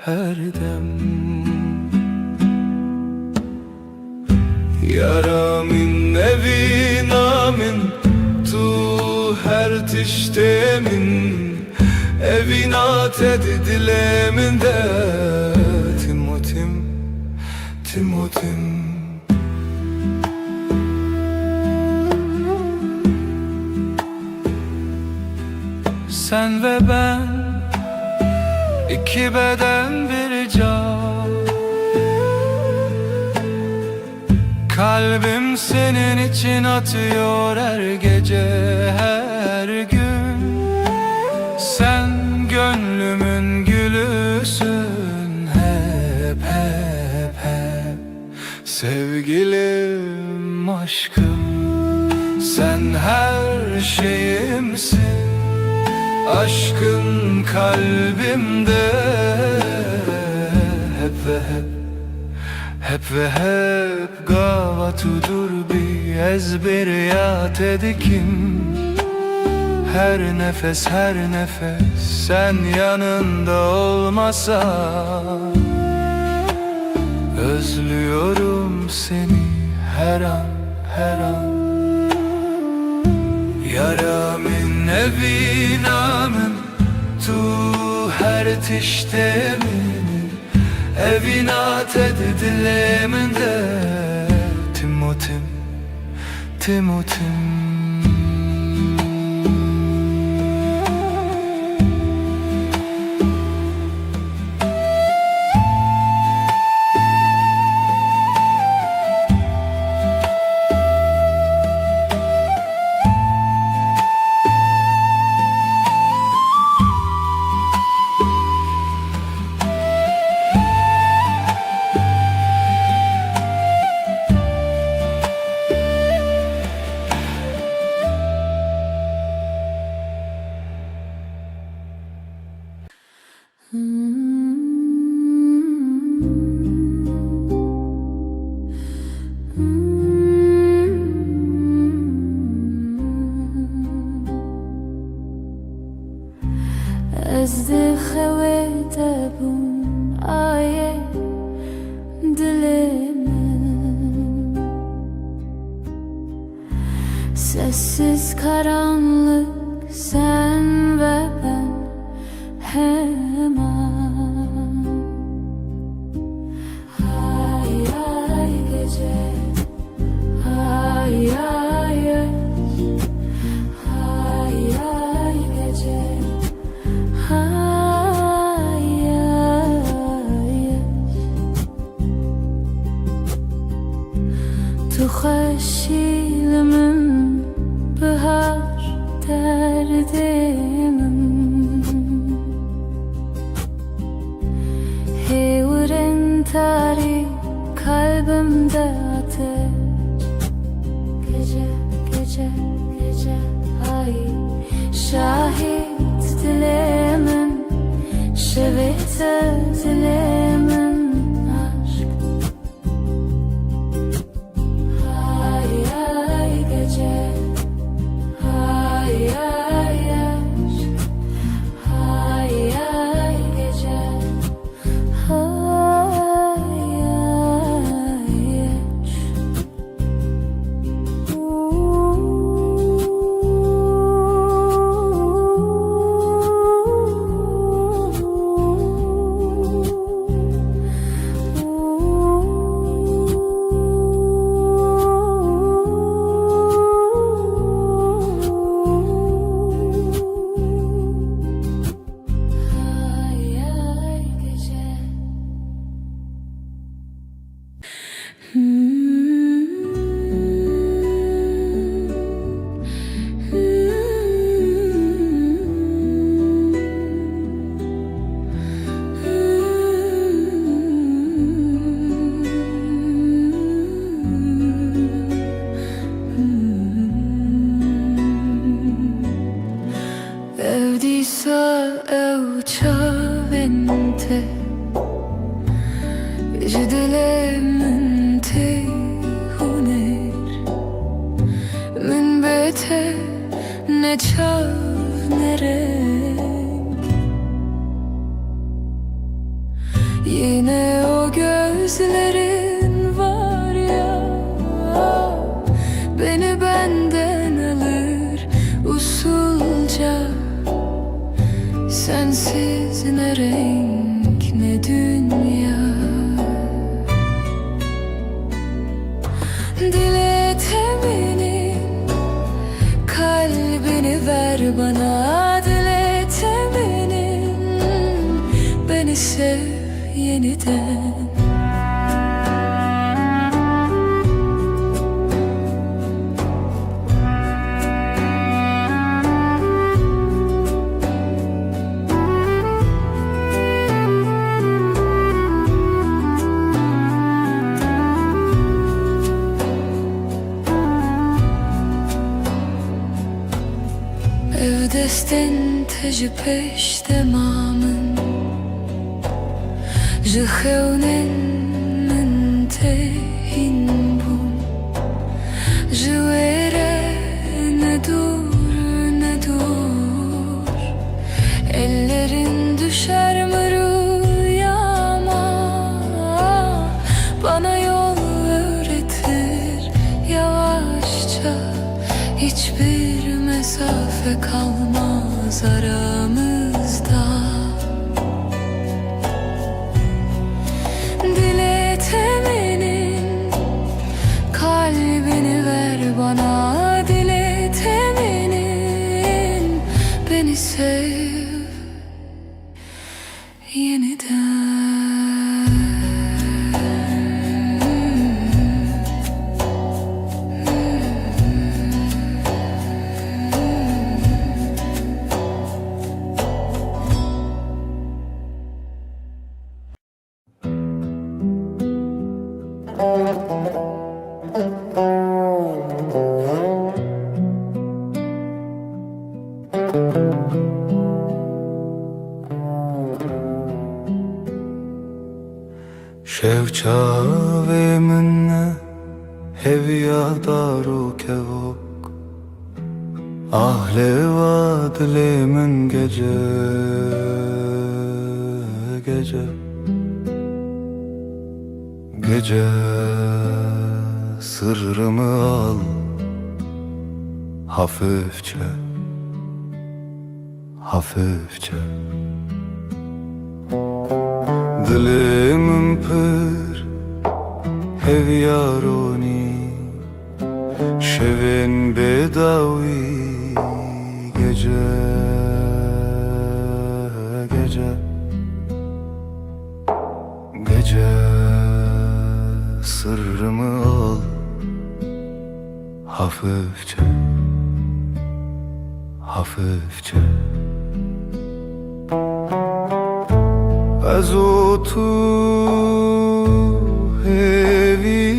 هر دم Yaramın evinamin tu her tiştemin evinat edilemin de Timotim, Timotim Sen ve ben iki beden bir can Kalbim senin için atıyor her gece her gün Sen gönlümün gülüsün hep hep hep Sevgilim aşkım sen her şeyimsin Aşkın kalbimde hep ve hep hep ve hep gavatudur bir ezberiyat edikim Her nefes her nefes sen yanında olmasan Özlüyorum seni her an her an Yaramın evinamın tu her tiştemin Evinat edilemin de Timotim, Timotim از دل خویده بون آیه دل من Sessiz karanlık sen ve ben hemen Hay hay gece hay hay hay hay gece hay hay Tu خشیلمن بهار derdimim Hevren tarih kalbimde ateş Gece gece gece ay Şahit dilemin şevete dilemin aşk Hay hay gece Hay hay aşk Hay hay gece Hay hay aşk Evdiyse ev çöve انت جدل من تهونر من بيته نçav renk. Yine o gözlerin var ya, beni benden alır usulca. Sensiz ne renk ne dünya. Dile teminin kalbini ver bana, dile teminin beni sev yeniden. Ev desten teci peş demamın Jıhevnen min tehin bun Jıvere ne dur ne dur. Ellerin düşer mi rüyama, bana yol öğretir yavaşça. Hiçbir mesafe kalmaz aramızda. Dile teminin kalbini ver bana, dile teminin beni sev yeniden. شوچاوی من هویا دارو کهوک آهل و دل من gece gece gece sırrımı al hafifçe hafifçe. Dilimin pır hevyaroni şevin bedavi gece gece gece sırrımı al hafifçe hafifçe. از تو هوی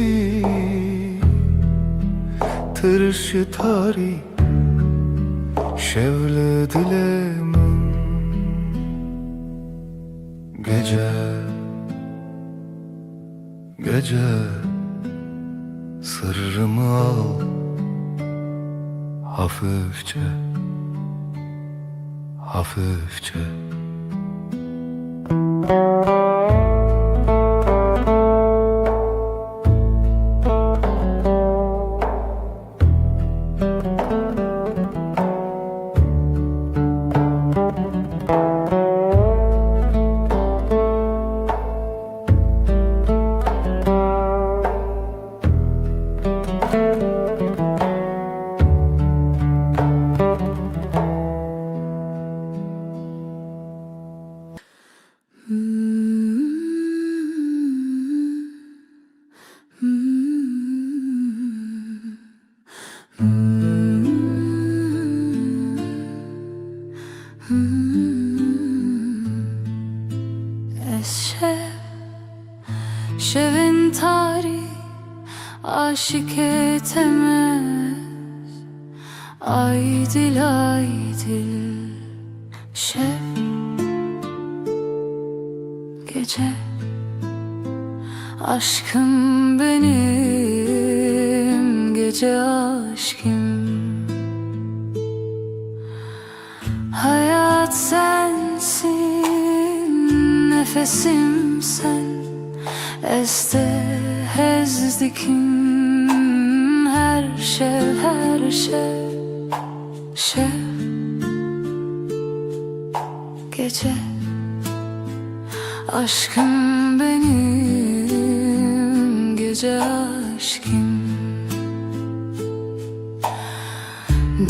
ترش تاری şevl dilemin gece gece sırrımı al hafifçe hafifçe. Şevin tarih aşık etemez. Aydil aydil şev gece. Aşkım benim, gece aşkım. Hayat sensin, nefesim sen. Este hezdikim, her şey, her şey. Gece. Aşkım benim, gece aşkım.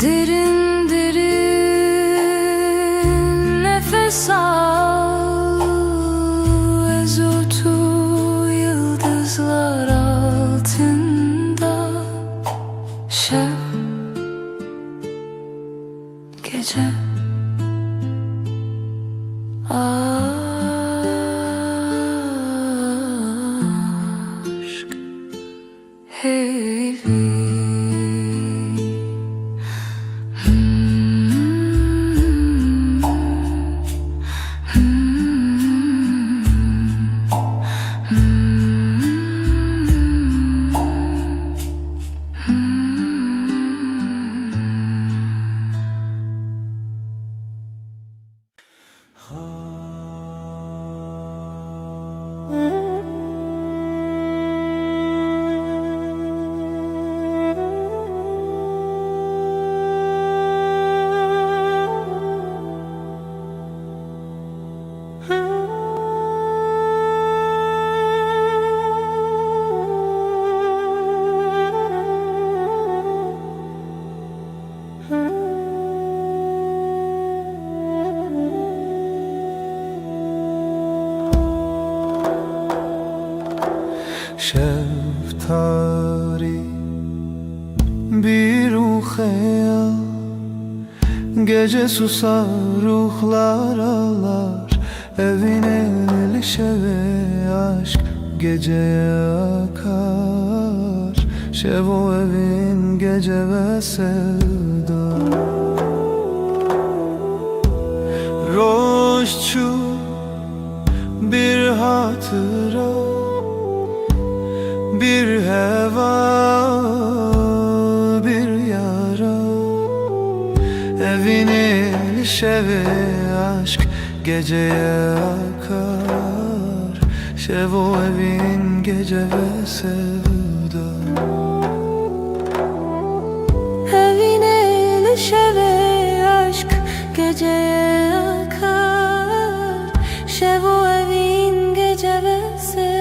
Derin derin nefes al, ezotu yıldızlar altında. Gece. Aşk heavy. Şeftali bir ruhaya, gece susar ruhlar ağlar. Evin el şeve aşk geceye akar. Şevo evin gece ve sevda. Roşçu bir hatıra, bir heva, bir yara. Evin el şeve aşk geceye akar. Şevo evin gece ve sevda. Evin el şeve aşk geceye akar. Şevo evin gece ve sevda.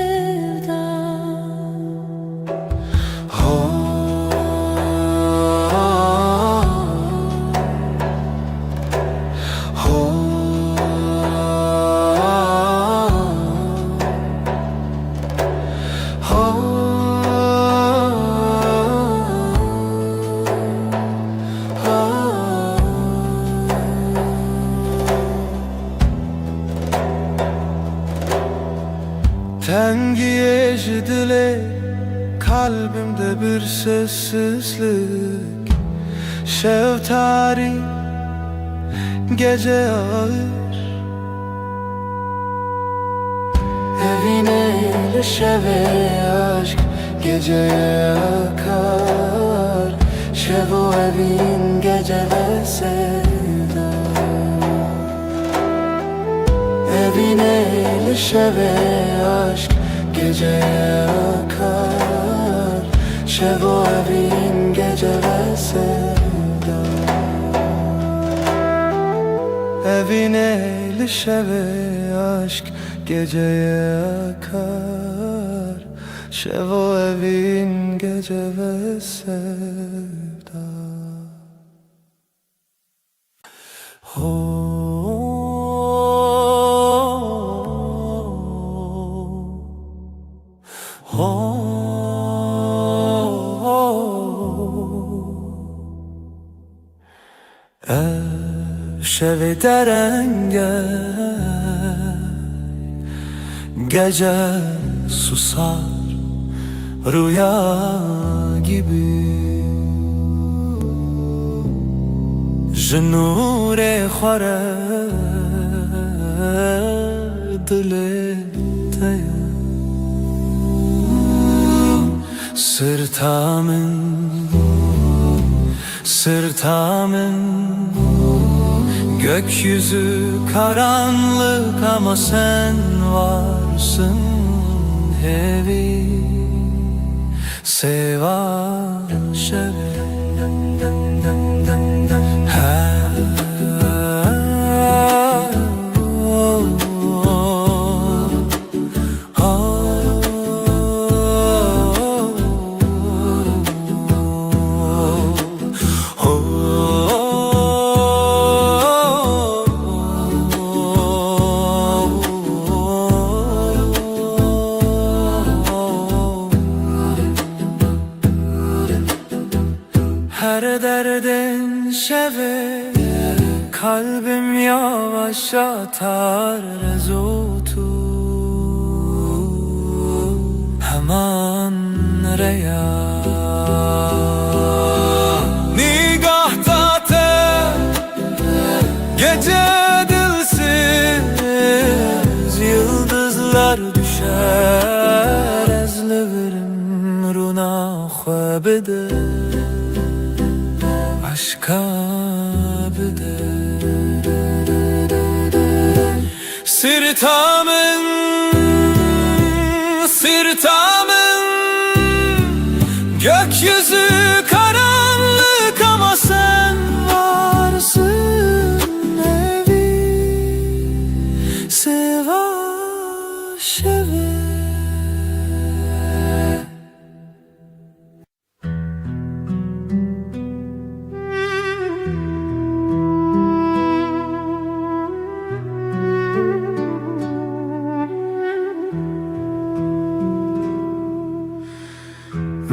Tengiye dile kalbimde bir sessizlik. Şeftari gece ağır. Evin el şeve aşk geceye akar. Şevo evin gece ve sevda. Evin el şeve aşk geceye akar. Şevo evin gece ve sevda. Evin el şeve aşk geceye akar. Şevo evin gece ve sevda. Şevi derenge gece susar rüya gibi. Jinure xware dile taya Sırtamın gökyüzü karanlık ama sen varsın hevi seva şeve Her derdin şeve kalbim yavaş atar rezotu hemen reya nigahta te gece dilsiz yıldızlar düşer ezlerim runa khwabede aşka bide Sırtamın gökyüzü karanlık ama sen varsın evi seva şeve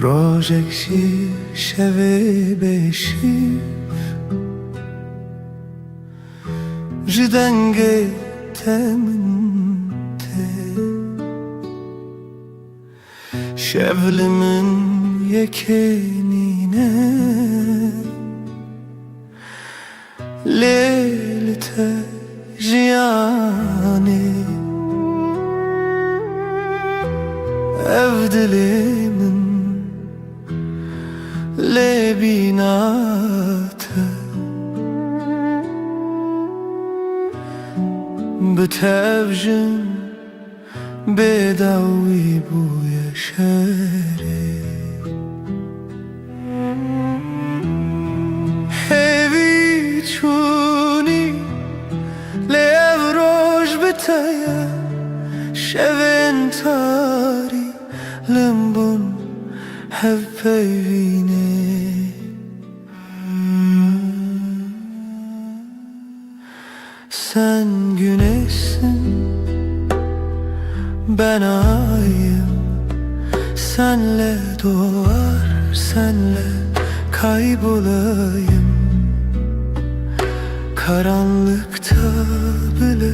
روزکشی شب بشی جدنگ temte şevlimin yekenine lelte jiyani evdilimin lebinate بتوجن بداوی بوی شهری هیوی چونی لیو روش بتایا شوین تاری لمبون هف پیوینه Sen güneşsin, ben ayım. Senle doğar, senle kaybolayım. Karanlıkta bile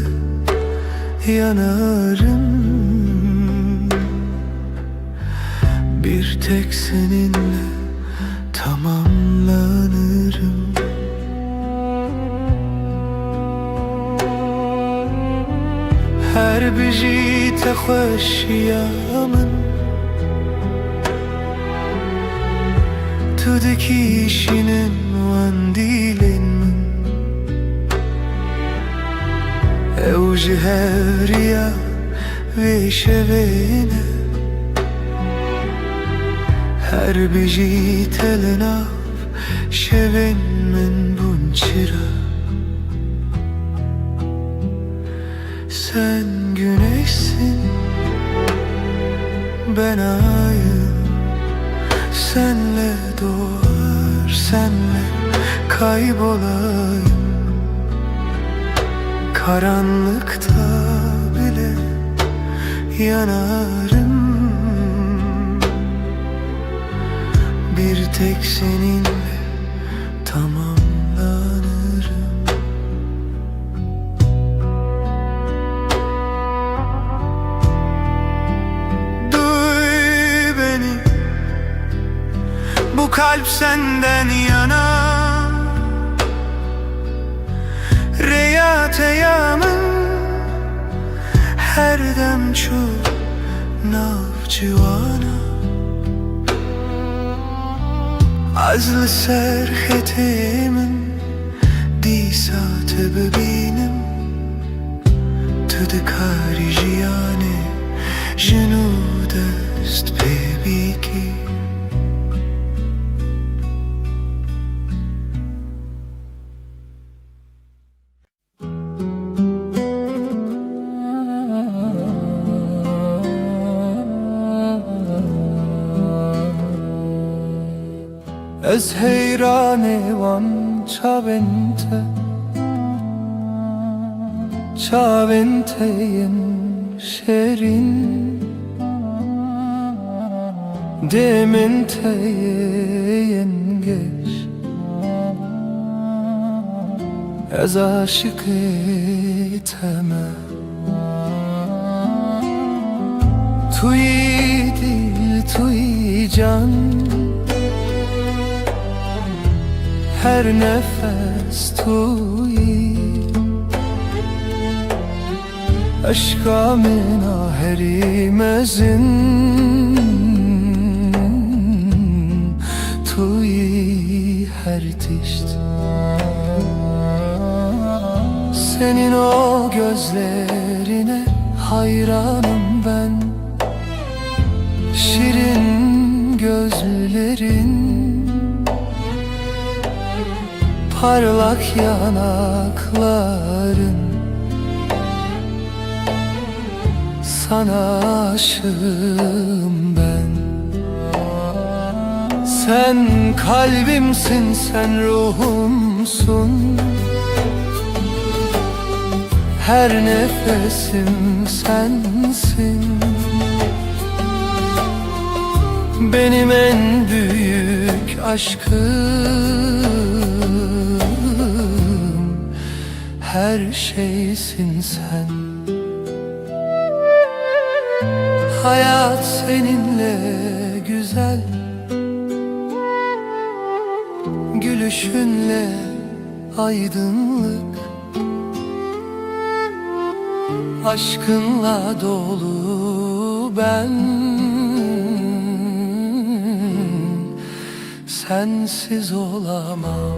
yanarım. Bir tek seninle tamamlanırım. Her biri te خوشیامن تو dikişinin vandilin min Evci hevriya ve şevene Her biri telenav şeven min bunçira Sen güneşsin, ben ayım. Senle doğar, senle kaybolayım. Karanlıkta bile yanarım. Bir tek seninle tamamlanırım. Bu kalp senden yana Reyat eyamın her dem çu navcivana Azlı serhetimin disa tebebinem Tüdekari jiyane جنود است ببیکی از حیران وان çaventeyin şerin dementeyin geç az aşık eteme tuy dil tuy can her nefes tuy aşka menaherimezin tuy her tişt senin o gözlerine hayranım ben şirin gözlerin parlak yanakların sana aşığım ben sen kalbimsin sen ruhumsun her nefesim sensin benim en büyük aşkım her şeysin sen hayat seninle güzel gülüşünle aydınlık aşkınla dolu ben sensiz olamam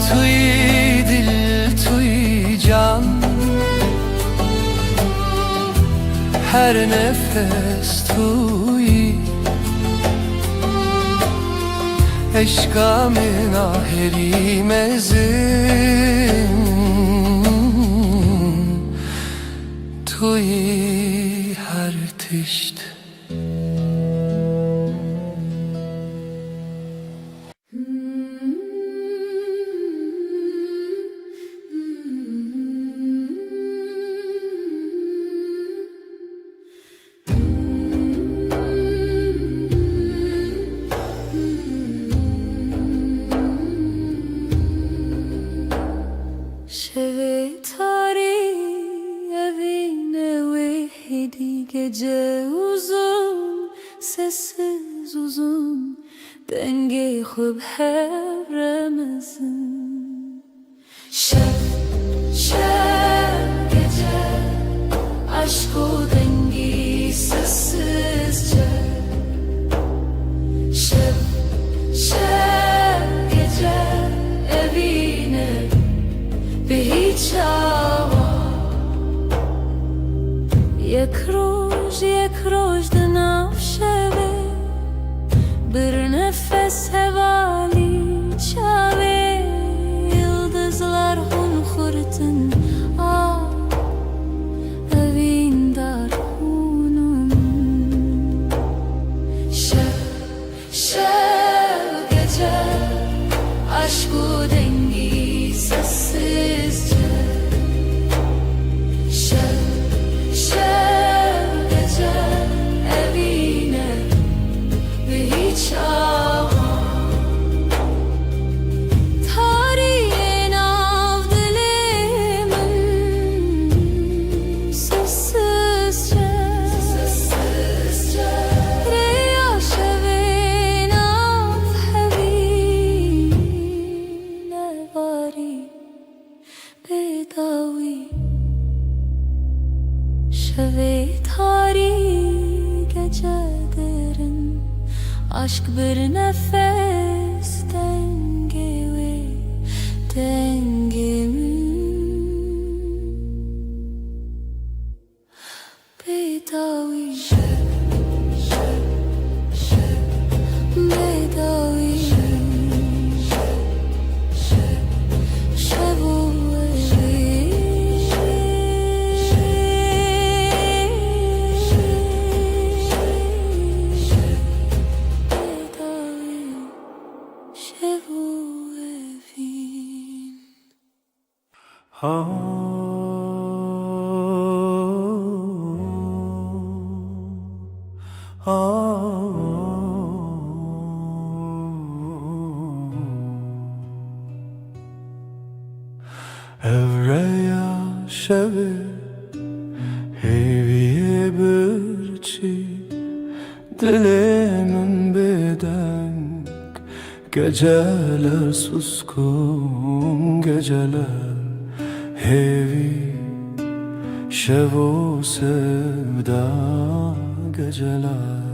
tuy dil tuy can her nefes tuy eşka menaherimezin tuy her tişt Gece uzun, sessiz uzun Dengi khub hevremizin Şef, şef gece Aşk o dengi sessizce Şef, şef gece Evine bir hiç hava یک روز دنافشه bir nefes hevali çave yıldızlar hun kurtun evin dar hunum şev gece aşkı dengi sessizce aşk bir nefes dengemi bedavi bedavi Evreya şevi heviye birçi dilimin bedenk geceler suskun geceler hevi şevo sevda geceler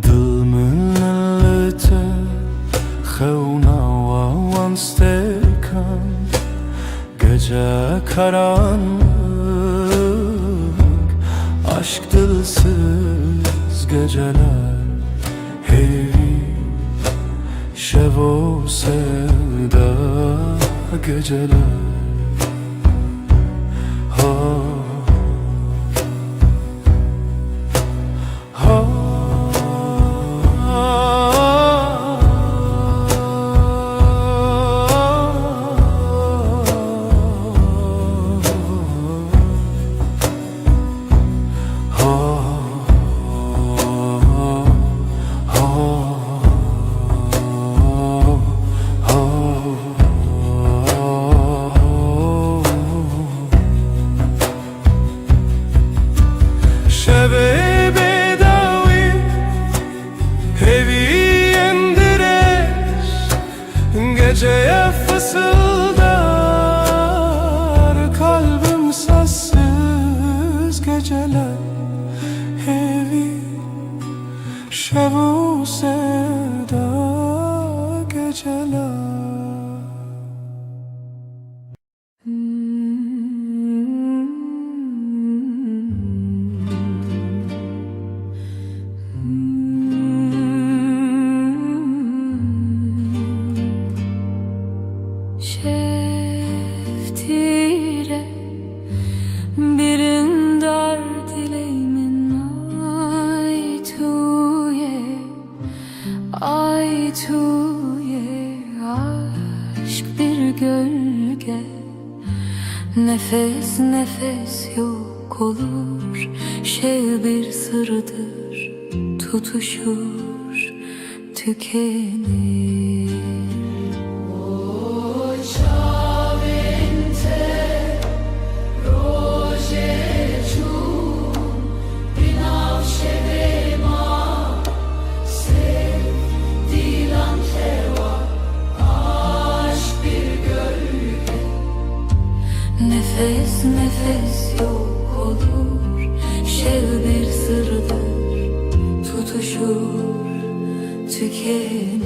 dil millete خونه و stekan gece karanlık aşk dilsiz geceler hevi şevo sevda geceler Geceye fısıldar kalbim sessiz geceler hevi şevu sevda geceler Şeftire birin dar dileğimin ay tuye aşk bir gölge nefes nefes yok olur şey bir sırdır tutuşur tükenir. Nefes nefes yok olur şev bir sırdır tutuşur tükenir.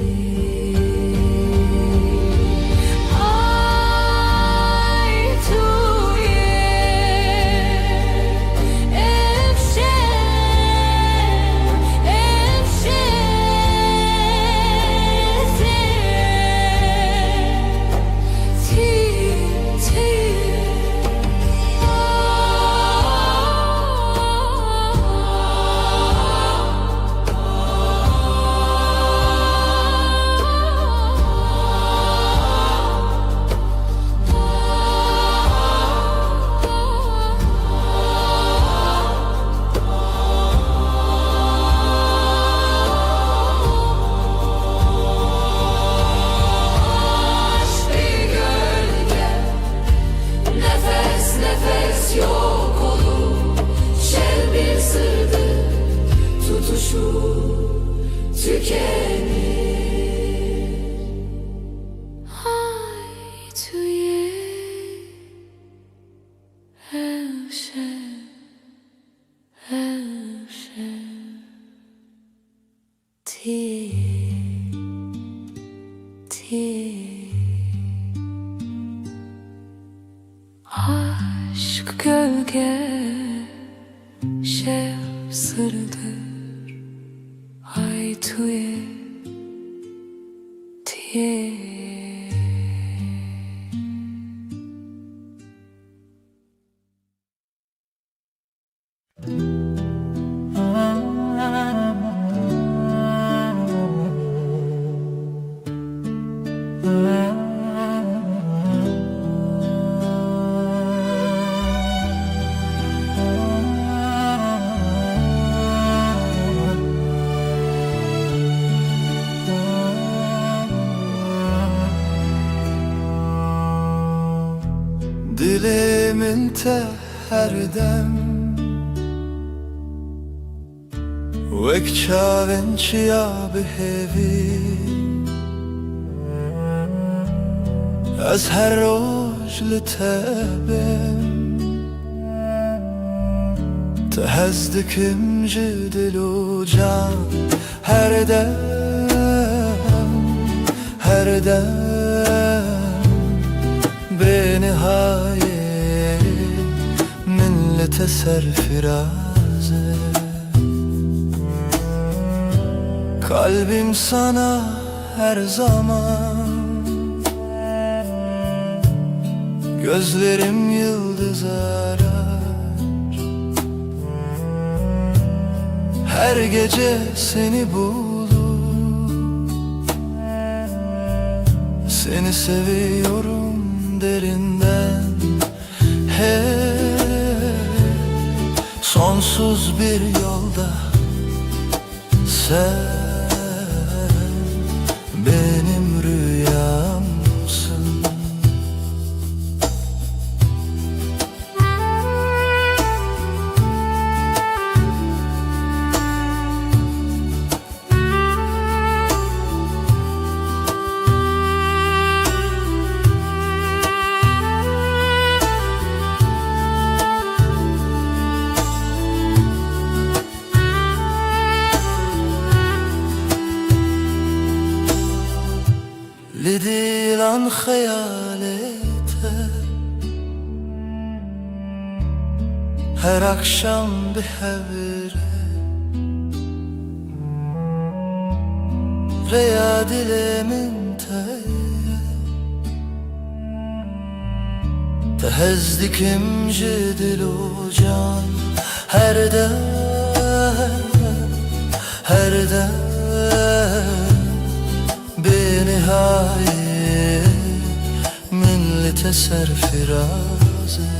şev sırdır ay tuye tiye. Dilimin te her dem Wek çavên çiya bihêvî Ez her roj li te bim Te hez dikim ji dil û can Her dem, her dem Benihaye min li te serfirazê Kalbim sana her zaman Gözlerim yıldız arar Her gece seni bulur Seni seviyorum derinden Hep sonsuz bir yolda Sen benim rüyamsın لديلان خيالته Her akşam bir hevre Reya dilimin teye Tehezdikim cidil u can Her dem, her dem Benihaye min li te serfirazê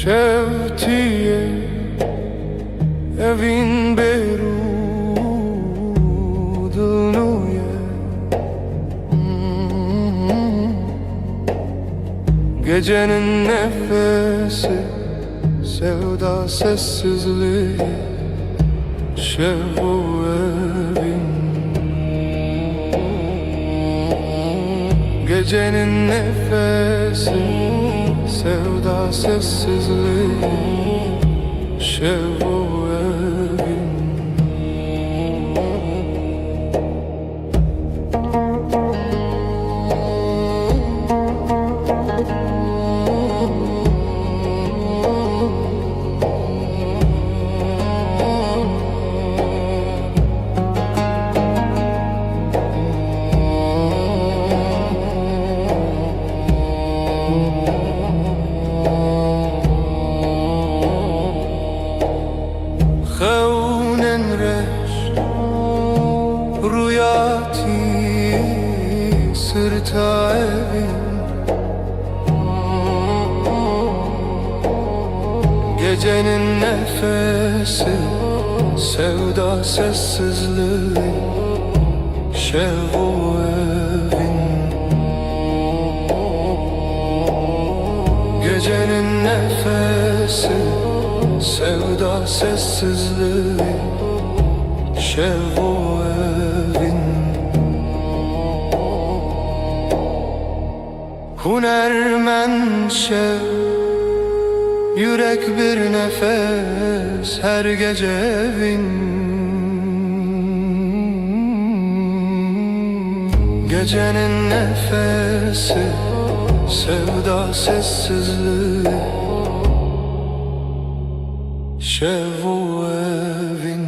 Şevtiye evin berudunuye Gecenin nefesi sevda sessizliği Şev o evin Gecenin nefesi sevda sessizliği Şev o evin ta evin. Gecenin nefesi, sevda sessizliği, şevu evin. Gecenin nefesi, sevda sessizliği, şevu evin. Hunermen şev, yürek bir nefes, her gece evin. Gecenin nefesi, sevda sessizliği, şevu evin.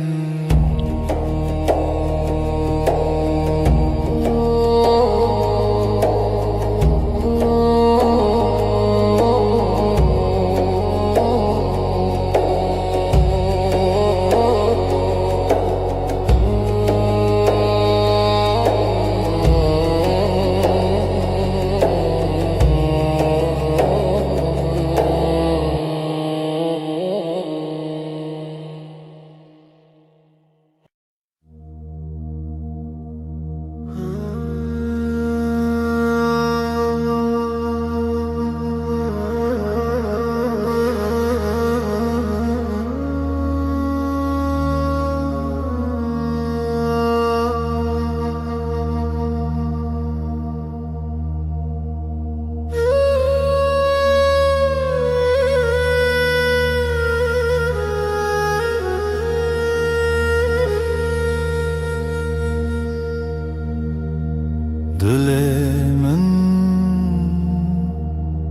Dilemin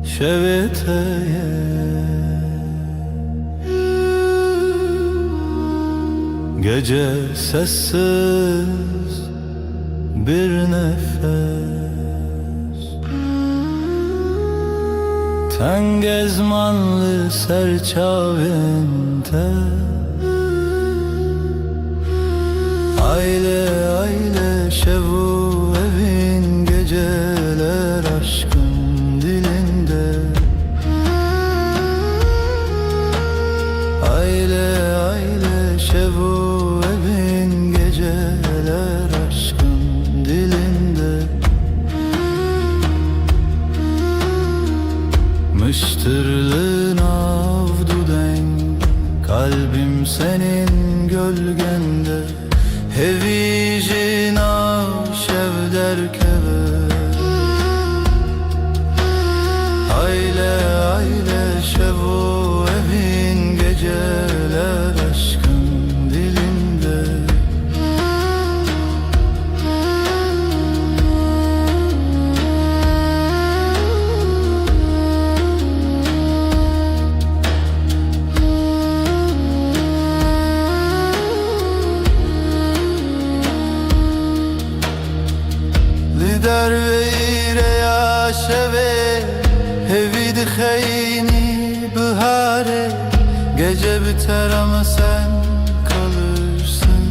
şeveteye, gece sessiz bir nefes, ten gezmanlı serçavente, aile aile şevu evin, geceler aşkın dilinde. Aile aile şevu evin, geceler aşkın dilinde. Mıştırlığın avdu denk, kalbim senin gölgende. Hevicin şev derkeve, aile aile şevu evin, geceler aşkın dilinde. Lider ve ire ya şeve, hevid kheyni bihare. Gece biter ama sen kalırsın.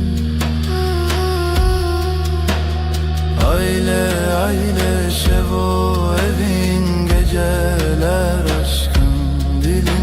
Aile aile şevo evin, geceler aşkın dilinde.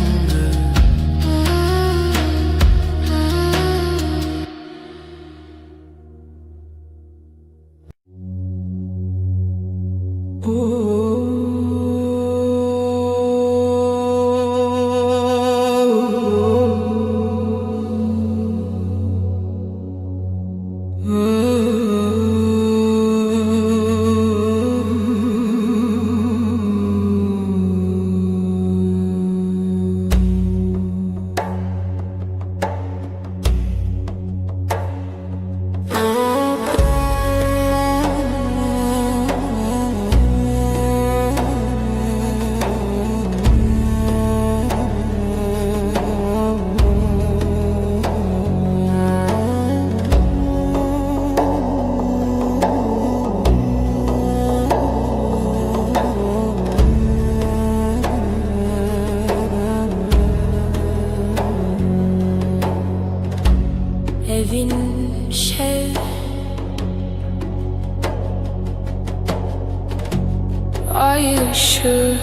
ay ışığı,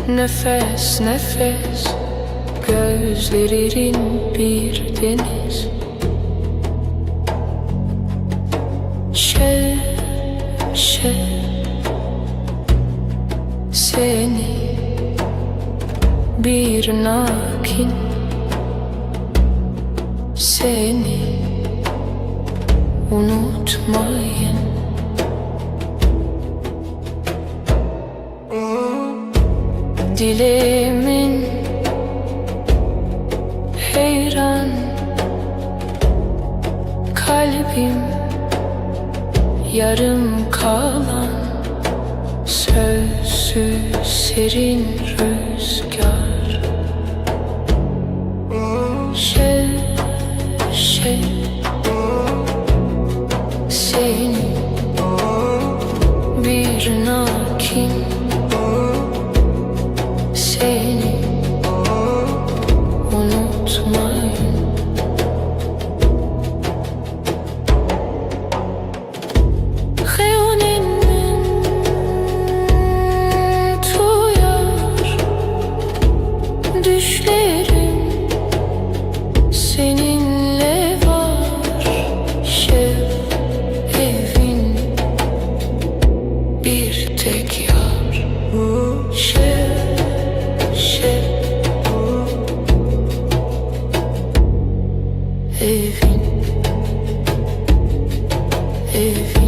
nefes nefes, gözlerin bir deniz. Şev seni bir nakin, seni unutmayın. Dilimin heyran, kalbim yarım kalan, sözsüz serin rüzgar. Şev seni bir nakin, seni unutmayın. Xeyoninden tuyar düşlerim, seninle var. Şev evin bir tek yar. Şev evin, evin.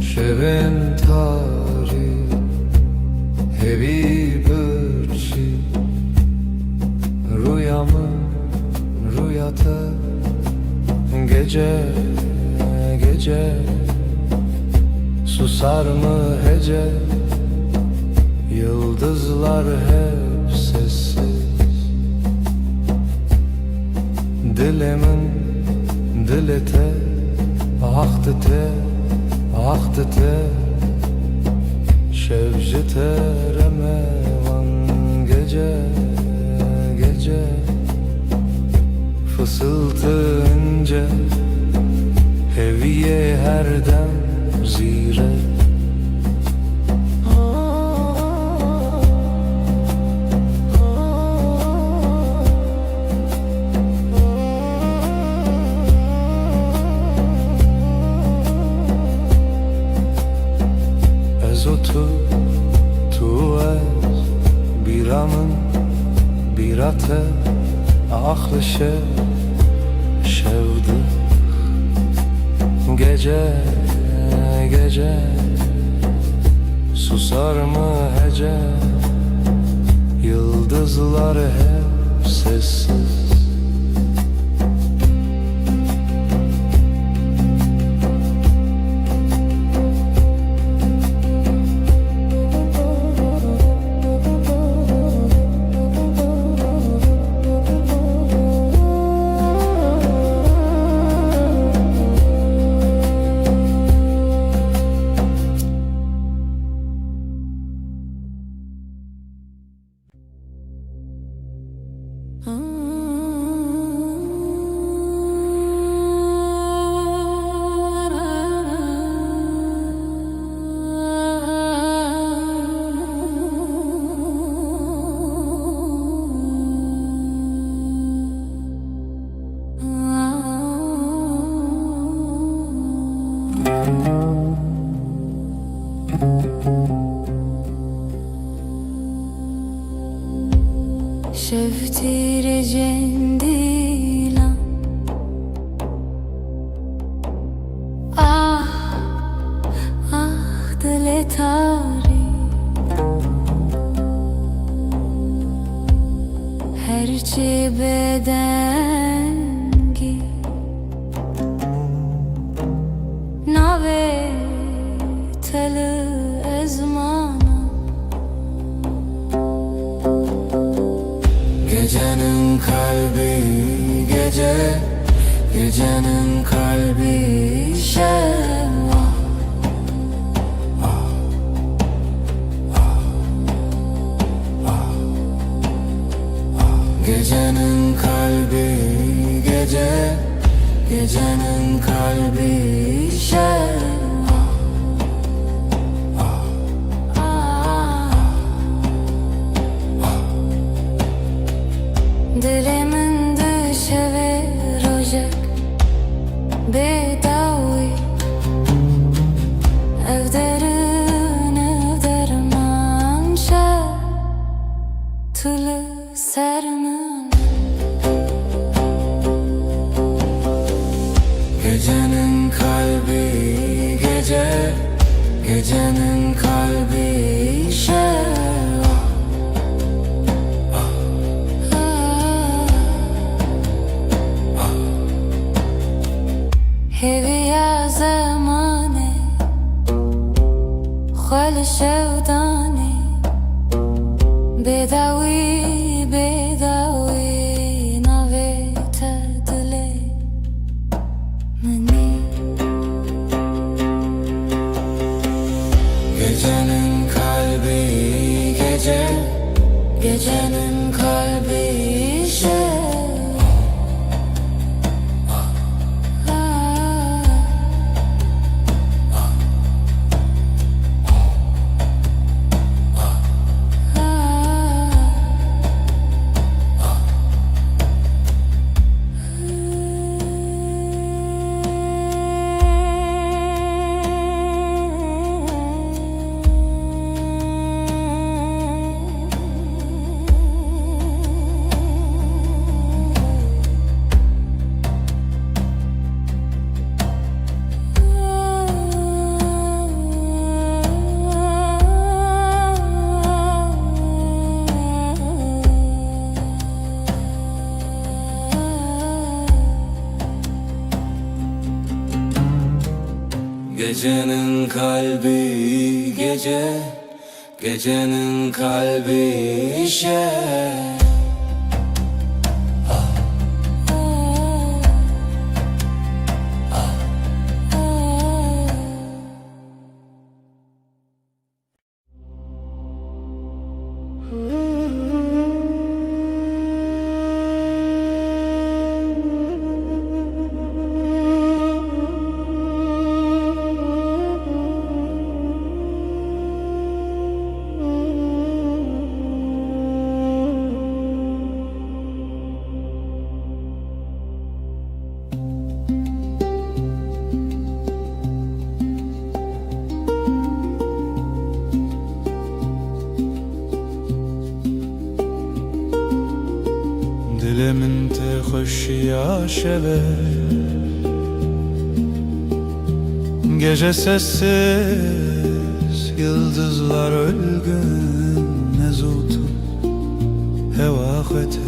Şevin tarih hevi bırçı, rüyamın rüyatı, gece gece susar mı hece, yıldızlar hep sessiz. Dilimin dilete ahtı te şevci teremevan, gece gece fısıltı ince, heviye her dem zire. Tu ez biramın birate ahlı şevdi, gece gece susar mı hece, yıldızlar hep sessiz. betari herçi bedengi nave teli ezmana Gecenin kalbi gece, gecenin kalbi şevva. Gecenin kalbi gece, gecenin kalbi şevva. Dilimin düşeve rojek bedavi evderin evderman şe tülü sermin Gecenin kalbi gece, gecenin kalbi şevva. هوية زماني خال شوداني بداوي بداوي ناوي تدلي مني Gecenin kalbi gece, gecenin kalbi şevva. Gecenin kalbi gece, gecenin kalbi şevva. Dilimin te hoş ya şeve Gece sessiz yıldızlar ölgün Nezutu hevahete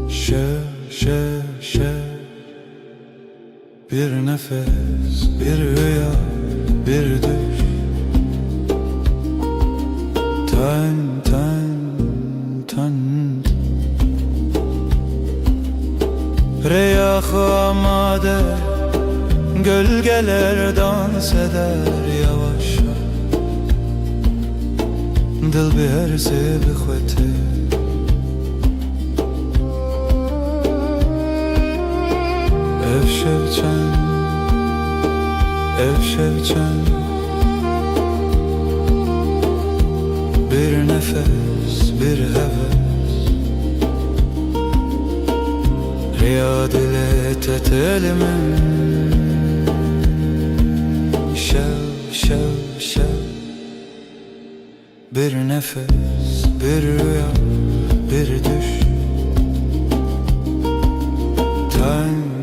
Şe Bir nefes, bir rüya, bir düş Tan Reyah amade Gölgeler dans eder yavaşça Dil bir herse bixwete Ev şevçen Bir nefes, bir heves Riyad ile tetelimin Şev Bir nefes, bir rüya, bir düş Tan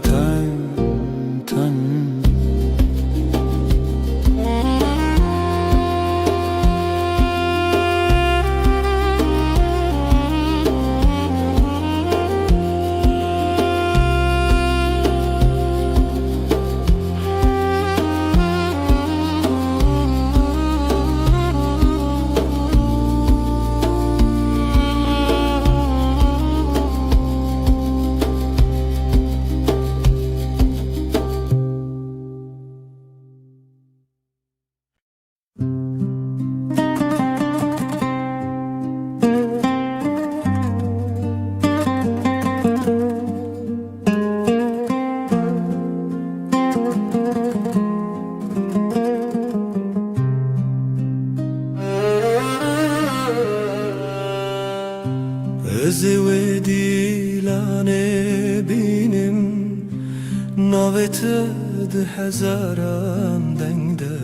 ناوته ده هزاران دنگده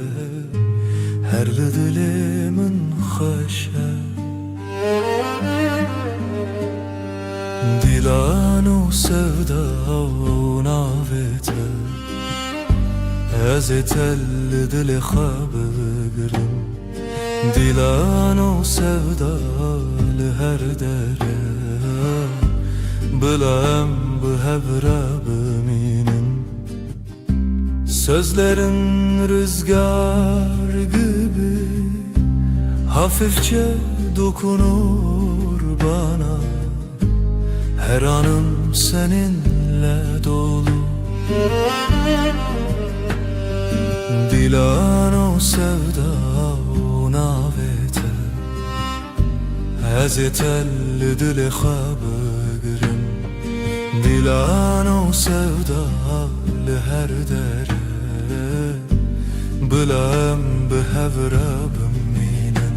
هر دل من خوشه دیلان و sevda و ناوته از تل دل خواب بگرم دیلان و sevda لهر dere bilem bu hebra beminim sözlerin rüzgar gibi hafifçe dokunur bana her anım seninle dolu dilan o sevda o navete ez yetelli dili xabırım dilan o sevda لهر dere bilem behevra beminen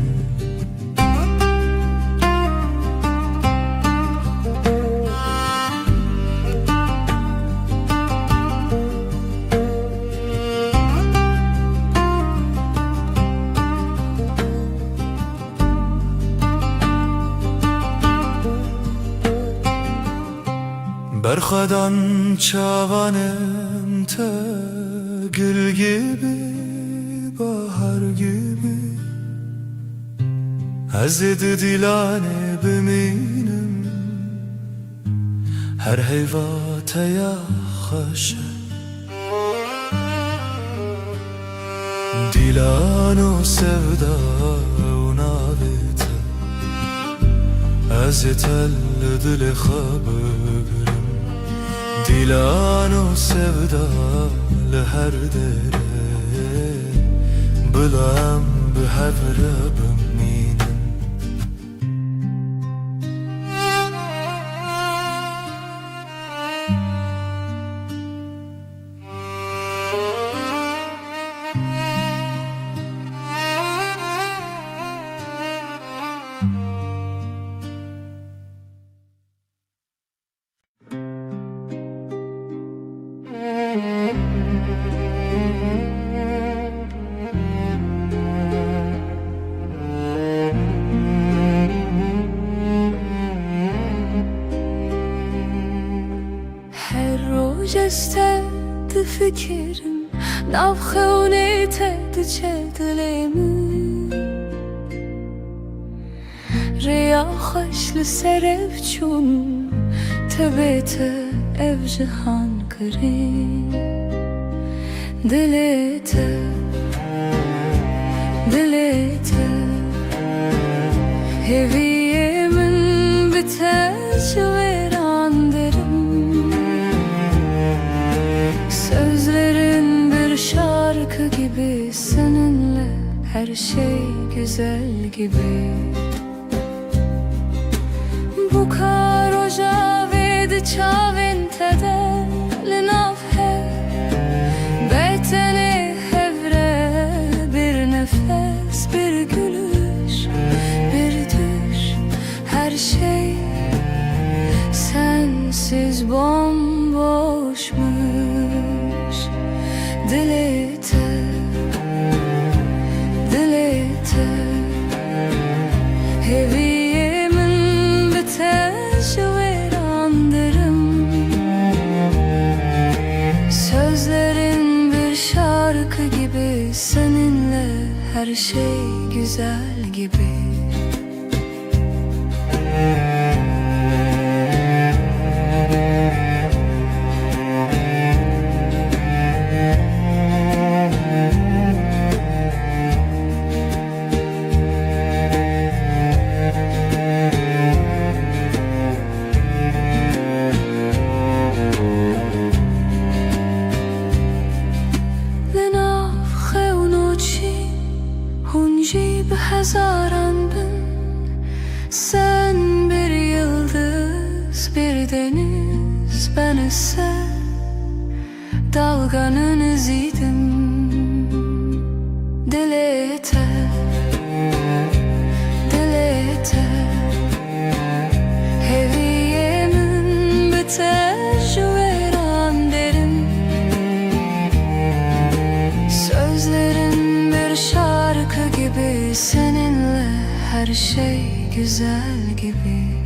Berxadan çavanem te gül gibi bahar gibi Hazreti dilane beminim her heyvata ya haşa dilan o sevda o navete azetel dile xabırım dilan o sevda لهر dere bilem behevra beminen جستد فکرم ناف خونیتد چه دلمی ریا خوش لسرف چون تبیت ev cihan kırım dilete dilete heviyemin biter veranlarım sözlerin bir şarkı gibi seninle her şey güzel gibi bu karoja çavintede linafhe beyteni hevre bir nefes bir gülüş bir düş her şey sensiz bomboşmuş dilete dilete heviyemin biter sözlerin bir şarkı gibi seninle her şey güzel gibi Hazaran bin sen bir yıldız bir deniz ben ise dalganın iziydim dilete dilete heviyemin biter veran derim her şey güzel gibi.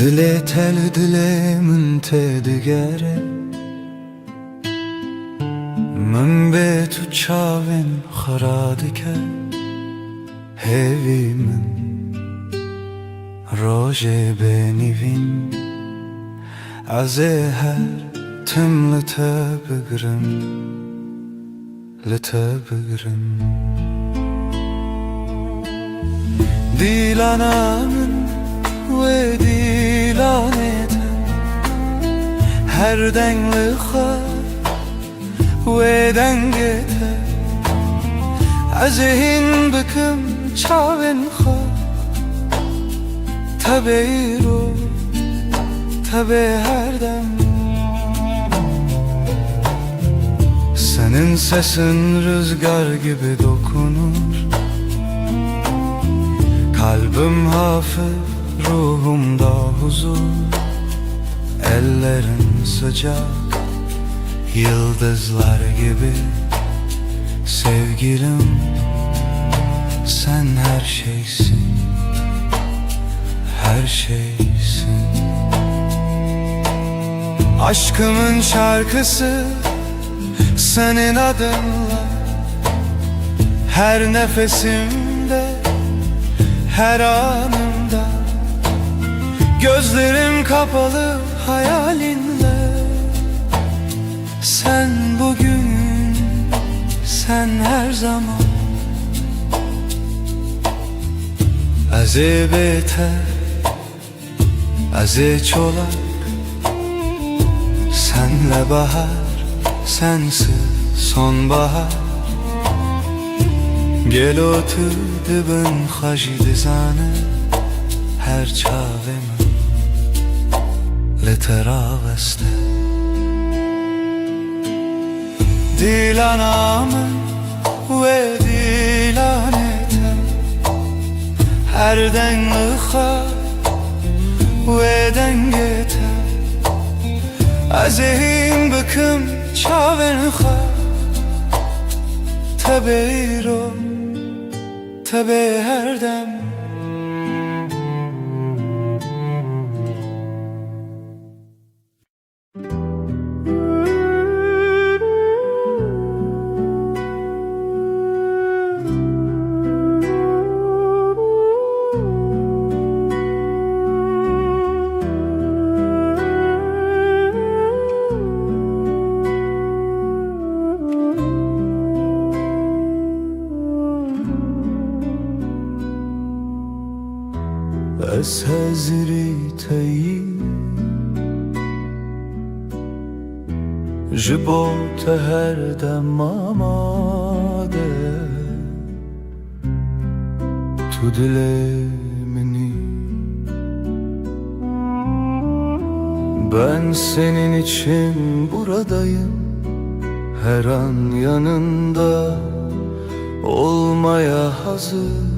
Dile tel dile من تدگره من به تو چاوین خراده که هیوی من روژه بنیوین از هر تم لتبگرم لتبگرم دیلانامın ve dilaneten her denli khar ve dengete azihin bıkım çavin khar tabeyro tabe her dem senin sesin rüzgar gibi dokunur kalbim hafif ruhumda huzur, ellerin sıcak, yıldızlar gibi. Sevgilim, sen her şeysin, her şeysin. Aşkımın şarkısı senin adınla, her nefesimde, her anımda. Gözlerim kapalı hayalinle. Sen bugün, sen her zaman. Az beter, az çolak. Senle bahar, sensiz sonbahar. Gel otur dibin xajid zane her çavim لتراوسته دیلانامın ve dilanetem her denli khar ve dengete azehim bıkım çavin khar tabeyro tabe her dem از حضری تایی جبوت هر دم آماده تو دل منی ben senin için buradayım her an yanında olmaya hazır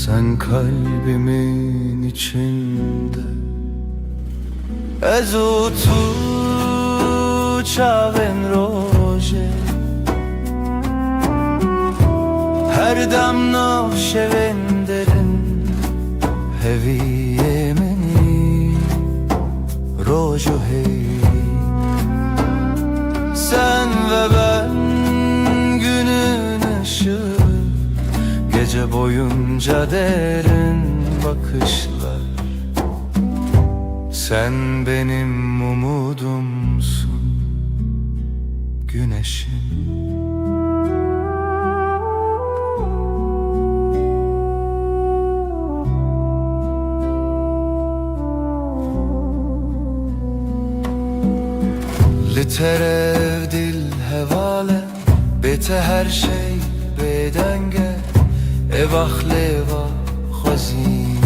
sen kalbimin içinde Ez u tu çavên rojê her dem nav şevên derin heviyê minî roj û heyî sen ve ben günün ışığı Gece boyunca derin bakışlar Sen benim umudumsun Güneşim Literev dil hevale Bete her şey bedenge Evah leva hazin.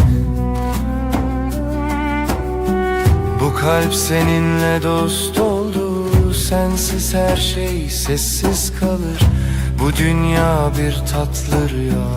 Bu kalp seninle dost oldu, sensiz her şey sessiz kalır. Bu dünya bir tatlı rüya.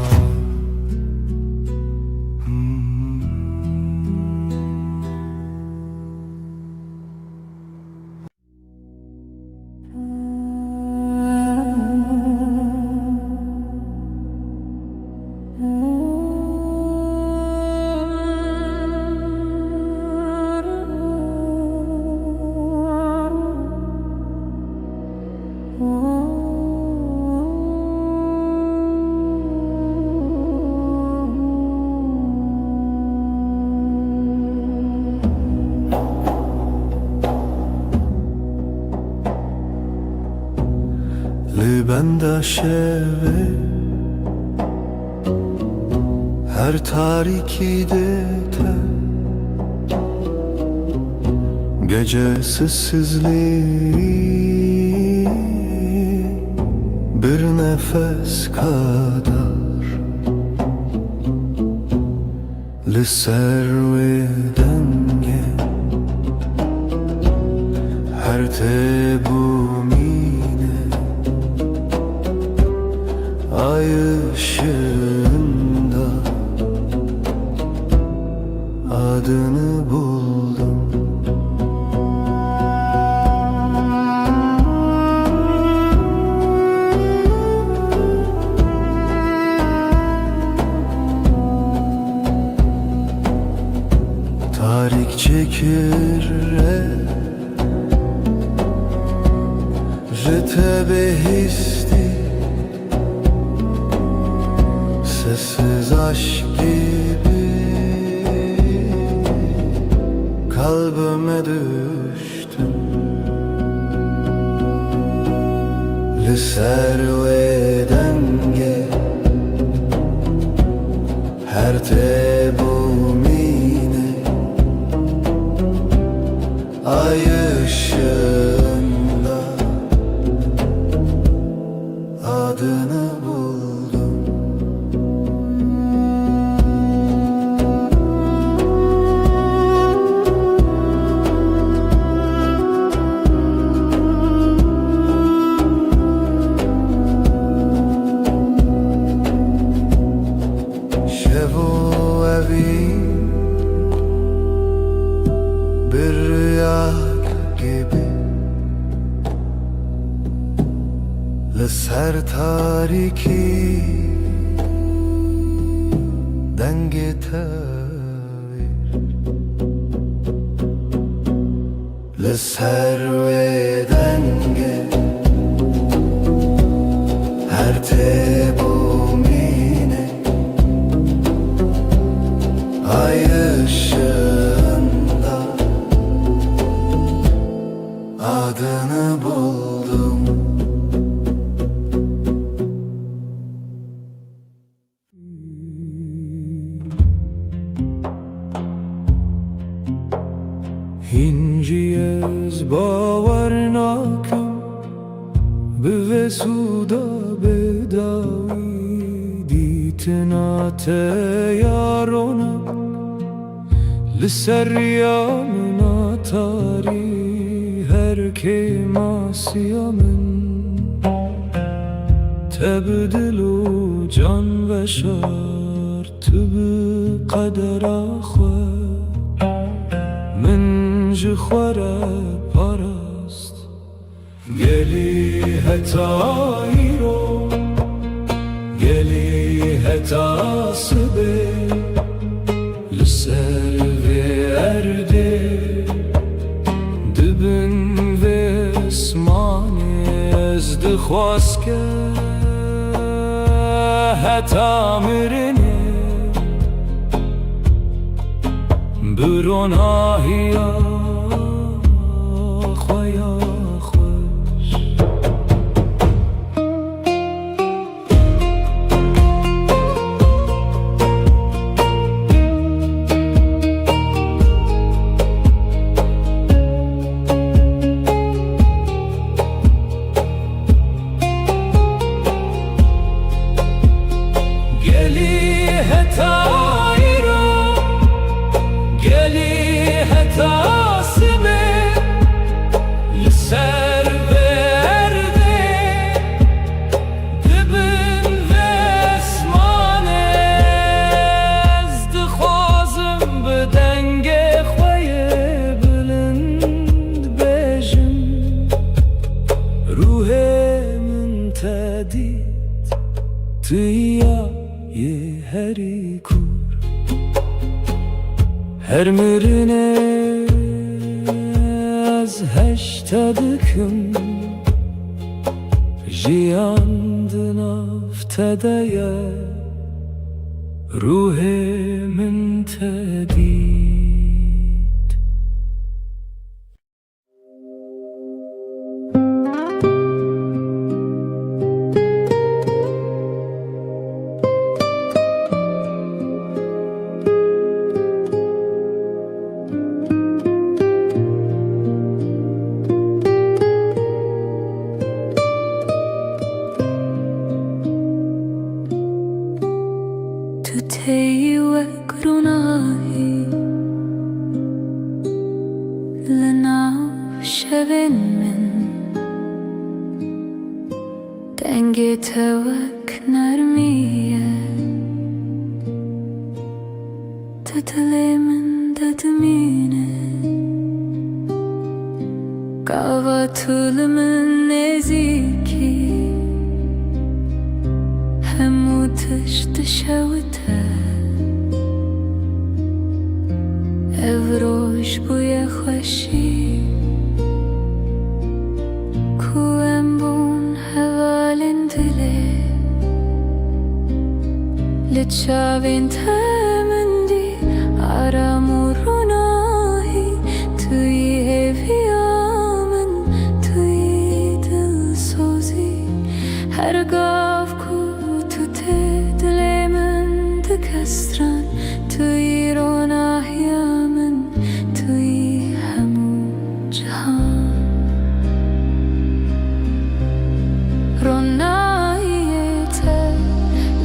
Libenda şeve her tarikide te gece sessizliği bir nefes kadar li serve denge her tebumine ay ışığında adını buldum. Tarik çekir Jete behisti sessiz aşk gibi kalbime düştün. Li serve denge her tebumine ay ışığında adını buldum. Şevu evi bir rüya gibi Ser tariki denge tavir Le serve denge her tebumine ay ışığında adını buldum. Hinciez bavar nakam bevesuda bedavi ditnate yarona lisseriyamna tari her kemasiyamen tebdilu can ve şart bi kader akhwe من جخوره پرست گلی هتایی رو گلی هتاسبه لسر و ارده دبن و اسمانی از دخواست که هتا مرنه برون آهیا خویا خوش گلی هشتدکم جیاندن افتدیه روح من تدید دنگ توک نرمیه تو دل من ددمینه قوا طول من نزیکی همو تشت شوته evroş bوی خوشی کوام بون حوالن دله لچاوین تمندی آرام و روناهی توی هویامن توی دل سوزی هر گاف کو تو دل من دکستران توی روناهی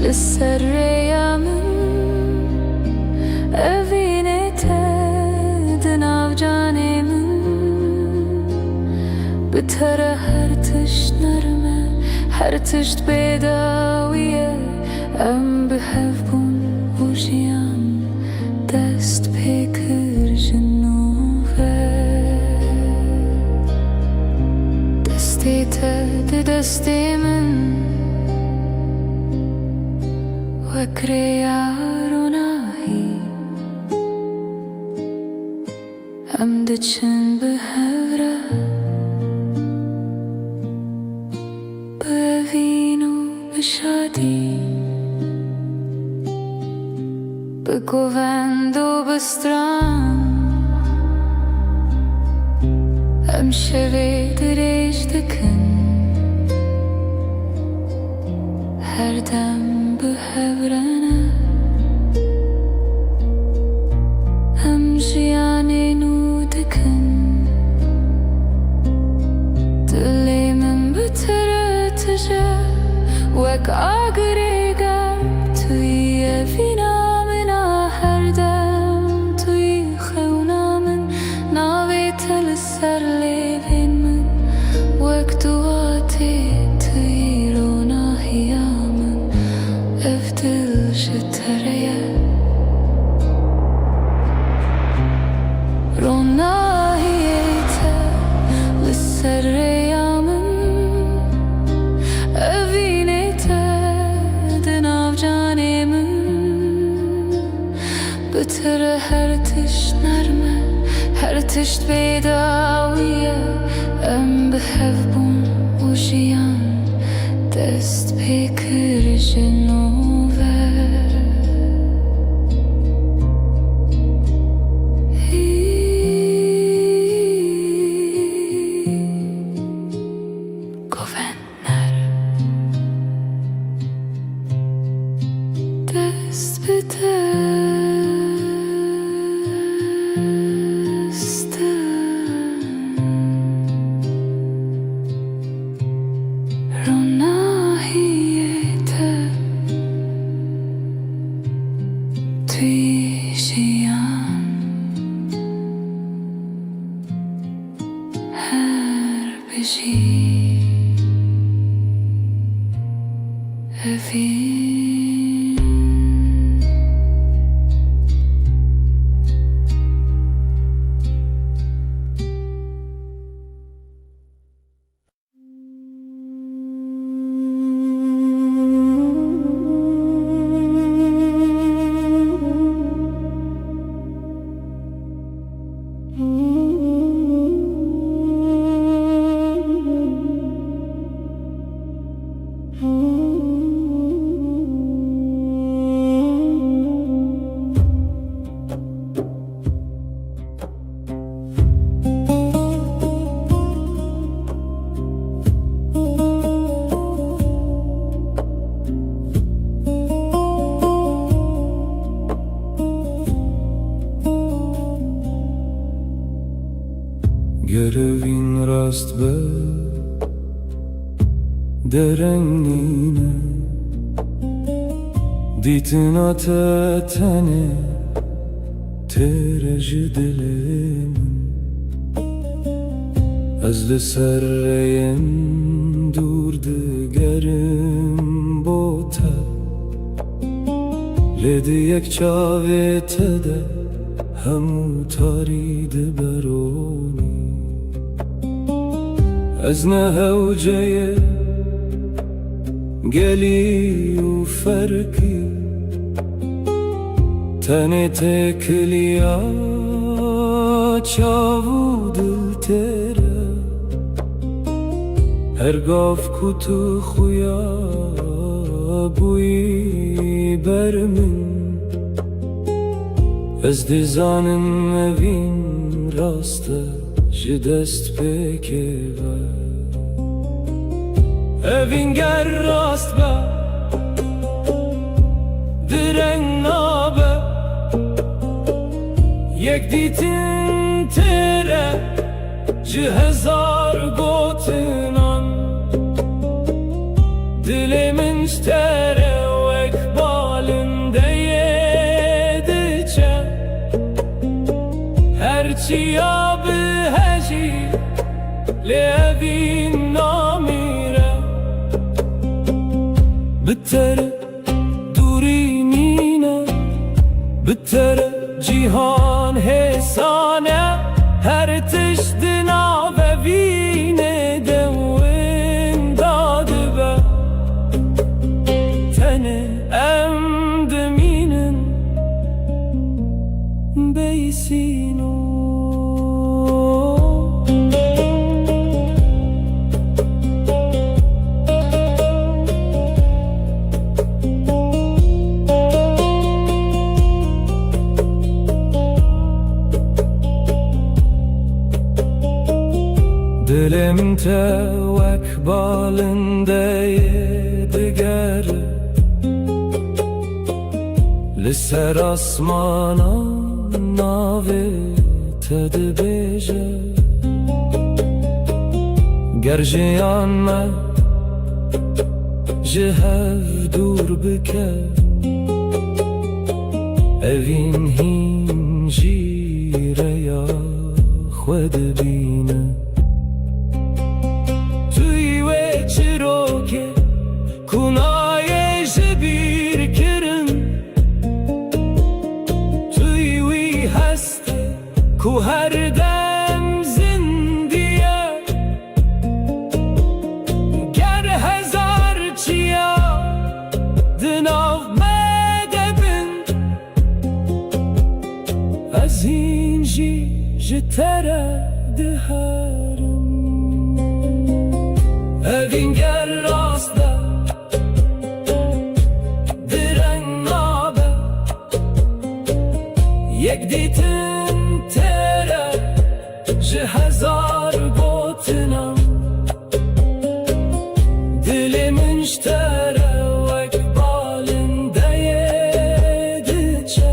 لسريامن أفينيته دناف جاني من بترى هر تشت نرمه هر تشت بداوية أم بحفبون وجيان دست بكر جنوبه دستي تد دستي من وكرياروناهي أمدتشن بهورا بأفينو بشادي بكوفندو بستران أمشي دريج دكن هردم بهورانه همجیانی نودکن دلی من بتره تجه وک آگریگم توی فینا منا هر دم توی خونا من ناوی تل سر لیوین من وک دواتی توی روناهیم افتل شتريه روناهيته للسريامن أفينيته دناف جاني من بتره هر تشت نرمه هر تشت بداوية أم بحفبون وجيان دست بكر جنوبه گوهر دست به دست روناهیته توی جیان هر بجی أفين Gerevin rast be derenliğine Ditin atetene tereci dilim Ez li serreyim durdu gerim bota Ledi yek çavete de hemu taridi beroni Ez ne hevceye geli u ferki Tene tekliya çavu dil tere Her gav kutu xuya buyi bermin Ez dizanim evin rasta ji dest pekeve Evin ger rast be direng nabe Yek ditin tere ji hezar gotinan Dilimin tere vek balinde yedice Herçiya biheci li evin namire Bitere durinine Bitere cihan hesane Her tişdina ve vine devin dadı be Tene emdeminin beysino Dilim tevek balinde yediger Liser asmana navi tedbeje Gerjiyan me jihev dur bike Evin hincire ya xwed bine Çiroke kunaye jibir kirin Tuy wî heste ku her dem zindiye Ger hezar çiya dinav me debin Ez hin ji tere diherim Evin ger rasta direng nabe Yek ditin tere ji hezar gotinam Dilimin ştere vek balinde yedice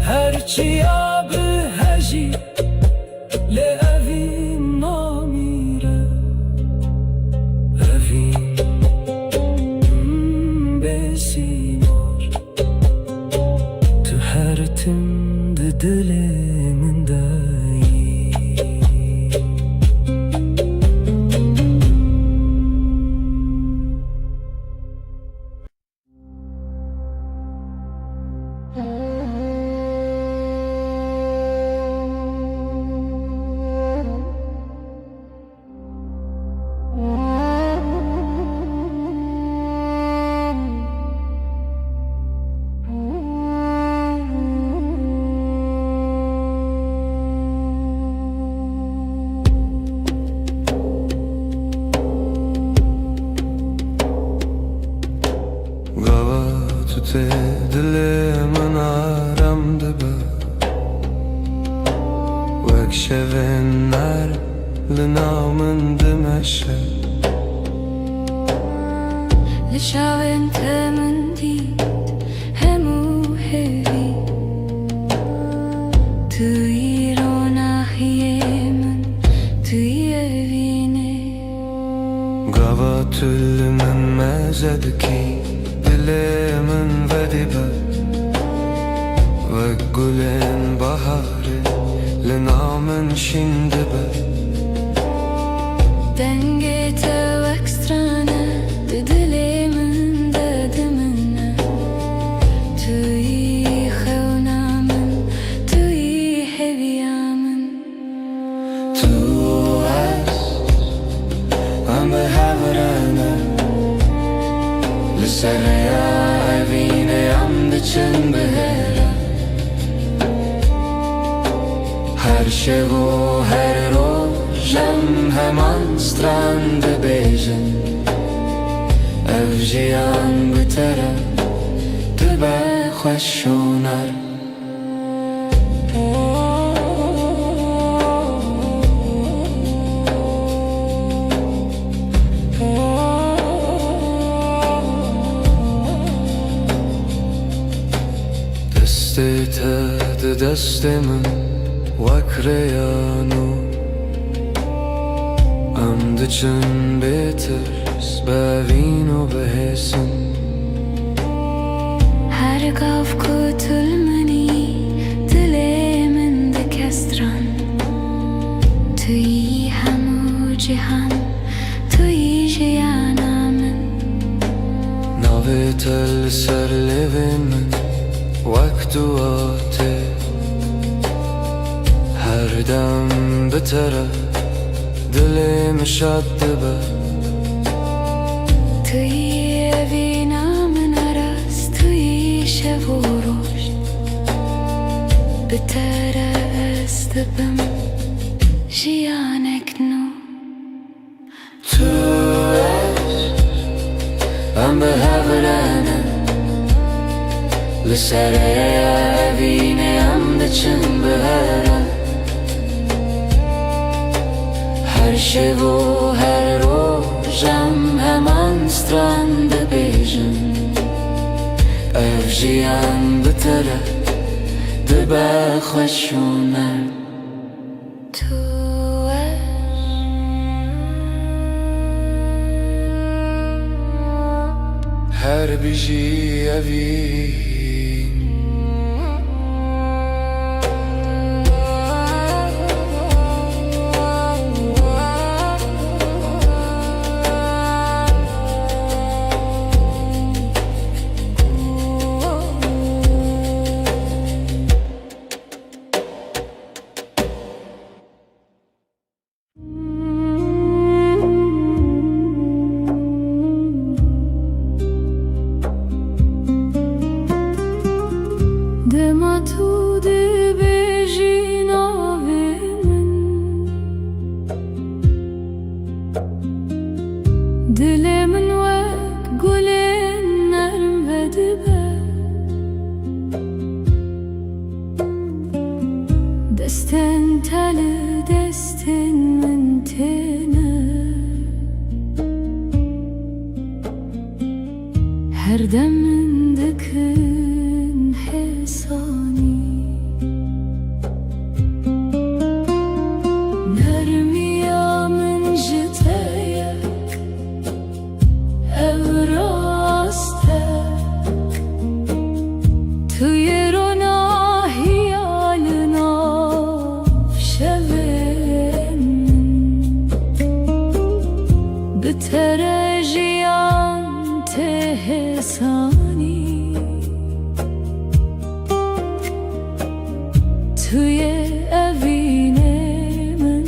Herçiya biheci li evin namire Tu her timde diliminde dilimin aramda be Vek şevinler linamın dimeşe Lişavin temin did hemu hevi Tu irona hiye تل من مزدكي دل من ودبه وگلن بهاره لنامن شندبه دنگی تو اکسترانه دلی من ددمنه توی خونامن توی هویامن تو هست ام به هورانه لسر یا وینه ام دچن بهره هر شب و هر روزم همان strand بیجن افجیان بتره دبه خوشونر دست دست من وکریانو ام دچن بیترس بوینو بهسن هر گاف کتل منی دلی من دکستران توی همو جهان توی جیانامن ناوی تل سر لیوین من وقتو آته هر دم بتره دلم شدبه توی وینامن راست توی شب و روز بتره استبم جیانک نو تو ام به هورانه لسر یا وینه ام دچن بهره هر شب و هر روزم همان strand بیجن افجیان بتره دبه خوشونر تو هر بیجی اوین دما تو دی بیجی ناوی من دل من وک گل نرم و دبه دستن تل دستن من تنه هر دم من دکن حسانی نرمیا من جتایک او راسته توی رونا هیالنا شوه من بتره جیان ته حسانی توی اوین من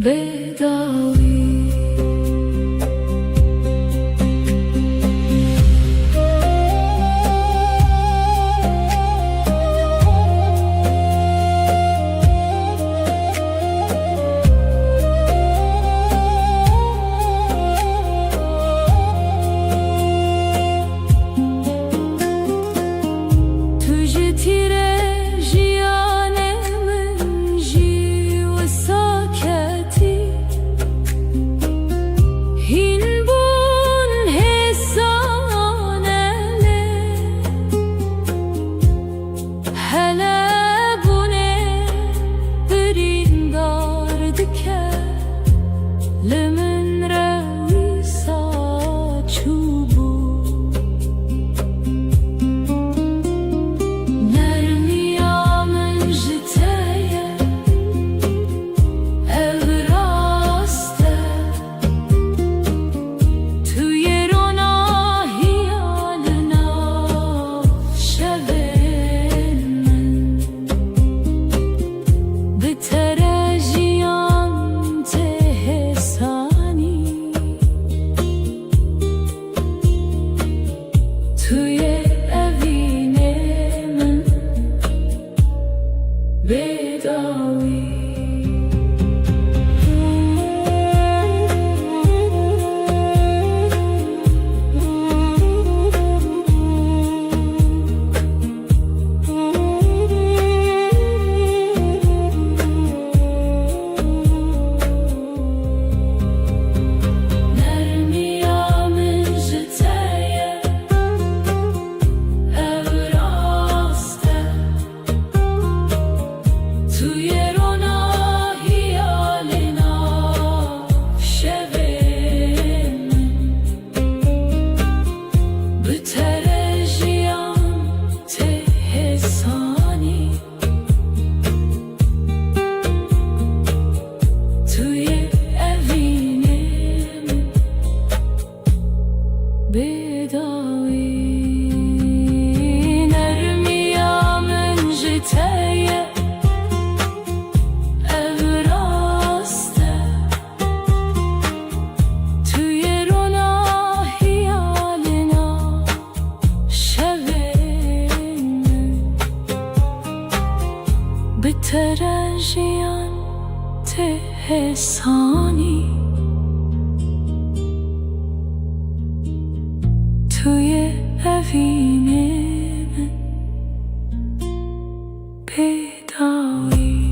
بداوی تراجيان تهسانی توی اوین من پیدایی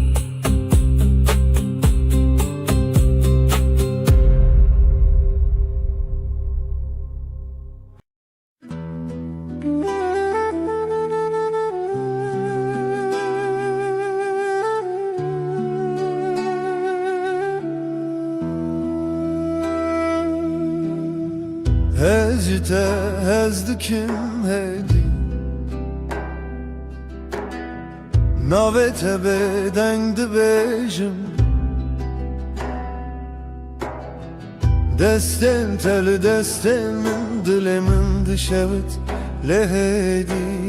Hezite hezdikim hedi Navete bedengdi bejim Destem teli destemin dilemin dışevit lehedi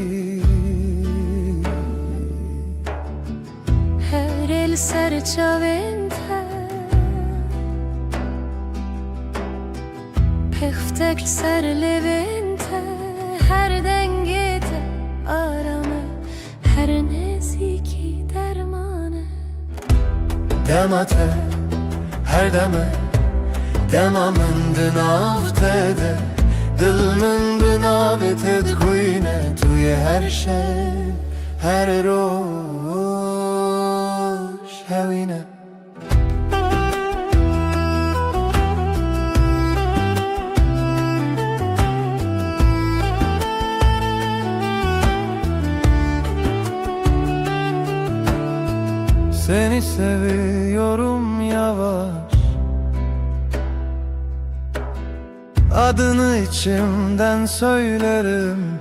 Her el serçavente Peftek serlevente Her dengete aramı Her neziki dermanı Demate her deme Demamın avtede Dil min navet dkhuyne Tuye her şey Her roş hevine Seni seviyorum yavaş Adını içimden söylerim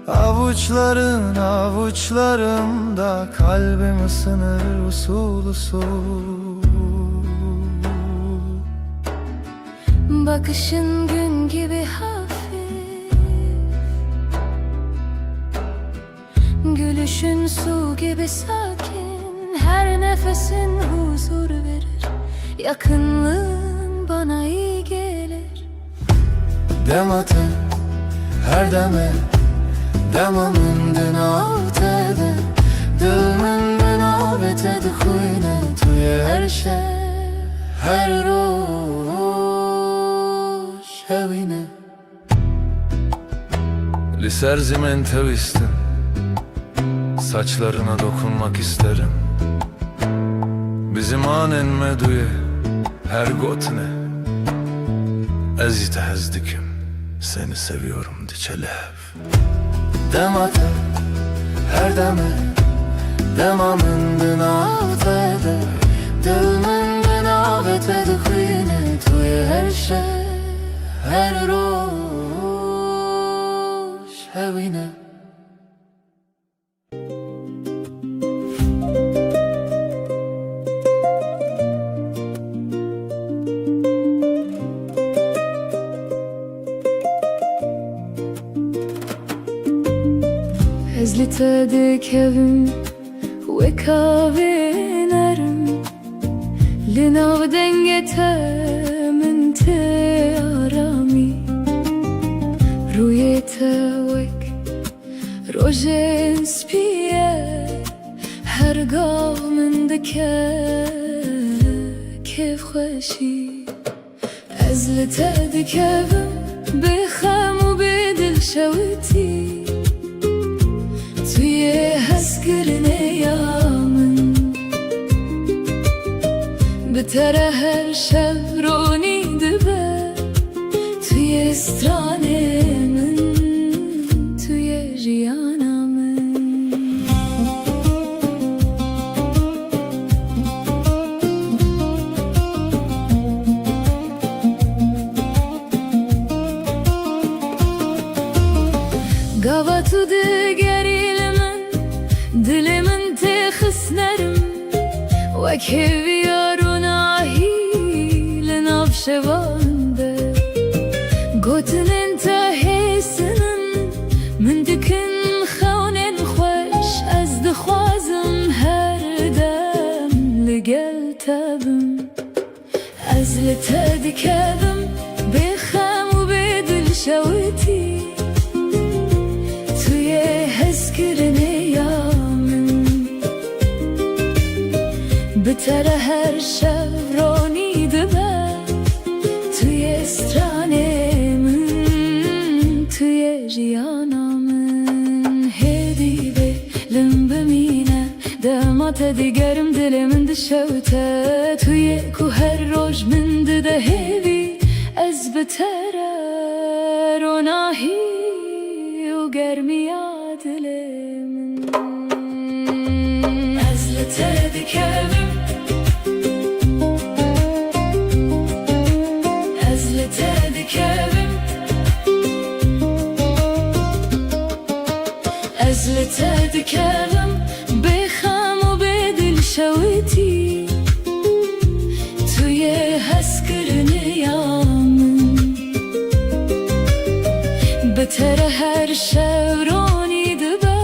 Avuçların avuçlarımda Kalbim ısınır usul usul Bakışın gün gibi hafif Gülüşün su gibi sakin Her nefesin huzur verir Yakınlığın bana iyi gelir Demate her deme Demamın avtede Dil min navet dkhuyne Tuye her şey Her roş hevine Liserzimen tevistin Saçlarına dokunmak isterim Bizim anen meduye Her gotne Ezite hezdikim Seni seviyorum diçelev Demate her deme Demamın avtede Dil min navet dkhuyne Tuye her şey Her roş hevine Ezlite kevim ve kahve nerm Linav dengete min te arami Ruyete vek rojen spiye دکه کیف خوشی از لته دکبم بخم و به دل شوتی توی هسکرنه یامن بتره هر شب رونی دبه توی استرانه من توی جیانا من گاوا تو دگریل من دل من تخسنرم وکه یارون آهی لناف شوانده گوتن انتهی سنن من دکن خونن خوش از دخوازم هر دم لگل تبم از لته دکبم بخم و به دل شوتی توی هسکرنه یامن بتره هر شب رونی دبه توی استرانه من توی جیانا من هدی به لم بمینه دمات دیگرم دل من دشوته توی کو هر روز من ده هیوی از بتره روناهی و گرمی دل من از لته دکبم از لته دکبم از لته دکبم بخم و به دل شوتی توی هسکرنه یامن بتره هر شب رونی دبه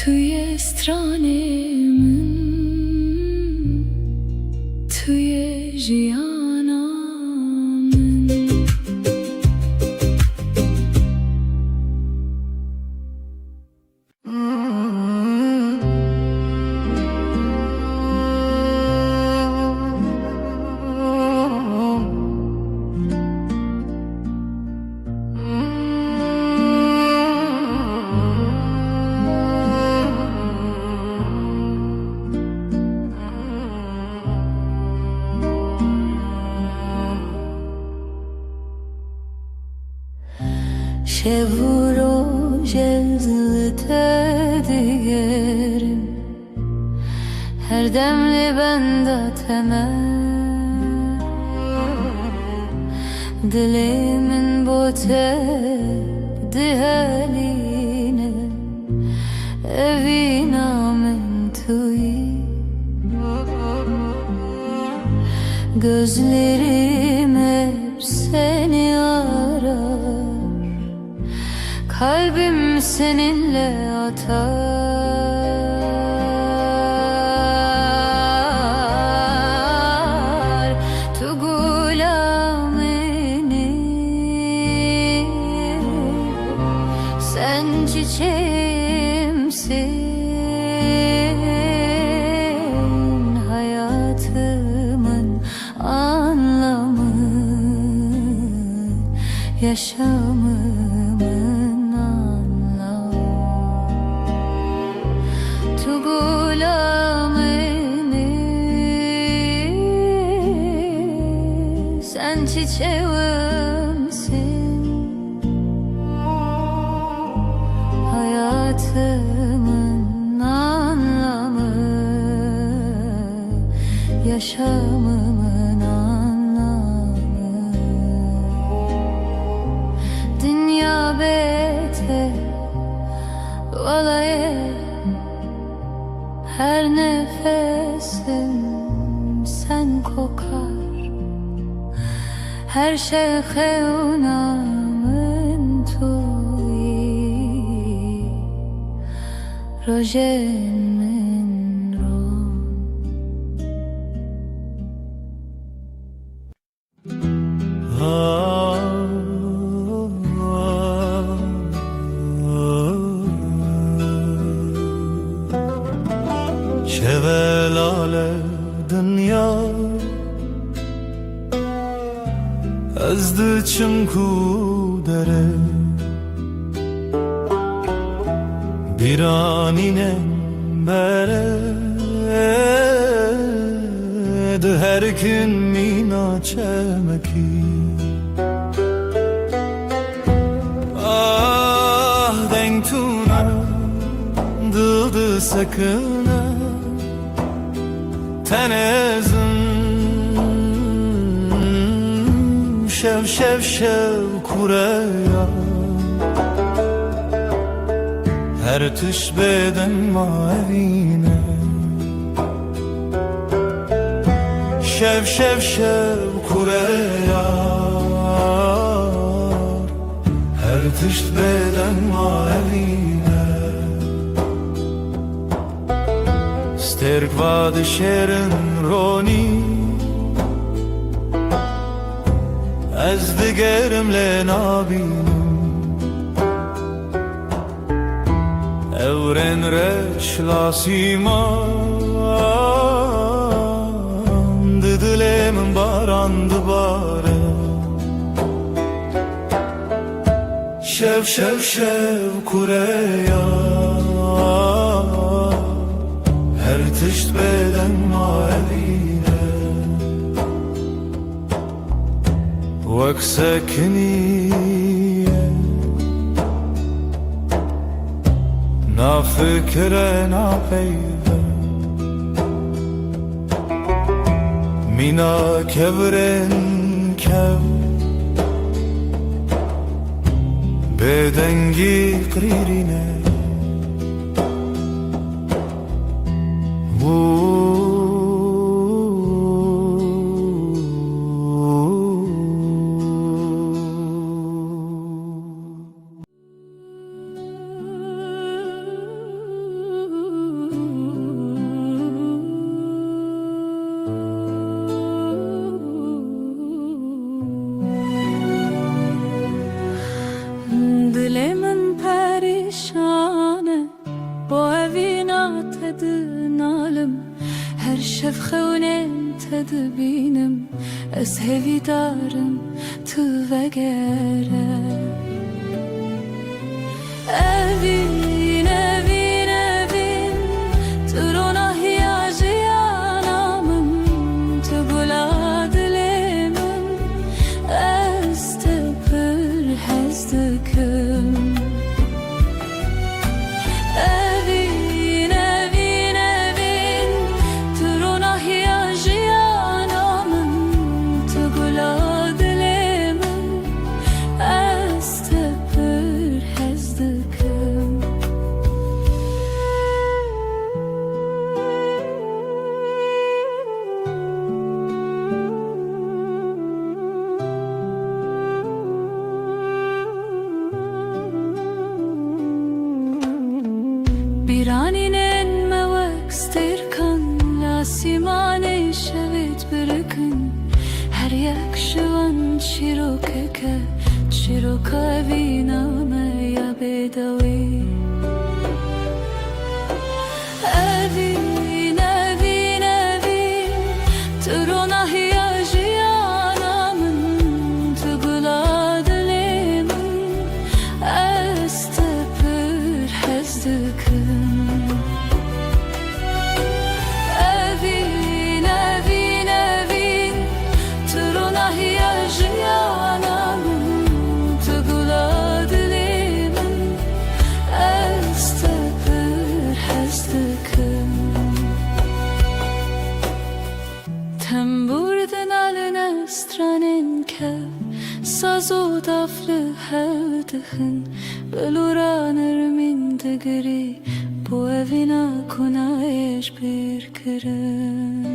توی استرانه من توی جیانا من شب و روز از لته دیگرم هر دم لبنداتمه دل من بوته دهالینه evina من توی gözlerim hep seni arar kalbim seninle atar tu gulameni sen çiçeğimsin hayatımın anlamı yaşamımın anlamı tu gulameni sen çiçeğimsin hayatımın anlamı yaşamımın anlamı dünya beter olayı her nefesim sen kokar her şey xeunamın tuyi rojemin ron شولال دنیا از دچم کودره بیرانینم بره ده her gün mina çemeki ah denk tuna dıldı sakına tenezim şev şev şev kureya her tüş beden mavine şev şev şev kureya her tüş beden mavine sterk vad şerin roni از دیگرم لنابینم اورن رش لاسیمان دلم باراند باره شب شب شب kureya her tişt beden mavine وكسكنية نا فكرة نا بيبة مينا كبرن كب بدنجي قريرينه Dilemin perişane Bu evina tedin alım Her şev xewnen tedbinim Ez hevidarım tu vegere Evin evin evin Turuna hiyajiyanamın Tu gula dilemin Ez tepir hezdikim Evin evin evin Turuna hiyajiyanamın Tu gula dilemin Ez tepir hezdikim بیرانینن موک سترکن لاسیمانه شوید برکن هر یک شوان چیروکه بینامه یا بدوی evin evin evin Turuna hiyajiyanamın Tugula dilemin Ez tepir hezdikim Evin evin evin Turuna hiyajiyanamın Tugula dilemin Ez tepir hezdikim Temburden alına stranen kev Sazı daflı hevdihın Beluranır min digri Bu evina kunayeş bir kirin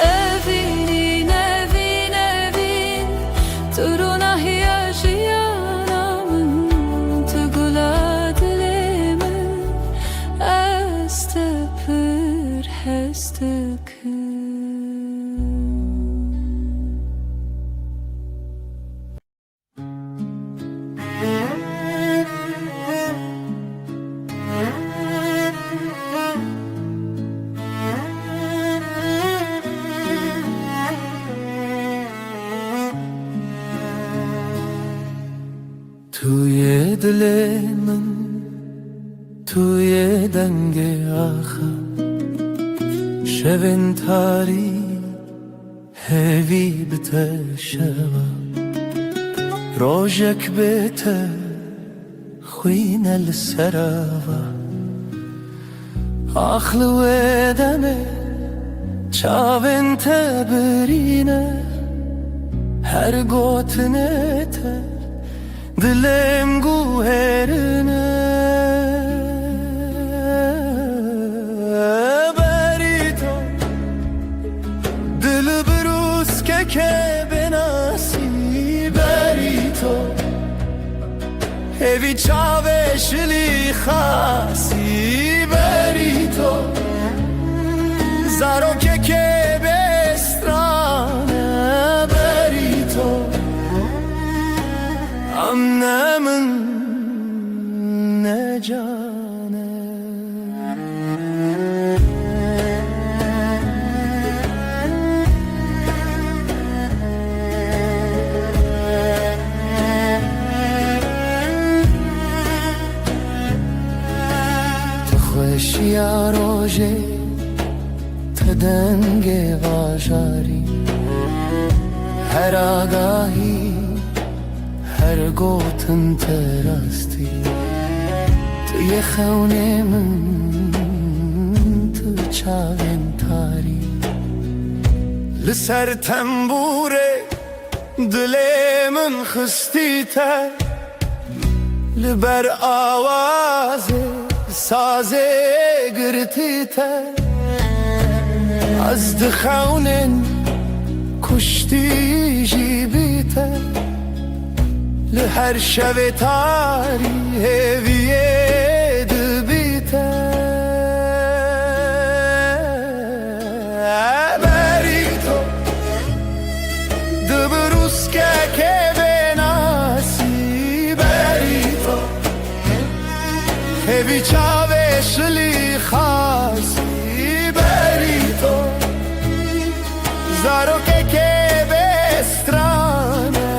Evin evin evin Turuna hiyajiyanamın Tugula dilemin Ez tepir hezdikim دل من توی دنگ آخر شبن تاری هوی بتشوا روجك بيته خوينا السراوة أخلو دمه چاوين تبرينه هر گوتنه ته دلم گوهرنه بری تو دل بروز که بناسی بری تو هوی چاوشلی خاصی بری تو زارو که بسترانه بری تو امنه من نجانه تخوشی روژه تدنگ واجاری هر آگاهی هر گوتن تراستی توی خونه من تو چاوین تاری لسر تنبوره دل من خستی تر لبر آوازه سازه گرتی تر از دخونن کشتی جیبی تر لهر شب تاری هویه دبی تر بری تو دبروز که بناسی بری تو هوی چاوشلی خاصی بری تو زارو که بسترانه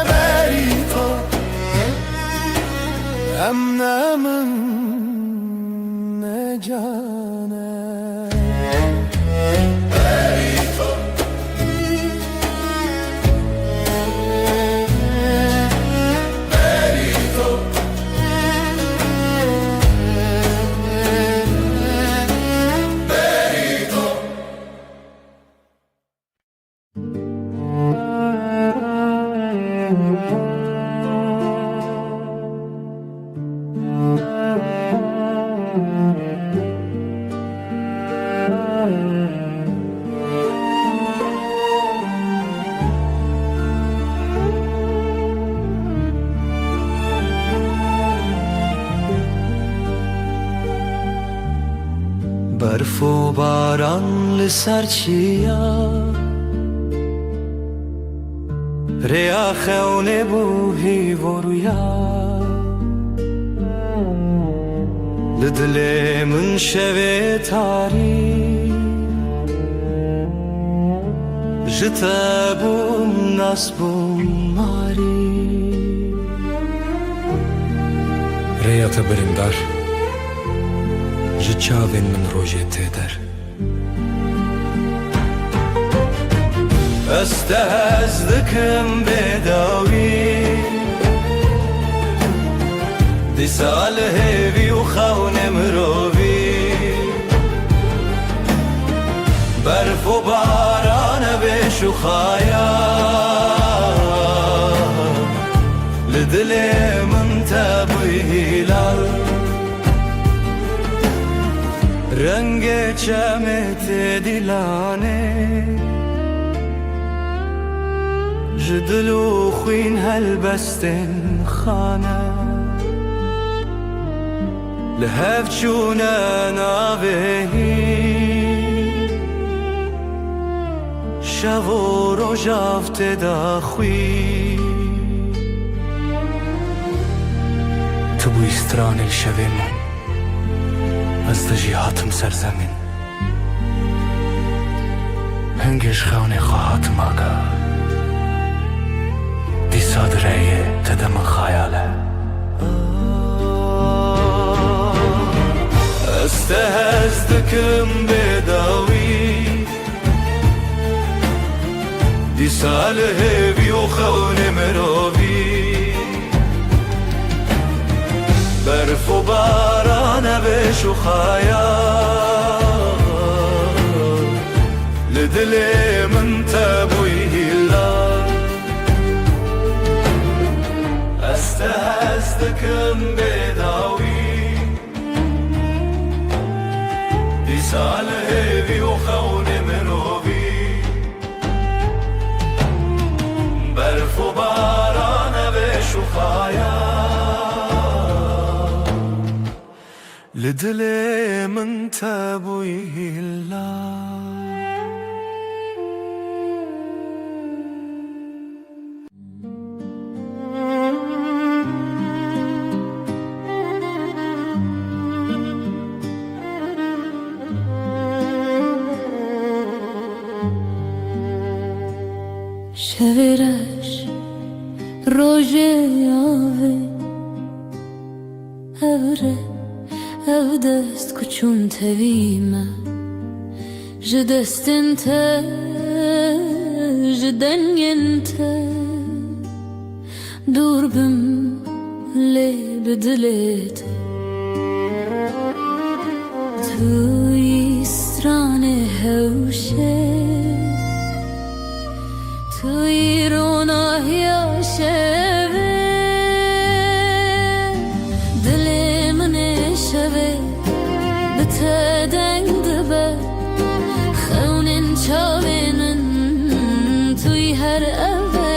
بری تو امنه من نجانه بری تو بری تو بری تو برف و باران لسر چیا ریا خونه بوهی و رویا لدل من شوه تاری جتا بوم ناس بوم ماری ریا تبرندار جچاوین من روژه تیدر استهزدكم بداوي دي سال هيفي وخون مروفي برف وباران بشخايا لدلي من تبهيلال رنگ چمت دلانه جدلو خوين هالبستن خانه لهف چونه ناوهی شو و روژافت داخوی تو بو استران الشبه من از دجیهاتم سرزمین هنگش خونه خواهاتم آگاه دی صادره تدم خیاله دکم بداوی دی سال هیوی و خون مروی برف و باران بش و خیال لدل من تبوی هلا استهزدکم بداوی دی سال هیوی و خون مروی برف و باران بش و خیال لدل من تبوی هلا شویرش روژه آوه اوره او دست کچون تویمه جدستن ته جدنگن ته دور بم لی بدلیت توی استرانه هوشه توی روناه یا شوه دل من شوه بته دنگ دبه خونن چاوینن توی هر اوه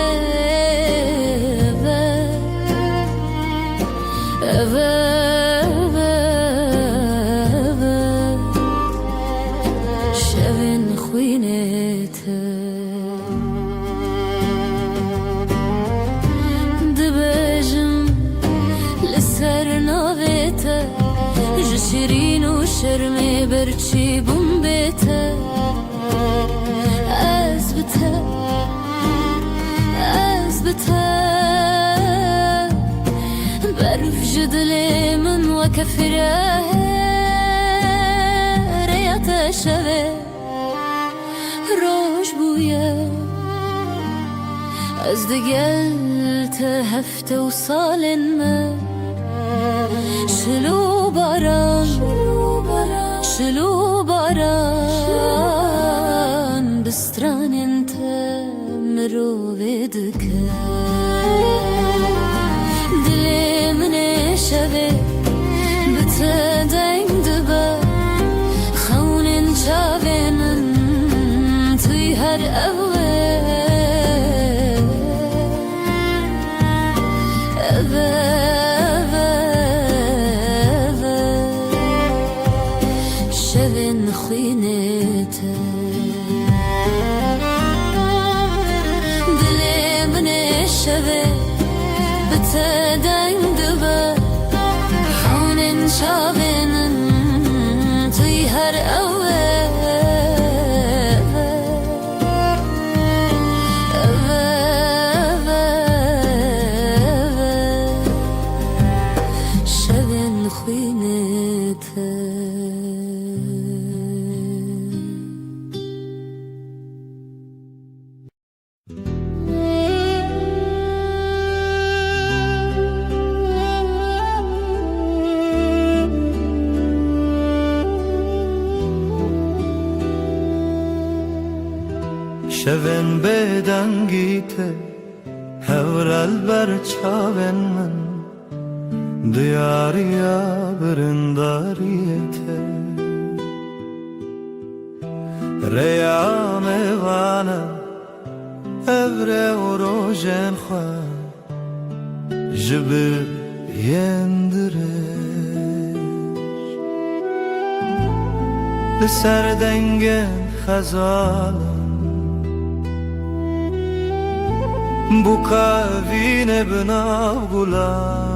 اوه شوین خوینته شیرین و شرمی برچی بوم بیته از بته برف جدل من و کفره ریت شوه روش بویه از دگل ته هفته و سالن من شلو باران بستران انت مرویدك دلی من شوه بتدنگ دبا خونن شاوینن توی هر اوه شوین خوینته دل من شوه بتدنگ دبا خونن شاوینن توی هر اوه شوین خوینته شوین بدنگیته هورال بر چاوین من دیاریا برنداریته ریام وانا evre و روژن خواه جبر یندرش لسر دنگن خزالم bu kavine binav gulan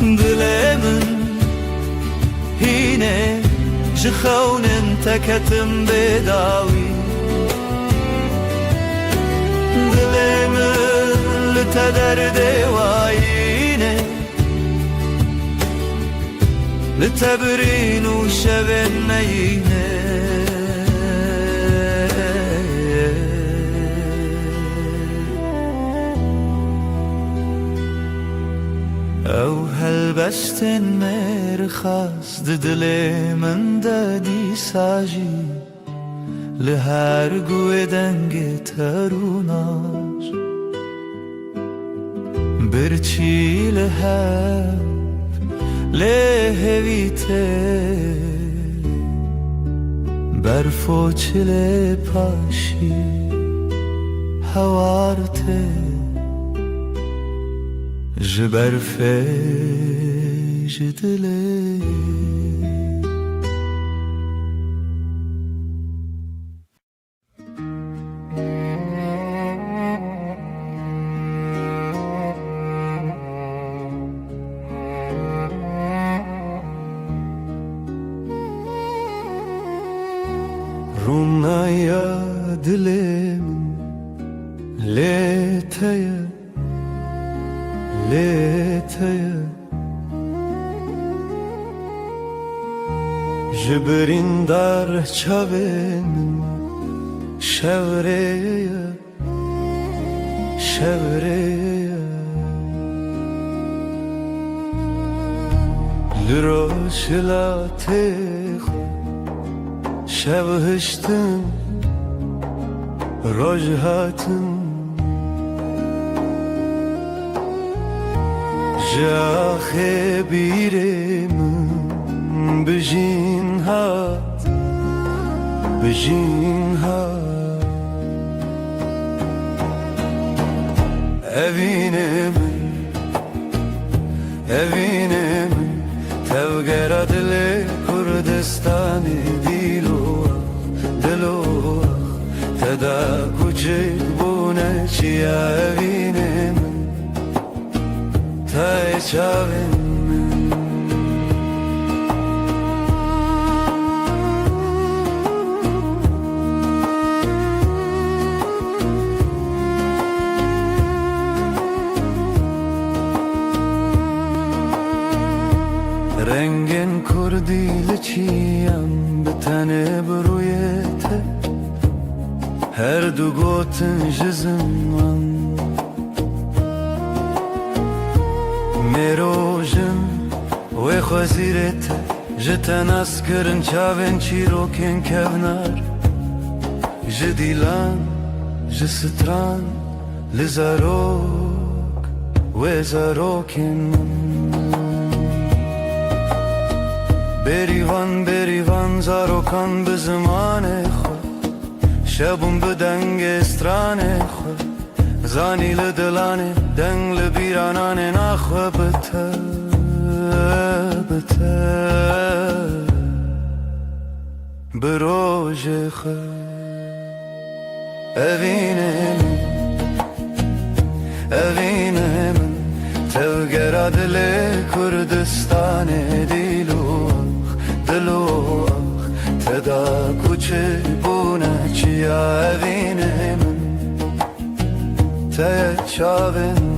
dilemin hine jkhaunen takatim bedawi dilemin te derde vayine لتبرين وشبن نينه او هلبستن مرخص ددل من دادی ساجی لهر گوه دنگ تروناش برچی لهر لهویته برفو چله پاشی هوارته جبرفه جدله Rumnaya dilim leteye leteye Jibrin dar çavin şevreye şevreye Liroşlatı شبهشتم رجهاتم جاخ بیرم بجین هات بجین هات evinem evinem tevgera dile Kurdistan'ı تدا کوچک بونه چیا evinem تای چاوین رنگن کردی لچیم بتنه برویته her du gotin jizman merojim ve xaziret jeten askırın çaven çiroken kevnar jdilan jstran lizarok ve zarokin berivan zarokan bizmane شبم به دنگ استرانه خو زانی لدلانه دنگ لبیرانانه نخو بته بته بروژ خو evine من تلگرا دل کردستانه دلوخ تدا کوچه چیا evinem te çavin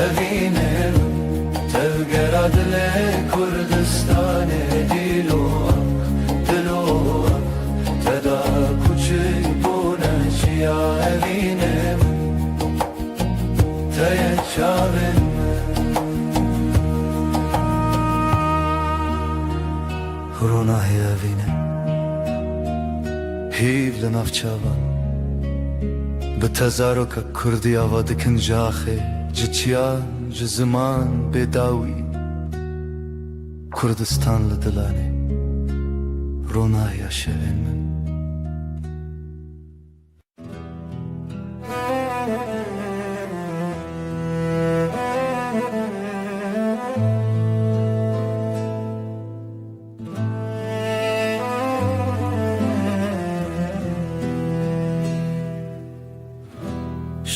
evinem tevgera dile Kurdistan'e diloak teda küçük buna çiya evinem teye çavin Rona evine hiv lenavçavan بتزارك كردي avadikın jaxe Ciçyan zaman bedawi Kurdistanlı dilane Rona yaşayın min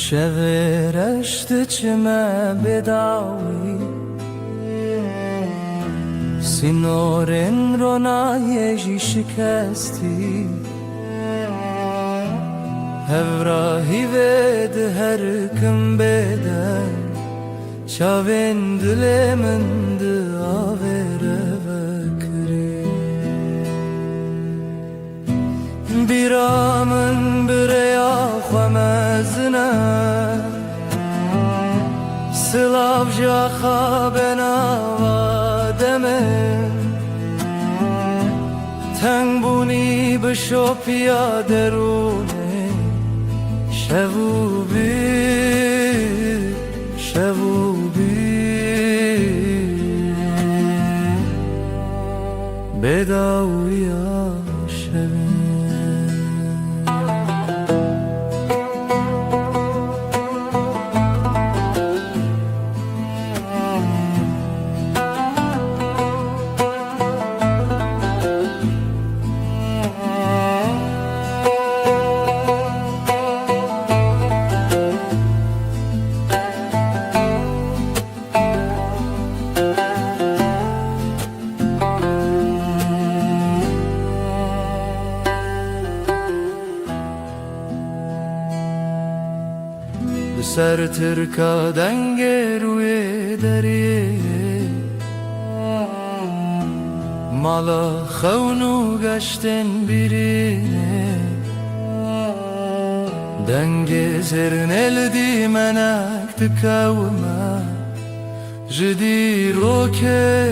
شورشت چمه بداوی سینورن رو نایجی شکستی هفراهی ود هر کم بده چاوین دل من داوره بکری بیرامن بریا خمزنه سلاف جا خوابنا وادمن تنگ بونی بشو پیاده رونه شبوبی بداویا شبین سر ترکا دنگ روی دریه مالا خونو گشتن بیرینه دنگ زرن الدی منک تکاوما جدی رو که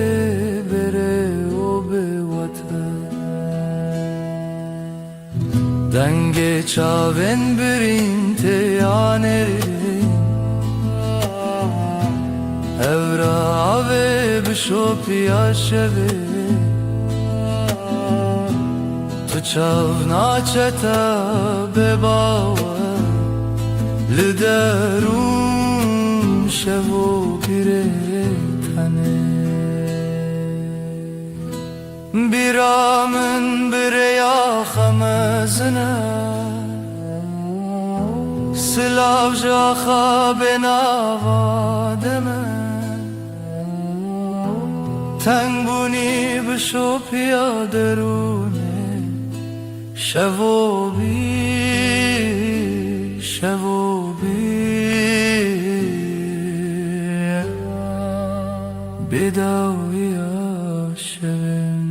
بره و به وطن دنگ چاون برین تیانه Evra ve bişopya şevi Tu çavna çeta bebawa Liderun şevu pire tane Biramın bireya xamezine Silavja xabena vademe تنگ بونی بشو پیاده رونه شوابی بداوی شبن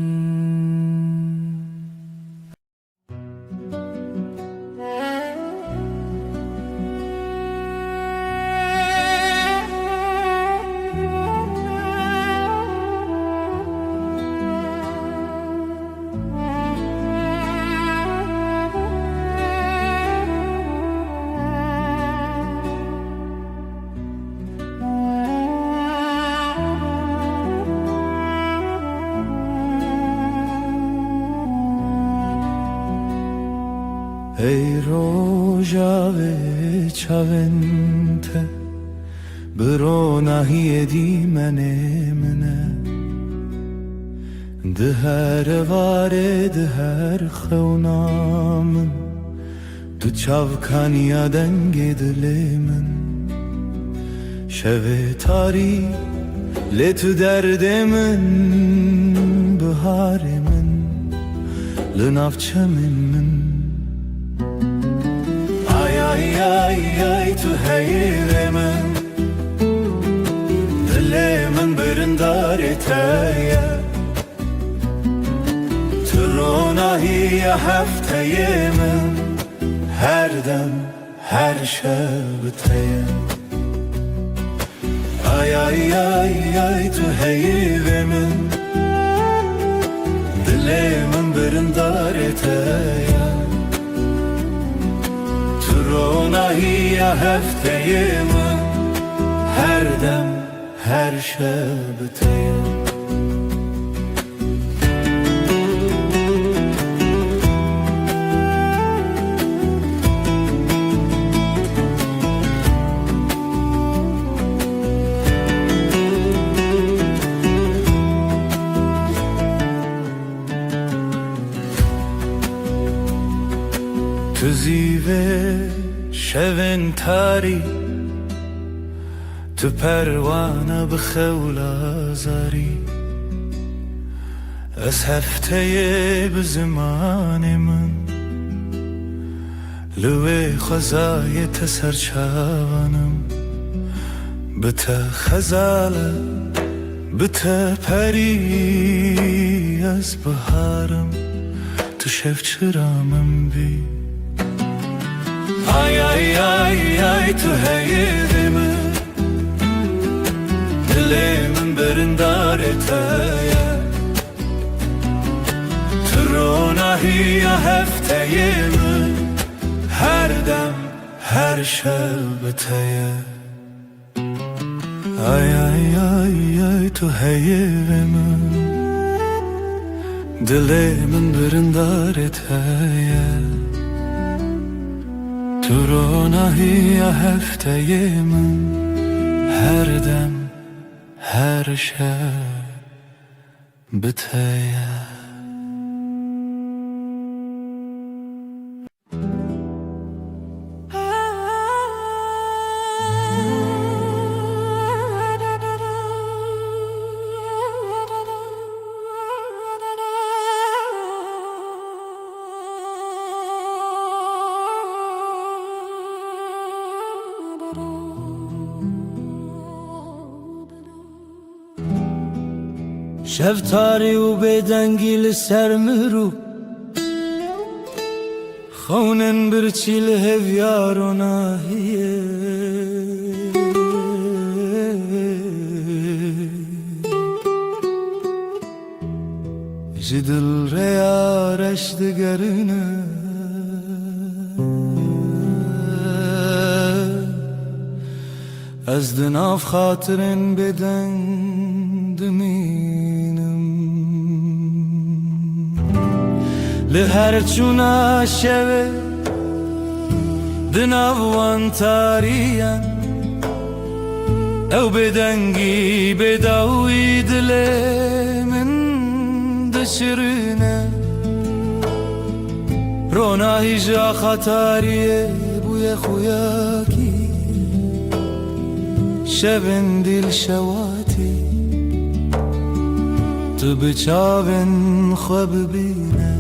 ای روژا و چاونته برو نهی دی منه ده هر واره ده هر خونامن تو چاوکانیا دنگ دل من شو تاری لتو درد من بهار من لنافچه من ay tu heyre men dile men birindar eteye Turona hiye hafteye men her dem her şebteye ay tu heyre men dile men birindar eteye Turona hiye hafteye men her dem her şebteye Tu zive شون تاری تو پروانه بخول آزاری از هفته به زمان من لوی خزای تسر چوانم بته خزاله بته پری از بهارم تو شف چرامم بی آی آی آی آی تو هیدی من دلی من برندارته تو روناهی هفته من هر دم هر شب تیه آی آی آی آی تو هیو من دل من برندارت هیه تو روناهی هفته من هر دم هر شب بتیه شفتاری و بدنگی لسر مرو خونن برچی لهویار و ناهیه جدل ریارش دگرنه از دناف خاطرن بدن دمینم لهر چونا شوه دناوان تاریان او بدنگی بداوی دل من دشرنه روناهی جا خطاریه بوی خویاکی شبن دل شواتی تو بچاون خواب بینه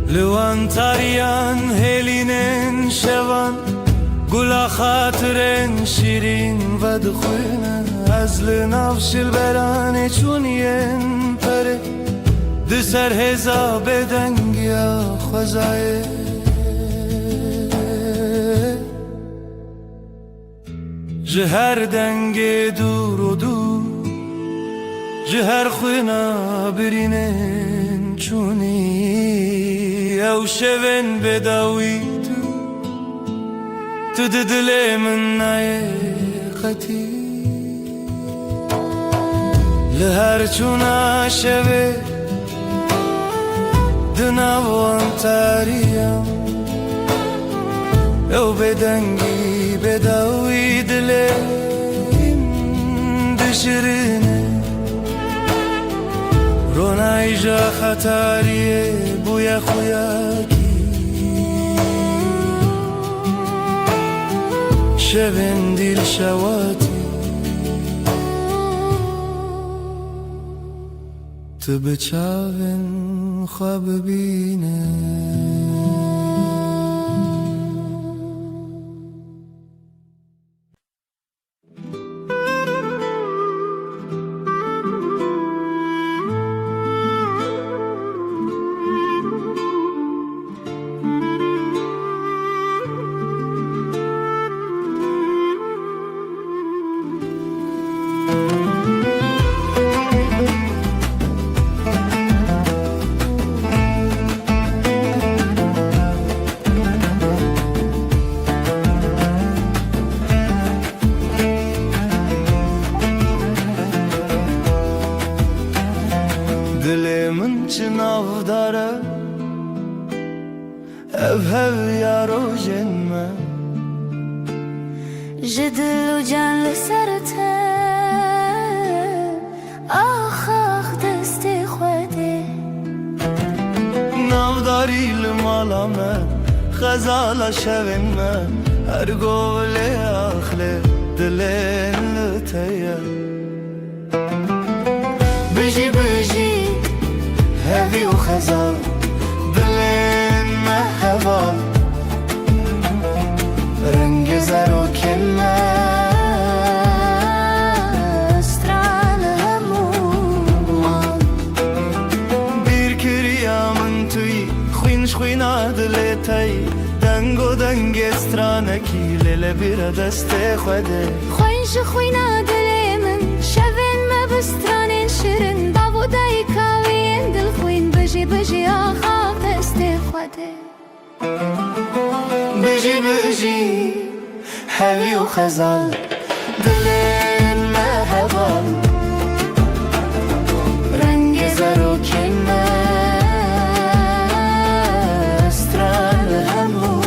لوان تاریان هلینن شوان گلا خاطرن شیرین و دخوینه از لنافش البرانه چونین پره دسر هزا بدنگیا خوزایه جهر دنگ دور و دور جهر خوینا برینن چونی او شون بداوی تو دل من نایقتی لهر چونا شوه دناوان تاریم او بدنگی بداوی دلیم دشرنه رونای جا خطاریه بوی خویاکی شبن دیل شواتی تو بچاون خواب بینه دلمن چناو داره هv یارو جنمه جدل و جان لسرته آخ آخ دستی خوده ناو باریل مالامه خزالا شوینمه هر گوله آخله دلین لتیه بجی بجی هوی و خزال دلین مهوال رنگ زر و کله استران همومان bir kiryamın tüy خوینش خوینا دلتای دنگو دنگ استرانکی لیله bir دست خوده خوینش خوینا دل من شوین ما بسترانین شیرین باودای کاوین دل خوین بجی بجی آخا دست خوده بجی بجی هوی و خزال دلین مهوال رنگ زر و کله استران همومان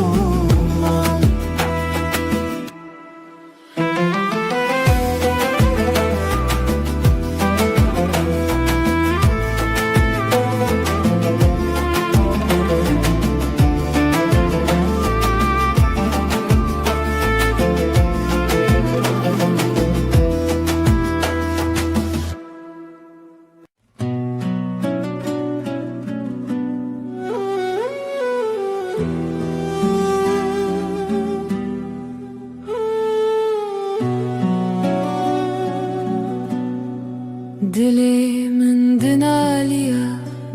Dilimin dinaliya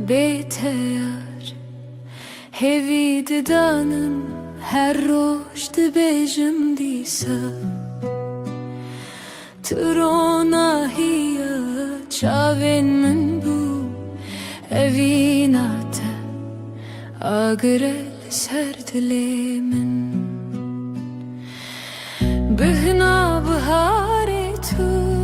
beteyar Hevi didanım her roş dibejim disa Trona hiya çavin min bu evinate Agrel ser dilimin Bihna bahare tu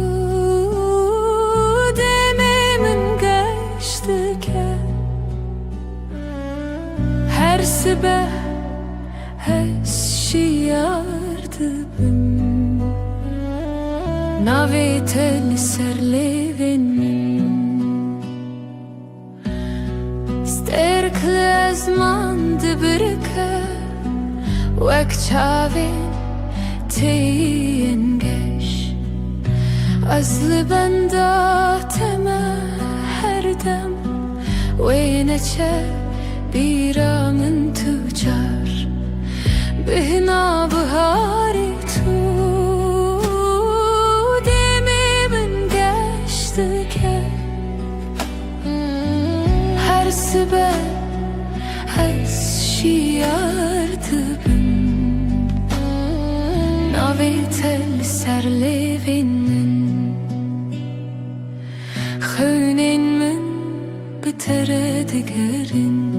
her sabah hesşiyardı bim Navetel serlevin Sterkle zman dibirke Vek çavin teyin geş Azlı benda teme her dem Ve neçe بیرامن تجار بهنا بهاری تو دمی من گشت که هر سبه از شیارد بم ناوی تل سر لیوین من خونین من بتره دگرین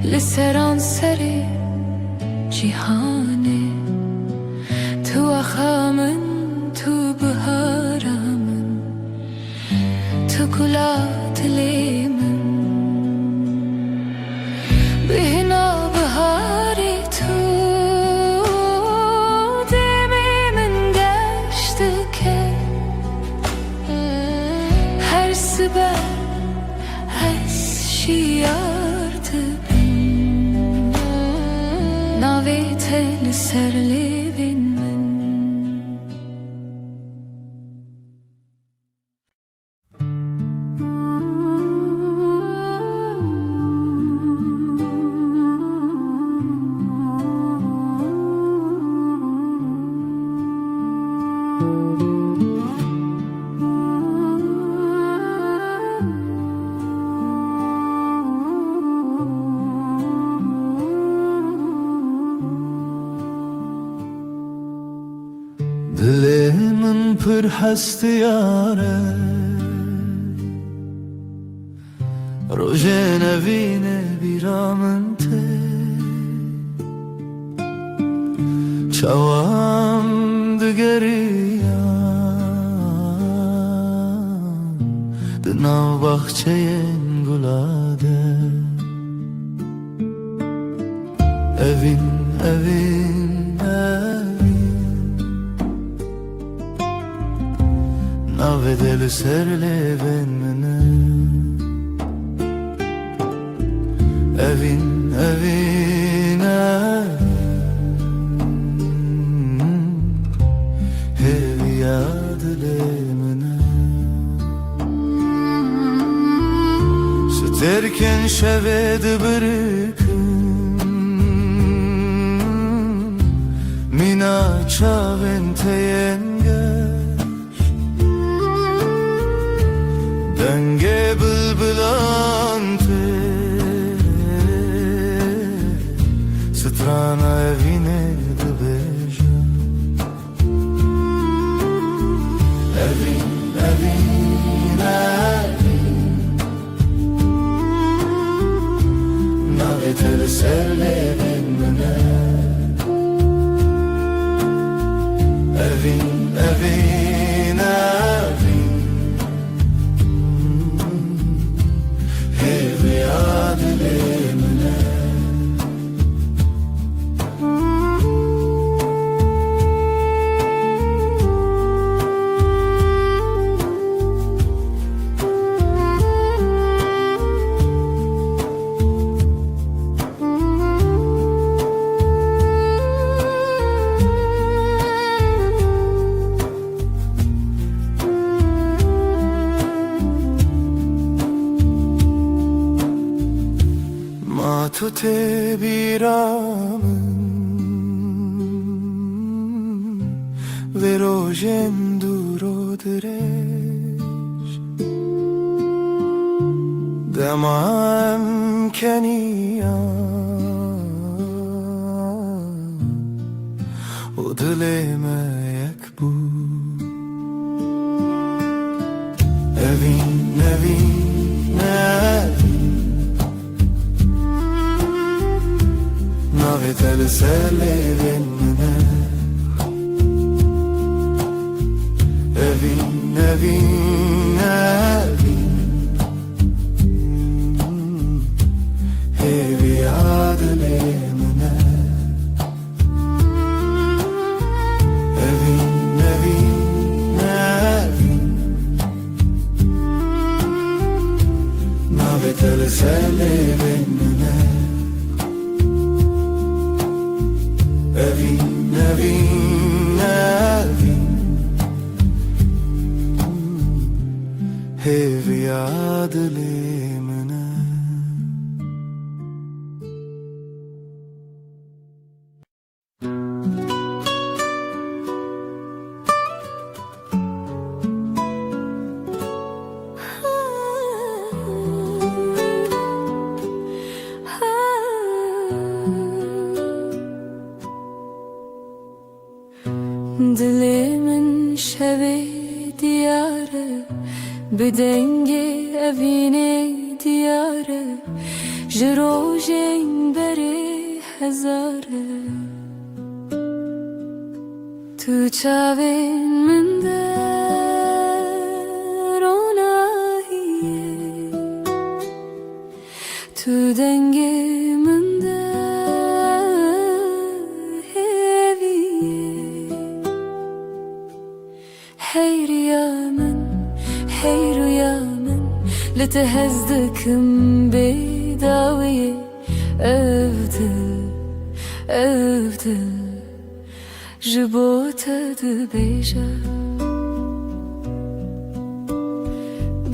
لسران سری جیهانه تو اخامن تو بهارامن تو گلات لیمن بهنا بهاری تو دمی من گشت که هر سبه از شیارد Navetel serlevin men دلمن پر هست یاره روژ نوین بیرامن ته چوام دگریم دناو بخچه گلاده evin evin evin navedel serleven mene evin evine Hev ya dilemine Sterken şeved bırkın Mina çaven teyengeş Denge bılbılante Strana evine dıbeja Evin evine Navetel serlevin müne Evin evine Hev ya dilemine Matute biramın Ve rojen duro direş Demam keniya O dileme yek bu Evin evin evin Navetel serlevin müne Evin evin evin Hev ya dilemine Evin evin evin Navetel serlevin müne Evin evin evin Hev ya dilemine Dilimin şevi diyarı Bedenge evine diyarı Jirojeng beri hezarı Tu çavin minde ronahiye Tu denge minde Hey rüyamın لتهزدكم بداوية أفضل جبوتها دبيجا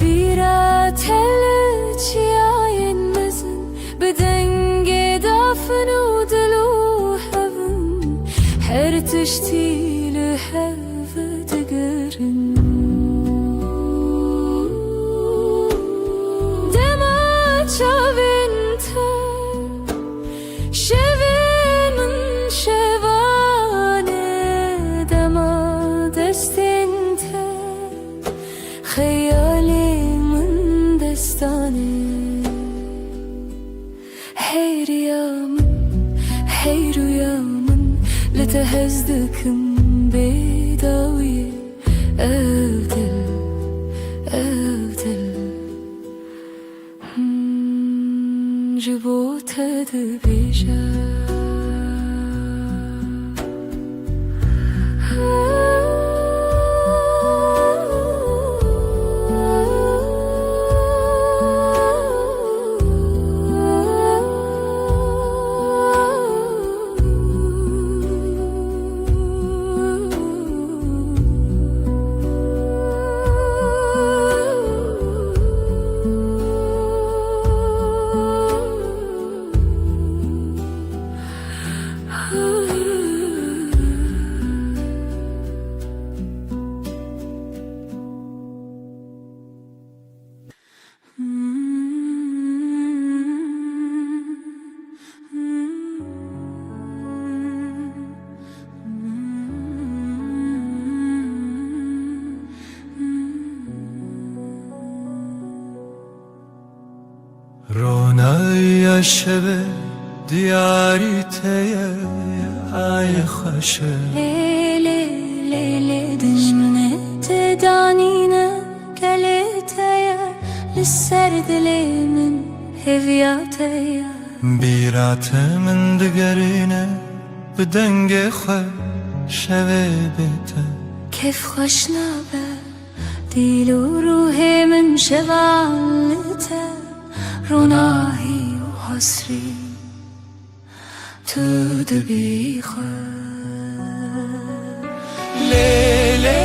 بيرا تلج ياينمزن بدنجي دافن ودلو هفن حرتشتي لهف تقرن شاوینتا شوینن شوانه دما دستینتا خیالی من دستانه هی رüyamın لتهزدكم بداوية أفضل جبوتها دبيجا شب دیاری تیه ای خوشه لیلی لیلی دجمنه تدانینه گلیتیه لسر دلی من هویاتیه بیرات من دگرینه بدنگ خواه شوه بیته كيف خوش نابه ديل وروحي من شغالته روناهي وحسري تودبي لیلی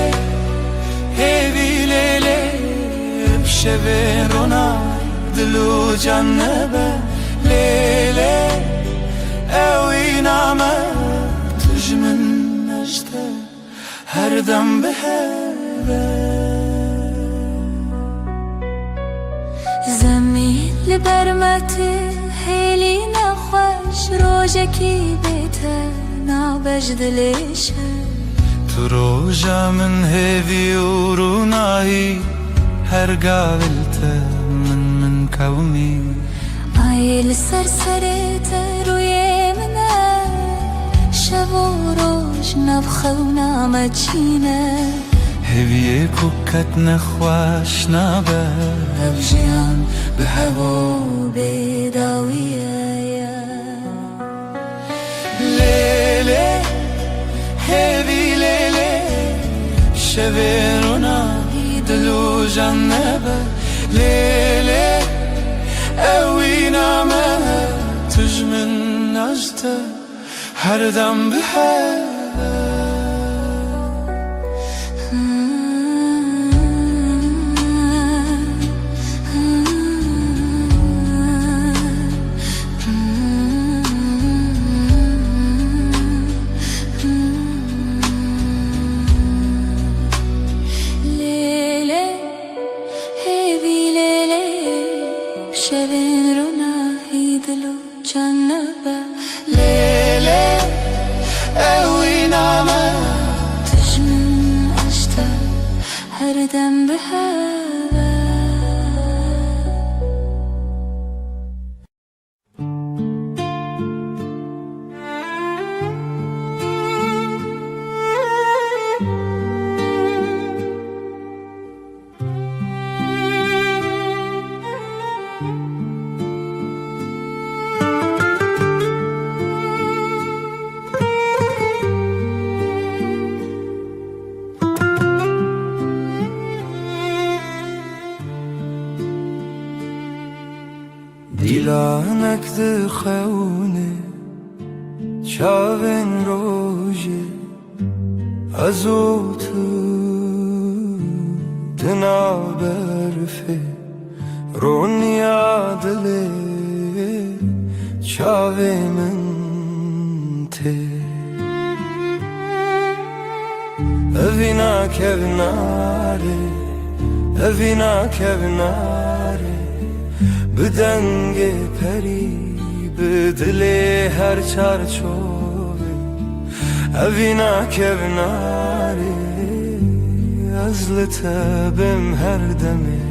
هیوی لیلی بشب رونای دلو جنبه لیلی اوی نامه تجمن نجده هر دم به زمین لبرمتي هيلي نخوش روجكي بيته نابجد ليشه تو روژا من هیوی و رونایی هر قابلته من کومی عيل سرسرته روی منه شب و روز نبخه و نامجینه هیوی کوکت نخواش نابه ابجیان به هوا و بیداویه لیلی هیوی لیلی شب رونایی دلو جنبه لیلی اوی نامه تجمن نجده هر دم به لیلی هیوی لیلی شبین رونایی دلو جنبه لیلی اوی نامه تجمن عشته هر دم به هوا دیلانک ده خونه چاوین روژه از او تو دنا برفه رونیا دله چاوی من ته اوینا کبناره اوینا کبناره بدنگ پری به دل هر چارچوبه اوینا کبناره از لطبم هر دمه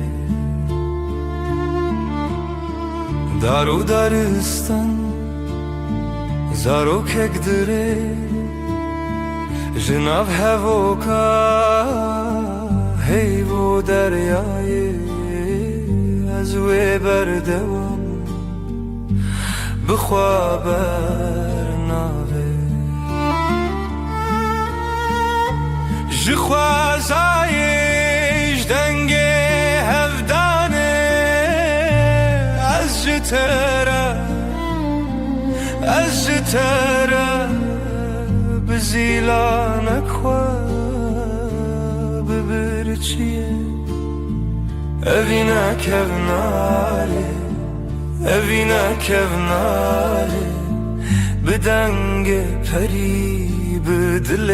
دارو دارستان زارو کک دره جناب هوکا هیو دریای از وی بردوام بخوا برناوه جخوازایش دنگ هفدانه از جتره از جتره بزیلانک خواه ببرچیه اوینا کوناره اوینا کوناره بدنگ پری به دل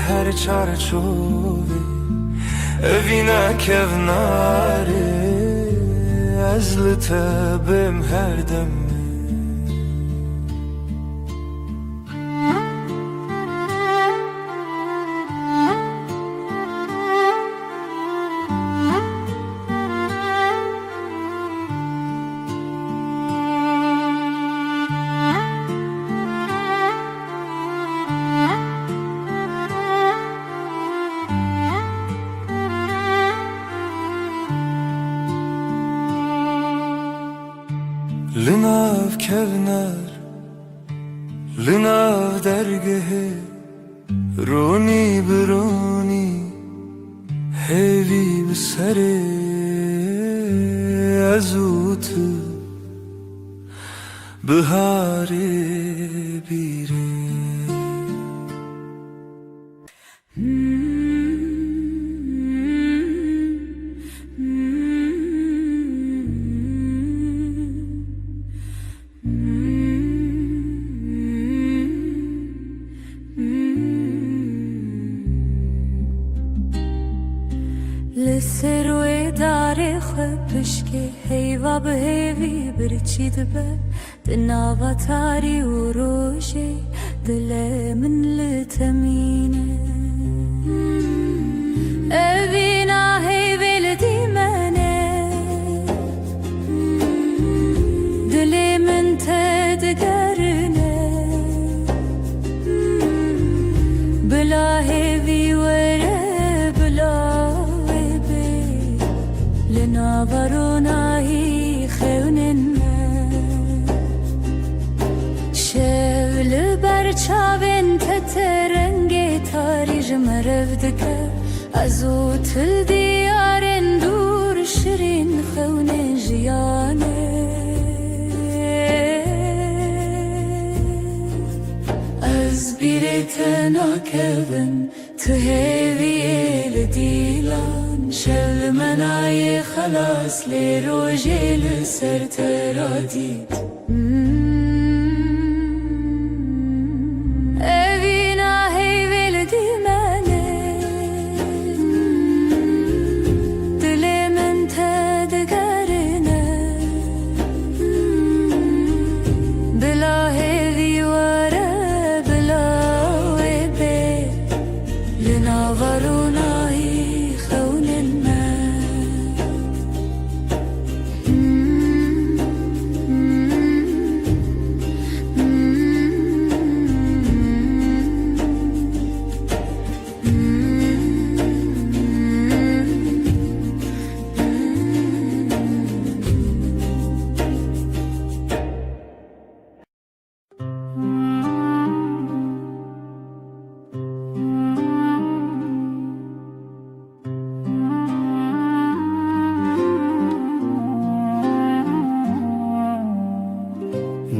هر چارچوبه اوینا کوناره از لطبم هر دمه kevner Linav dergehe Roni bironi Hevi bsare Azutu Bihare bire لسروی داره خبش که هیوا به هیوی برچید به دناوا تاری و روشی دل من لتمینه اوینا هیوی لدی منه دل من تدگرنه بلا هیوی وره لناوروناهی خوننه شول برچاوین تترنگی تاریج مرفدکه ازو تل دیارن دور شرین خونه جیانه از بیرت ناکبن تو هیوی لدیلان شل منای خلاص لی روژی لسر ترادید اوینا هیوی لدی منه دل من تدگرنه بلا هیوی وره بلا ویبه لناورونایی خونن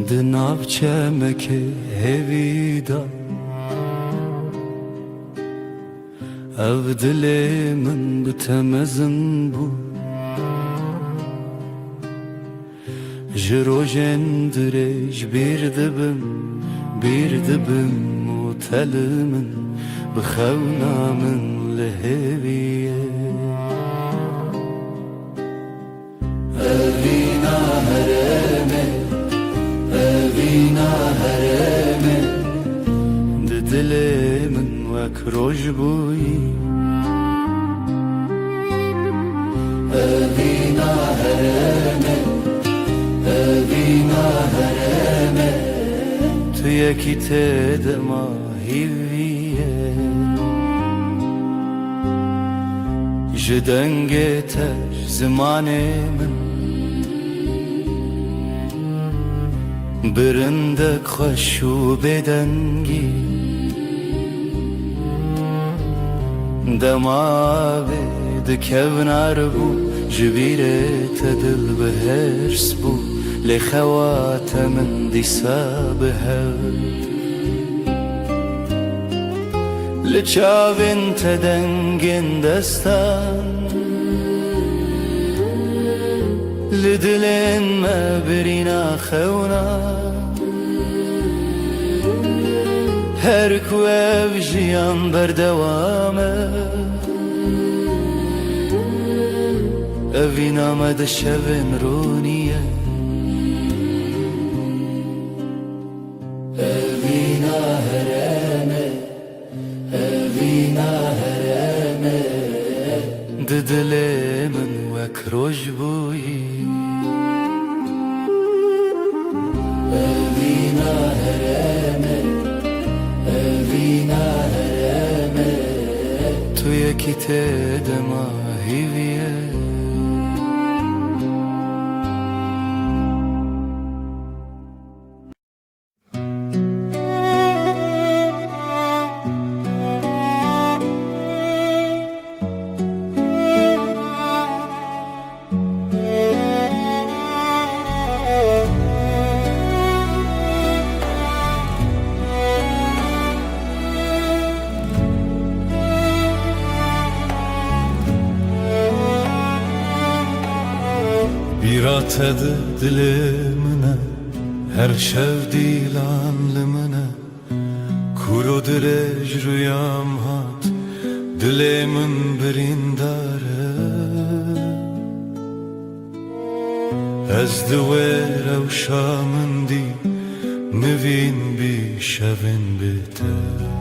Dinav çemeke hevida Ev dilimin bitemezin bu Jirojen direj bir dibim Otelimin bixevnamin leheviye Evina hereme Evina hereme Dilimin vek roj buyi Evina hereme Evina hereme Tu yeki tedema hiviye Jidenge tej zemanemin Birindek xoşu bedengi Demavi dikevnar bu Jibire tedil behers bu Li xewatemin disa behev Li çavin tedengin destan Li dilin me birina xewna Her ku ev jiyan berdewame Evina me de şevin roniye Evina hereme Evina hereme Didilimin vek roj buyi Evina hereme Evina hereme Tu yeki tedema hiviye لسروی تد دل منه هر شب دیلان منه کورو دلش رویام هات دل من برینداره از دویر و شامندی نوین بی شوین بیتر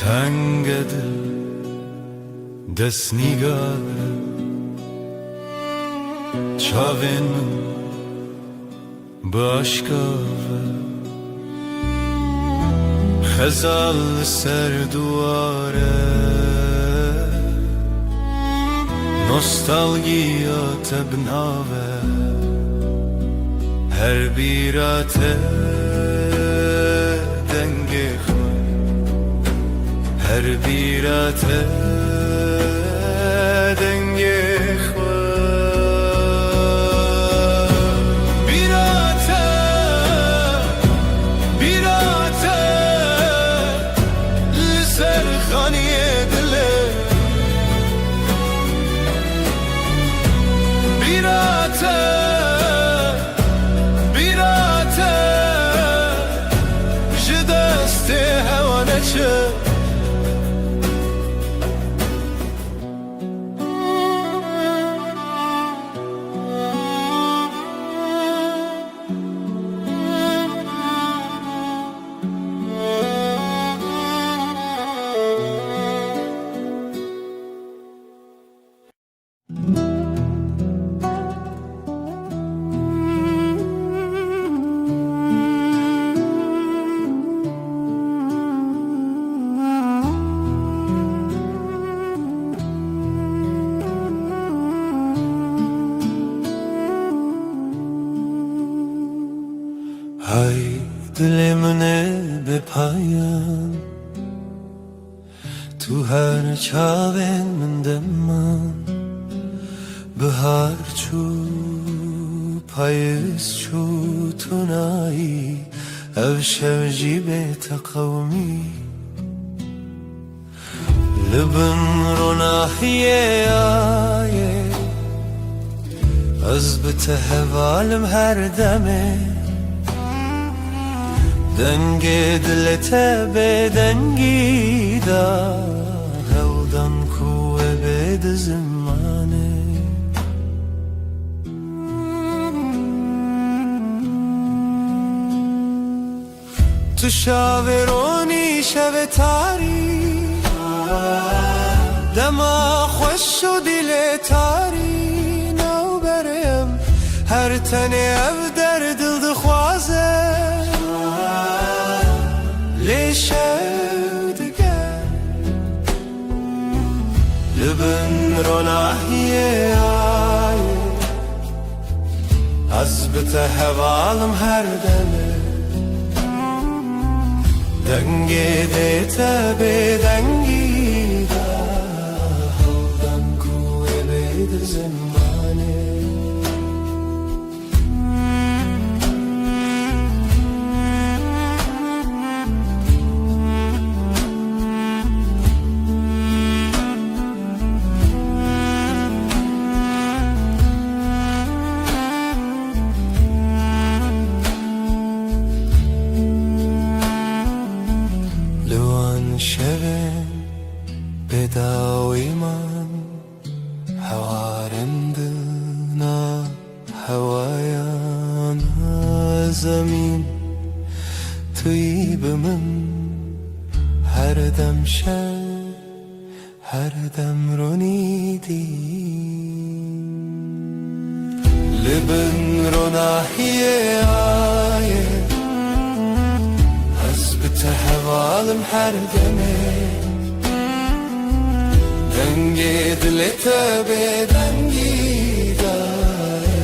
تنگدل دست نیگار چاوین باشکار خزال سر دواره نوستالژیا تبناوه هر بیراته دنگی هر بیراته دنگی بیراته لسر خانی دله بیراته جدست هوانچه های دل منه به پایان تو هر چاوین من دمان بهار چو پاییز چو تو نایی او شوجی بیت قومی لبن رو ناحیه آیه از بتهوالم هر دمه دنگ دلت به دنگی دا هودان کوه بید زمانه تو شاورونی شو تاری دما خوش و دل تاری نو برم هر تنه او در دل دخوازه لیشودگر لبن رو ناحیه آیه از بته هوالم هر دمه دنگی دیتا به دنگی دا هودن کوه بید زمانه شبن بداوی من هوارندنا هوایان زمین توی به من هر دم شب هر دم رو نیدی لبن رو ناحیه آیه تهوالم هر دمه دنگی دلت به دنگی داره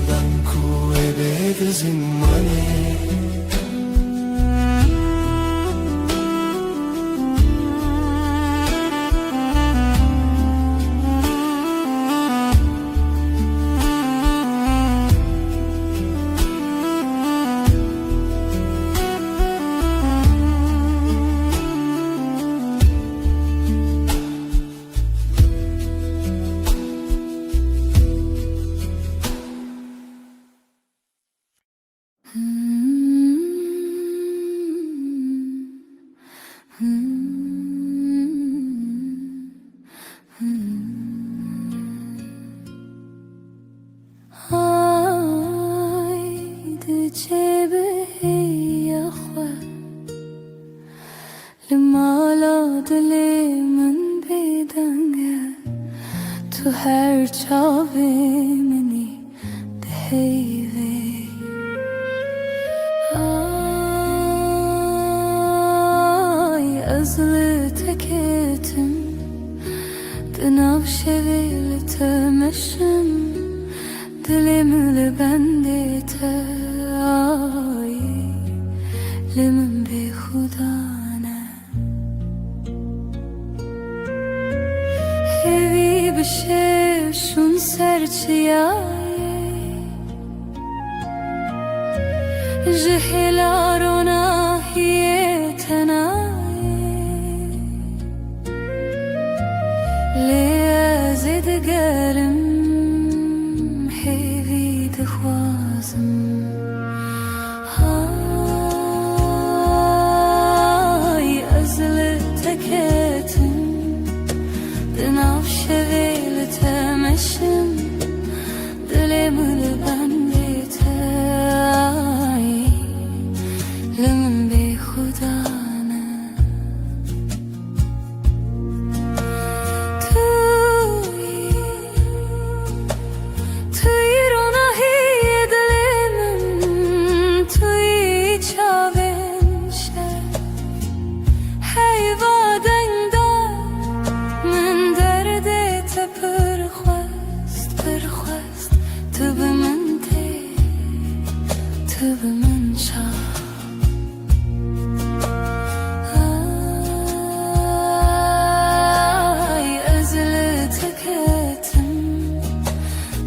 دن کوه بید زمانه Haydi cebe ya khwa Limala dilimin bedenge Tu her çave meni deheyve Ay azlı teketim Dınav şevil temeşim Dilimle bende te ay Limin be khudane Hevi bişev şun serçiyaye Jihilarona hiye tenaye Lezid gerim Hevi dixwazim Hay ezli teketim Dinav şevil temeşim Dilimil bende te ay Limin be khudane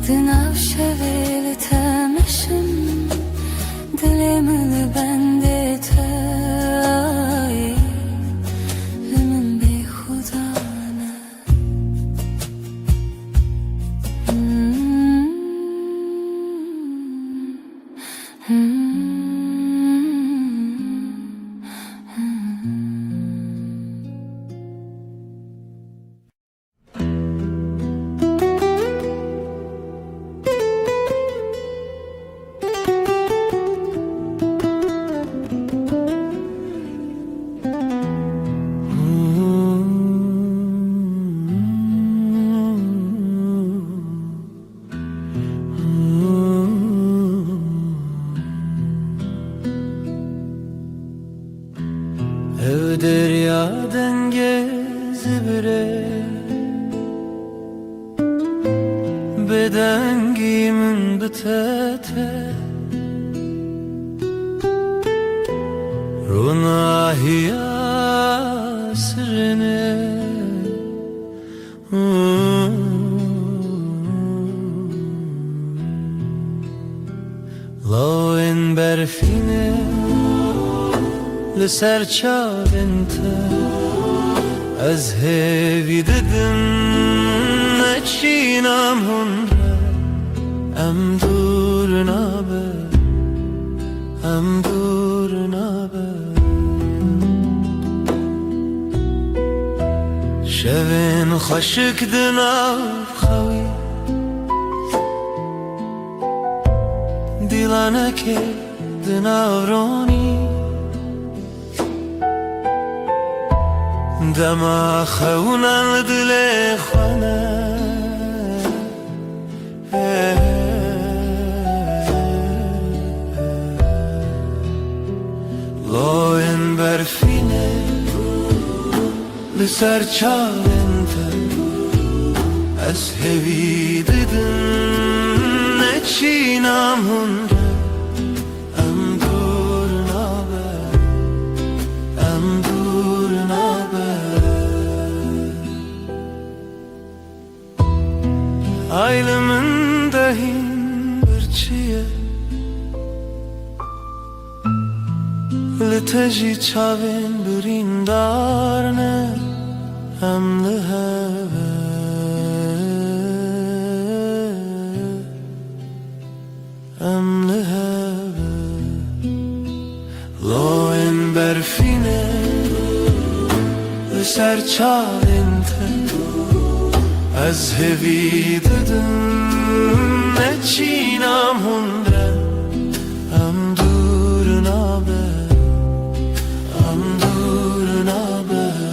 Dınav şevil temeşim Dilimil bende te ay Limin be khudane Ev derya denge zibire Bedengimin bitete Runahiya sirine Lawen berfine لسر چاوینته از هیوی ددم نچینم هنره ام دور نابه ام دور نابه شوین خشک دناو خوی دیلانه که دناو رونی دما خونن دل خانه لاین برفینه لسر چاوینته از هوی دیدن نچینم هنره ام دور نابه ام دور نابه Aylımın dahin bir çiye Liteji çavin birindarne Emli heve Emli heve Loin berfine لسر چاوینته از هوی ددم نچینم هندره ام دور نابه ام دور نابه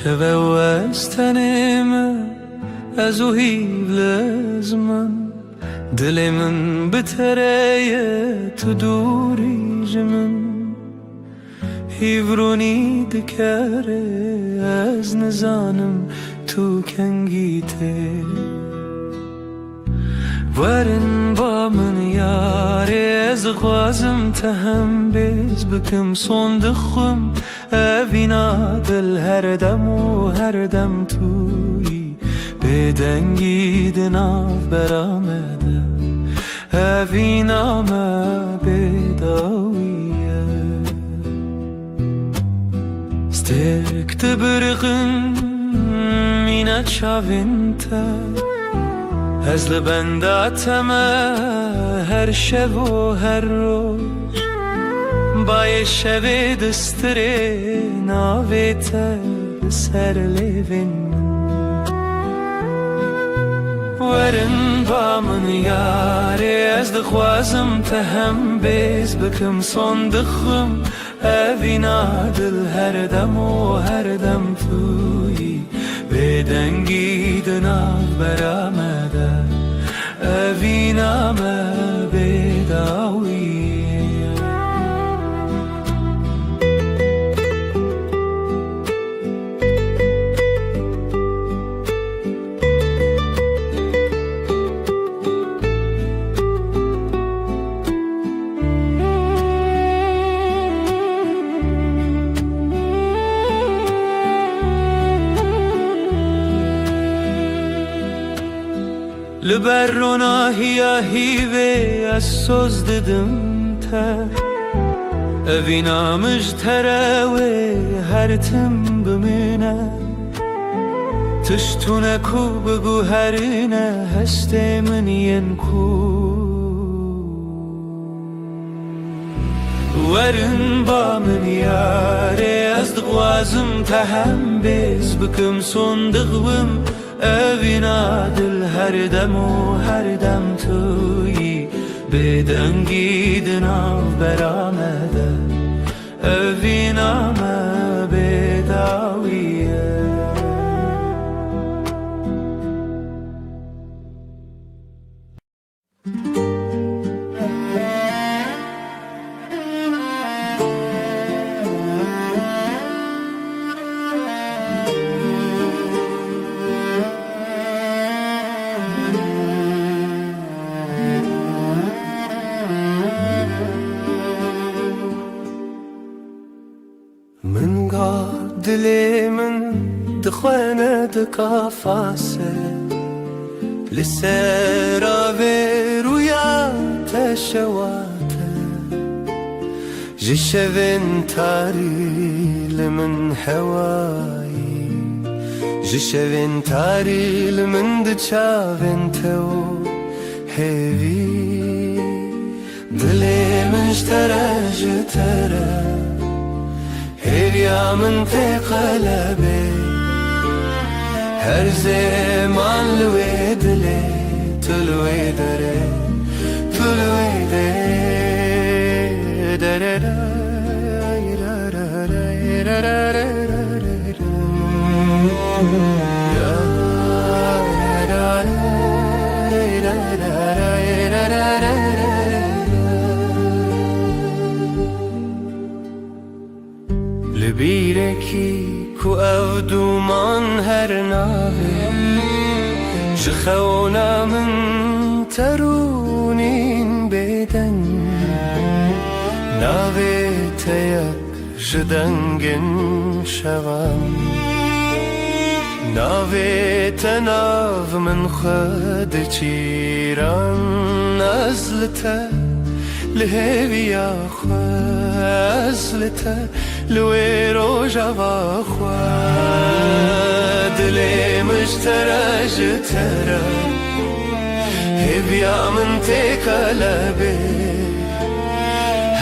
شبه و از تنم از او هیبلز من دل من بتره تو دوری جمن هیورونی دکره از نزانم تو کنگیته ورن با من یاری از خوازم تهم بیز بکم صندخم اوینا دل هر دم و هر دم توی بدنگی دناف برامده اوینا ما بداویه سترک تبرغن مینا چاوینته از لبنداتم هر شب و هر روز بای شب دستره ناویت سر لیوین ورن با من یاری از دخوازم تهم بیز بکم صندخم اوینا دل هر دم و هر دم توی بدنگی دناف برامده اوینا ما بداویه لبرنا هیوی از سوز ددم تر اوینا مجتره و هر تم بمینه تشتونه کو بگو هرینه هسته من ین کو ورن با من یاری از دقوازم تهم بیز بکم صندقوم اوینا دل هر دم و هر دم توی بدنگی دناف برامده اوینا ما بداویه من قاد دلي من دخوانة دكافاسة لسرا ويا تشواته جشفن تاري لمن حواي جشفن تاري لمن دشافن تو هيفي دلي مشترى جترى هريا من في قلبي هر زمان لوي دلي تلوي دري تلوي لبيركي كو أودو من هر ناوي جخونا من ترونين بدن جدنگن شوم ناویت ناو من خود چیران ازلته لهویا خوا ازلته لوی روژا خوا دلی مشترج ترا هبیا من تکلبه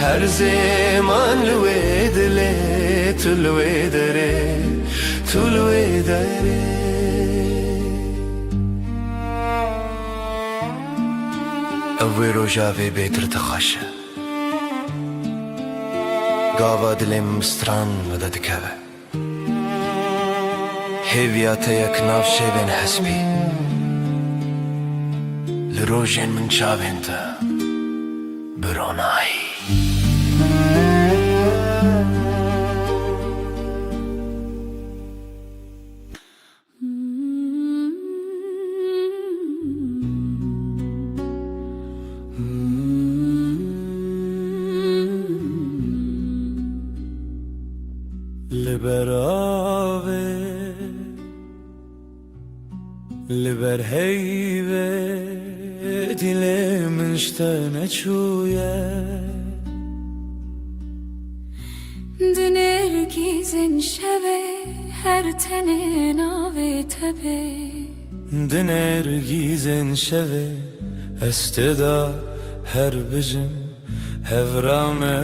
هر زمان لوی دلی تلوی دره تلوی دره اوی روژاوی بیتر تخاشه گاوا دلیم مستران مدد کبه هیویات یک ناف شیبین حسبی لروجین من چاوین تا برونایی لبر هیوه دل من شتنه چویه دنرگیزن شوه هر تنه ناوه تبه دنرگیزن شوه استدا هر بجم هفرامه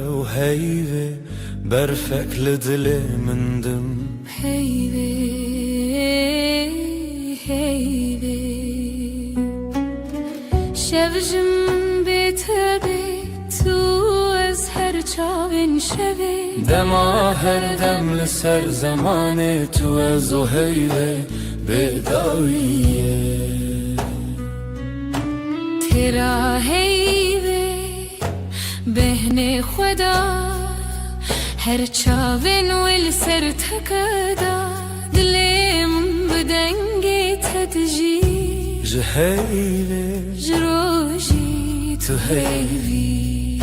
و هیوه برفک لدل مندم هیوه شوجم بتبه تو از هر چاوین شوه دما هر دم لسر زمان تو از و هیوه بداییه ترا هیوه بهن خدا هر چاوین ول سر تکدا دلیم بدنگی تدجی جهیوه جروجی تو هیوی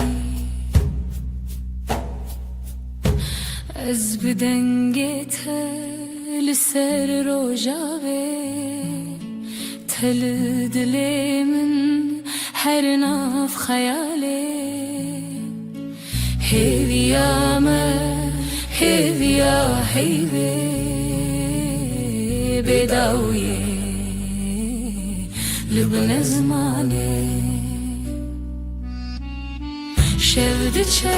از بدنگی تل سر روجاوه تل دلیم هر ناف خیاله هیویا ما هیویا هیوی بداویه لبن زمانه شفد چه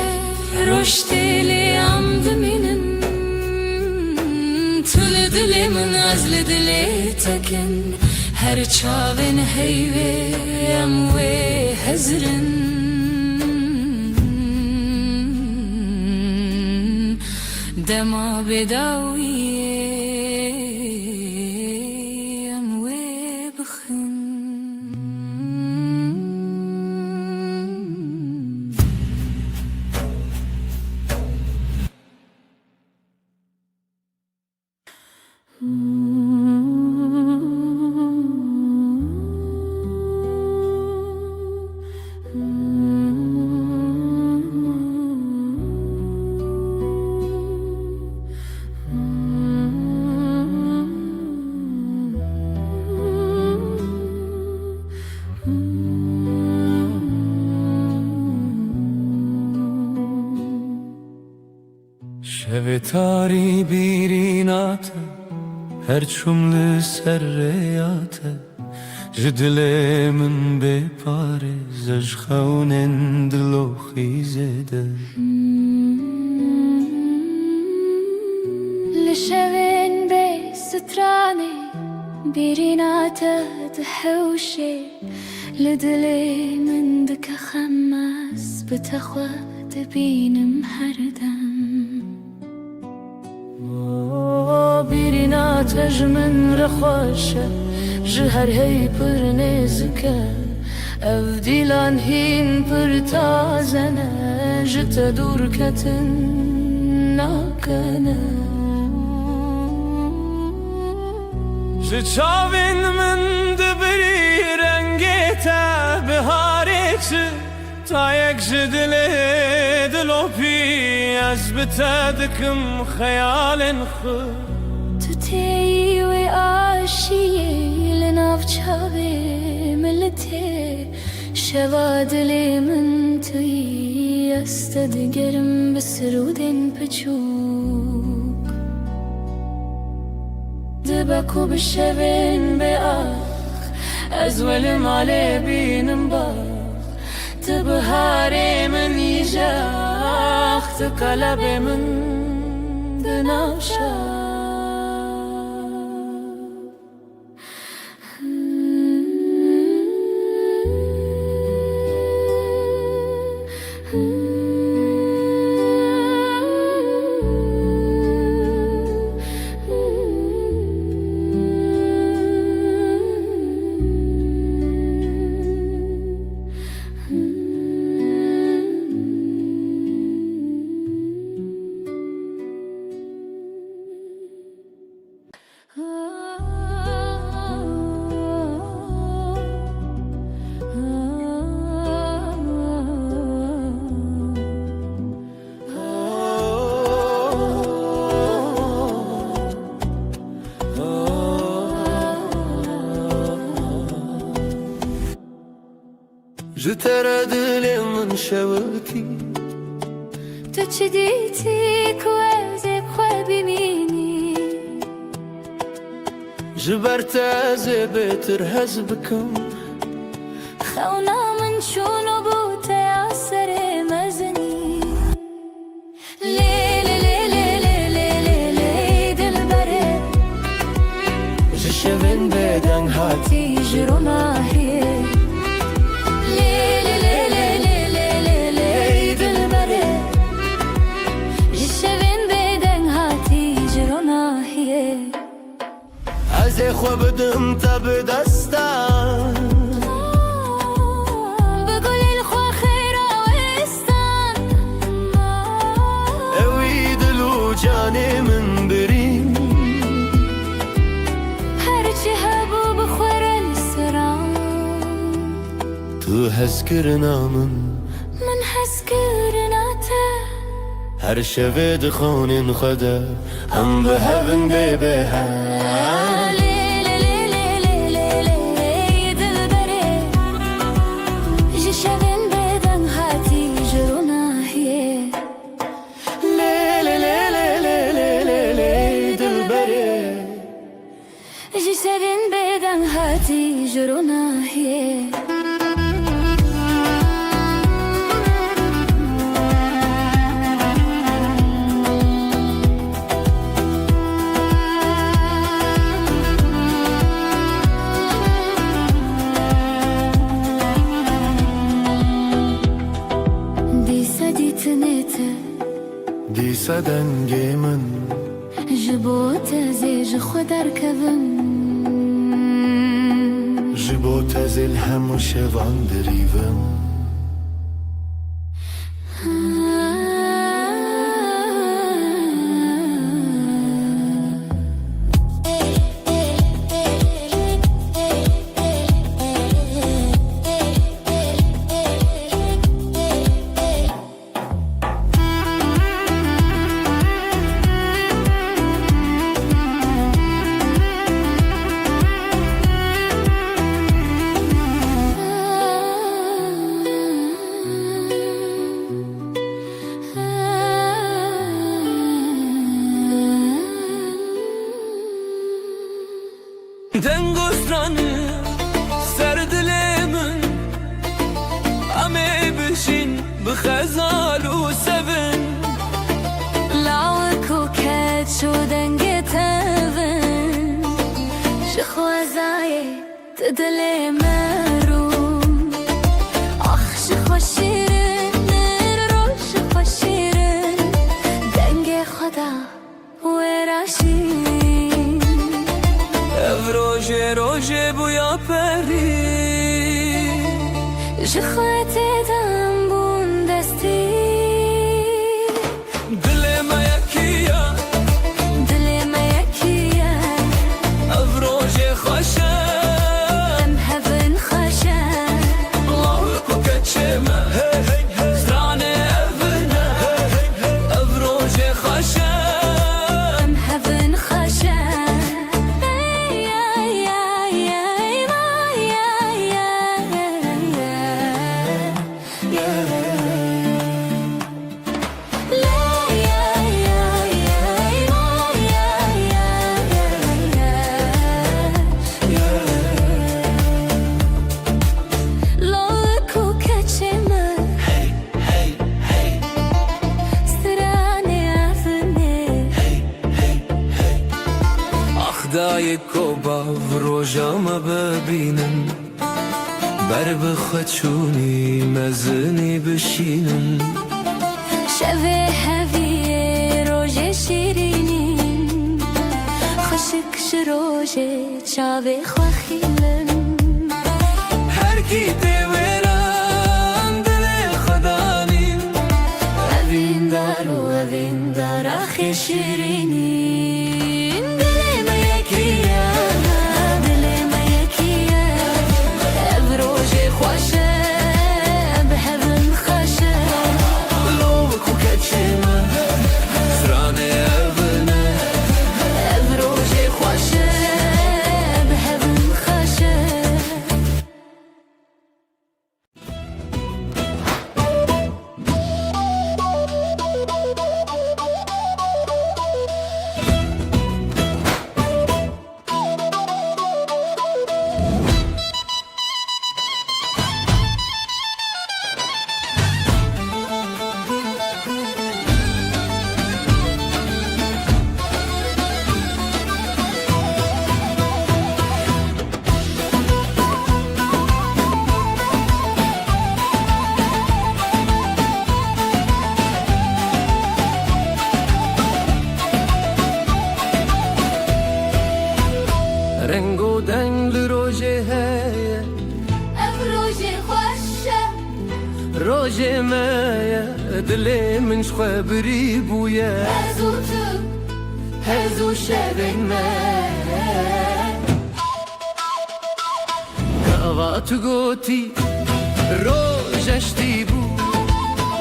رشتیلی عمد منن تل دلی من از دلی تکن هر چاوین هیوی اموی هزرن دما بداویه اموی بخن شب تاری بیرینات هر چمل سریات جدل من بپاره زج خونن دلو خیزده لشوين بستراني بريناته تحوشي لدلي من دك خماس بتخوى تبين محردم بريناته جمن رخوشه جهر هي پر نزكه اف ديلان هين پر تازنه جت دور كتن ناكنه چاوین من دبری رنگی تا بهاری چه تا یک جدل دلوپی از بتدکم خیال خود تو تی و عاشیه لناف چاوه ملته شوا دل من توی استدگرم بسرودن پچوک دبکو بشبن به آخ از ول مال بینم باخ تبهار من یجاخ تقلب من دناشا جتر دل من شوتی تو چی دیتی که از بخواه ببینی جبرت از بهتر هز بکم خونا من چونو بود اثر مزنی لیل لیل لیل لیل لیل دل بره جشون بدن هاتی تیجرو ماهیه از خو بدم تب دستان بقول الخوا خير وستان اوی دلو جان من برین هرچی هبو بخور السران تو هز کرنا من حس کرناته هر شب دخون خدا هم به هون به جسدن بدن هاتی جرونا هی دیسا دنگی من جبو تزیج خود ارکبم جبو تزل هم شوان دریوم دنگسترانı سردلمن امي بشين بخزال وسبن لاوك وكات شو دنگتبن شخوازاي تدلي مروم اخ شخو شيرن رو شخو شيرن دنگ خدا وراشين روژه روژه بویا پری جخوات دم بون دستی دل ما یکیه دل ما یکیه او روژه خوشه ام هفن خدای کوبا روژام ببینم بر بخچونی مزنی بشینم شوه هویه روژ شیرینین خشک شروژه چاوه خواخیلن هر کی دیوران دل خدانیم اوین دار و اوین دار آخی شیرینین دلم یکیه دلم یکیه او روژ خوشه به هون خوشه لو بکو کچیمه زرانه اونه او روژ خوشه به هون خوشه رنگ و دنگ روژه هیه او روژ خوشه روژه مایه دل من شخواه بری بویه هزو تو هزو شبین من کاوا تو گوتی روژشتی بو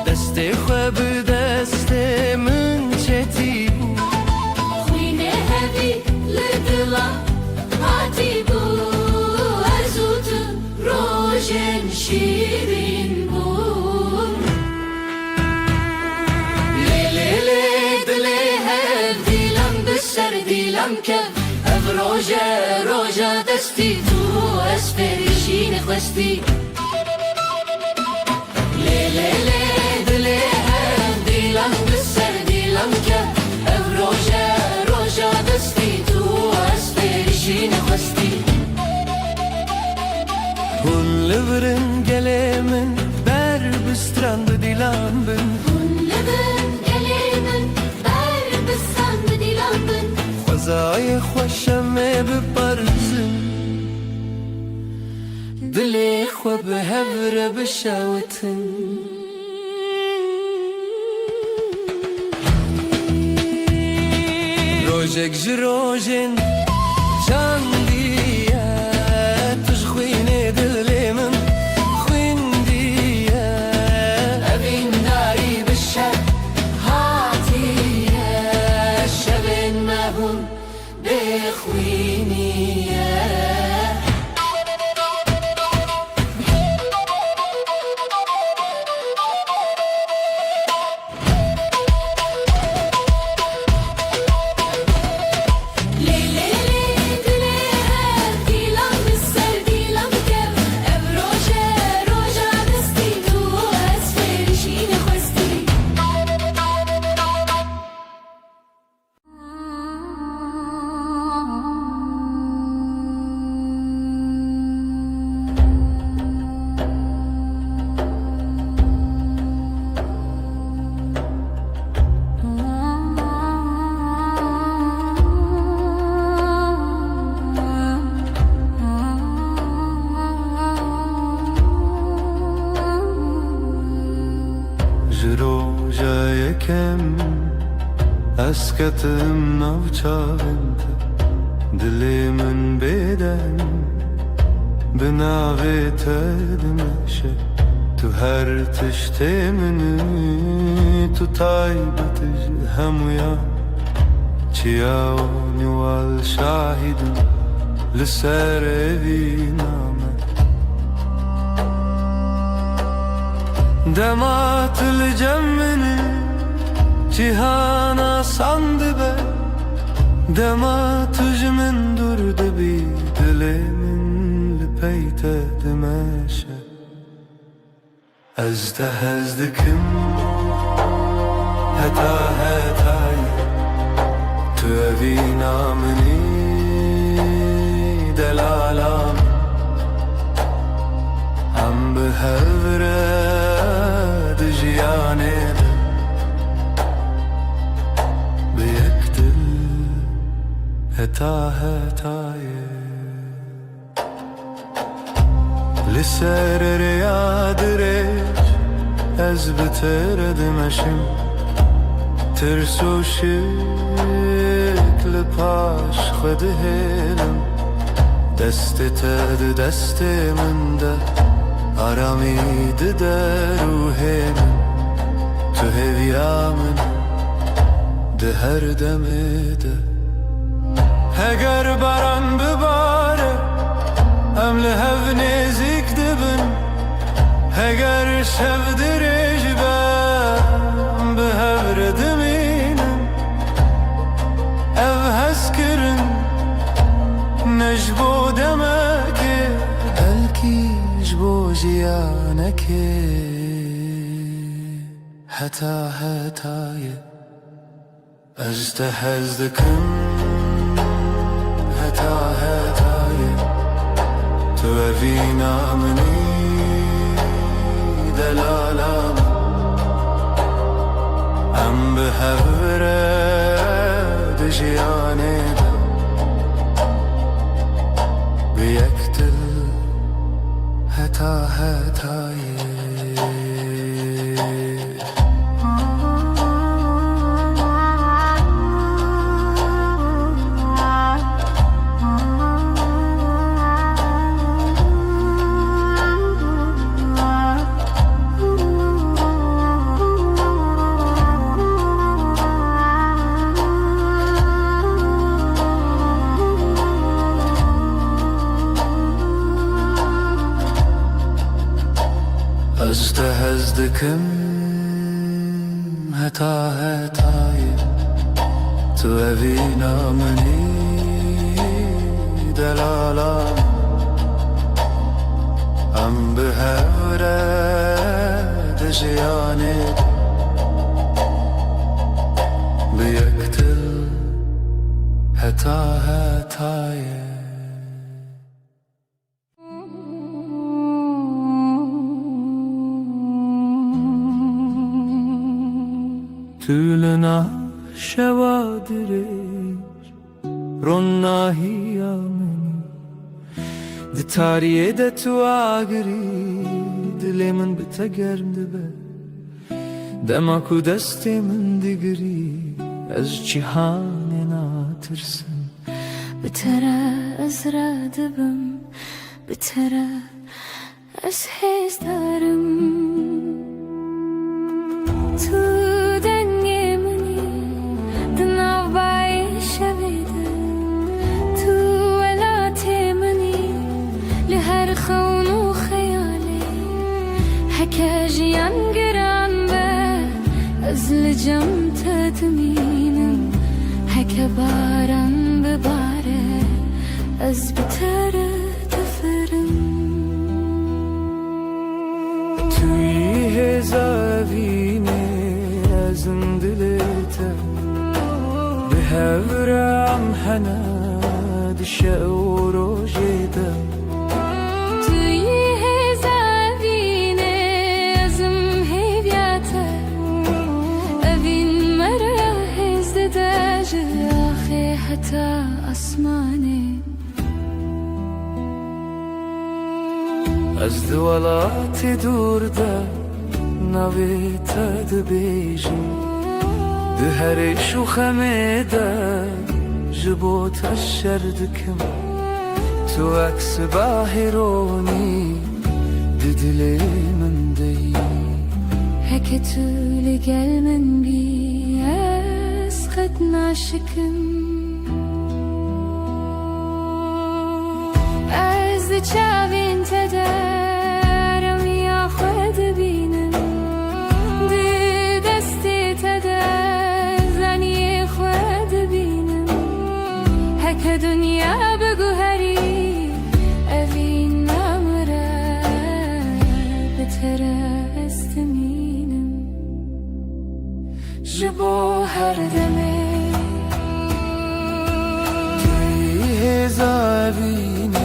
دست خواه به دست من چتی بو خوینه هدی لدلا هاتی بو هزو تو روژن شیرین بو لیلی دلی هف دیلم بسر دیلم کف اف روژه دستی تو اسفریشین خواستی لیلی دلی هف دیلم بسر دیلم کف اف روژه دستی تو اسفریشین خواستی هون لورن گله من بر بسترند دیلم بن لبن گلیمن بر بستان دیلم بن خوزای خوشم بپرزن دلی خو به هفر بشاوتن روژک جروژن چندیه تش خوینه دلی من خویندیه اوین داری بشه هاتیه شبن مهون بخوینیه یکم اسکتم نوچاوند دلی من بدن به ناوی تدمشه تو هر تشت منی تو تایبتش همویا چیاونی والشاهدم لسر وینامه دمات الجمني جهانا صند به دمات جمن درد بي دلي من لبيت دماشة ازدكم هتا هتاي توفينا مني العالم هم به هفره دجیانه به یک دل هتا هتایه لسر ریاد ریش از بتر دمشم ترسو شکل پاش خود هلم دست تد دست من ده آرامی ده روح من تو هویا من ده هر دم ده اگر باران بباره ام لهف نزیک دبن اگر شب درج بم به هفر دمینم ev heskerin nejbo demeke belki jbo jiyaneke heta hetaye ez te hezdikim heta hetaye tu evina meni delalam em bi hevre دجیانه به یک دل هتا هتایه از te hezdikim heta hetaye tu evina meni delalam em bi hevre dejiyane bi yek dil heta hetaye Tülna şevadireş Ronnahi yameni Di tariye de tu agri Dilemin bitegerm dibe Dema ku destimin digri Ez cihanen atırsın بترى أزرع دبم بترى أسحس دارم تو دنگی منی دناو بای شویده تو ولاتی منی لهر خون و خیالی حکا جیان گران به از لجم تدمینم حکا باران بباره از بتر تفرم توی هزاوینه ازم دلته به هورم حنا دشه و روجیده توی هزاوینه ازم هیویاته اوین مرا هزده جراخی حتی اسمانه از دولات دورده نویت دبیجی ده هر شوخمه ده جبوت الشردكم تو عكس باهروني ددلي من دي هكتو لقل من بي اسخد ناشكم از چاوين تدارم يا خد بينم دي دستي تدازني خد بينم هكا دنيا بقهري أبين نمرا بترى استمينم جبو هر دمي توی هزاوینه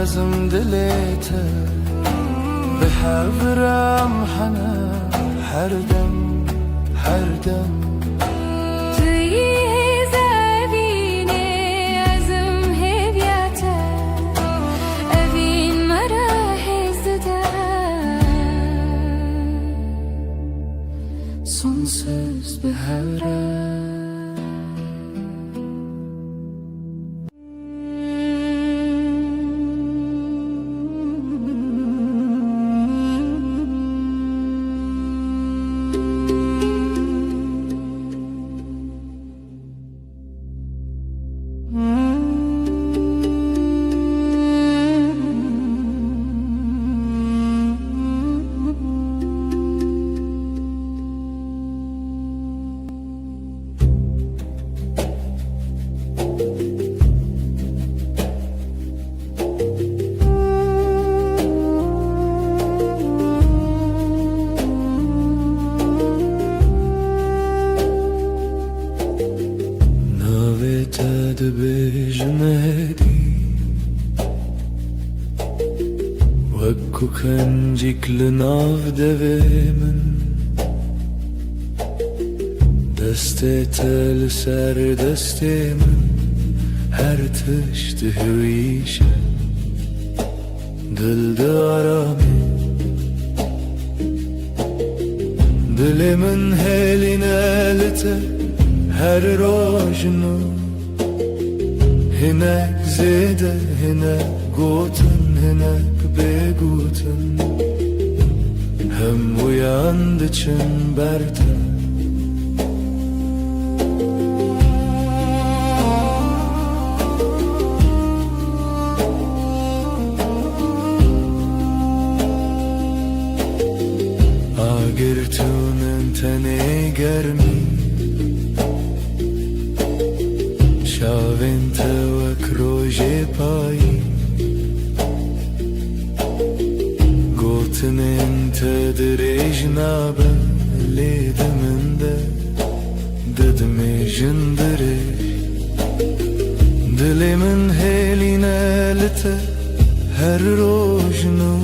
لازم دليته بحضرم حنا هردم هردم توی زمینه ازم هویته evin mara hezde sonsuz bir hevre بجنادي وكو كنجيك لناف دفيمن دستي تل سر دستي من هر تشته ويشه دل دارامي دل من هيلي نالته هر روجنو هناك زيدة هناك قوتن هناك بيقوتن هم uyandıçın berten Agirtunen tene germi Şavente ve kroje payi Gotinen tedrejna ben lediminde Dedime jindiriş Dilimin heline lite her rojnu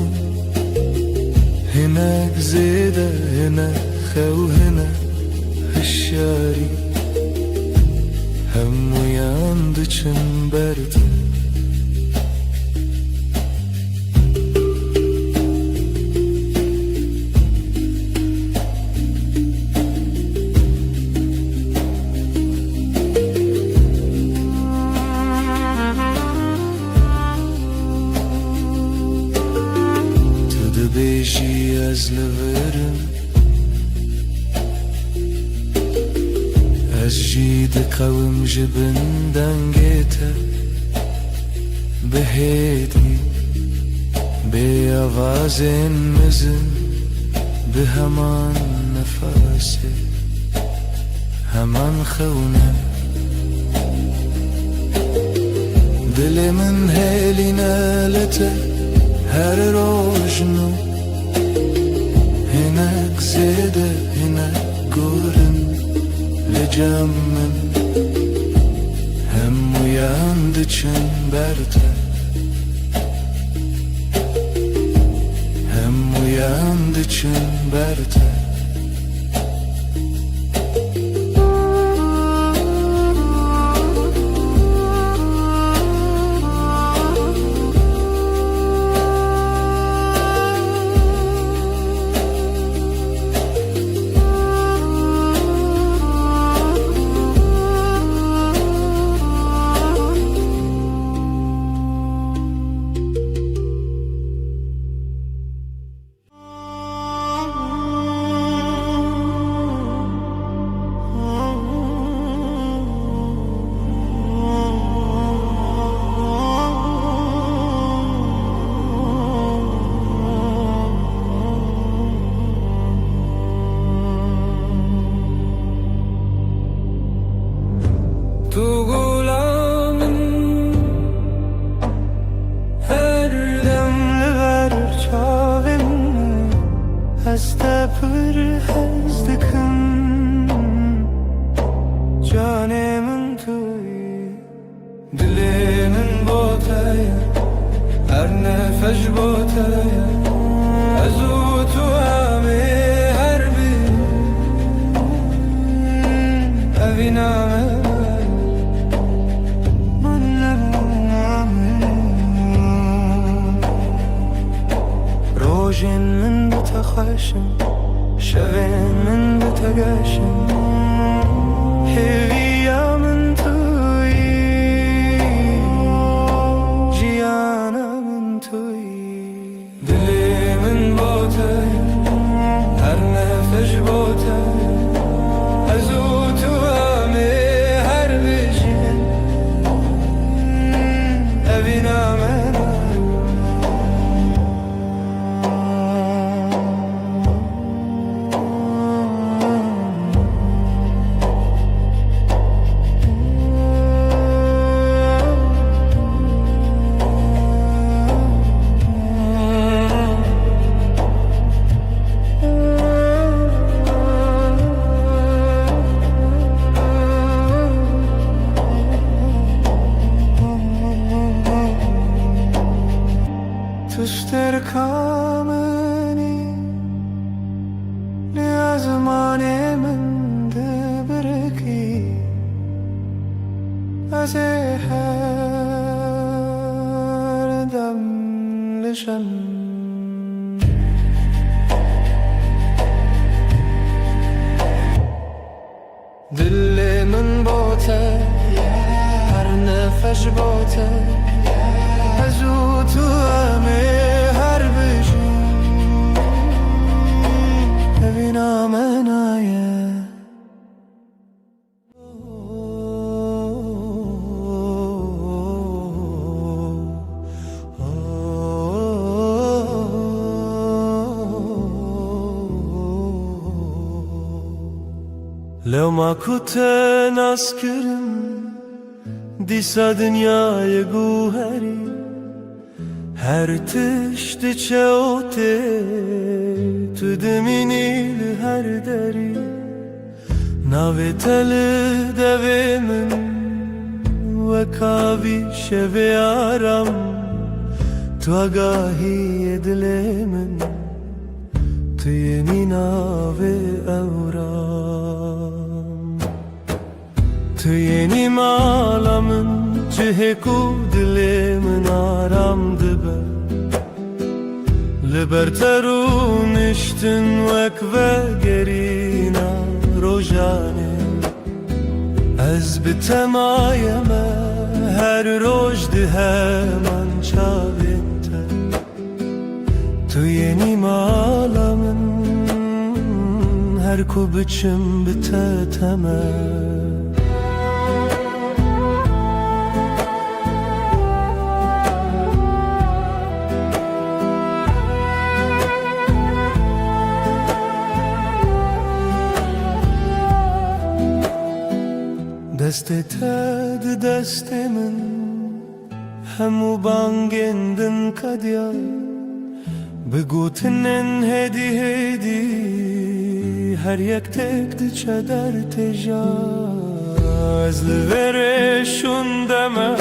هناك زيدة هناك خو هناك هالشاري هم uyandıçın berdi بيجي أزلفرن أجيد قوم جبندن جيتا بهيدي بأوازن مزن بهمان نفاسي همان خونه دلي من هيلي نالته her rojnu هناك زيدة هناك قرن لجمن هم uyandıçın berde hem uyandıçın berde Tu gulamın her demli ver çavimni Heste pır hezdikin Canemin tüy Dilimin botaya Her شوین من بتگشم هویا من توی جیانا من توی دلی من باته هر نفش باته از او تو همه هر بجین اوینا من تشتر کامنی نیازمان من دبرکی از هر دم لشم دل من باته هر نفش باته از او تو همه هر بجون ببینا من آیه لو ما كنت ناسكرم دیسا دنیای گوهری هر تشت چوته تو دمینی هر دری ناوی تل دوی من و کاوی شوی آرام تو آگاهی دل من توی ناوی اورام توی نیمالامن چه کو دل من آرام دبه لبرترونشتن وک و گرینا روژانه از بتمایمه هر روش ده من چاوینته توی نیمالامن هر کو بچم بتتمه دست تد دست من همو بانگندن کدیا بگوتنن هدی هدی هر یک تک دچه در تجا از لورشون دمه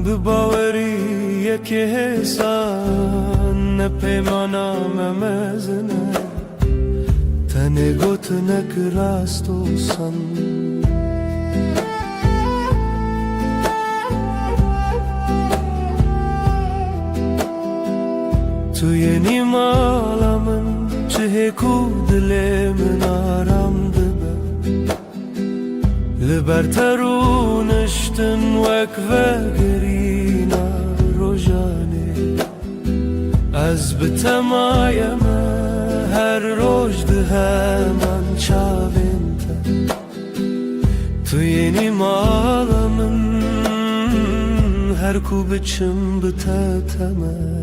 بباوری یک حسان نپیمانا ممزنه تنه گوتنک راست و سن توی نیمالامن چه کو دل من آرام دبه لبرترونشتن وک و گرینا روژانه از بتمایمه هر روش ده من چاوینته توی نیمالامن هر کو بچم بتتمه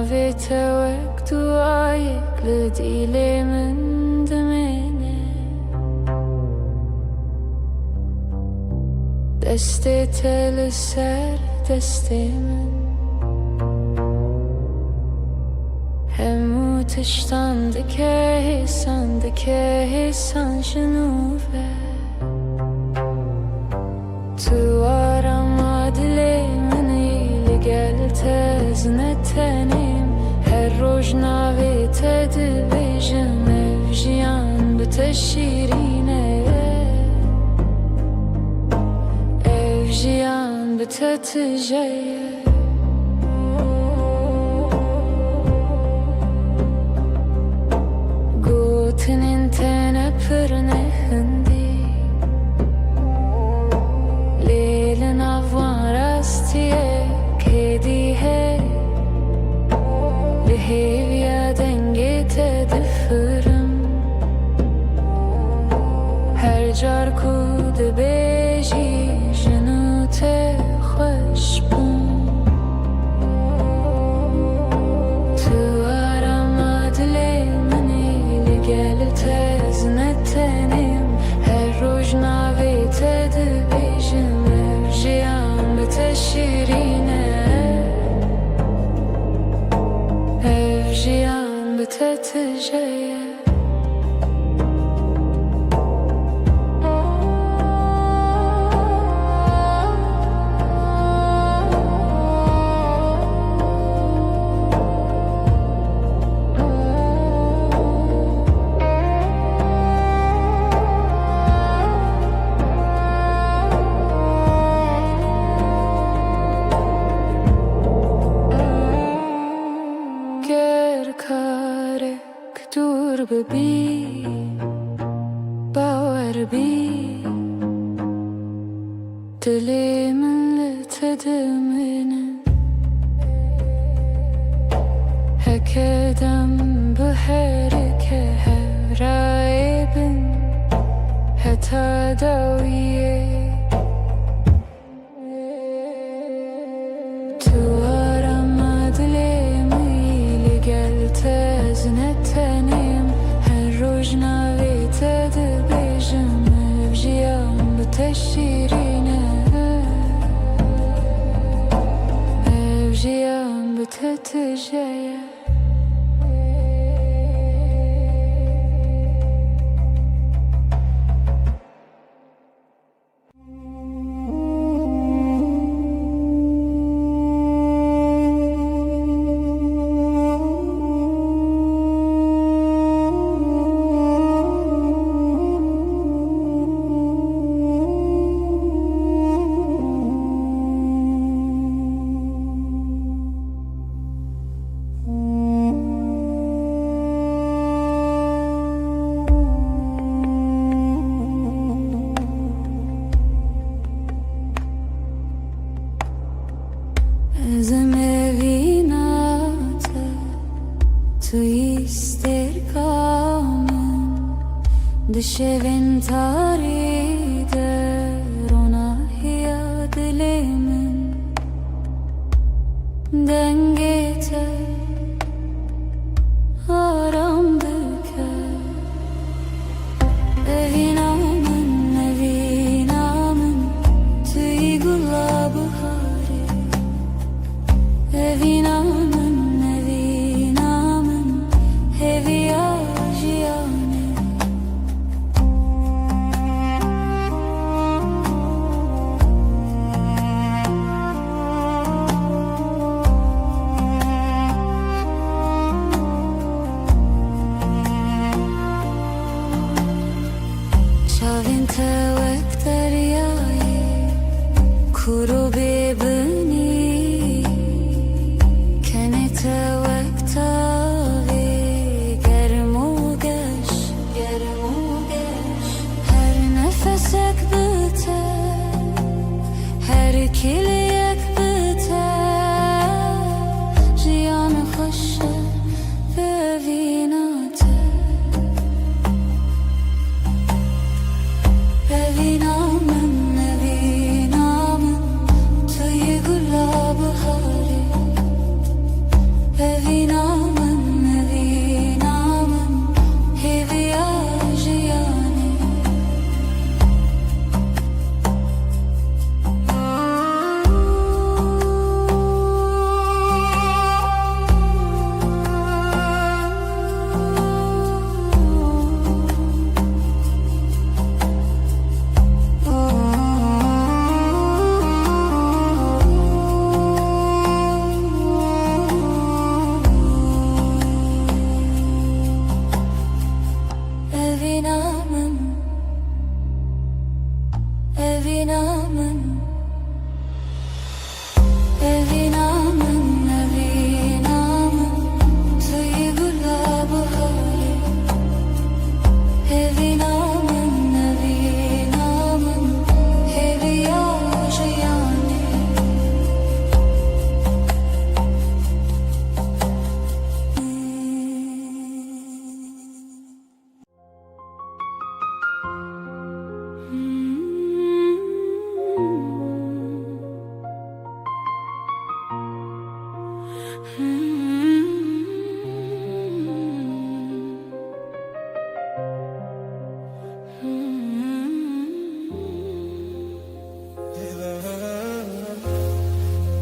ناویته وک دوایک لدیل من دمینه دستی تل سر دستی من همو تشتان دکه حسان جنوبه تو arama dilemini gel teznetenim her roj navete dibejim evjiyan bite şirine evjiyan bite tijeye gotinin tene pırne hindi لیلن افوان راستیه که دیه لحیویا دنگی تدفرم هر جار کود بیجی جنوت خوش بون تو آرام دلی منی لگل تزنتنیم هر روز ناوی تدبیجم شیرینه evjiyan bite tijeye ببی باور بی دلی من لتدمنه هکدم بحرکه هرایبن حتی داویه تو arama dilimi gel teznetenim ناویته دبیجم evjiyan bite şirine evjiyan bite tijeye Tu isterkamın dışevin tarider ona hiya dilemin dengete aram büker evinamın tüy gulabı hari evinamın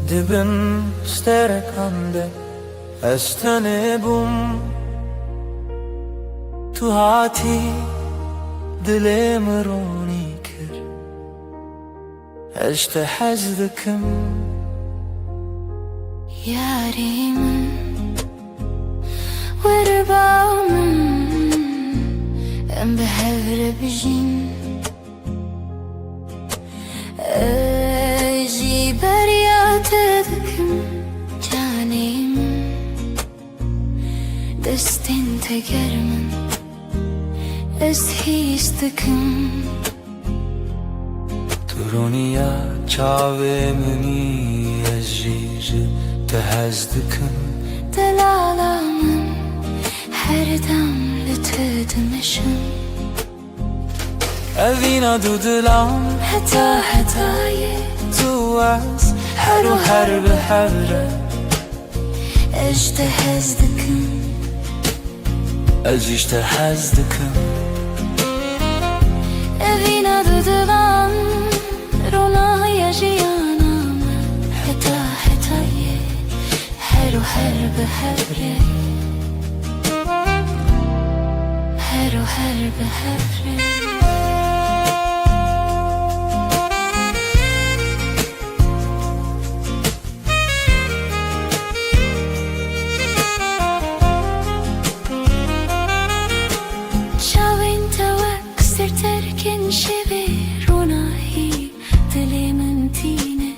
دبم سترکنده استنه بوم تو هاتی دل مرونی کر اشت حزدکم ياريم ورباومن ام بهفر بجين اجي برياتكم جانيم دستين تقرمن استهيستكم ترونیا چاوه منی ازیج تهزدکم دلالامن her dam لتدمشم اوینا دو دلام حتى حتاي تو از هر و هر به هره اجتهزدكم ازیج تهزدکم evina dudulan rona yaşayanam hatta hataye her o her behevre her o her behevre تركن شبه روناهي دلي من تينه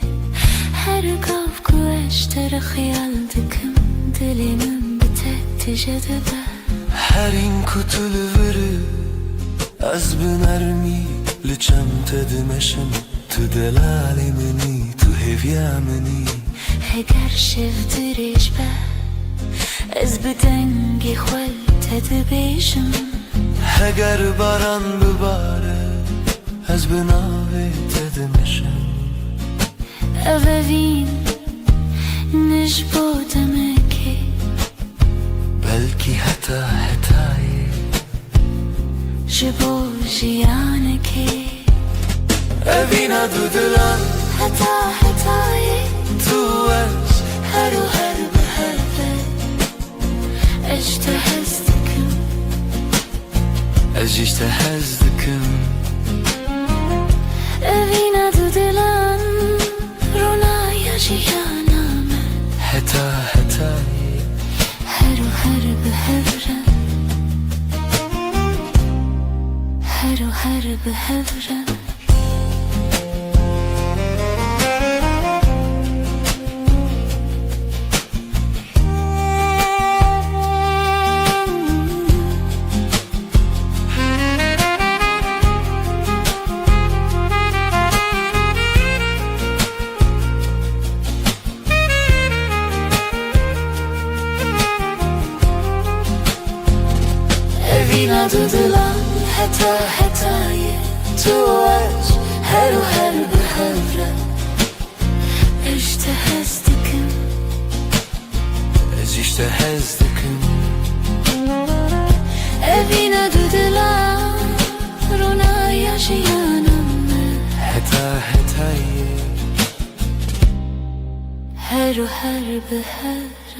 هر قاف اشتر خيال دكم دلي من بتت جذبه هر این کتل وره از بنرمی لچم تدمشم تو دلالی منی تو هفیا منی هگر شف دريش به از بدنگی خول تدبيشم اگر باران بباره از بناوی تدمشم اوین نش بودمکی بلکی حتی حتایی جبو جیانکی اوینا دو دلان حتی حتایی تو از هر و هر به هر به اجتهزدكم ازیج تهزدکم evina dudulan rona yaşayanam حتی حتایی her o her behevren her o her behevren evina dudulan hatta hataye tu az her o her behevren eجتهزدكم ازیج تهزدکم evina dudulan rona yaşayanam حتی حتایی her o her behevren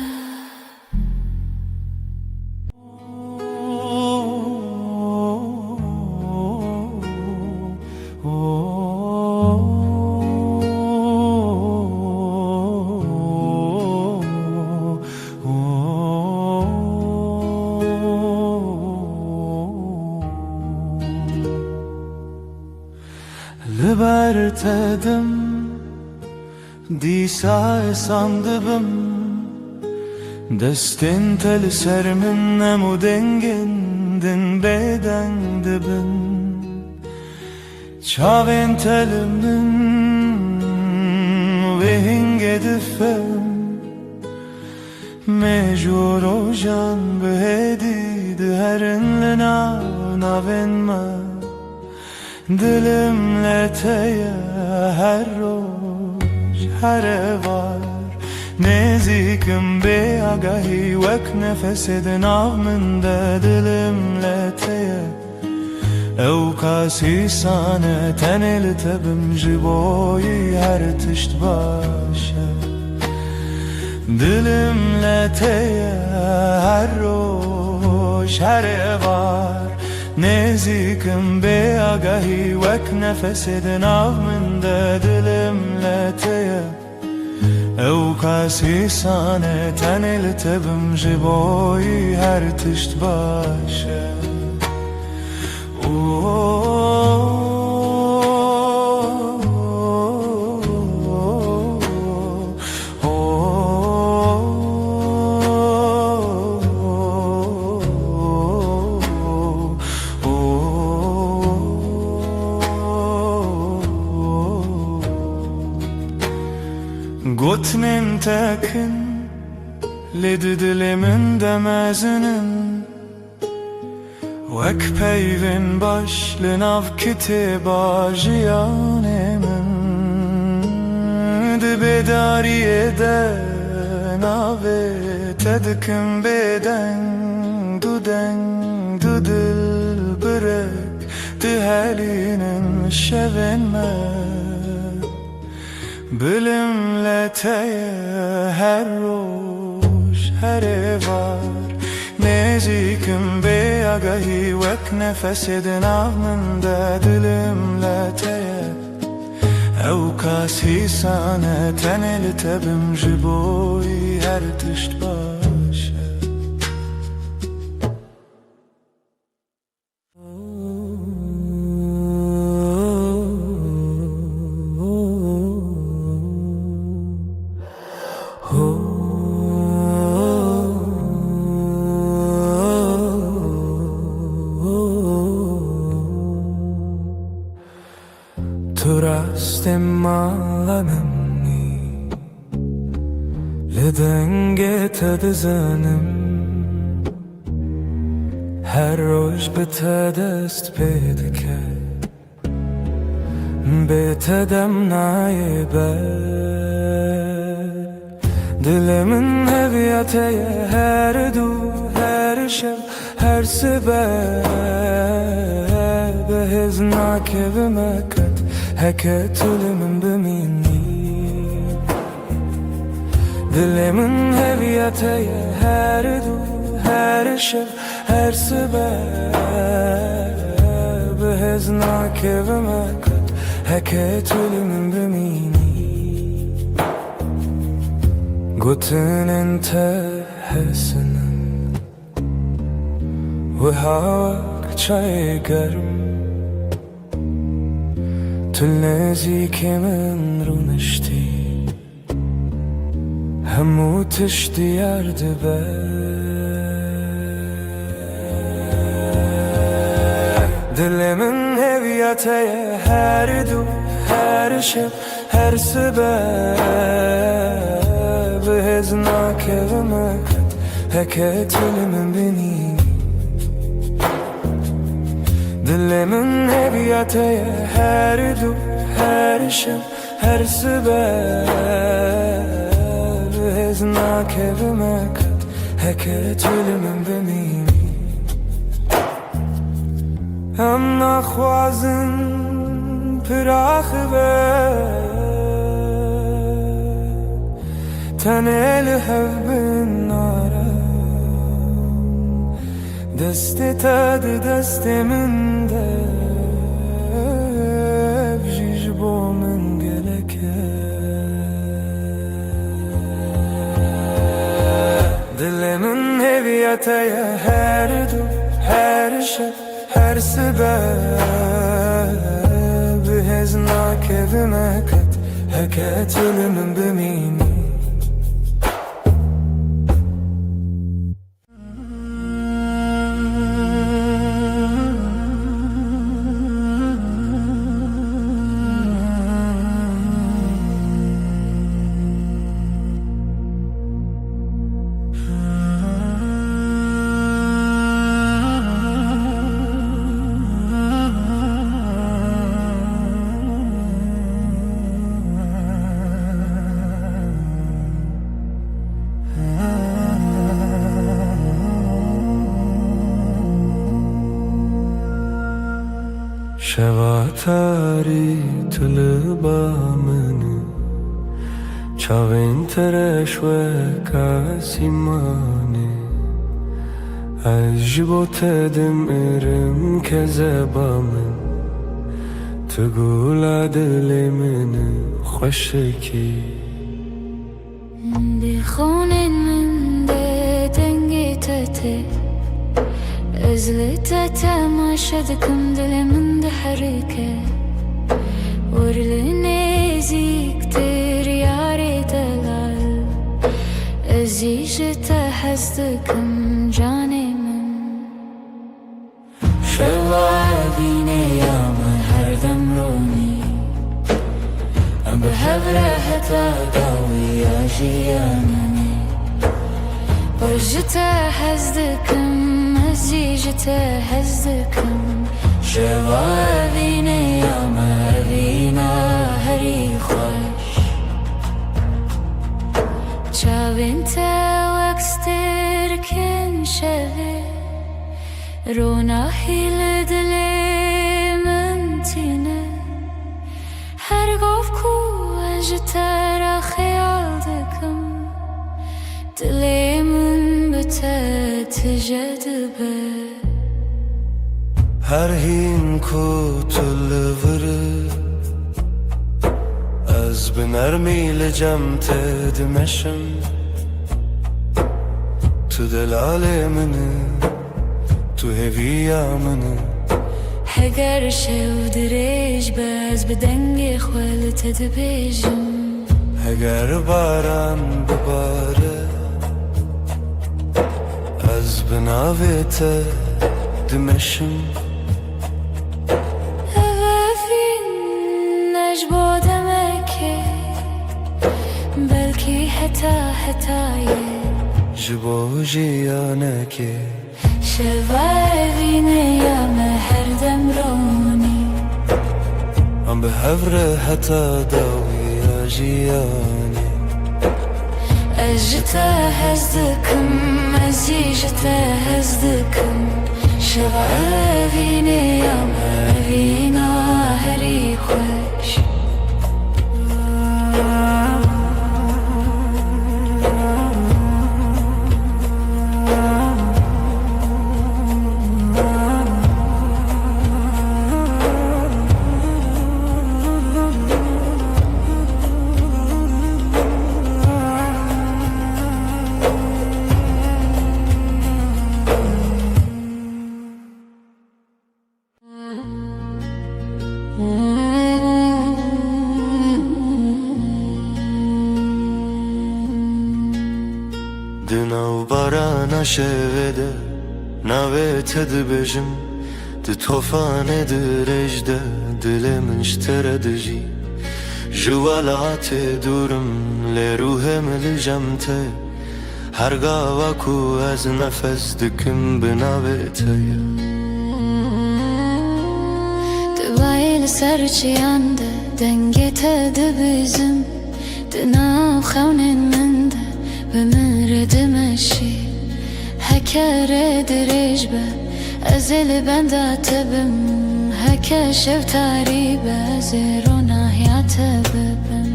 لبرتدم دیسا ساندبم دستن تل سر من نمو دنگندن بدن دبن چاوین تل من و هنگ دفم مجور و جان بهدید هرن لنا ناوین ما dilimle teye her roş her var nezikim be agahi vek nefesedin avminde dilimle teye ev kasi sane tenel tebim jiboyi her tişt başa Dilimle teye her roş her var Nezikim be agahi vek nefesidin avminde Dilimle teye ev kasi sane tenil tebim jiboy her tişt başe Gotnin tekin led dilimin demezinin Vek peyvin başlın av kitiba jiyanemin Dibedariye de nave tedkim beden Du dil bırek dihelinin şevenme Bilimle teye her roş her var Nezikim be agahi vek nefesidin avminde Dilimle teye ev kasi sane tenil tebim jiboy her tişt başe Turastemallamni Lidenge tedzenim Her roş betedest pedike Betedem naibe Dilimin heviyateye her du her şev her sebep Beheznak evime kat Heket ölümün bimini Dilimin heviyateye her du her şev her sebep Beheznak evime kat Heket ölümün bimini Gotinin tehesinin Ve havak çay garım Tülnezi kemen runişti Hemu tişti yardı be Dilimin heviyateye her du her şev her sebep Beheznak evime kat Heket ölümün beni Dilimin heviyateye her du her şev her sebep Beheznak evime kat Heket ölümün beni Em nakhwazin pirakh ve Tenel hevbin nara Desti tad destimin de Bjiş bomin geleke Dilimin heviyateye her du her şev her sebep Beheznak evime kat Heket ölümün bimini شواتاری طلبامن چاوین ترش و کاسیمانی عجبو تدم ارم که زبامن تقول دل من خوشکی دی خونن من ده دنگی تته ازلت تماشا دکم دل من ده حرکه ورلني زيكتر ياري دلال ازيش تحسدكم جاني من شوابيني يا من هردم روني ام بهبره حتى داوي يا جيانني برجت حسدكم ازيش تحسدكم شوابيني يا مهرينا هري خوش شاوين وكستر كن شوي رونا هيل دلي من تينه هر قف كو اجتر خيال دكم دلي من بتتجدبه هر هین کو تلوره از بنرمی لجم تدمشم تو دلال منه تو هویا منه هگر شو دریج باز بدنگ خوال تدبیجم اگر باران بباره از بناویت دمشم بلكي حتايه جبو جيانكي شفايفيني يا مهر دمروني عم بهفر حتى داوي يا جياني أجتا هزدكم أزيجتا هزدكم شفايفيني يا مهرينا هري خوش دناو باران شوده ناوه تدبجم ده توفان درجده دل منشتر دجی جوالات دورم لروهم لجمته هرگاه وکو از نفس دکم بناوه تیه دوايل سرچيانده دنگه تدبزم دناو خونن منده بمرد مشي هكا دريج به ازل بندات بم هكا شو تاريبه زيرونا هيات ببم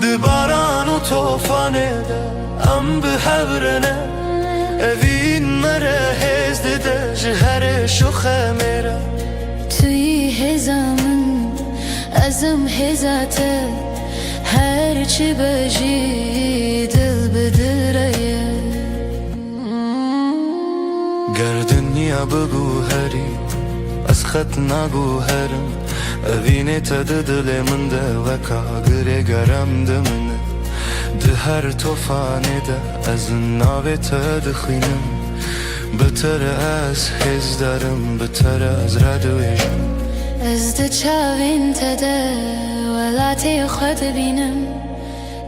دباران و توفانه ده ام بحبرنه اوین مره هزده ده جهر شوخه میره توی هزامن ازم هزاته هر چی بجی دل بدره گردنیا بگو هری از خط نگو هرم اوینه تد دل من ده وکا گره گرم ده منه ده هر توفانه ده از ناوه تد خینم بتر از هز دارم بتر از ردویشم از ده چاوین تده ولاتی خود بینم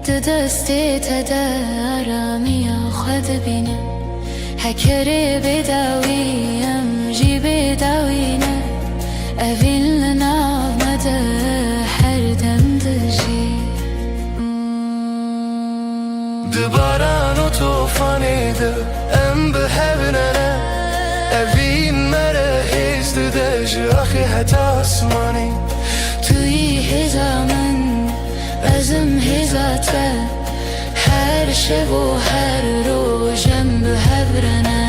ده دستی تده آرامی خود بینم هکره بداویم جی بداوینه اوین لناو مده هر دم دجی دباران و توفانه ده ام بهبنه اوین مره هزده ده جاخی حتی اسمانی توی هزامن özüm hizate her şev و her روژم به هبرنه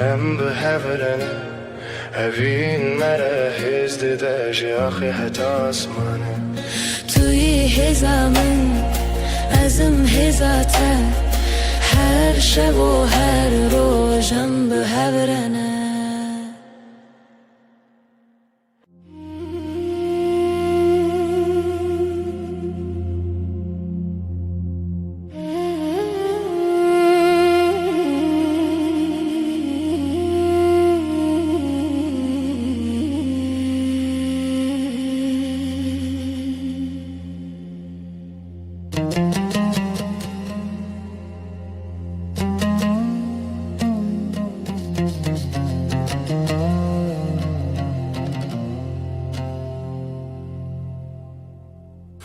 هم به هفرنه هفین مره هزده داجی آخی حتی آسمانه توی هزامن ازم هزاته her şev و her روژم به هبرنه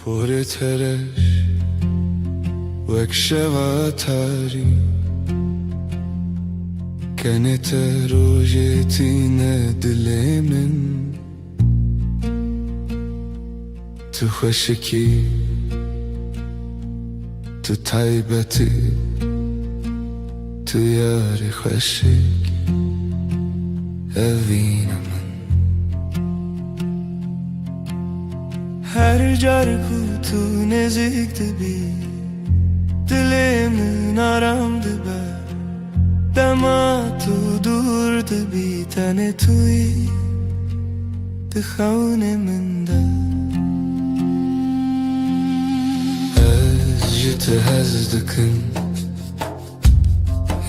پر ترش وک شواتاری کنت روژتین دل من تو خشکی تو تایبتی تو یاری خشک اوین من هر جار کو تو نزدیک دبی دلم آرام دبه دما تو دور دبی تن توی دخون من ده از جت هز دکن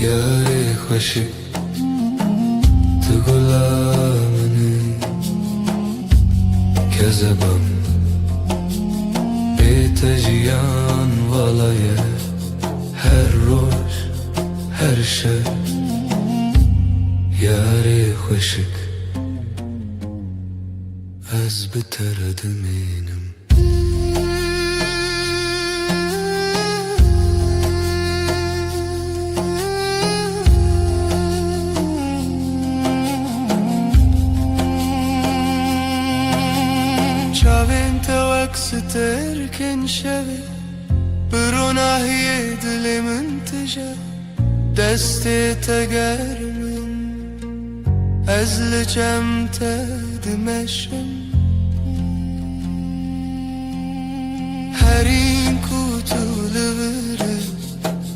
یاری خوشی تو غلامنی کذبم تجیان والایه her روز her شب یاری خوشک از بتر دمینم چاوین تو سترکن شوی بروناهی دل من تجا دست تگرمن از لجم تدمشم هرین کوتو لبره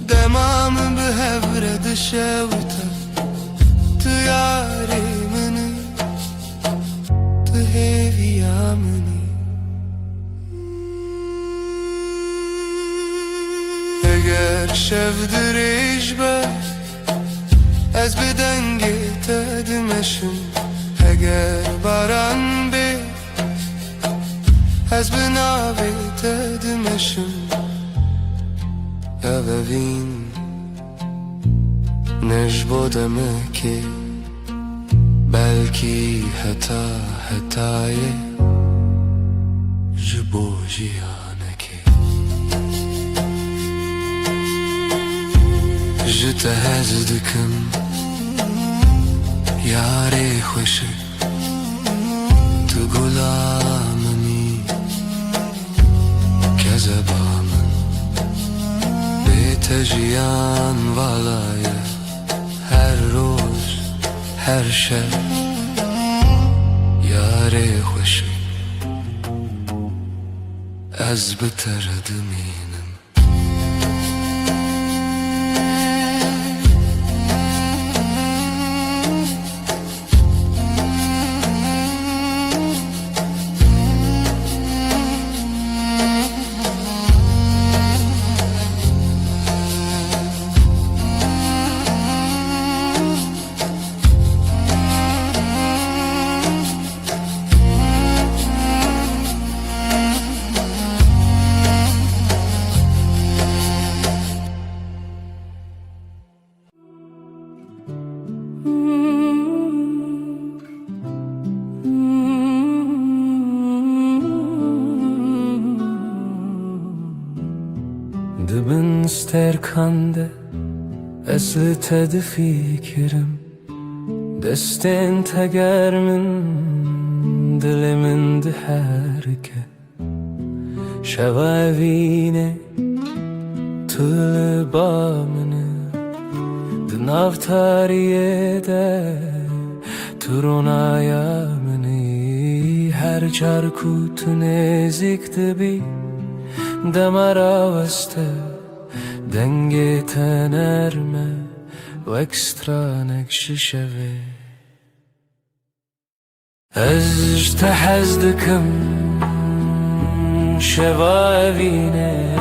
دمام به هفره شوتا تو یاری منی تو هیوی آمنی اگر شب دریج با از بدنگی تدمشم اگر باران بی از بناوی تدمشم اوین نجبودمه که بلکی حتای جبو جیانکی جته هز دکم یاری خوشک تو غلامنی کذبامن بیت جیان والایه her روز her شب یاری خوشک از بتر دمینم sterkande Esli de fikrim Destin teger min Dilimin de herke Şevavine Tüle bamını Dınav tariye de Turunaya mini Her çarku tünezik bi Demara veste Denge tenerme و ekstranek şişevi Ez tehez dikim şevavine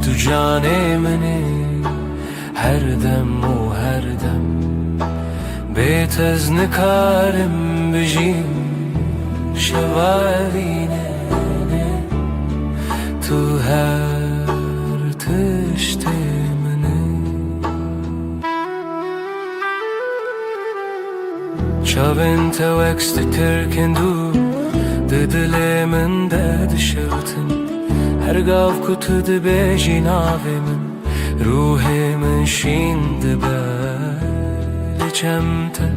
Tu canê minî her dem û her dem Bêtez nikarim bijîm şevavine Tu her tiştê Çavên te wekst tirkin dû Di dilê min de dişewtin Her gav ku tu dibêjî navê min Ruhê min şîn dibe li çem te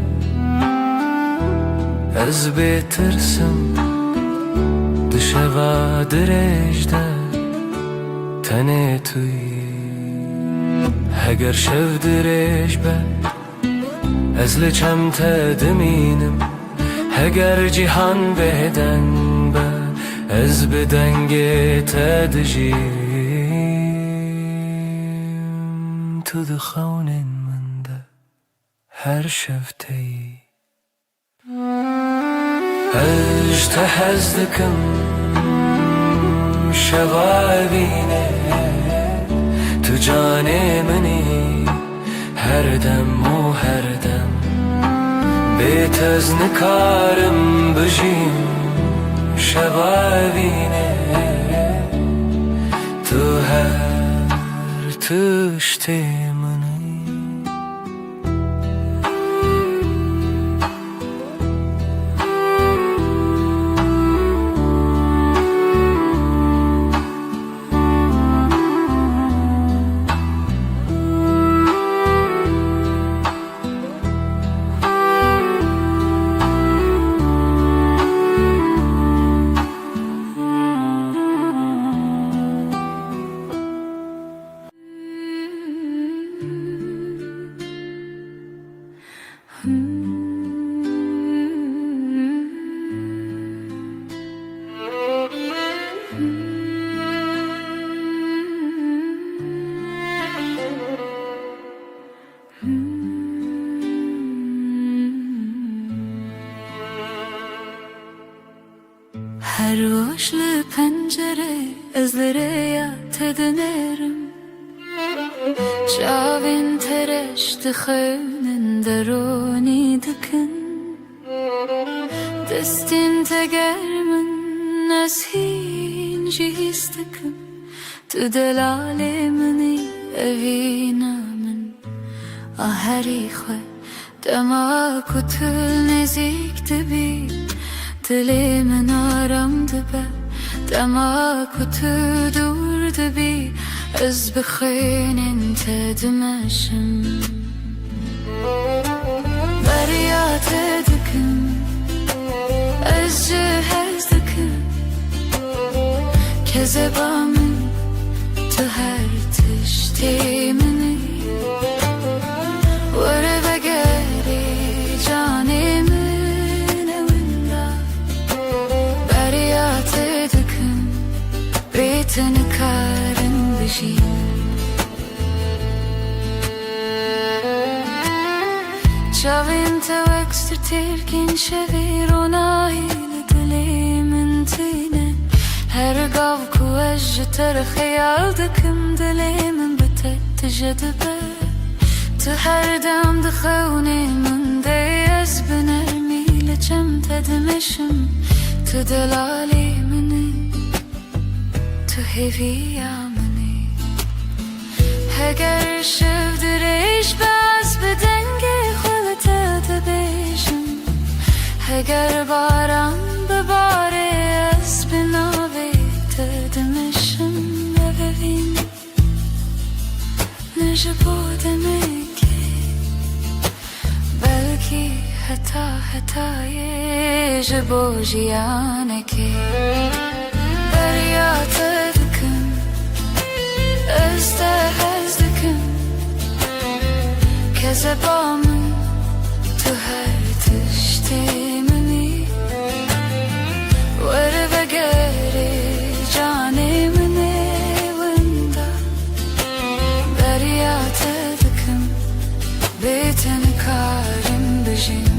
Ez bêtirsim Di şeva dirêj de tenê tu yî Heger şev dirêj be Ez li çem te dimînim Heger cîhan bêdeng be Ez bi dengê te dijîm Tu di xewnên min de her şev te yî Ez te hez dikim şevavîne Tu canê minî her dem û her dem Bêtez nikarim bijîm şevavîne Tu her tiştê minî Her boşlu pencere ezlere tedinerim Çavên tereş dixewnin derûnî dikin Destên teger min ez hîn jî hîs dikim Tu delalê minî evîna min A herî xwe dema ku tu nêzik dibî Dilê min aram dibe Dema ku tu dûr dibî Ez bi xênên te dimeşim Beriya te dikim Ez ji hez dikim Kezeba min Tu her tiştê minî Were vegerî canê min ewinda Beriya te dikim Bête nikarim bijîm Çavên te wekst tirkin şevî ronahî li dilê min tîne Her gav ku ez ji te re xeyal dikim Dilê min bi te tije dibe Tu her dem di xewnê min de Ez bi nermî li çem te dimeşim Tu delalê minî Tu hêviya minî Heger şev dirêj be Ez bi dengê xwe li te dibêjim Heger baran bibare Ez bi navê te dimeşim Evevîn bu demek ki belki hatayı bu jiyane ki derya tedkin ezdekin kezebamın tu her tiştimini ve begeri canımın evinde derya tedkin biten karim bejim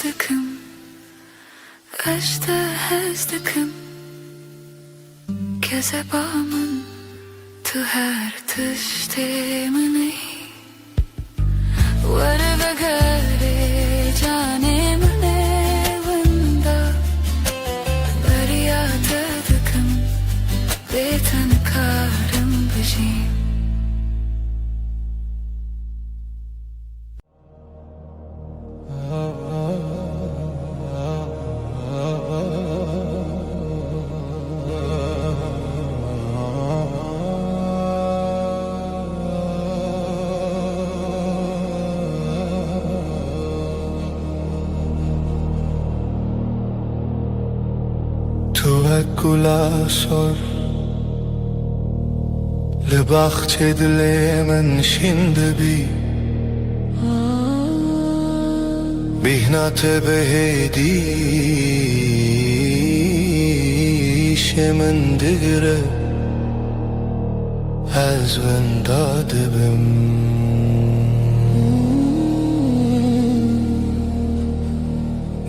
Dıkım, eşte hezdıkım Kezebamın tu her tıştemini Vere ve gare canımın evinde Beriyata dıkım beten karım bejim توکل sor لبخت دل من şimdi بهنات بهدیش من دگره از ونداده بم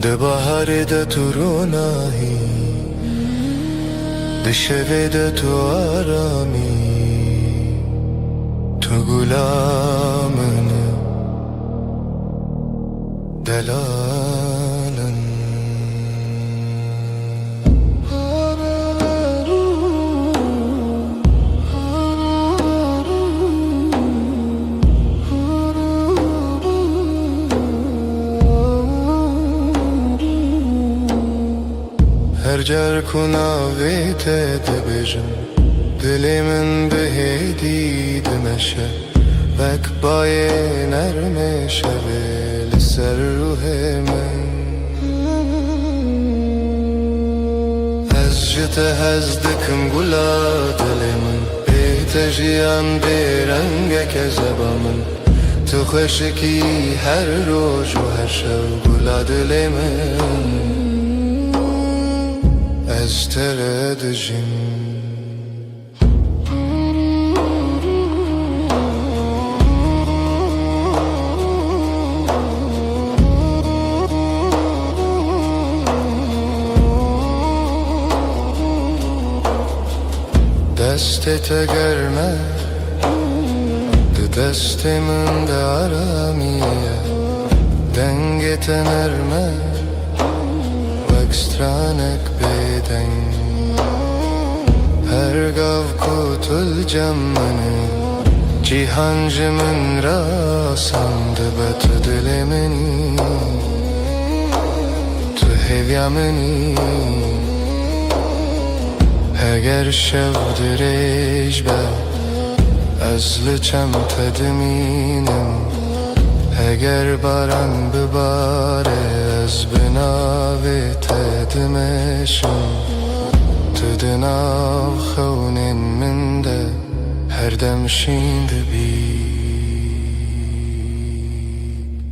ده بهار ده تو روناهی ده شوه ده تو آرامی تو گلامنه دلالن هر جر کناویت دبیجم دلی من بهدی دمشه وک بای نرمه شوه لسر روح من از جت هزدکم گلا دل من بیت جیان برنگ کذبا من تو خوشکی هر روز و هر شب گلا دل من از تردجیم دستت گرمه دست من دارمیه دنگت نرمه وکسترانک بدن هر گاو کتل جمنه جیهان جمن را سند بت دل منی تو هویا منی اگر شب درش بر از لچم تدمینم اگر باران بباره از بناوی تدمشم تو دناو خونین من ده هر دم شیند بی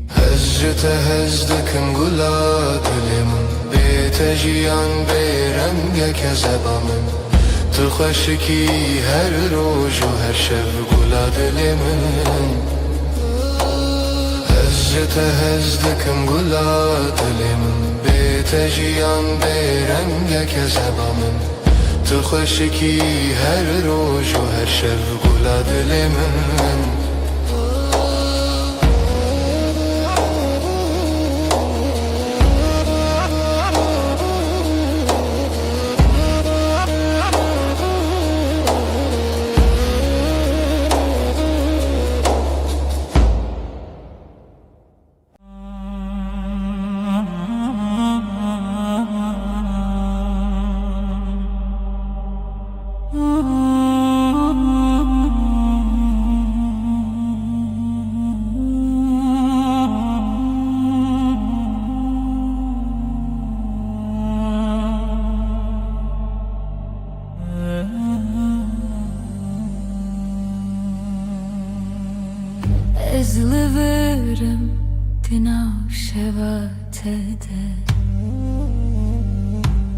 هزجت هزدکم گلا دلمون بیت جیان برنگ کذبامن تو خوشکی هر روز و هر شب گلا دل من هزجت هزدکم گلا دل من بیت جیان برنگ کذبامن تو خوشکی هر روز و هر شب گلا دل من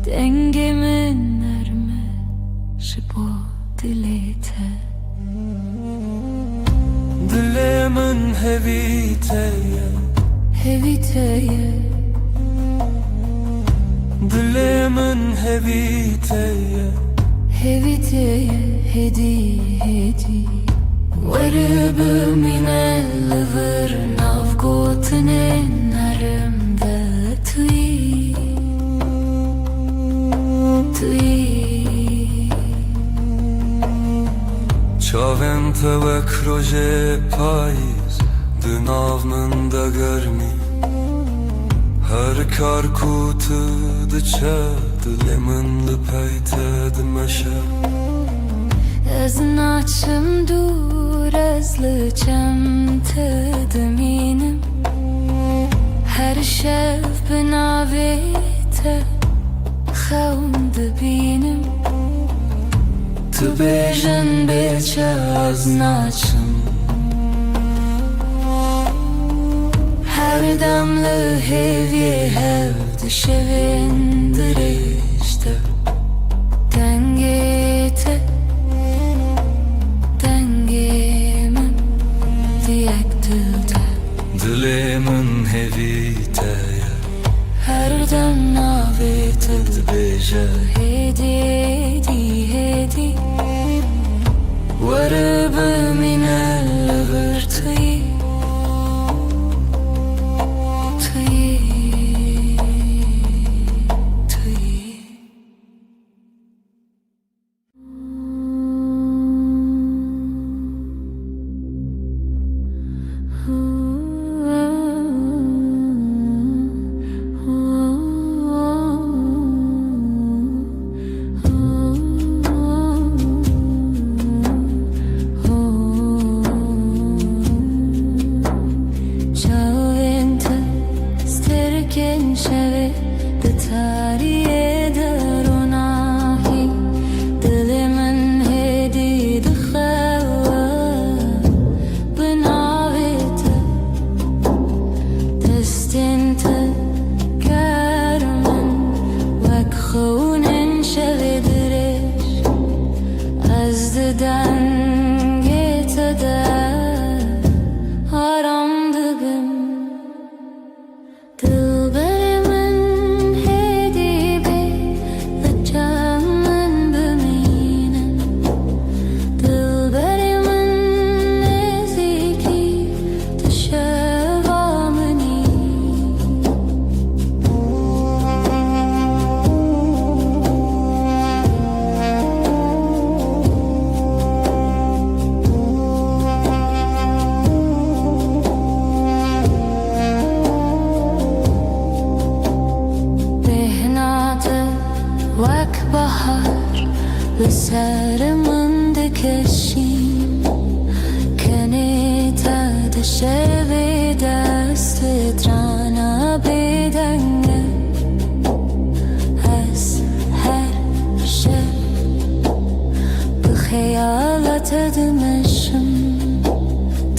dengemin erme Jibo dilete Dilemin heviteye Heviteye Dilemin heviteye Heviteye hedi hedi Varıbı minel vır Navgotinin narımda tüy Tüy Çavem tevek roje payız Dünavmın da görmi Her kar kutu dıça Dilemin lüpeyte dimeşe Ez naçım dur ez lıçem tedminim Her şev binavete Xevm dibînim Tu bêjin bêçe ez naçım Her dem li hêviyê hev dişevên dirêj te Dengê te dengê min diyek dil te Dilemin heviteye Her dem navê te dibêje hêdî hêdî hêdî Weribî minel li vir tî Serımın dikeşim Keneta de şevi desti trana bedenge Ez her şey Bu hayalat edmişim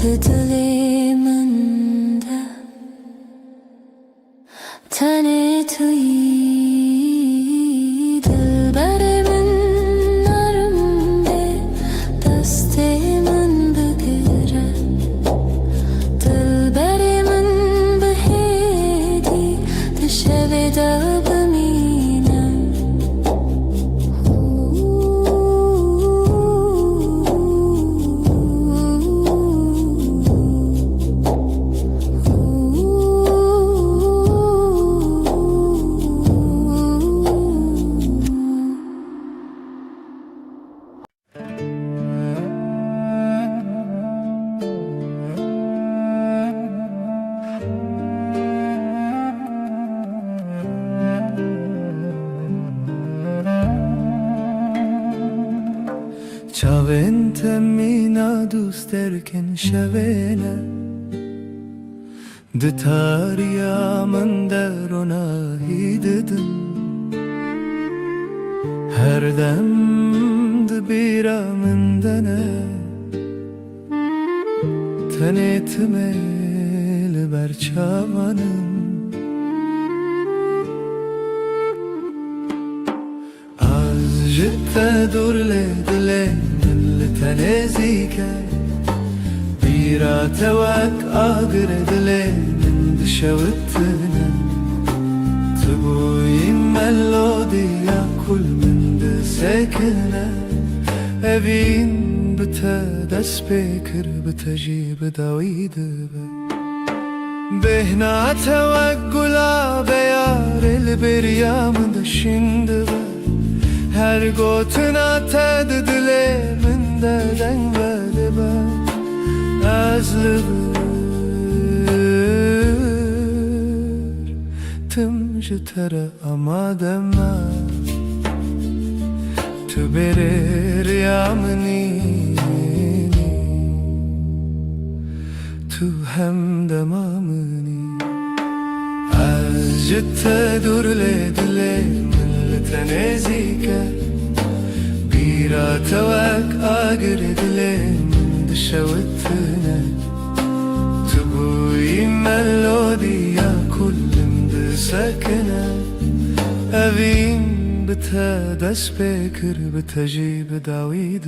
Diliminde Tane tüy Çavên temîna dûst derkin şevêne Di tariya min derona hî didim Her dem di bîra min de ne Tenê timê li ber çawanim dur le dile من لتنزيك بيرا توك آقر دile من دشوتنا تبوي ملوديا كل من دسكنا أبين بتدس بكر بتجيب داويد بهنا توقلا بيار البريام دشند her gotuna ted dile min deden vedebe azlıbır tımcı tere amadema tüberir yamni tu hem demamni azcıtte dur le dile تنازيك بيرا توك آقر دلين دشوتنا تبوي ملوديا كل مدسكنا أبين بتهدس بكر بتجيب داويد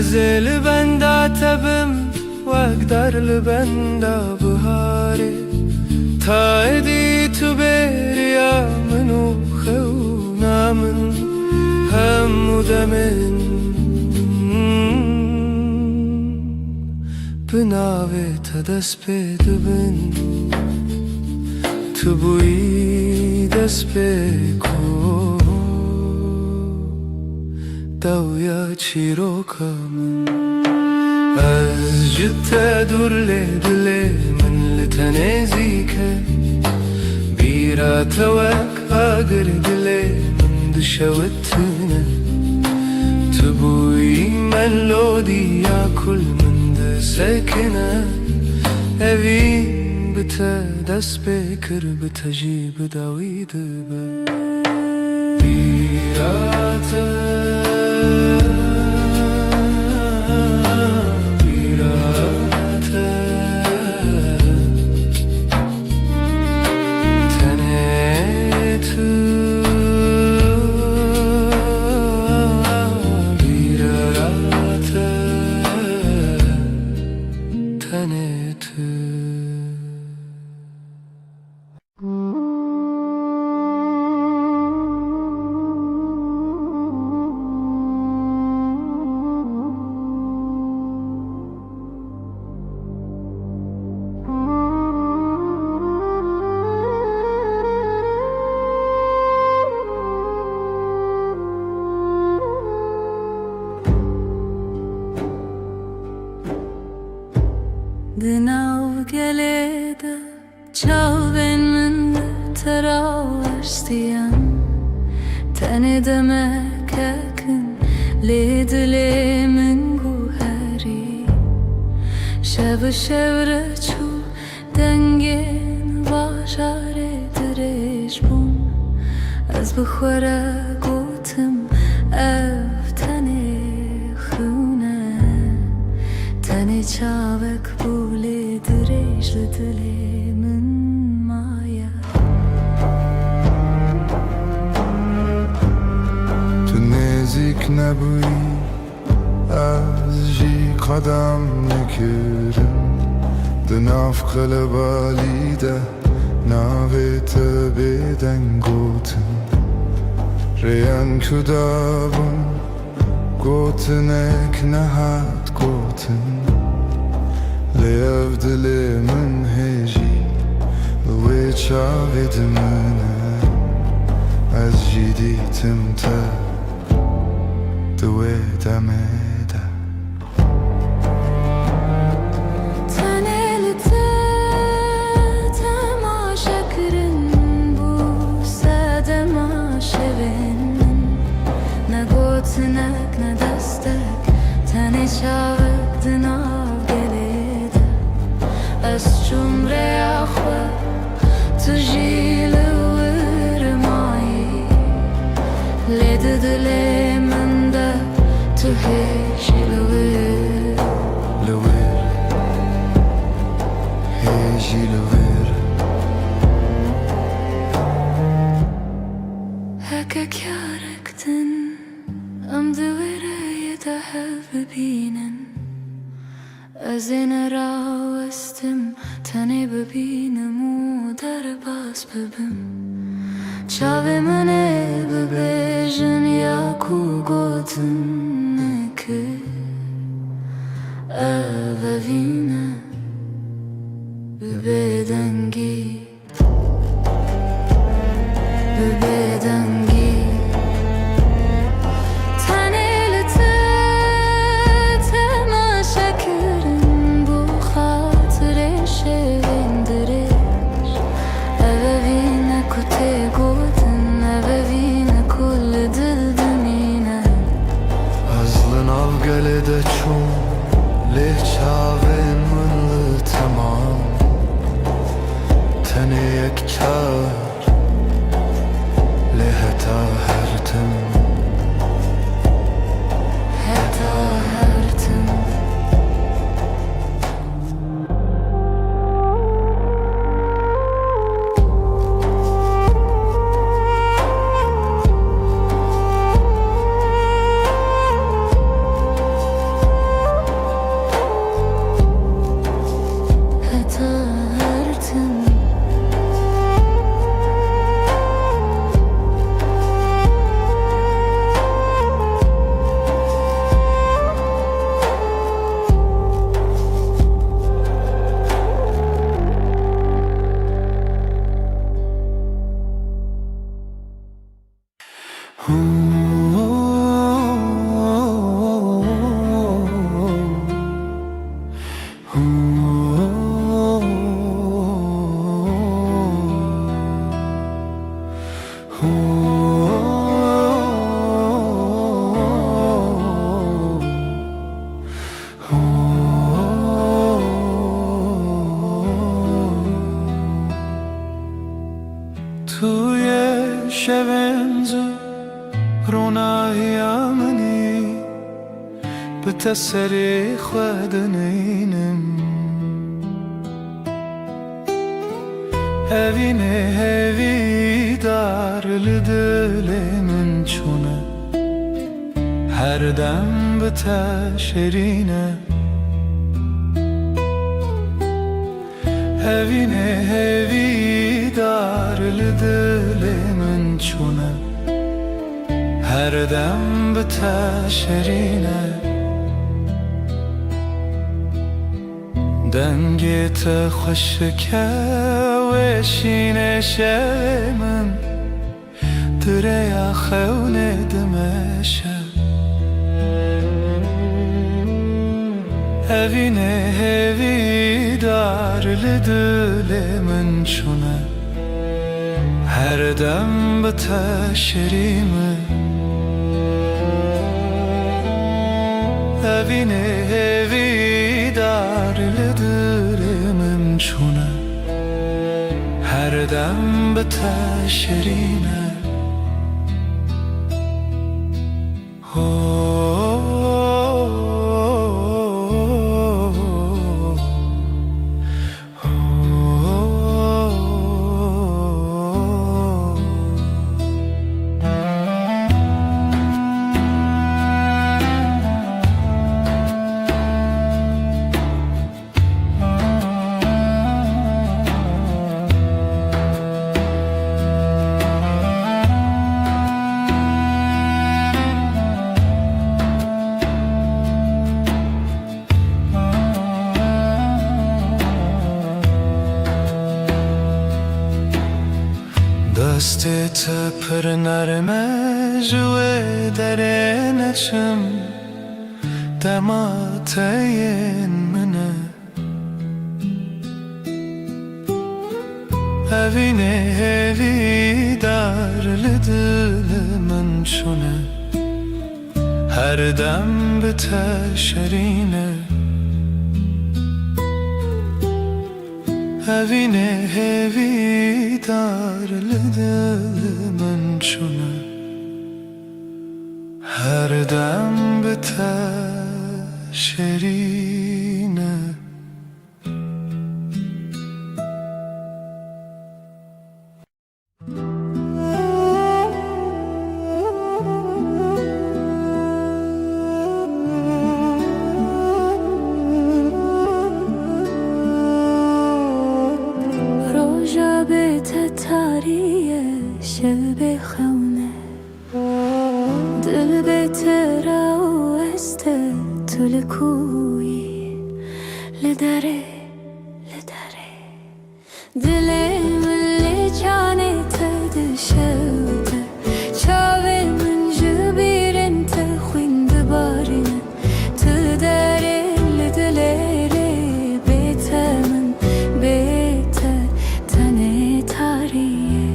أزل بندا تبم وأقدر لبندا بهاري تايدي تبيريا منو خونا من هم ودمن بناوي تدس بدبن تبوي دس بكو دويا چیروکا من azcık dur le dile من لتنازيك بيرا توك آقر دile من دشوتنا تبوي ملوديا كل من دسكنا أبين بتدس بكر بتجيب داويد بيرا Dinav gelede çal ben minde teravestiyan Tene demek yakın lidile min guheri Şev şevre çu dengen başare direş bun Az bixwara gotim ev tene xune Tene çavek bule direş lidile min maya تو نزدیک نبودی از جی قدم نکردم دناف قلبالیده ناویت بدن گوتم ریان کدابم گوتنک نهاد گوتم لیف دلی من هجی لوی چاوید منه از جديتم تا دويت أميدا Tanelite temaşa kırın bu sadema şevin Ne gotinek ne destek tane çavuk dinav geled شم رياخوة تجي لورماي ليد دلي من ده تهيش لوير لوير هيجي لوير هكا كاركتن ام دويرة يتحف ببينن ازين راوستم تاني ببينم ودرباس ببم چاوه منه ببیجن یا کو گوتن که اوینه ببیدنگی ببیدنگی تنیلته تماشا کرن بو خاطر شویندرش اوینه کته گوتن اوینه کل دل دمینه Azlın av gelede çum Lehçavin mınlı tamam Tene yekkar Leheta hertim heta hertim heta hertim توی شبنز روناهیامنی به تسری خودنینم هوینه هوی دار لدل من چونه هر دم به تشرینه هوینه هوی دار لدل من چونه هر دم به تشرینه دنگت خوشکه و شینه من دریا خونه دمشه هوینه هوی دار لدل من چونه هر دم به تشریمه هوینه هوی دار لدل من چونه هر دم به تشریمه دستت پر نرمه جوه درنشم دمات این منه هوینه هوی دار لدل من شونه هر دم به تشرینه Evine hevi darlı dilimin çunu her dem biter şerine. روژا به تتاریه شب خونه دل به ترا است طول کوی لدره دل من جانه تدشوته چاوه من جبیرن تخوین بارینه تدره لدلره بیت من بیت تنه تاریه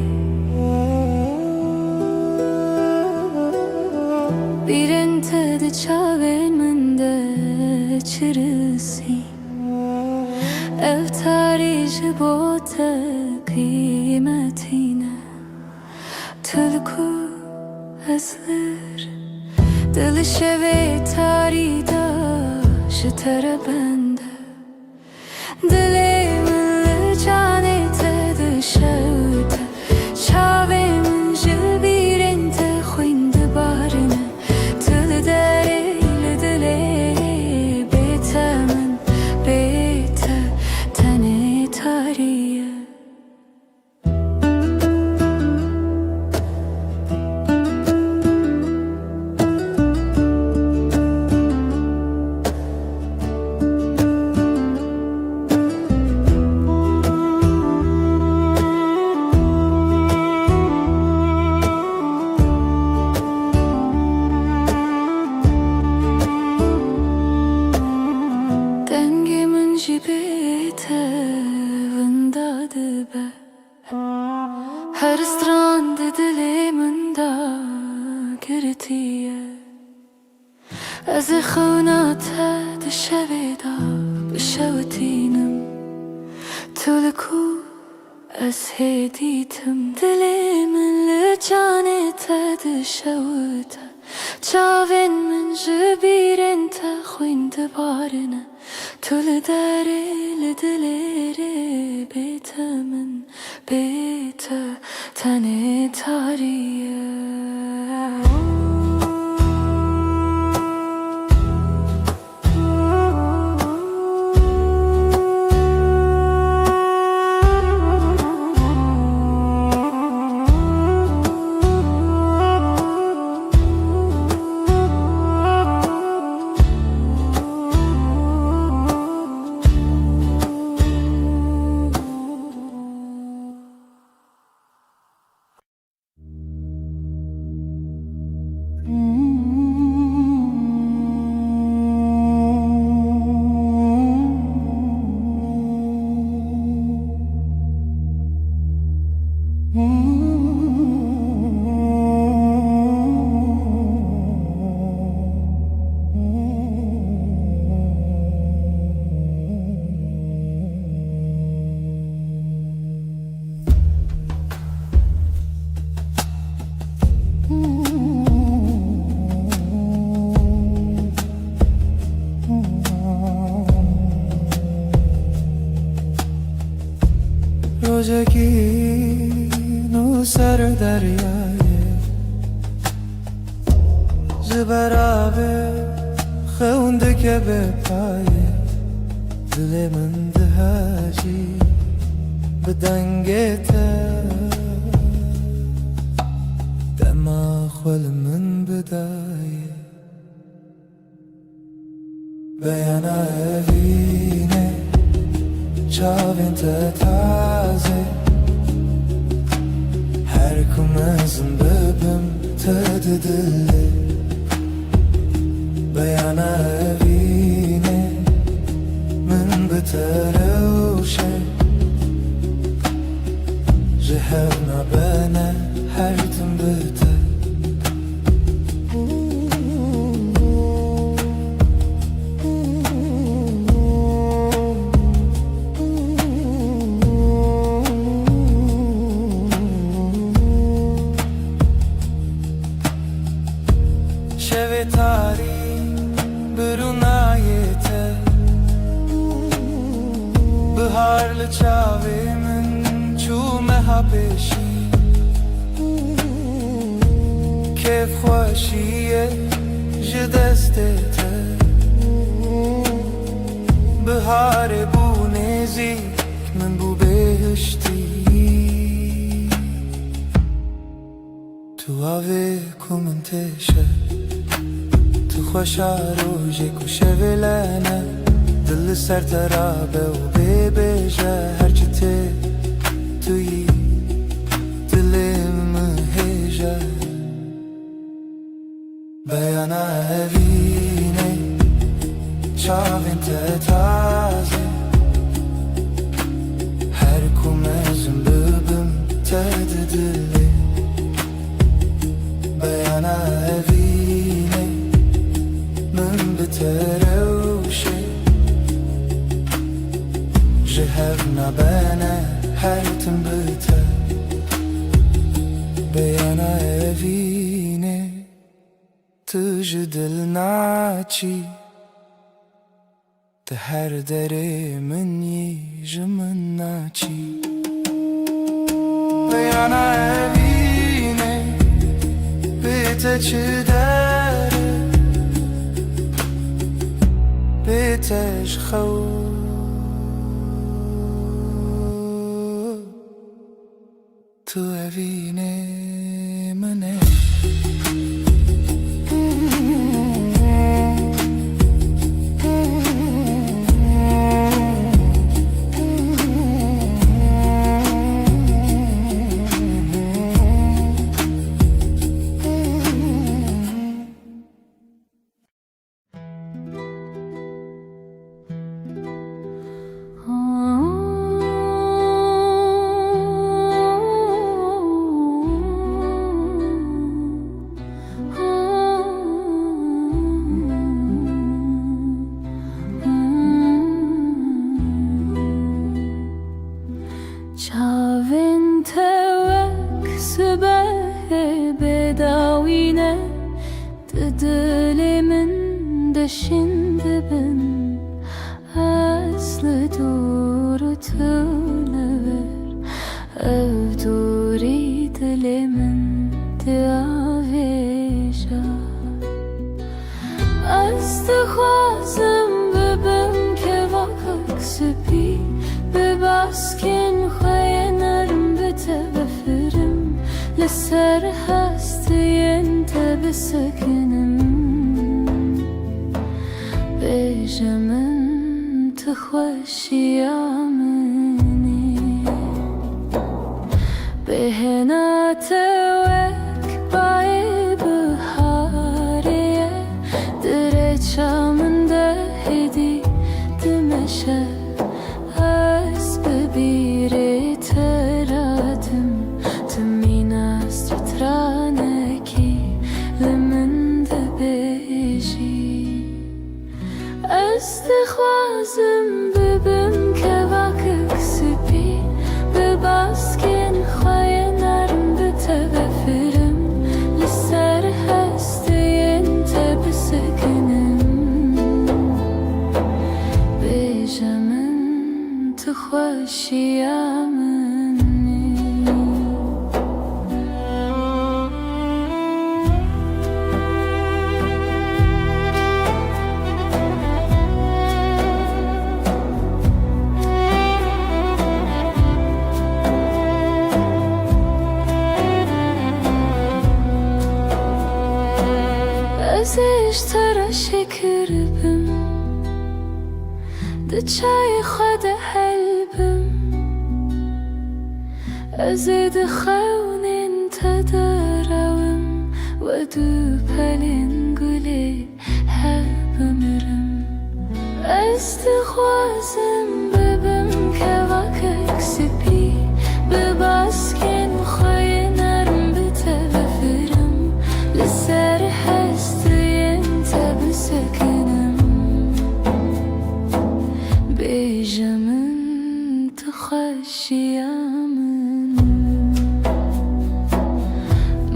بیرن تد چاوه من ده چرسی افتاری جبوت قیمتینه تلکو ازلر دل شوی تاری دا شتر بنده دل من جانه تد شوته چاوه من جبیرن تخوین بارنه تل دره لدله بیت من بیت تنه تاریه دنگ من جبیت ونداده به هر استراند دل من دا گرتیه از خونات دشوی دا بشوتینم تلکو از هدیتم دل من لجانه تدشوته چاوین من جبیرن تخوین دبارنه تل داره لدلره بیت من بیت تنه تاریه روزگینو سر دریایه زبرابه خونده که به پایه دل من دهاجی به دنگته دماغ من بدایه بیانا evine çavin te taze her kumazın bebim te dili بیانا evine من بتروشه جهرنا بنا her tüm biter یاری برونایته بهار لچاوی من چومه ها پیشی کیف خوشیه جدستته بهار بو نزیک من بو بهشتی تو آوه کومن تشه تو خوشا روژه کشه ولنه دل سر ترابه و ببیجه هرچی ته توی دلم هیجه بیانا اوینه چاوین ته تازه هر کومزم ببم ته دلی بیانا اوینه من بتروشه جهر نبانه هر تن بته بیانا اوینه تجدل ناچی ده هر دره من یجمن ناچی بیانا اوینه بیته چه داره بیتش خو تو اوینه منه چاوین توک سبه بداوینه دل من دشین ببن اصل دور تلور او دوری دل من دیاویجا از دخوازم ببم که واقع سپی بباسکن خوی نرم بته بفرم لسر هستی انت بسکنم بجمن تخوشی آمنی بهنات وک بای بهاریه درچا من ده هدی دمشه ببیره ترادم تمین است رانکی لمن دبیجی استخوازم ببم که واقع سپی بباسکن خوی نرم بته بفرم لسر هستی انت بسکنم بجمن خوشی آمنی ازش ترا شکر بم ده چای خود حلبم ازید خونین تدارم و دو پلین گلی هر بمرم استخوازم ببم که واقع سپی بباسکن خوی نرم بته بفرم لسر هستی انت بسکنم بجمن تخشی آمن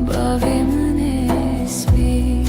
باوی من اسبی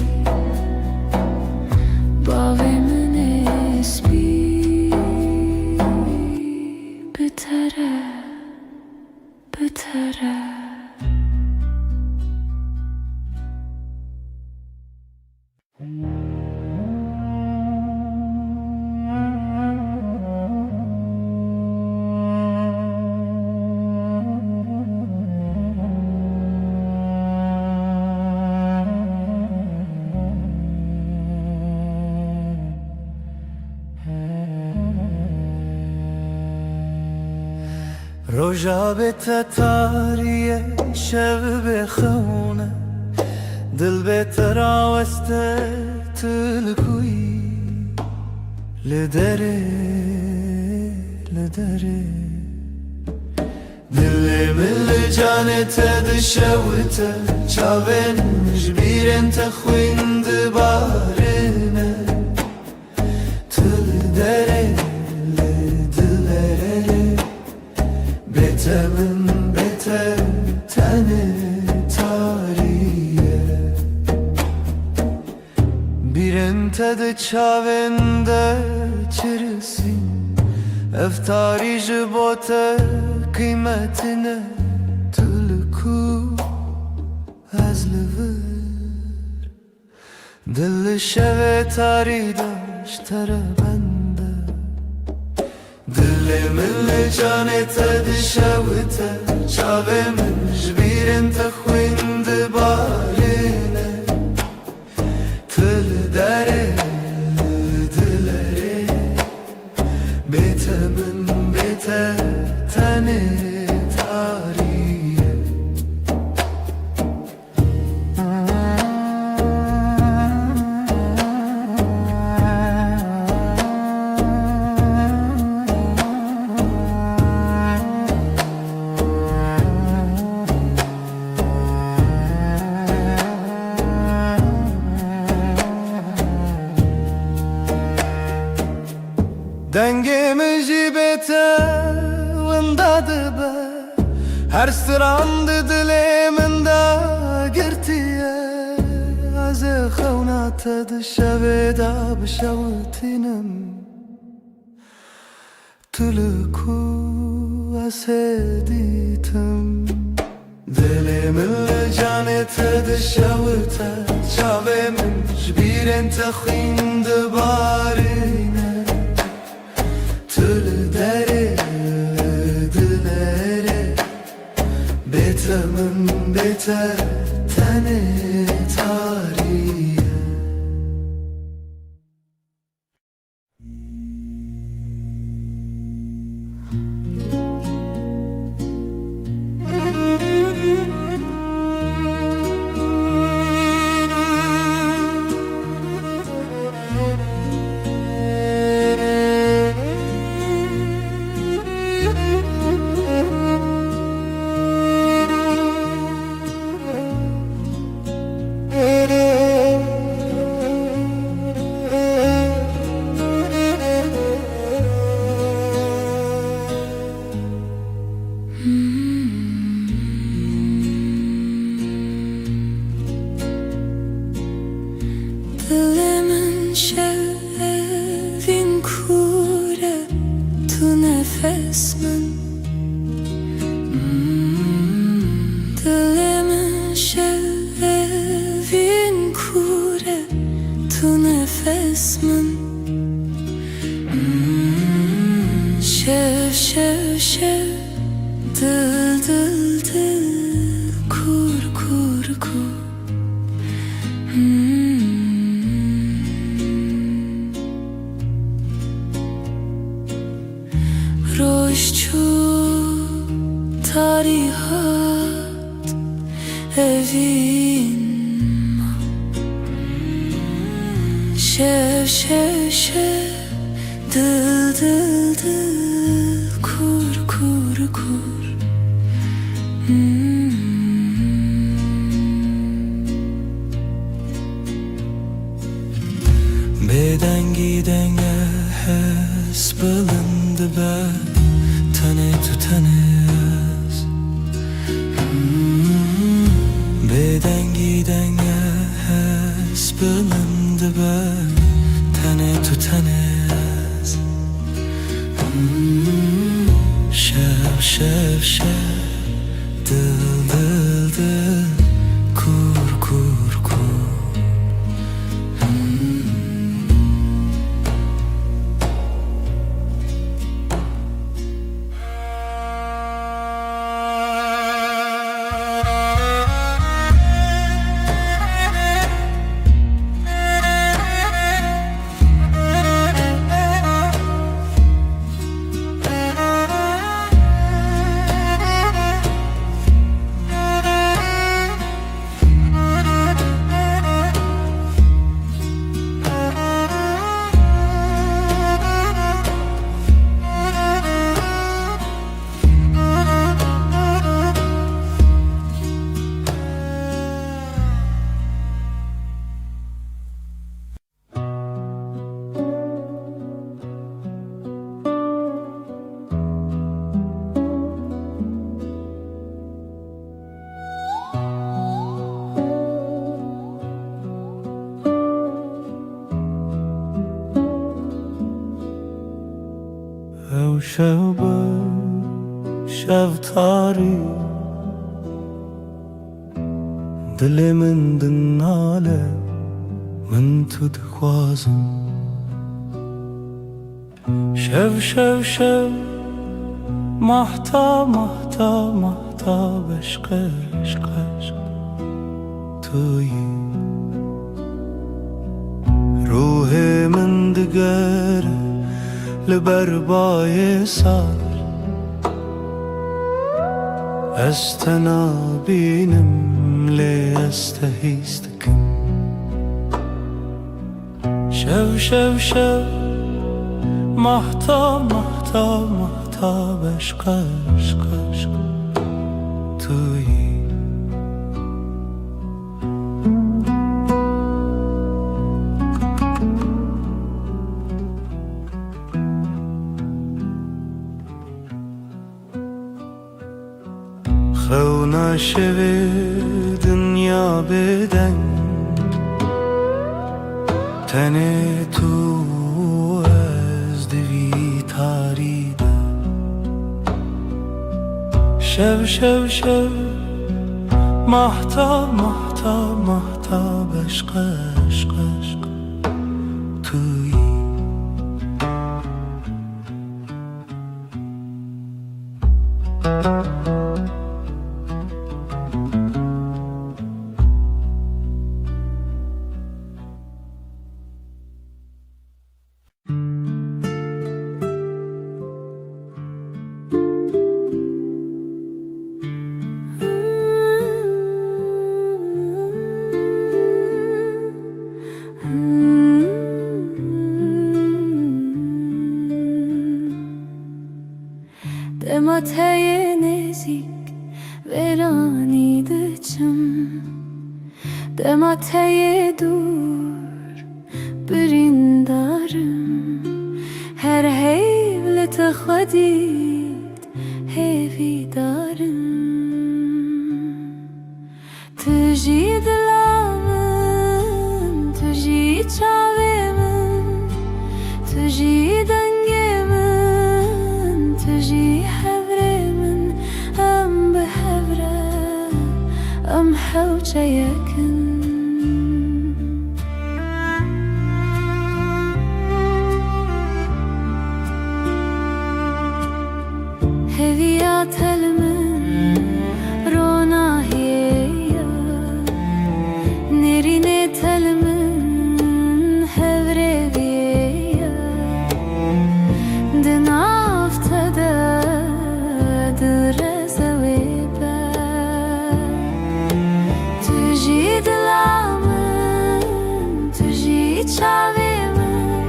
روژا به تتاریه شب بخونه دل به تراوسته تلکوی لدره لدره دل مل جانت دشوته چاون جبیرن تخوین دبارنه تل دره لدلره بته من بته تنه tariye Birin tadı çavende çirisin Eftari jibote kıymetine Tülku azlıvır Dilli şeve tari daştara bende Dilli milli canete dişevite Çave min jbirin tekhwin dibarine Tül dere dilere Bete min bete tane tariye Dengemi jibete vındadı be Her sırandı diliminde girtiye Azı khavnata dışaveda bişavutinim Tülku aseditim Dilimin canete dışavute Çavemin jbiren tekhwin dibarine Tül dere dilere Bete min bete tane tariye Dilimin şevin kure tu nefes min Dilimin şevin kure tu nefes min Şev şev şev dil dil dil kur kur kur Roşçu tarihat evin Şev şev şev dil dil dil kur kur kur Bedengi denge hes bilindi be Tane tu tanez Bedengi denge hes bilindi be Tane tu tanez Şev şev şev dil dil dil kur kur kur شب تاری دل من دناله من تو دخوازم شب محتاب عشق تویی روح من دگر لبربای سال استنابینم لی استهیستکم شب محتاب عشق تویی خو نشوی دنیا بدن تن تو از دوی تاریده شب محتاب عشق تویی Demateye nezik veranide çım Demateye dur birindarım Her hevle tıxadid hevidarım Tüji dilamın, tüji çavemin Tüji dengemin, tüji hevremin Em behevre, em hevçe yakın Heviyat elmin, ronahiye Nerine telmin, hevreviye Dinaftada drezevibe Tüji dilamın, tüji çavimin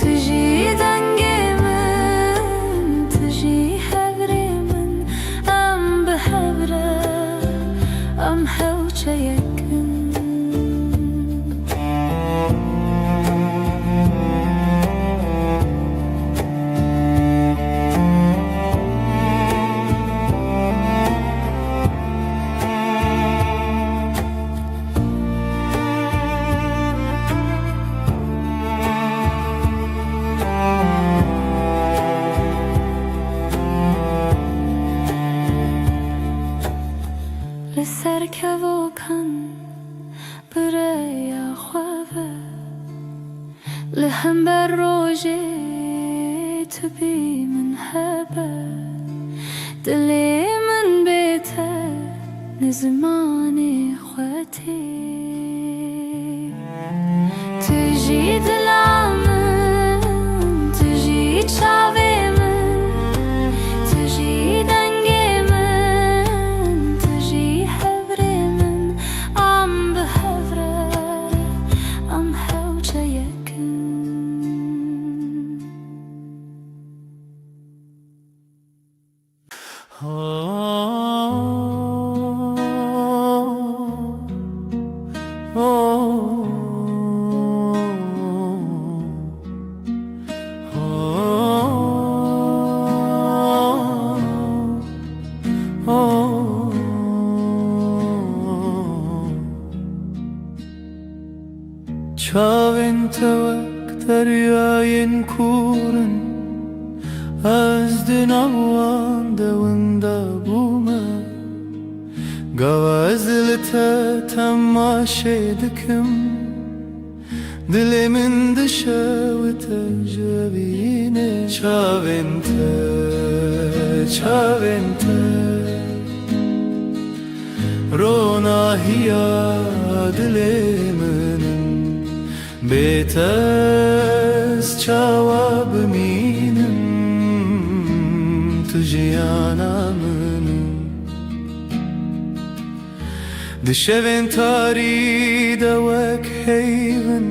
Tüji dengemin, tüji hevrimin Em behevre, em hevçe yakın لسر كوكن بريا خوابه لهم بالروجي تبي من هبه دلي من بيته نزماني خواتي تجي دلامن تجي تشاويمن تجي دنگيمن تجي حبريمن ام بهفره ام هوچه يكن Çavin tevek deryayın kurun از دنوان دوندا بوما Gavazlıta tamaşe dikim Dilimin dışavıta javine Çavente, çavente Ronahiya dilimin Betes çavabıminin Tüjiyanamın دشوین تاری دوک هیون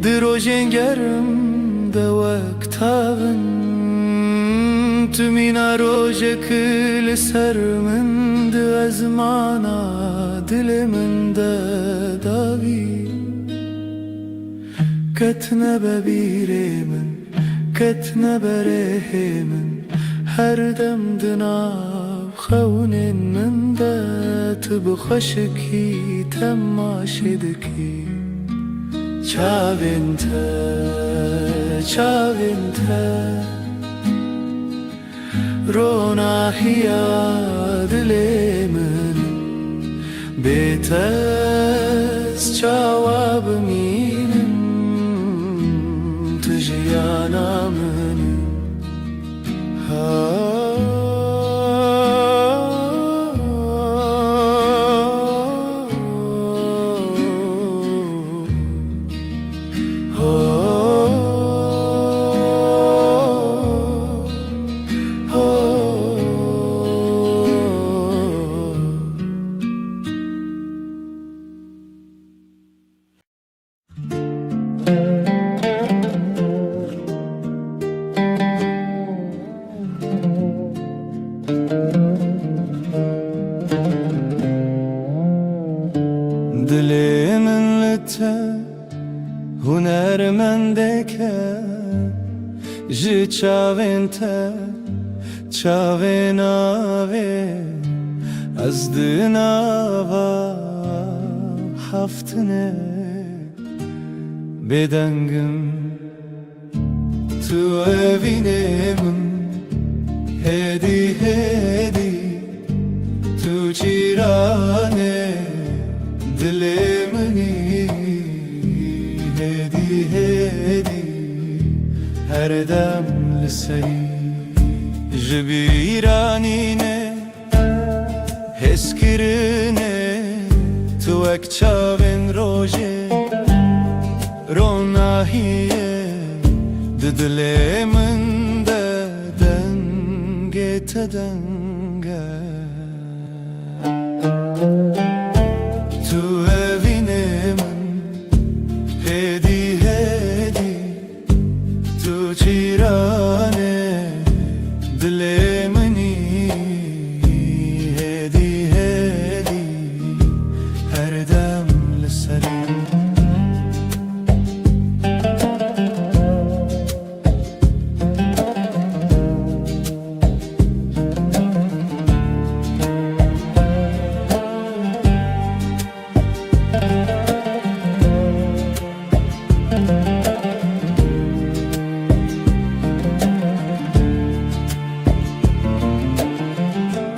دروژن گرم دوک تاون تو مینا روژ کل سر من دو از مانا دل من داوی کتنه ببیره من کتنه بره من هر دم دناو خونین من ده بخشکی تماشدکی چاوینته چاوینته روناهیا دل من بیتس جواب مینم تجیانا من Dilimin lite hunermendeke Ji çavente çavenave Az dinava haftine Bedengim tu evinemin Hedi hedi tu çirane Dilimini hedi hedi her dem lisey Jibiranine heskirine tu ek çavin roje Ronahiye dilimin de denge tedenge Tu evinemin hedi hedi Tu çirane dilemini hedi hedi her dem liserim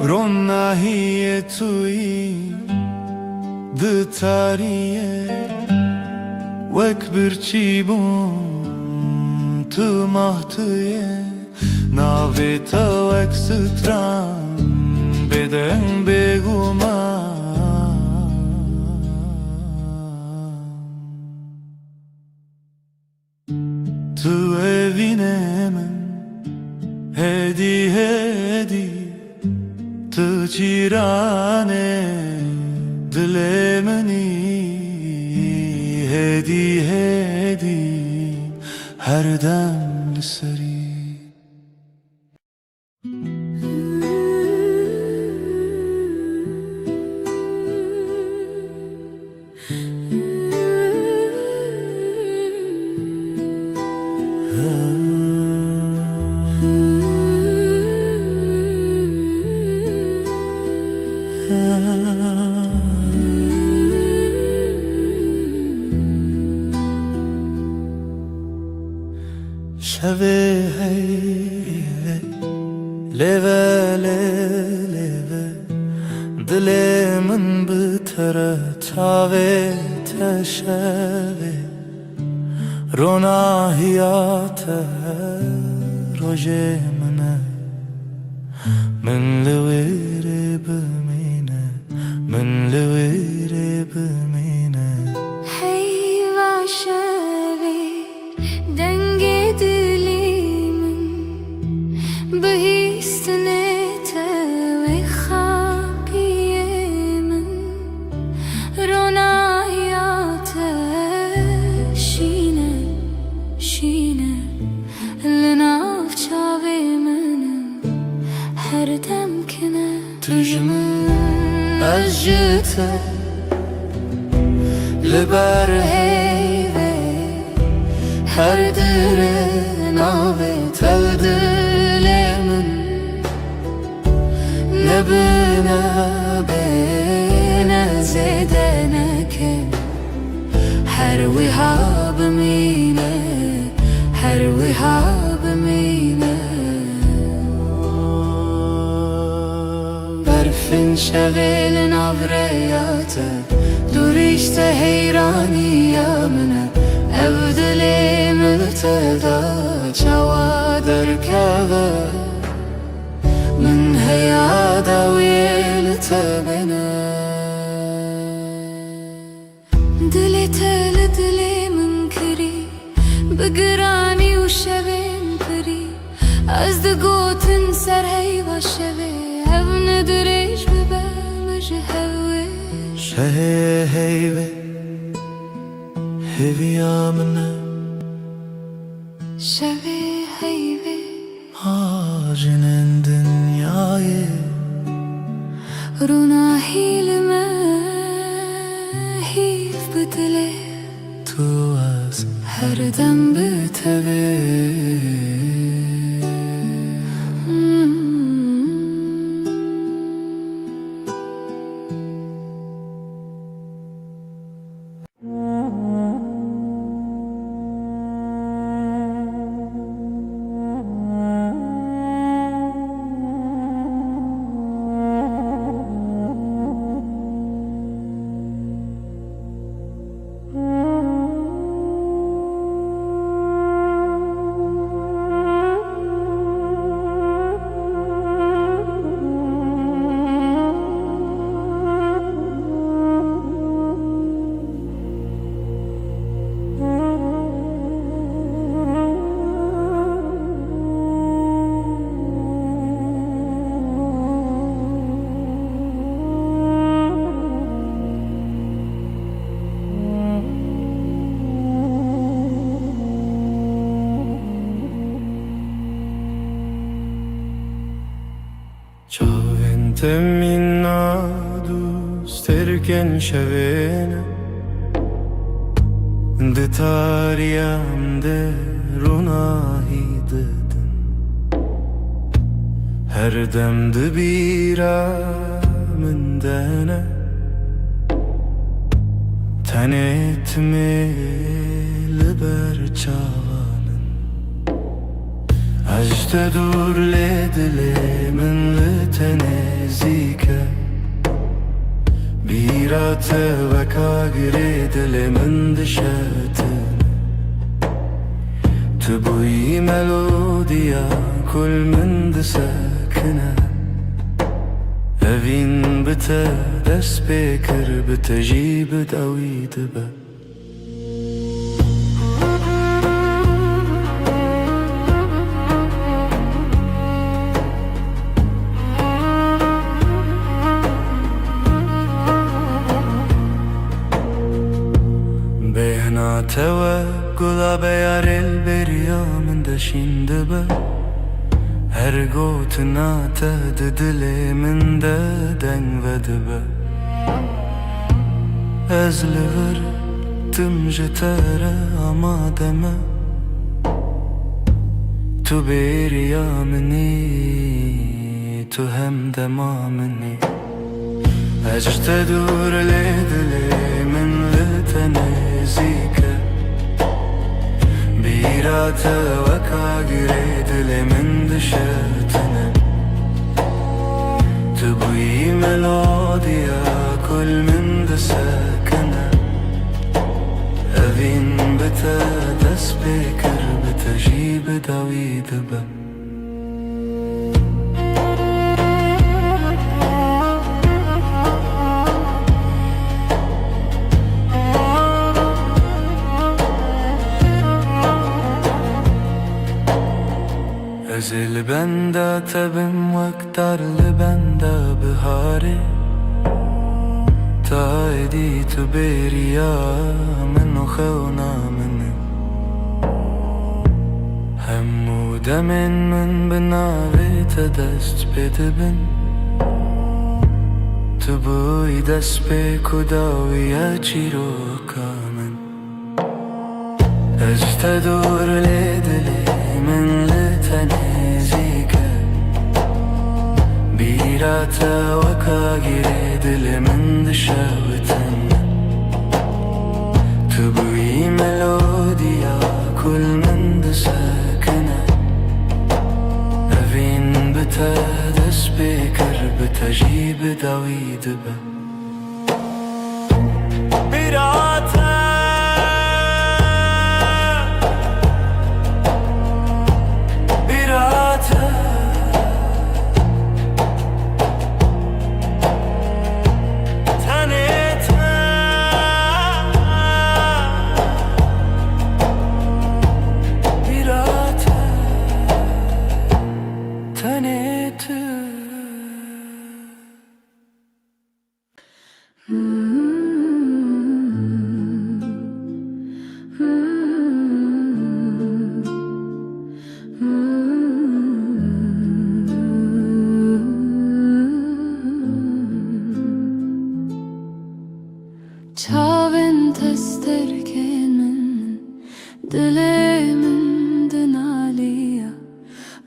Ronahiye tui de tariye Wek bir çibun tu mahtiye Naveta wek sıtran beden beguman Tu evinemin hedi hedi Tu çirane dilemini hedi hedi her dem seri شوی هیوه لیوه لیوه دل من بتره چاوه تشوه روناهیات روژه منه من لویره بمینه من لویره بمینه هیوا شوی دنگ دلیمن بهیستنه توی خاقیه من روناهیات شینه شینه لناف چاوی منم هر دم کنه تجمن از جته لبر هیوه هر در ناوه تل دل من نبنه بینه زیده نکه هر ویها بمینه هر ویها بمینه برفن شغل ناوریاته دوریشته حیرانیه منه او دلی ملتدا چوا درکوه من هیادا ویلته بینه دلی تل دلی من کری بگرانی و شوین پری از دگوتن سر هیوا شوی او ندریش ببه مجه هویش شه هیوه هیویا منه شوی هیوه آجنن دنیای رونا هیلمه هیف بدله تو از هر دم بتوه چاوینت مینا دوست ترکن شوینه ده تاریم ده روناهی ددن هر دم ده بیرا من دنه تنت می لبر چاوانن اجت دور لدل من لتنزیکه بیرات و کاغری دل من دشتن تبوی ملودیا کل من دسکنه اوین بته دست بکر بتجیب دوید به توا گلاب یار البریا من دشین دبه هر گوت ناته دل من دنگ و دبه از لور تم جتره آمادمه تو بریا منی تو هم دما منی اجت دور لدل من لتنزیکه بیراته وکا گره دل من دشتنه تبوی ملودیا کل من دسکنه اوین بتا دست بکر بتا جیب داوید به ازل بنده تبم وقتر لبنده بهاره تا ادی تو بریا منو خونا منه همو دمن من بناوی تا دست بده بن تو بوی دست به کداوی چی رو کامن از تدور لیدلی من لتنزيك بيراتا وكاغير دل من دشاوتن تبوي ملوديا كل من دساكنة أفين بتا دس بكر بتجيب داويد به بيراتا Çavên testerkên min dilê min dinaliya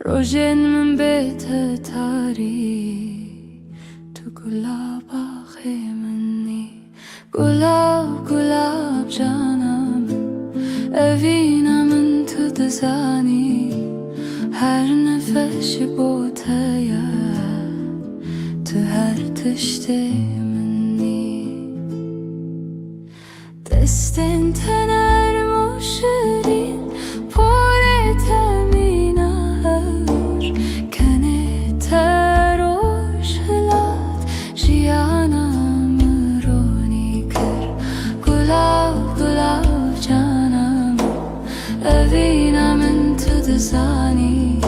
rojên min bête tarî tu gulaba xê minî gulab gulab cana min evîna min tu dizanî her nefeşi bo te ye tu her tiştê دستن تنر مشرین پر تمینه کنه تروش هلات جیانم رونی کر گلاب گلاب جانم اوینم تو دزانی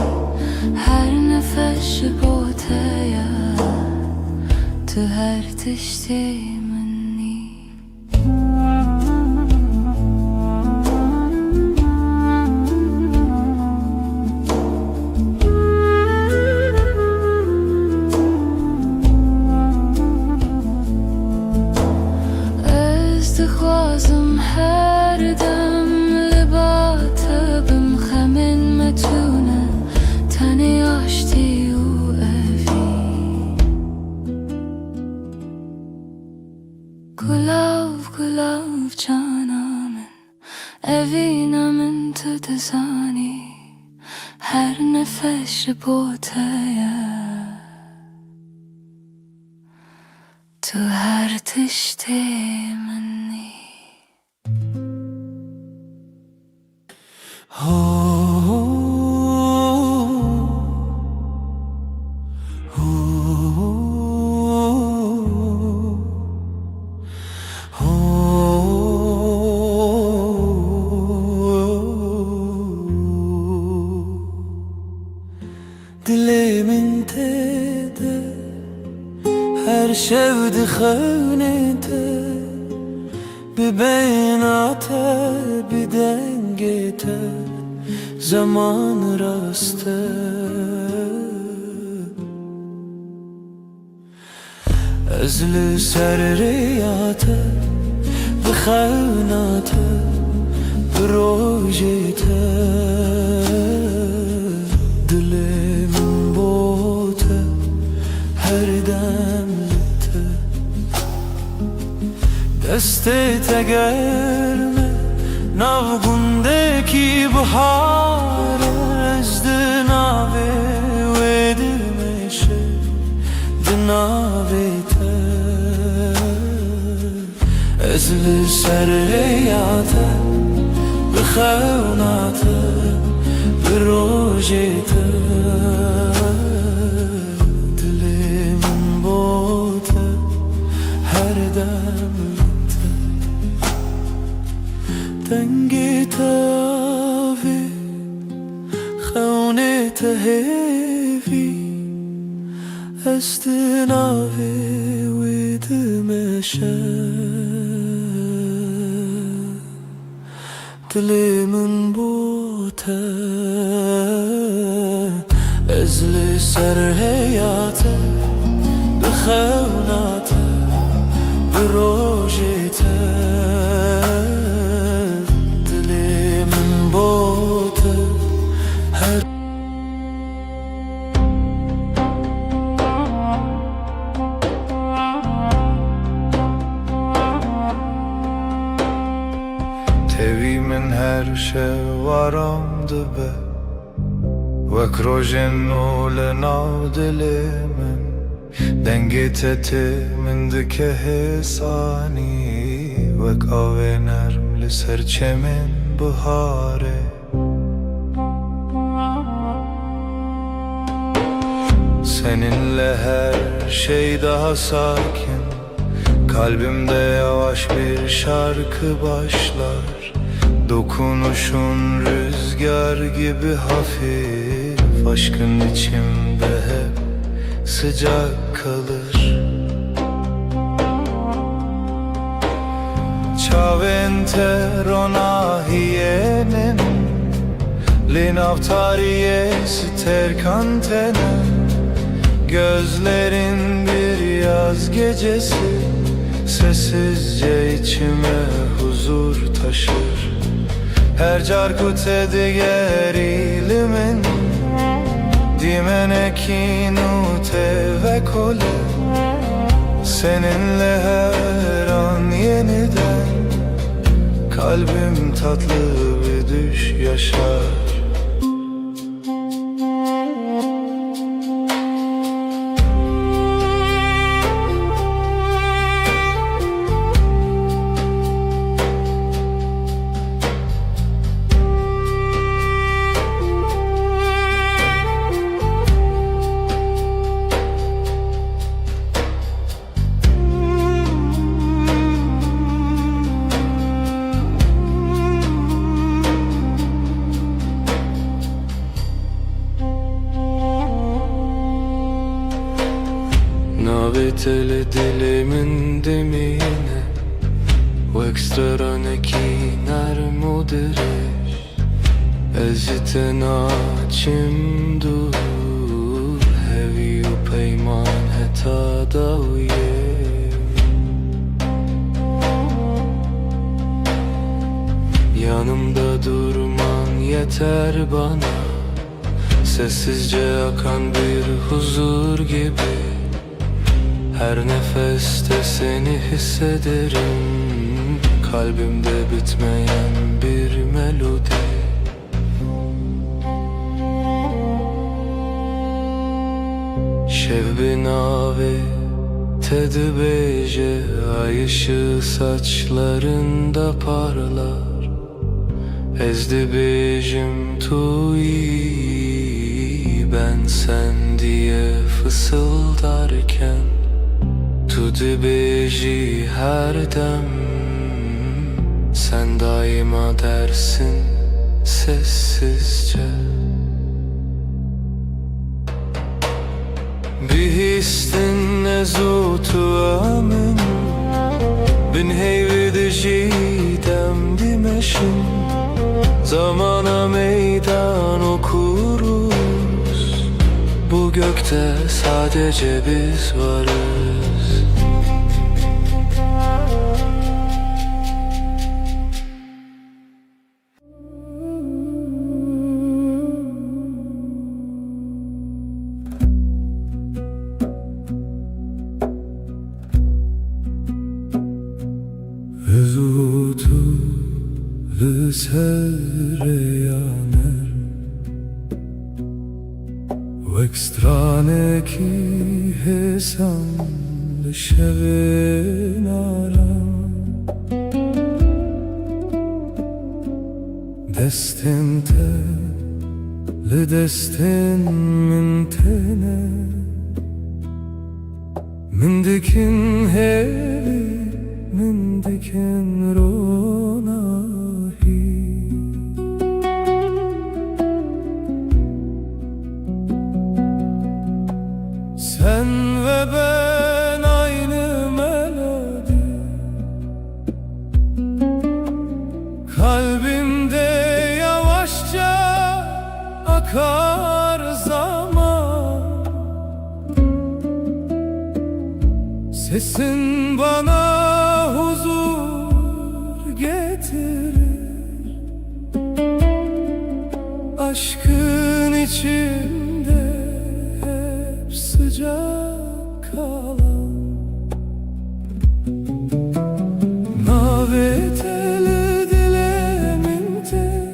هر نفش بوتیا تو هر تشتی خوازم هر دم لباته بم خمن متونه تنی آشتی و اوی گلاب گلاب جانامن اوینامن تو دزانی هر نفش بوته تو هر تشتی منی دلي تده هر شود خونته ببیناته بدنگته زمان راسته ازل سر ریاته بخوناته بروجته دلم بوته هر دمته دست تگرمه ناوگونده کی بها سر حیاته بخوناته بروجیته دلی من بوته هر دمته دنگی تاوی خونه تهیوی استناوی ویدمشه دلی من بوته ازلی سر حیاته بخوناته بروجیته دلی من بوته هر تەوی من هەر شەوارام دەبێ وەک ڕۆژێن و لە ناو دلێ من دەنگێتە تێ من دکە هێسانی وەک ئاوێ نەرم لەسەر چەمێن بهارێ Seninle her şey daha sakin Kalbimde yavaş bir şarkı başlar Dokunuşun rüzgar gibi hafif Aşkın içimde hep sıcak kalır Ciao entero hienen Linavtariye ster kantene Gözlerin bir yaz gecesi Sessizce içime huzur taşır Her carkute diğer ilimin Dimenekin ute ve kole Seninle her an yeniden Kalbim tatlı bir düş yaşar Naviteli dilimin demine Vekstraneki nermudiriş Ezite naçim dur Hevi u peyman heta daviye Yanımda durman yeter bana Sessizce akan bir huzur gibi Her nefeste seni hissederim Kalbimde bitmeyen bir melodi Şevbi navi tedbeje Ay ışığı saçlarında parlar Ezdi bejim tuyi Ben sen diye fısıldarken Tu dibeji her dem Sen daima dersin sessizce Bir histin nezutu amin Bin heyvidi jidem dimeşin Zamana meydan okuruz Bu gökte sadece biz varız Zutu sereyaner Vek strane ki hesam Şevin aram دستن ته لدستن من تنه من دکن هی من دکن روناهی sen ve ben aynı melodi kalbimde yavaşça akar zaman sesin bana huzur getirir aşkın içinde hep sıcak kalan naveteli dileminte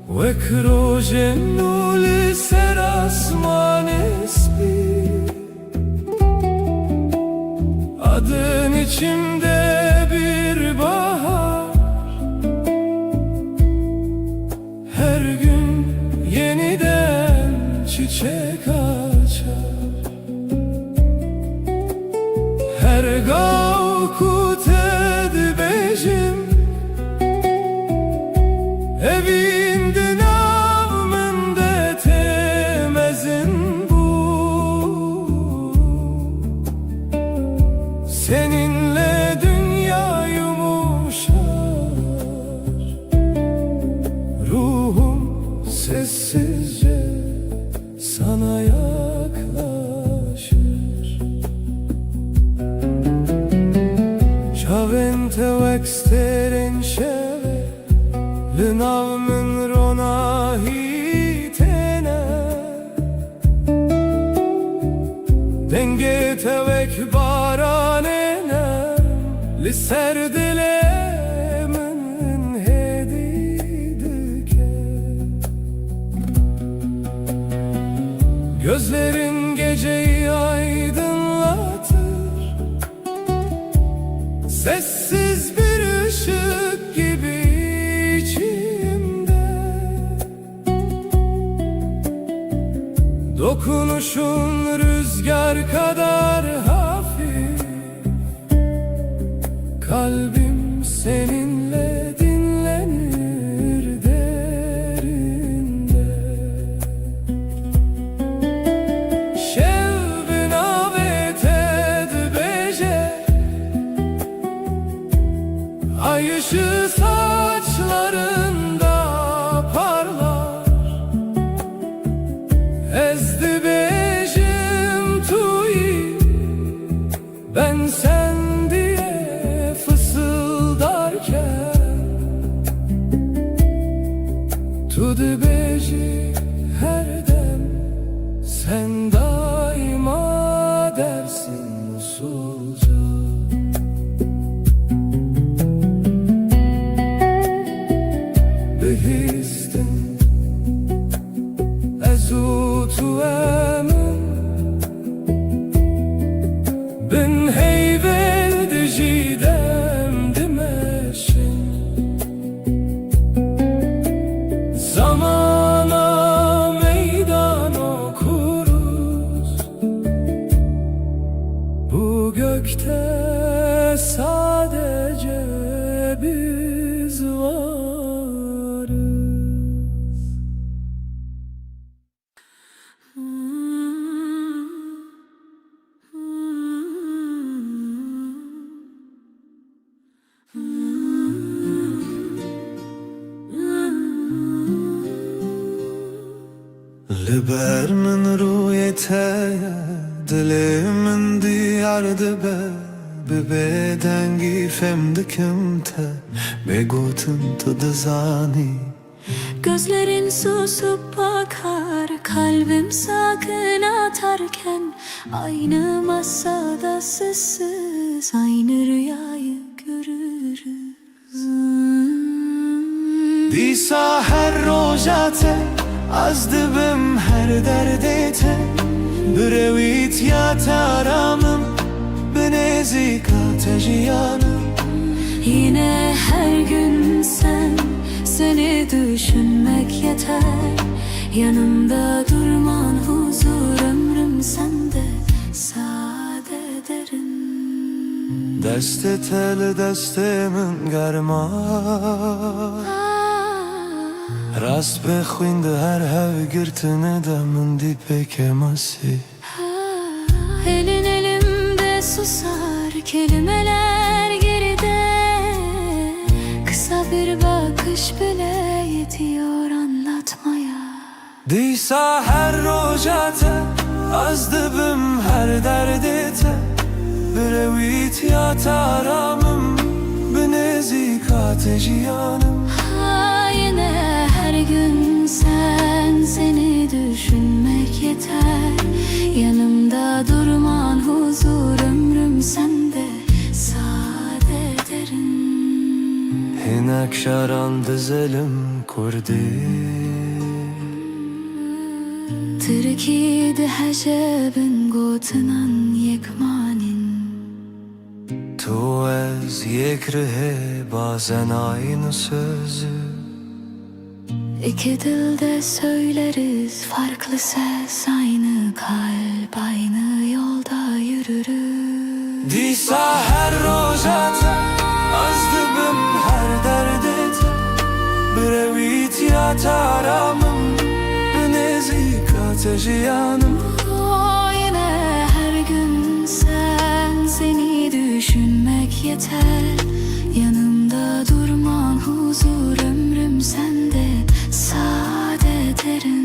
ve krojenuli serasman ismi adın içimde bir bahar her gün yeniden çiçek açar her gavkut edbejim evinde navmende temezin bu seninle dünya yumuşar ruhum sessizce sana yaklaşır Çavente veksterin şeve Lınavmın ronahi tene Denge tevek baranene Liser dilemin hedidike Gözlerin geceyi aydınlatır Sessiz bir ışık gibi içimde Dokunuşun rüzgar kadar hafif Kalbim seninle dinlenir derinde Şevbin avet edbeje Ay ışığı saçlarında parlar Ezdi bejim tuyi Ben sen diye fısıldarken Tudu beji her dem Sen daima dersin usulca Behistin ezutu emin Bin heyvel dijidem dimeşin Zamana meydan okuruz Bu gökte sadece biz varız لبر من رویته دلمن دیارده به بدنگی femdikim te begotum tadazani Gözlerin susup bakar Kalbim sakın atarken Aynı masada sessiz Aynı rüyayı görürüz Disa her rojate az dibim her derdete Brevit ya taramım benezika tejiyanım Yine her gün sen, seni düşünmek yeter. Yanımda durman huzur, ömrüm sende sade derin. Deste tel deste min germa Rast bexwinde her hev girtine de min di pekemasi. Elin elimde susar, kelimeler geride. Kısa bir bakış bile yetiyor anlatmaya. Disa her rojate az dibim her derdete Birevit ya taramım binezikat jiyanım. Yine her gün sen, seni düşünmek yeter. Yanımda durman huzur, ömrüm sende sade derin. Hinek şaran dizelim kurdi Türkiye'de hecebin gotunan yekmanin. Tu ez yekrihe bazen aynı sözü İki dilde söyleriz farklı ses, aynı kalp, aynı yolda yürürüz. Disa her rojate az dibim her derdete Birevit ya taramım binezikat jiyanım. Yine her gün sen, seni düşünmek yeter. Yanımda durman huzur, ömrüm sende sade derin.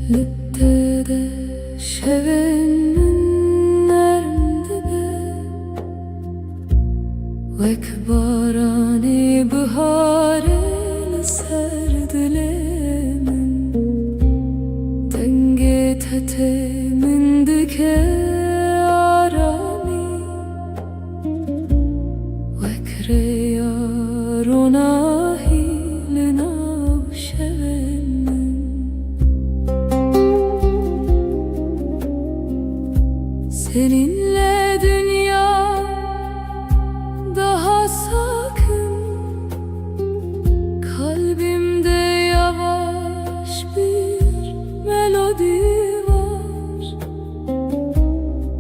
Lüttede şevenin nerede Vek barani bihare ser dilemin Denge tete min dike arami Vek reyarona hilina şevenin. Seninle dünya daha sakın. Kalbimde yavaş bir melodi var.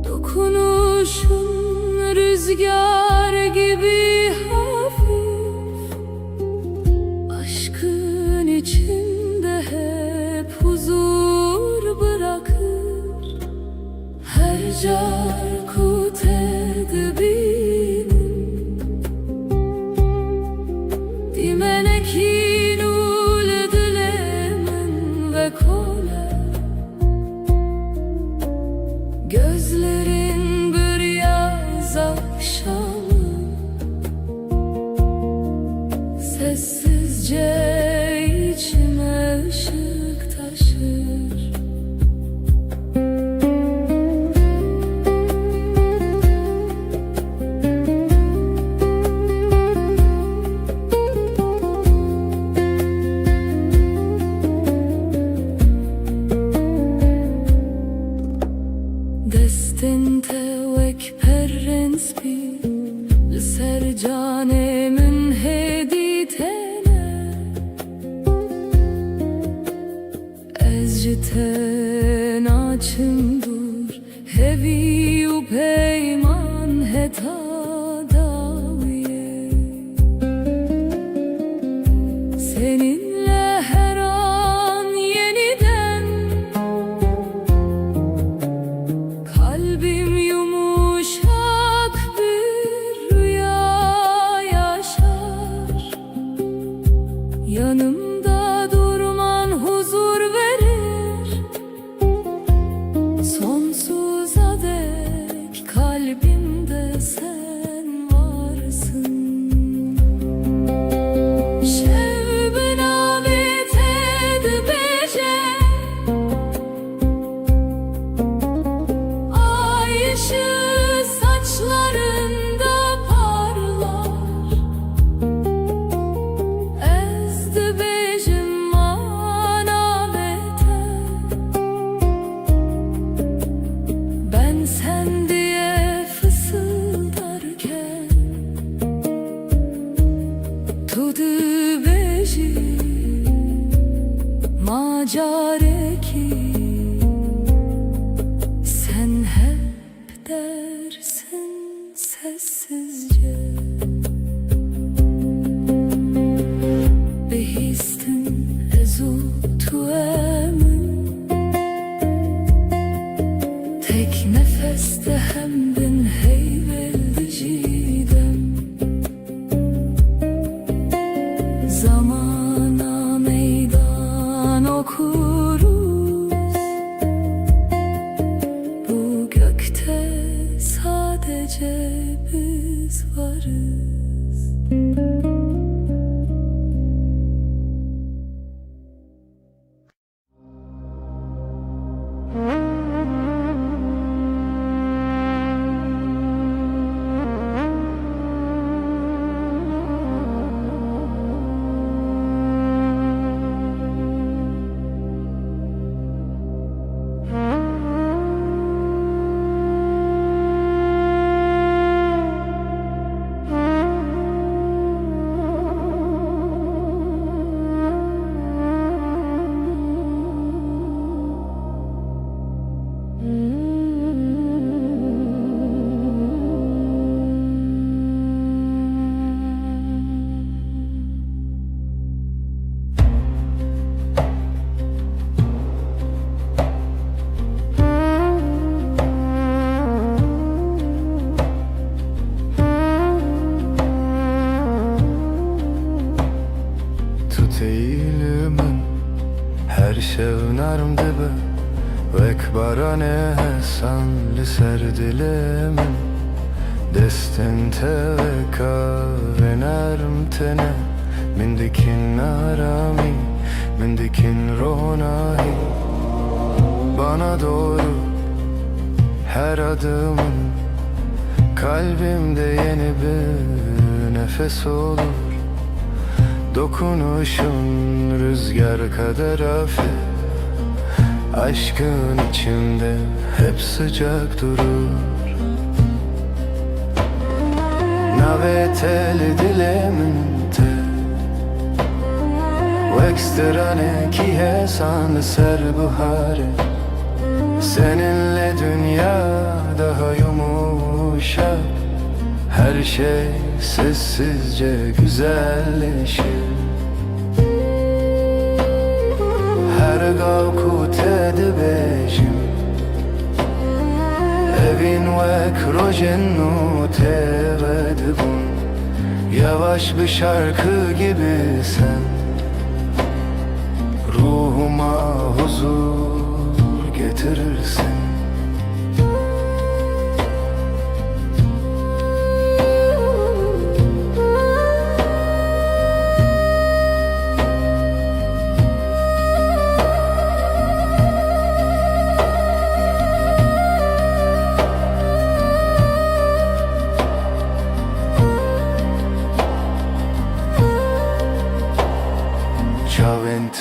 Dokunuşun rüzgar gibi hafif. Aşkın içinde hep huzur bırakır. Her carkut edibinin Dimenekin ul dilemin ve kole Gözlerin bir yaz akşamı Sessizce içime ışık taşır. Destin tevek perrens bi Ser canemin heditene Ezciten açım dur Hevi u peyman heta daviye Seninle her an yeniden Kalbim yumuşak bir rüya yaşar. Yanımda durman huzur verir. Sonsuza dek kalbimde sen varsın. care ki sen hep dersin sessizce. Behistin ezu tu emin, tek nefeste hem bin heyveldi cidem. Zamana meydan okuruz, bu gökte sadece biz varız. Eğilimin her şevnarm dibe vek barane hesan li ser dilimin destin teveka ve narm tene min dikin arami min dikin ronahi bana doğru her adımın kalbimde yeni bir nefes olur. Dokunuşun rüzgar kadar hafif, aşkın içimde hep sıcak durur. Naveteli dilemente Veksterane ki hesan ser buhare. Seninle dünya daha yumuşak, her şey sessizce güzelleşir. Her gavkut edibejim evin vek rojennu tevedibun. Yavaş bir şarkı gibi sen ruhuma huzur getirirsin.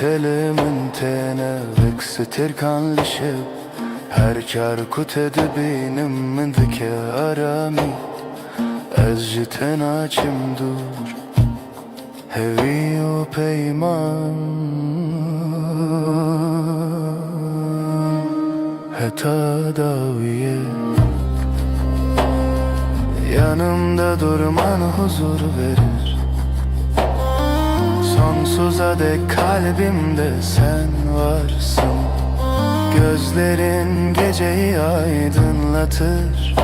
Telimin tene veksetir kanlışıp her çarkut edibinin min dike arami ezci tenaçim dur heviyo peyman heta daviye yanımda durman huzur verir. Sonsuza dek kalbimde sen varsın. Gözlerin geceyi aydınlatır.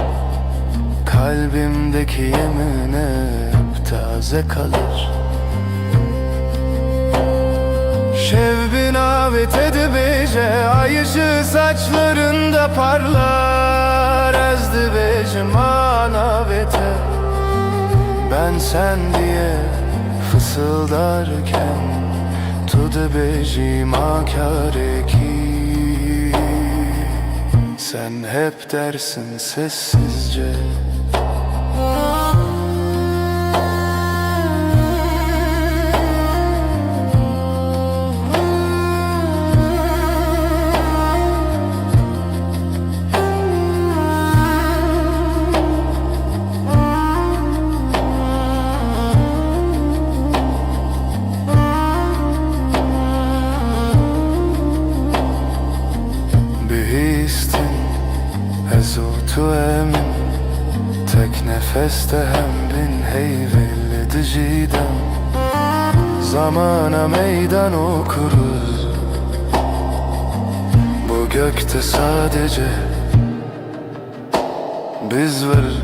Kalbimdeki yemin hep taze kalır. Şevbin avet edibece ay ışığı saçlarında parlar. Ezdibecim anavete ben sen diye fısıldarken tudu bejim akareki. Sen hep dersin sessizce استهم بین هیول دجیدم Zamana meydan okuruz Bu gökte sadece biz varız.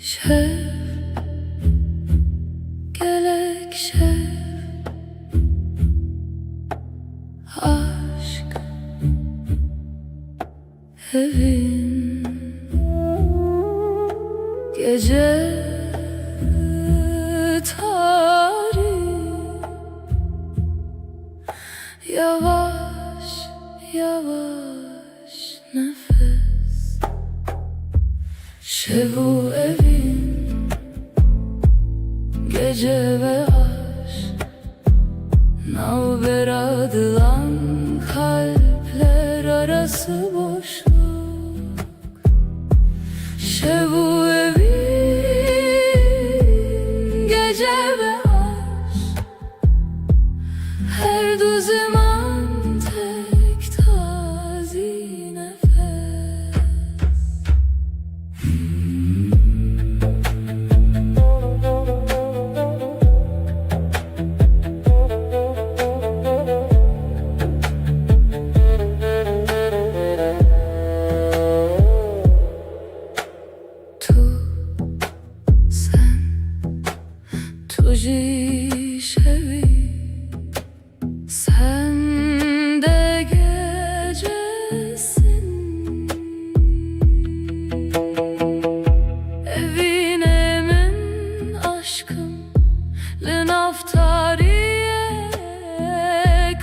Şev, gelek şev, aşk evin gece tarih yavaş yavaş nefes şevu evin gece ve aşk navber adılan kalpler arası boşluk şevu evin gece ve aşk her du zaman tek tazi nefes. Tuji şevi sen de gecesin evine min aşkım lenaftariye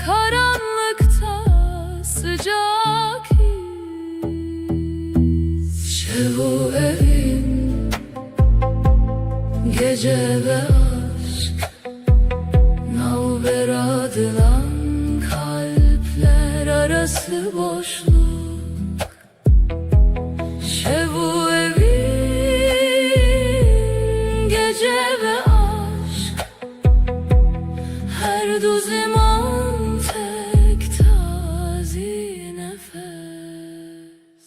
karanlıkta sıcak his şevu evin gece ve navber adılan kalpler arası boşluk şevu evin gece ve aşk her du zaman tek tazi nefes.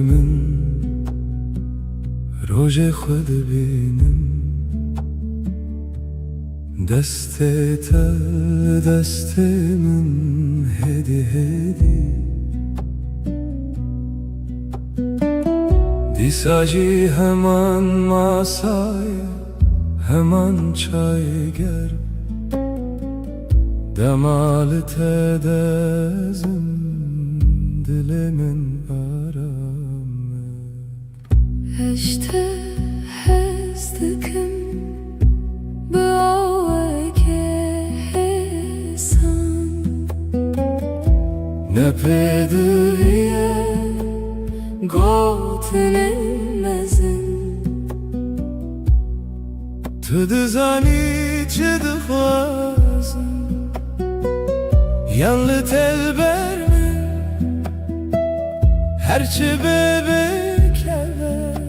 من روژ خود بینم دست تل دست من هدی هدی دیساجی hemen masaya hemen çay ger demalı tedezim dilimin aramı işte hezdikim ne pedriye gotinin mezin Tıdızani çıdıfazın yanlı telber mi herçi bebek ever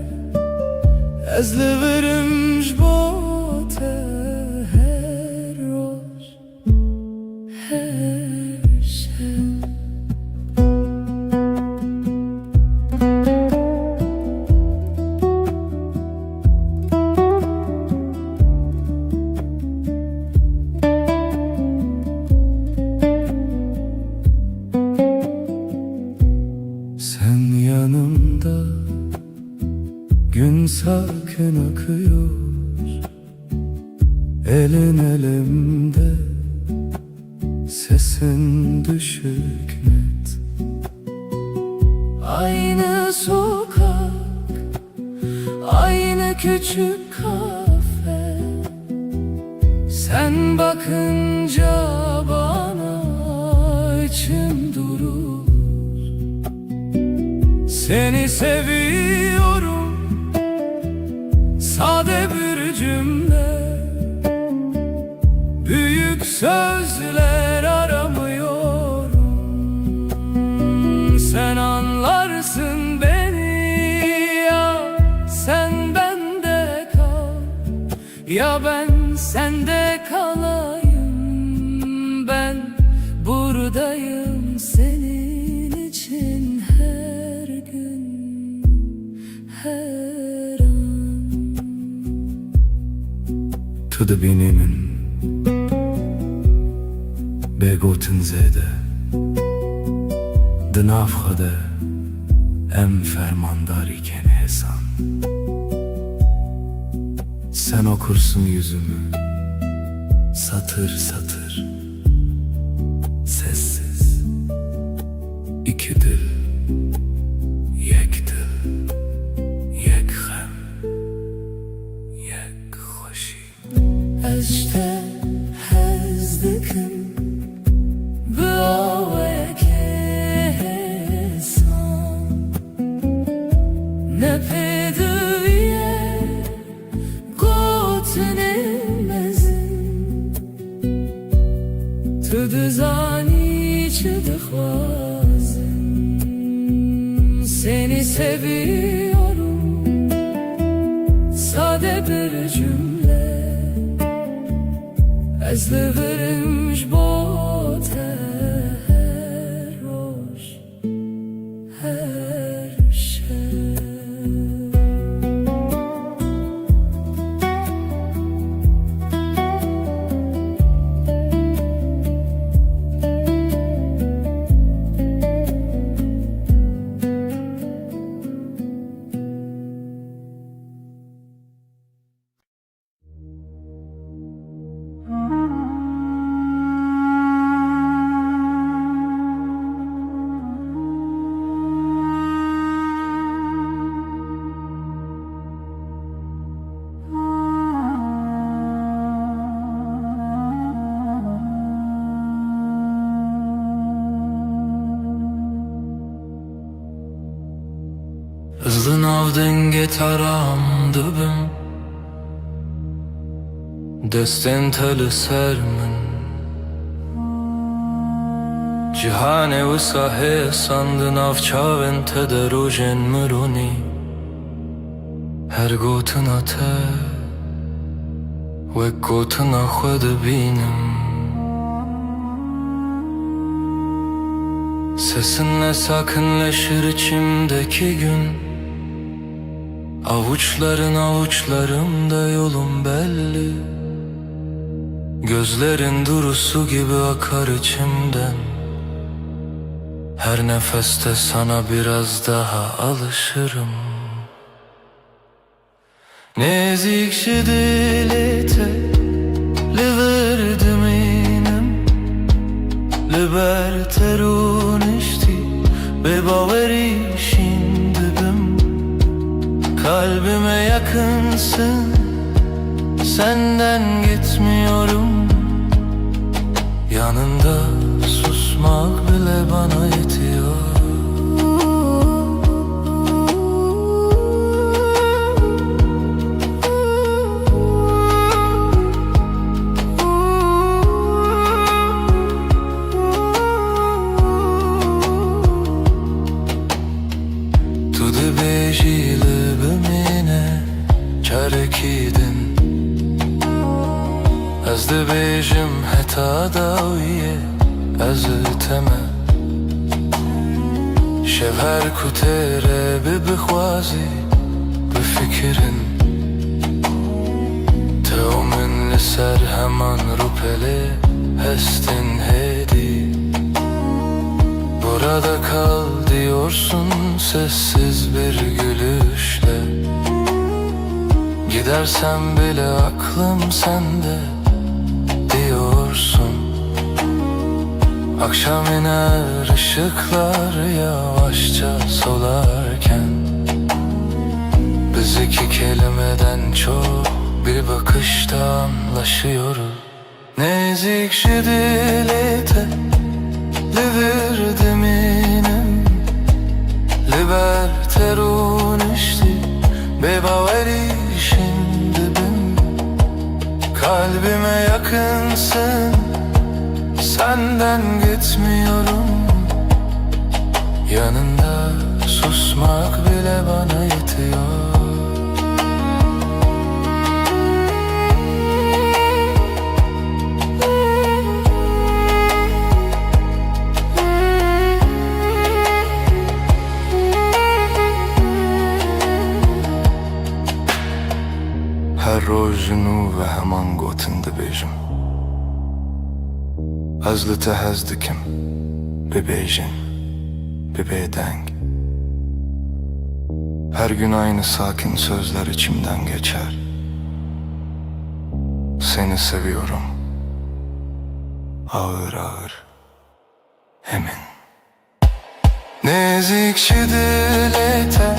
ezli verimş bote her roş sakin akıyor, elin elimde, sesin düşük net. Aynı sokak, aynı küçük kafe. Sen bakınca bana içim durur. Seni seviyorum, sade bir cümle. Büyük sözler aramıyorum. Sen anlarsın beni, ya sen bende kal, ya ben sende kalayım. Ben buradayım senin için her gün, her an. Tu dibînî bêgotin zêde, di nav xwe de em fermandarîken hesan. Sen okursun yüzümü satır satır, sessiz. İki dil, yek dil, yek gem, yek hoşî. Ez ji te hez dikim, bi aweke hesan. Ne pêdiviye gotinê mezin. Tu dizanî çi dixwazim. Seni seviyorum, sade bir cümle. Ez divirim ji bo te her roj, her şev. Hızlı nav denge taram dibim, destên te li ser min. Cîhanê wisa hêsan di nav çavên te de rojên mironî. Her gotina te wek gotina xwe dibînim. Sesinle sakinleşir içimdeki gün. Avuçların avuçlarımda yolum belli. Gözlerin durusu gibi akar içimden. Her nefeste sana biraz daha alışırım. Nezikşi dilete li verdim inem, li ber terunişti be baveri şindibim. Kalbime yakınsın, senden gitmiyorum. Yanında susmak bile bana yetiyor. Tu dibêjî li bimîne çarekîdin. Ez dibêjim heta dawiye ez teme. Şev her ku têre bibixwazî bifikirin. Tew min li ser heman rûpelê hestin hêdî. Burada kal diyorsun sessiz bir gülüşle. Gidersem bile aklım sende diyorsun. Akşam iner ışıklar yavaşça solarken, biz iki kelimeden çok bir bakışta anlaşıyoruz. Nezik dilete liver minim Liber unişti bebaveri şimdi bin. Kalbime yakınsın, senden gitmiyorum. Yanında susmak bile bana yetiyor. هر روز نو و همان گوتن دبیجم از لته هزدکم bebejin, bebedeng. Her gün aynı sakin sözler içimden geçer. Seni seviyorum, ağır ağır, emin. Nezikçi dilete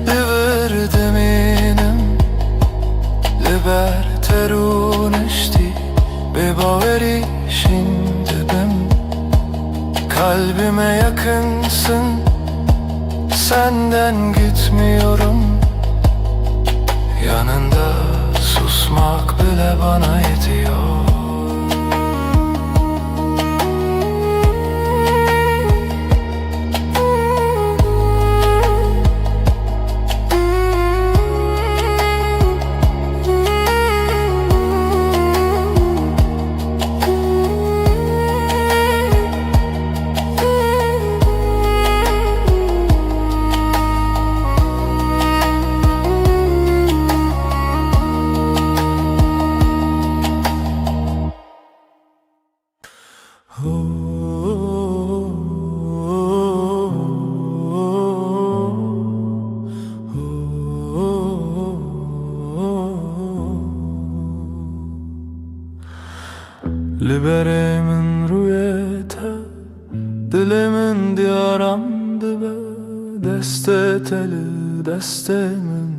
liver minim Liber unişti bebaveri şimdi ben. Kalbime yakınsın, senden gitmiyorum. Yanında susmak bile bana yetiyor. Liberemin rüyete dilimin diyaramdı be. Deste teli destemin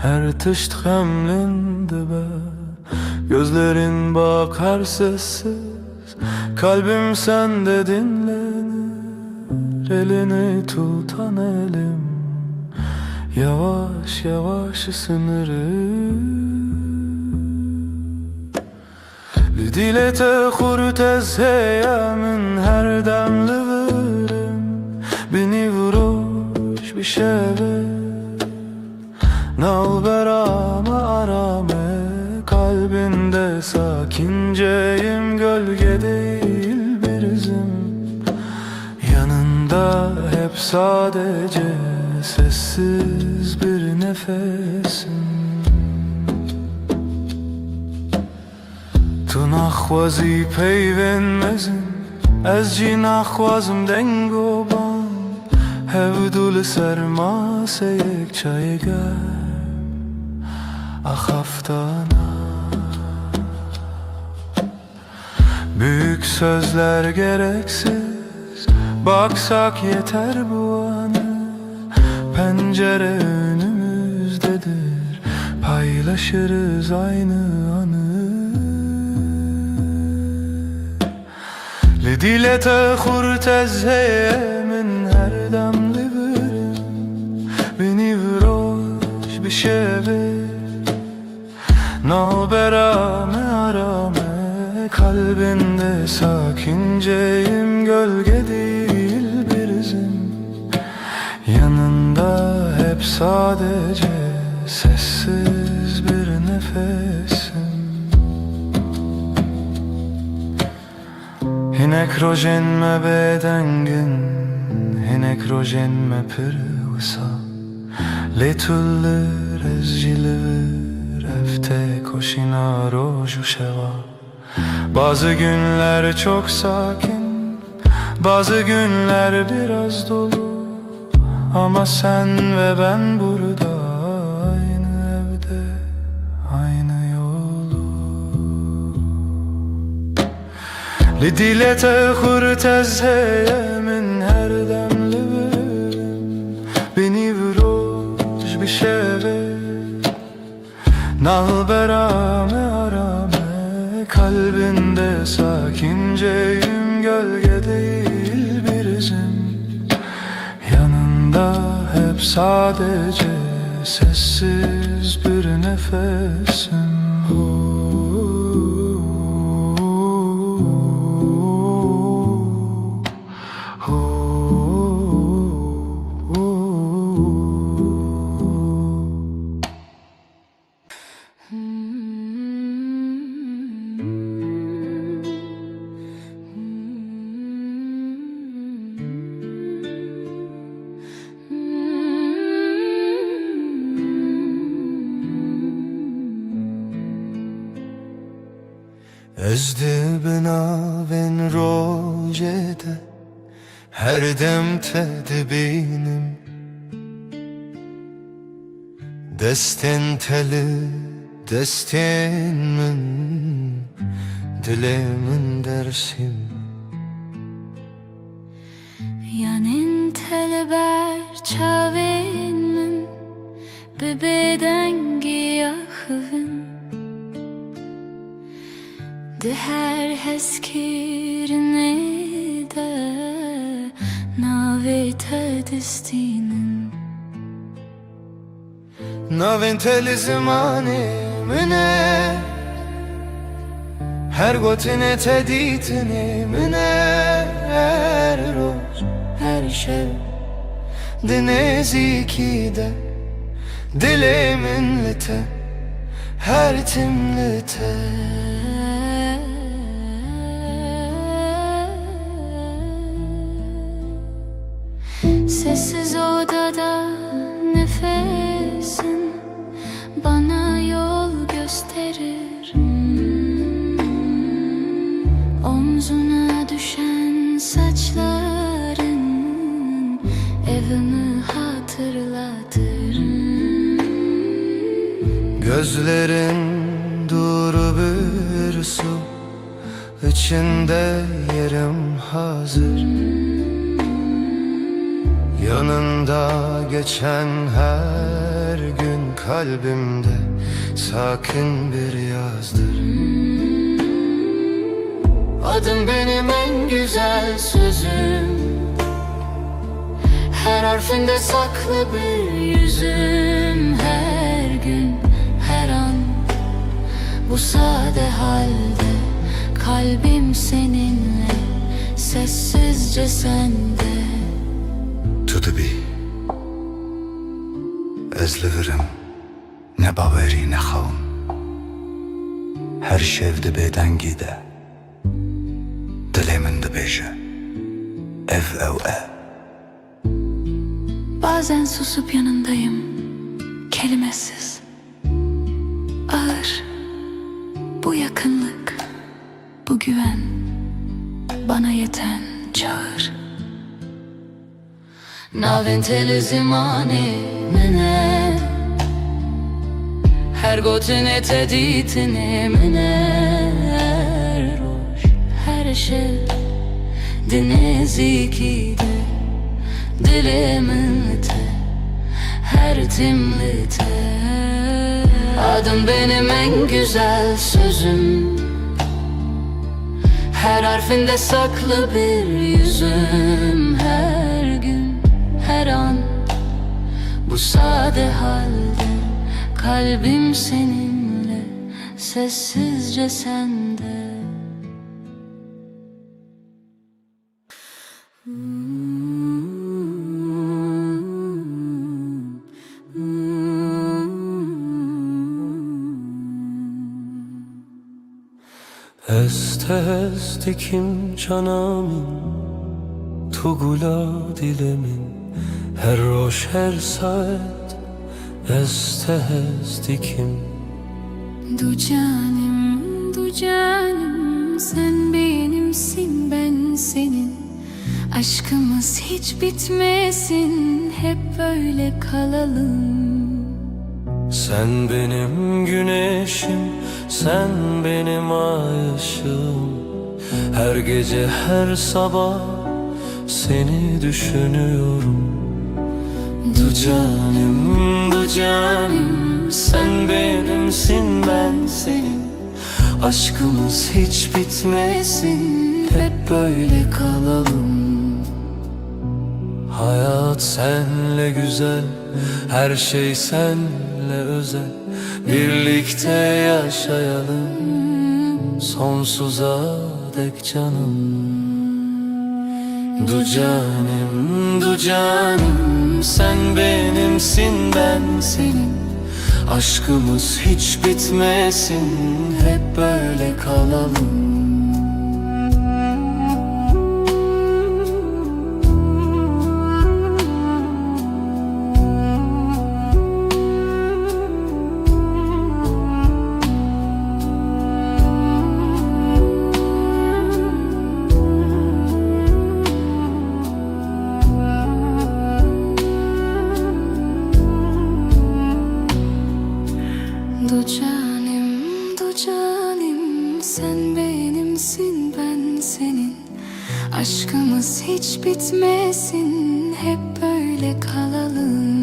her tışt hemlindi be. Gözlerin bakar sessiz, kalbim sende dinlenir. Elini tutan elim yavaş yavaş ısınır. Lidilete hurtez heyemin her demli verim. Beni vuruş bir şeve nalberame arame. Kalbinde sakinceyim, gölge değil bir izim. Yanında hep sadece sessiz bir nefesim. تو نخوازی پیوندمزم از جی نخوازم دنگو بان هودول سرماسه یک çay گرم ahaftana. Büyük sözler gereksiz, baksak yeter bu anı. Pencere önümüzdedir, paylaşırız aynı anı. Lidilete hurtez heyemin her demli verim. Beni vuroş bir şeve nalberame arame. Kalbinde sakinceyim, gölge değil bir izim. Yanında hep sadece sessiz bir nefesim. Hinek rojen me bedengin, hinek rojen me pırvısa. Letullir ezcilir, efte koşina roju şeva. Bazı günler çok sakin, bazı günler biraz dolu. Ama sen ve ben burada aynı evde. لديلة خورت از من هر دم لبم بنی بروش بشeve Nalberame arame kalbinde sakinceyim gölge değil bir izim Yanında hep sadece sessiz bir nefesim Ezdi binaven rojede her dem tedbinim Destin teli destin min dilimin dersim Yanin telber çavin min bebeden giyahvin De her heskirine de navete destinin Navin teli zimani mine her gotine teditini mine her roz her şev dineziki de dilimin lite her timlite Sessiz odada nefesin bana yol gösterir Omzuna düşen saçların evimi hatırlatır Gözlerin duru bir su içinde yerim hazır Yanında geçen her gün kalbimde sakin bir yazdır Adım benim en güzel sözüm Her harfinde saklı bir yüzüm Her gün, her an bu sade halde Kalbim seninle, sessizce sende تو دبی از لورم نه باوری نخوام هر شevde بدنگی ده دلمن de beje ev ev ev Bazen susup yanındayım, kelimesiz, ağır. Bu yakınlık, bu güven, bana yeten çağır. Naventeli zimani mene her gotine teditini mene roş her şey dineziki de dilimin te her timlite Adım benim en güzel sözüm Her harfinde saklı bir yüzüm Her gün, her an bu sade halde Kalbim seninle, sessizce sende Este dikim canamin Tu gula dilemin Her roş her saat Este dikim Du canım sen benimsin ben senin Aşkımız hiç bitmesin hep böyle kalalım Sen benim güneşim, sen benim ay ışığım Her gece her sabah seni düşünüyorum. Du canım, du canım, sen benimsin, ben senin. Aşkımız hiç bitmesin, hep böyle kalalım. Hayat senle güzel, her şey senle özel. Birlikte yaşayalım sonsuza dek canım. Du canım, du canım, sen benimsin, ben senin. Aşkımız hiç bitmesin, hep böyle kalalım. Du canım, du canım, sen benimsin, ben senin. Aşkımız hiç bitmesin, hep böyle kalalım.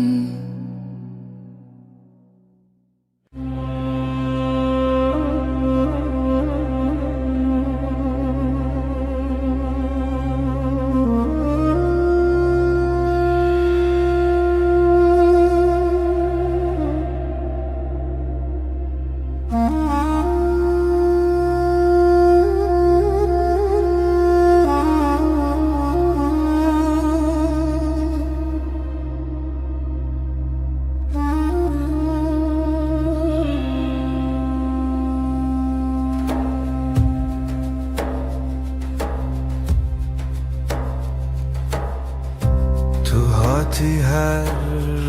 تو هاتی هر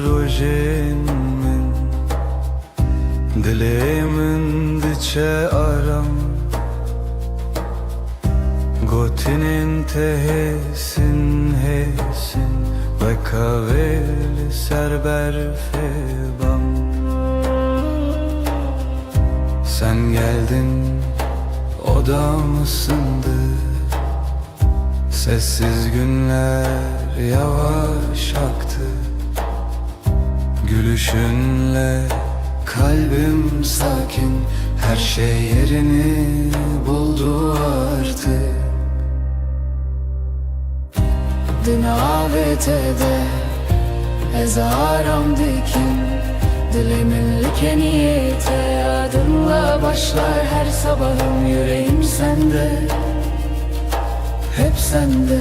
روزین من، دلی من دچه آرام. گوتین انتهسین هسین و کاول سر برف bam. Sen geldin, odam ısındı. Sessiz günler yavaş aktı. Gülüşünle kalbim sakin, her şey yerini buldu artık. Din avetede ezaram dikin, dilimin likeniyete adınla başlar her sabahım. Yüreğim sende, hep sende.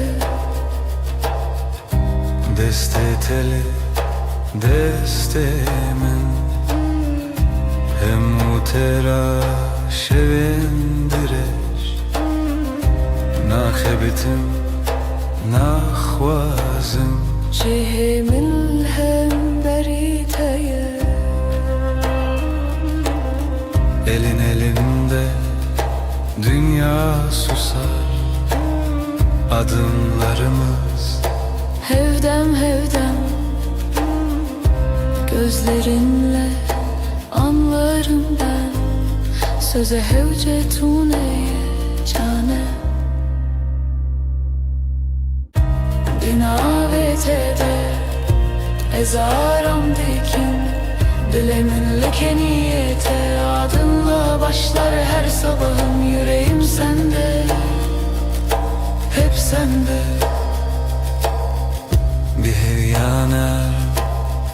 Deste teli, deste min, hem utera şevindireş. Nakhebitim, nakhwazim, Cihimin hem beriteye, elin elimde dünya susar. Adımlarımız hevdem hevdem, gözlerinle anlarım ben. Söze hevcetune cane, dinavetede ezaram dikin, dilimin lekeniyete adınla başlar her sabahım. Yüreğim sende, hep sende. bir hevyana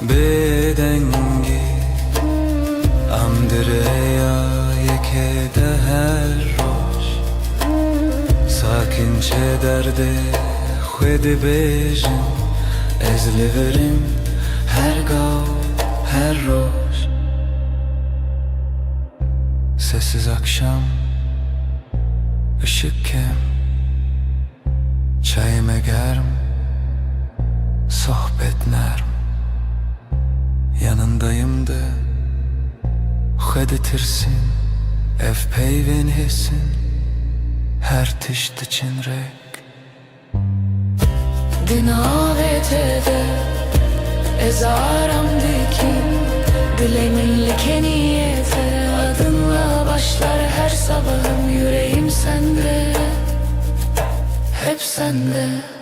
bedengi, amdireya yekede her roş. Sakinçe derde khwedi bejim, ezliverim her gav her roş. Sessiz akşam, ışık kem, çayım egerm, sohbet nerm. Yanındayım da khweditirsin, ev peyvin hissin, her tişt çinrek. Dinavetede ezaram dikin, dilimin lekeniyete adınla başlar her sabahım. Yüreğim sende, sende.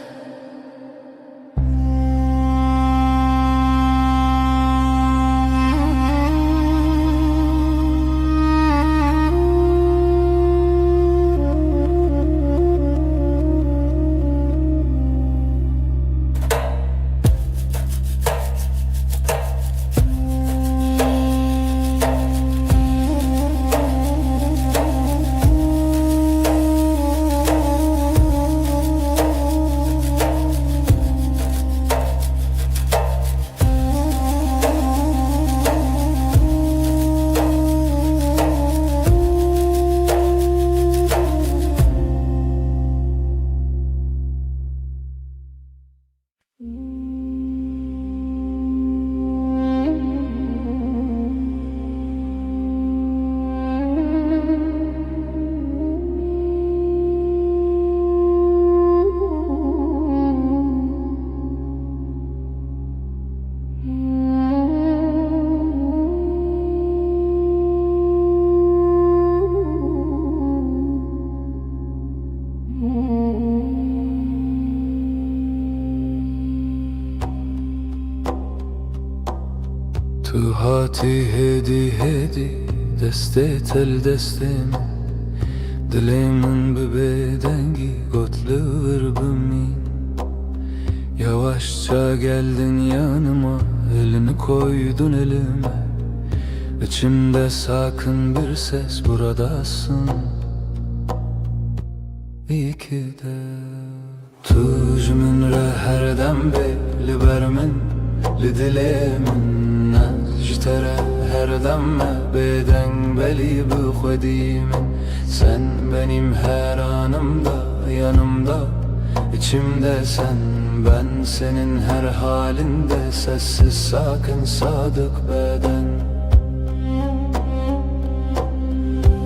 تو هاتی هدی هدی دسته تل دستم Dilimin bedengi gotluğur bümin Yavaşça geldin yanıma elini koydun elime İçimde sakın bir ses buradasın İyi ki de Tujmin re herdem beyli bermin Li dilimin Jtere herdem beden beli bu khodimin Sen benim her anımda yanımda İçimde sen ben senin her halinde Sessiz sakin sadık beden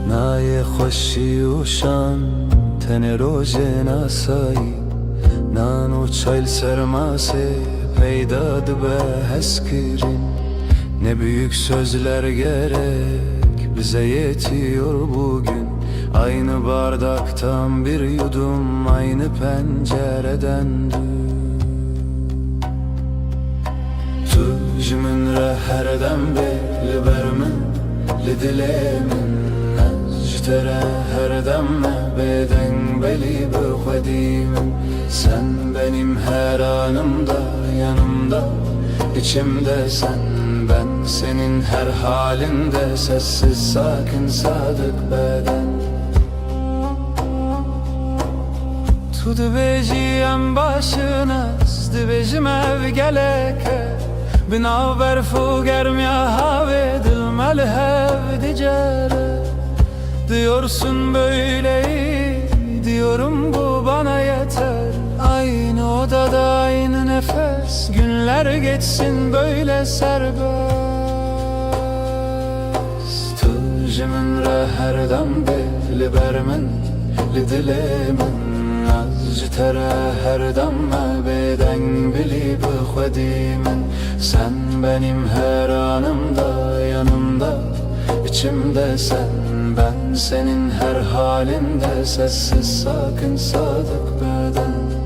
Naye خوشی و شان تن روژه ناسایی نانو çayl sermase peydadı be heskirin Ne büyük sözler gerek bize yetiyor bugün Aynı bardaktan bir yudum aynı pencereden Tujmin re herdem beyli bermin li dilimin Jtere herdem beden beli bu khodimin Sen benim her anımda yanımda İçimde sen ben senin her halinde Sessiz sakin sadık beden Tu dibêjiyem başınız dibêjim ev geleke Binaber fu germiya have dilmel hev dicere Diyorsun böyleyi diyorum bu bana yeter Aynı odada aynı nefes Günler geçsin böyle serbest Tujmin re herdem beyli bermin Li dilimin Jtere herdem beden beli bu khodimin Sen benim her anımda yanımda İçimde sen ben senin her halinde Sessiz sakin sadık beden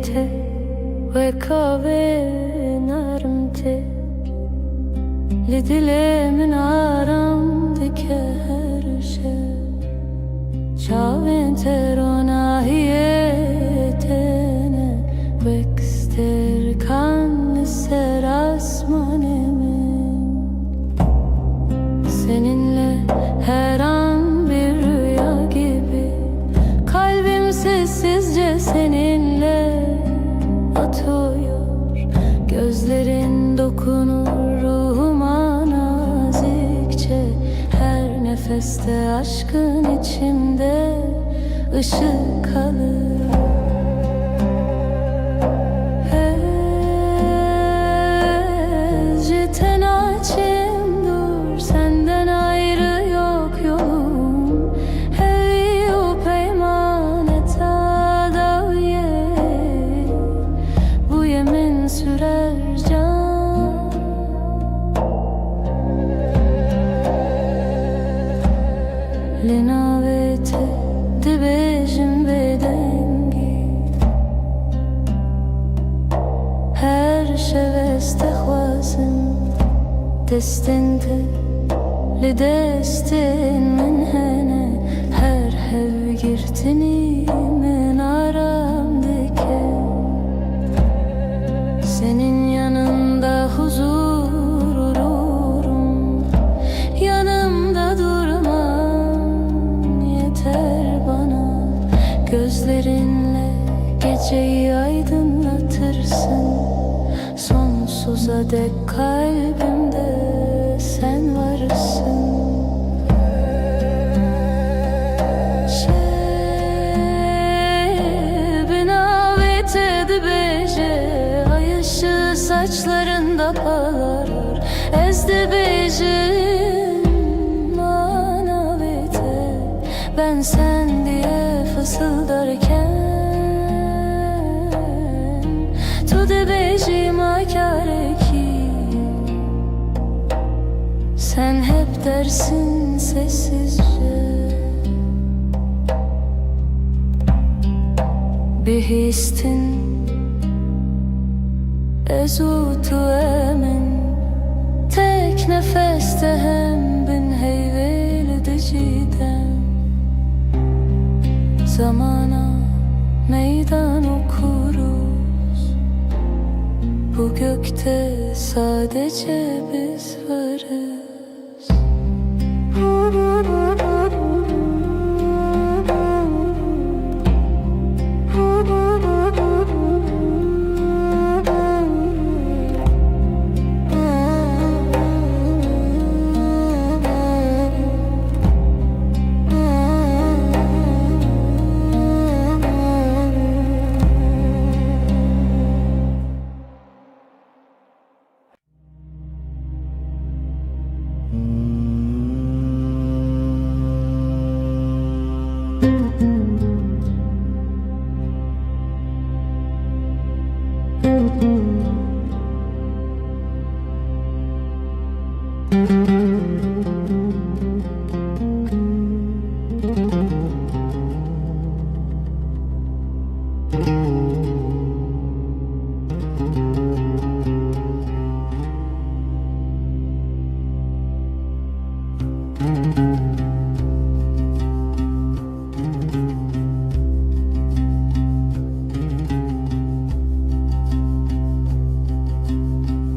te ve kave narmte li dile min aram dike her şey çavin terona hiyetene vekster kan ser asmanemin seninle her an bir rüya gibi kalbim sessizce seninle atıyor gözlerin dokunur ruhuma nazikçe her nefeste aşkın içimde ışık kalır Ezci açım dur senden ayrı yok yolum Hevi o peymaneta daviye bu yemin sürer can Linavete dibejim bedengi her şeveste xwazim destinde li destin min hene her hev girtini min aram dike senin yanında huzur olurum yanımda durman yeter bana gözlerinle geceyi aydınlatırsın sonsuza dek kalbimde sen varsın Binavete dibeje ay ışığı saçlarında parlar ezde bejim manavete ben sen diye fısıldarken tu de bejim akare ki sen hep dersin sessizce Bihistin ezutu emin tek nefeste hem bin heyveli decidem zamana meydan okuruz bu gökte sadece biz varız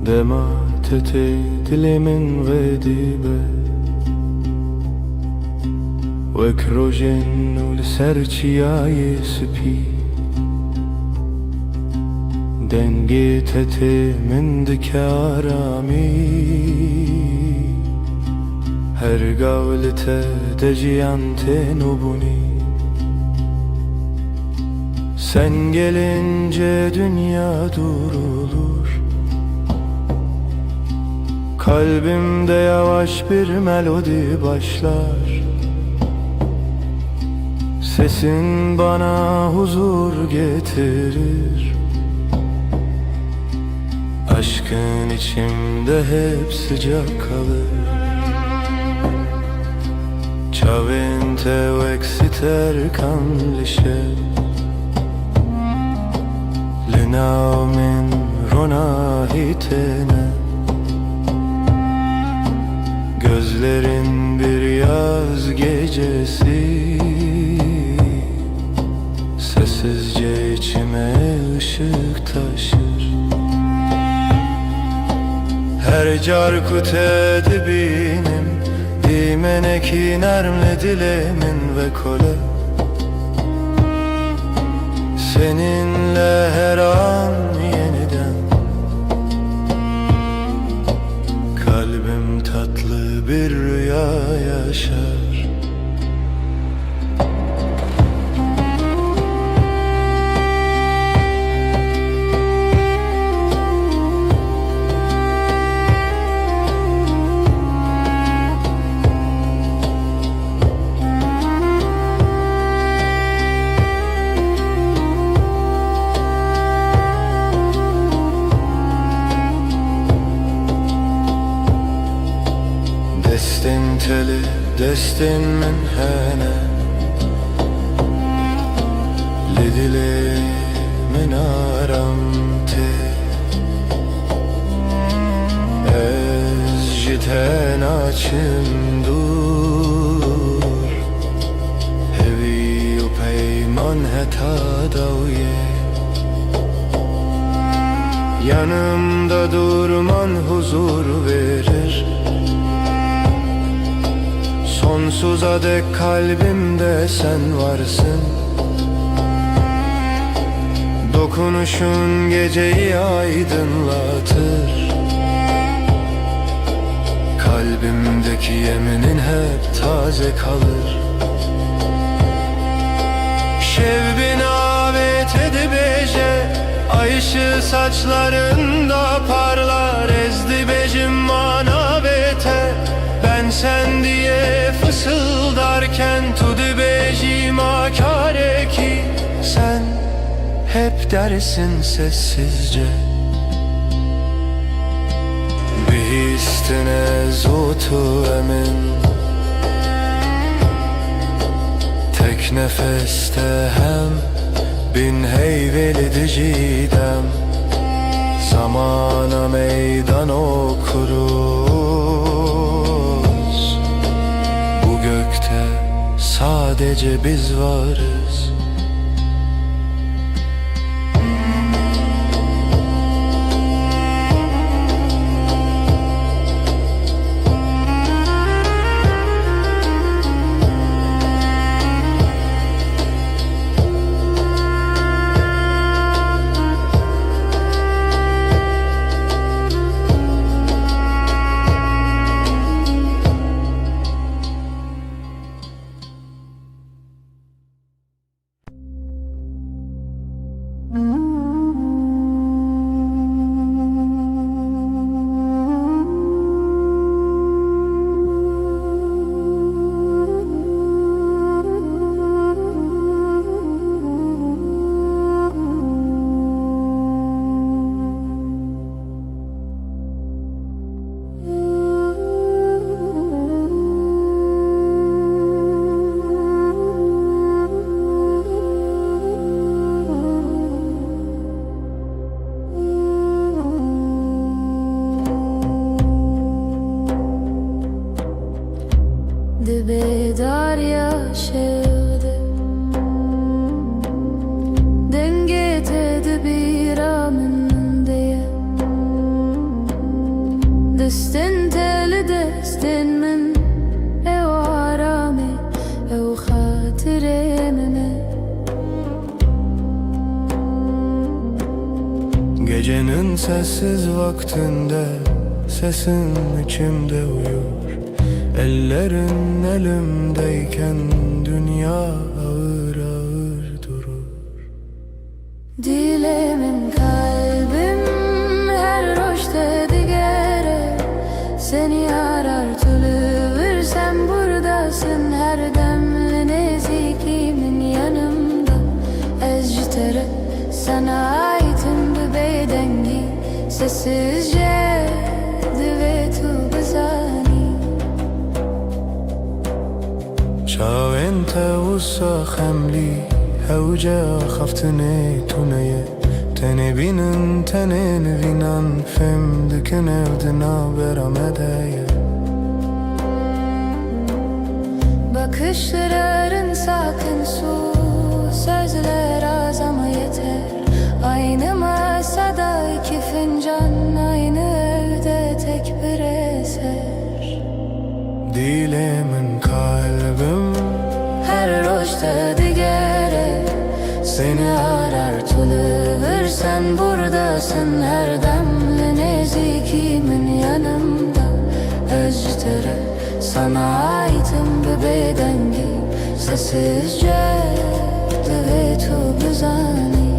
Dema tete dilimin غديبة وكروجن ولسرچياي سپي دنگي tete من دكارامي her gavlete deciyante nubuni sen gelince dünya durulur kalbimde yavaş bir melodi başlar sesin bana huzur getirir aşkın içimde hep sıcak kalır Ciavente o exciter can lisce بنا من ronahitine Gözlerin bir yaz gecesi Sessizce içime ışık taşır Her carkut edibinim Dimeneki nermle dilemin ve kole Seninle her an yeniden Kalbim tatlı bir rüya yaşar Destin teli, destin min hene Lidili min aramte Ez jiten açım dur Hevi u peyman heta davye Yanımda durman huzur verir Sonsuza dek kalbimde sen varsın Dokunuşun geceyi aydınlatır Kalbimdeki yeminin hep taze kalır Şevbin avet edibeje Ay ışığı saçlarında parlar Ezdi becim manavete Ben sen diye fısıldarken Tudu becima kare ki Sen hep dersin sessizce Bir histine zutu emin Tek nefeste hem bin heyveli cidem Zamana meydan okuruz Bu gökte sadece biz varız Dibe darya şevde Denge tedbira min diye Destin teli destin min Ev arame ev hatire mine Gecenin sessiz vaktinde Sesin içimde uyur Ellerin elimdeyken dünya ağır ağır durur Dilemin kalbim her roşte digere Seni arar tülüvür sen buradasın her demli nezikimin yanımda Ezcitere sana aitim bu bedengi Sessizce divetu bezani شاو انت وصا خملي هوجا خفتني تونية Teni binin tenini vinan fem dikin evdina veramedeye. Bakışların sakın su, sözler az ama yeter. Aynı masada iki fincan, aynı evde tek bir eser. Dilimin kalbim Her roşta digere seni arar tulur. Sen buradasın her demli nezikimin yanımda. Öztere sana aitim bir bedengi. Sessizce ve tu bizani.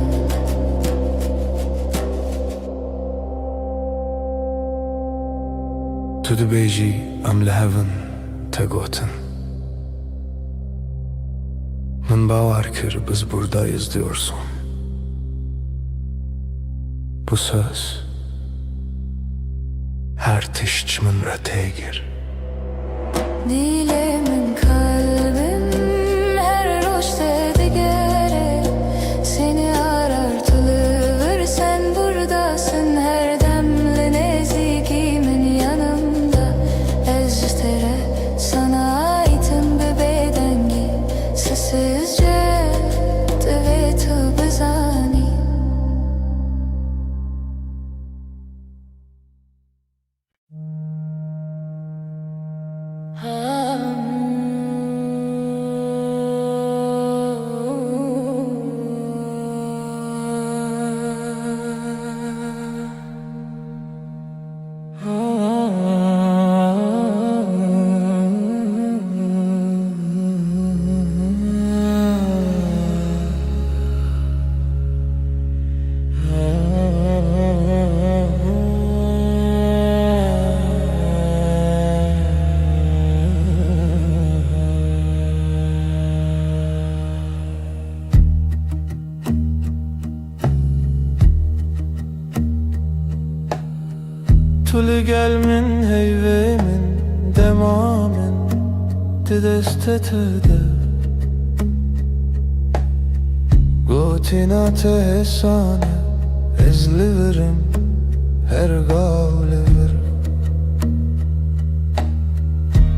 Tu dibêjî em li hevin te gotin. Min bawer kir biz buradayız diyorsun. Bu söz her tişçimin röteye gir. Dilimin kalbim her roşta digere seni arar tulur. Sen buradasın her demli nezikimin yanımda. Eztere sana aitim bir bedengi. Sessizce ve tu bizani. Tuli gelmin heyvemin demamin didestetede. Gotina tehsane ezliverim her gavlevir.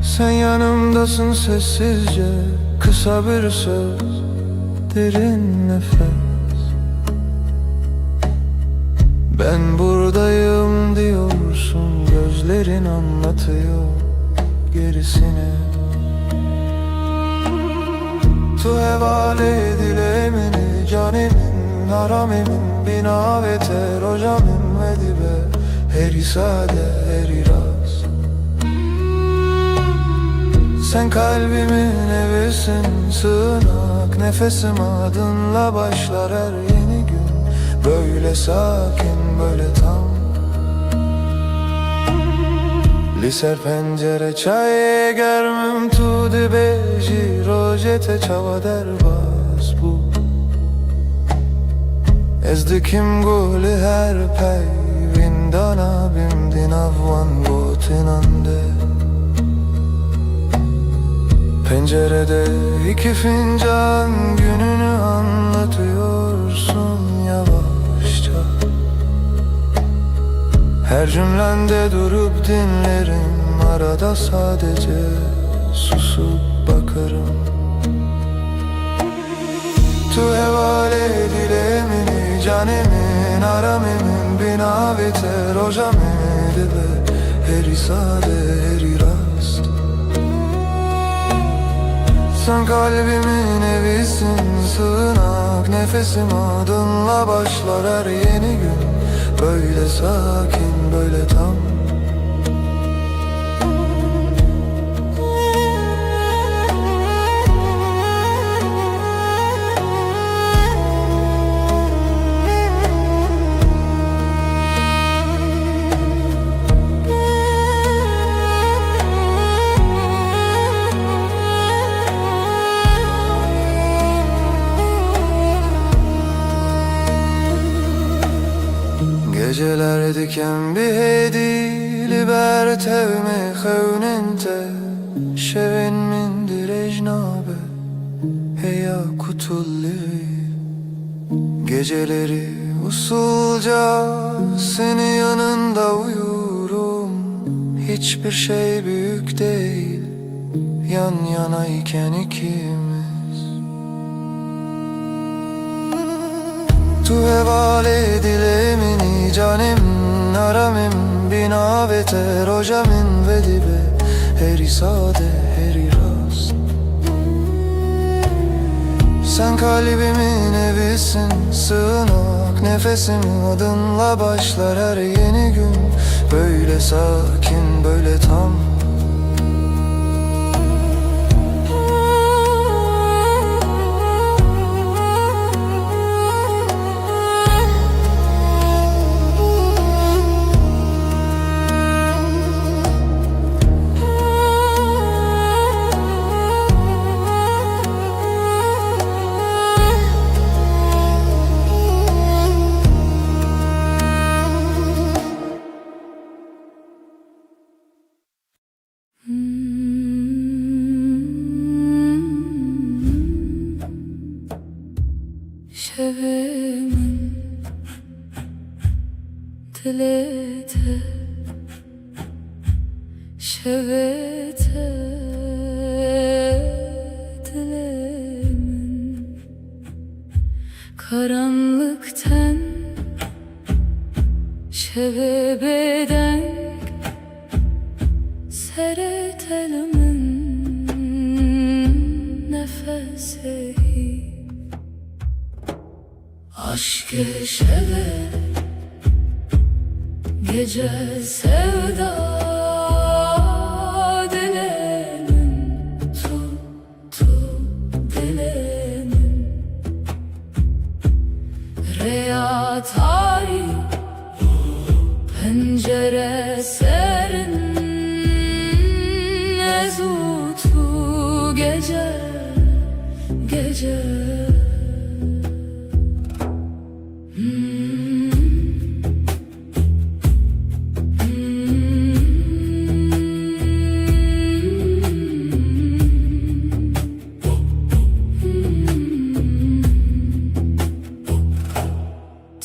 Sen yanımdasın sessizce, kısa bir söz, derin nefes. Ben buradayım diyorsun, gözlerin anlatıyor gerisini. Tu hevale dilemini canimin, haramimin, binaveter hocamim ve dibe. Heri sade, heri rast. Sen kalbimin evisin, sığınak, nefesim adınla başlar her yeni gün. Böyle sakin, böyle tam. Liser pencere çay germim tu dibeji rojete çava derbas bu. Ezdikim guli her pey vindana bimdin avvan gotinande. Pencerede iki fincan gününü anlatıyorsun yavaşça. Her cümlende durup dinlerim, arada sadece susup bakarım. Tu hevale dilemini canimin, aramimin, binaviter hocamedi be. Heri sade, heri rast. Sen kalbimin evisin, sığınak, nefesim adınla başlar her yeni gün. Böyle sakin, böyle tam. Geceler diken bir hedi liber tevme xewnente. Şevin min direjnabe heya kutulli. Geceleri Usulca seni yanında uyurum. Hiçbir şey büyük değil yan yanayken ikimiz. Tu hevale dilemini canim naramim bina beter hocamin ve dibe heri sade heri rast. Sen kalbimin evisin, sığınak nefesim, adınla başlar her yeni gün. Böyle sakin, böyle tam. Şevimin dilete, şevete dilemin karanlıktan şevebeden seretelimin nefesi. Aşk-ı şeve gece sevda dilemin tuttu dilemin Reya tarih pencere serin ezutu gece gece.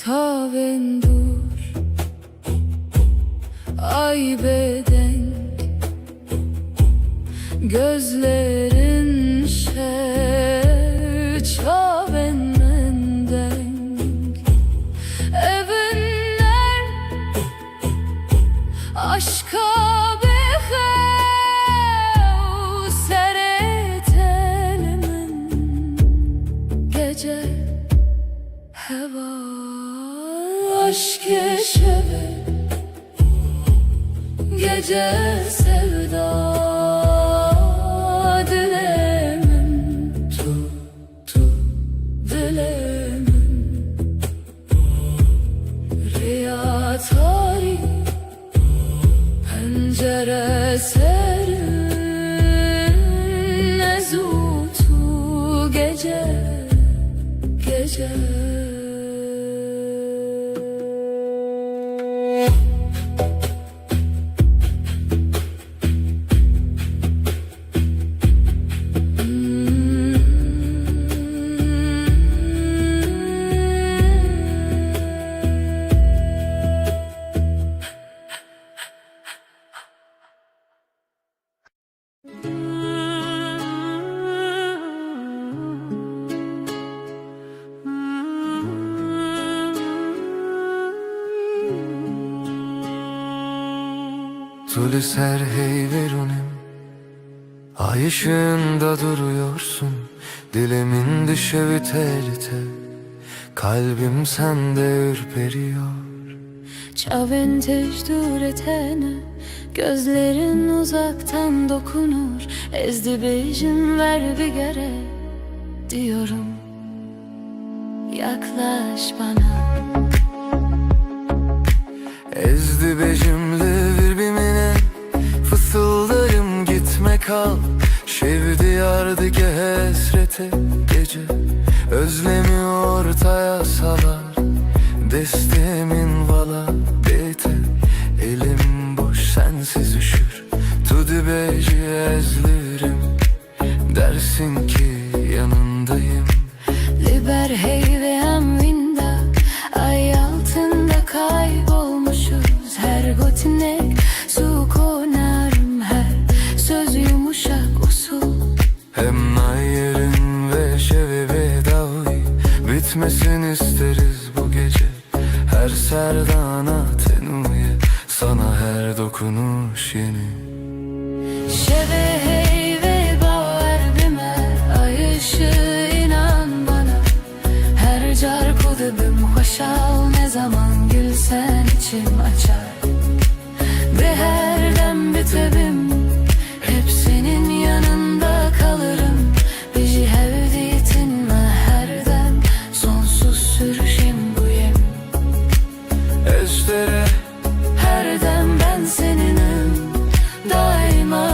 Tavendur ay beden gözlerin çaven menden evinler aşka behev seretelimin gece heva. Aşk-ı şeve gece sevda dilemin tuttu dilemin Riya tarih pencere serin ezutu gece gece. Tülü ser hey verunim, ay ışığında duruyorsun. Dilimin düşevi telte, kalbim sende ürperiyor. Çaven tecdür etene, gözlerin uzaktan dokunur. Ezdi bejim ver bir gere diyorum, yaklaş bana. Ezdi bejimli birbirine, fısıldarım gitme kal. Şevdi yardı ki hasrete gece, özlemi ortaya salar. Destemin vala bete, elim boş sensiz üşür. Tudi beji ezlerim, dersin ki yanındayım. Liber hey ve am vinda, ay bitmesin isteriz bu gece. Her serdana tenuye, sana her dokunuş yeni. شبه هیوه باور بime ay ışığı inan bana. Her car kulübüm hoşal ne zaman gülsen içim açar. Ve her dem bitebim hep senin yanında kalırım. Bizi hevdiyetinle her dem sonsuz sürüşüm bu yem. Eştere Her dem ben seninim daima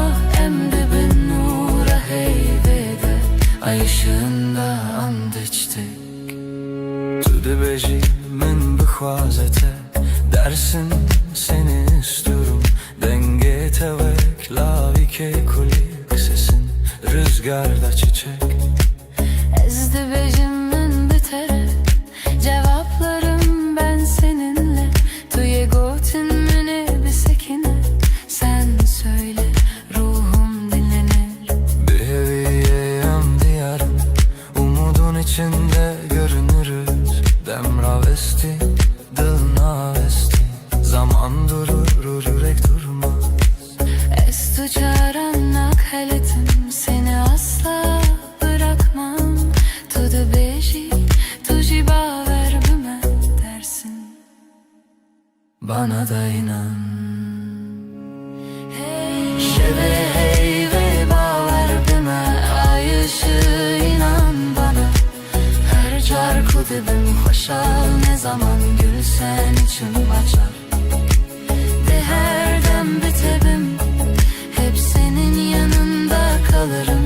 emdibin nura heyvede ay ışığında and içtik. tu dibêjî min bixwaze te, dersin seni istiyorum. Dengê tevek lavî kulik sesin, rüzgarda çiçek. Ezdi bejimin bitere cevaplarım ben seninle. Tuye gotin mene bir sekine, sen söyle ruhum dinlenir. Bir heviyeyem diyarım, umudun içinde görünürüz. Demravesti, dılnavesti, zaman durur, yürek durmaz. Estu çarannak heletim seni asla bırakmam. Tudu beji tuji baver bime dersin. Bana da inan. Şeve heyve baver bime ay ışığı inan bana. Her car kudübüm hoşal ne zaman gülsen içim açar. Ve her dem bitebim hep senin yanında kalırım.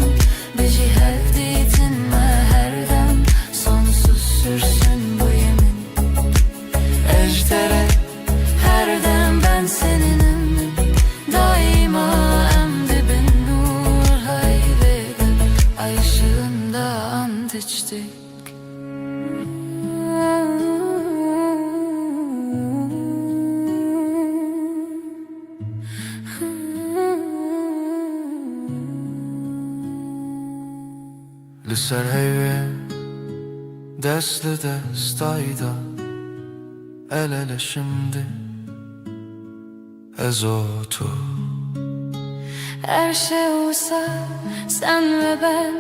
Bizi hevdiyetinle her dem sonsuz sürsün bu yemin. Ejderha Her dem ben seninim daima emdibin nur hayvede ay ışığında and içtik. li ser heyvê dest li dest ayda, el ele şimdi ez o tu. Her şey olsa sen ve ben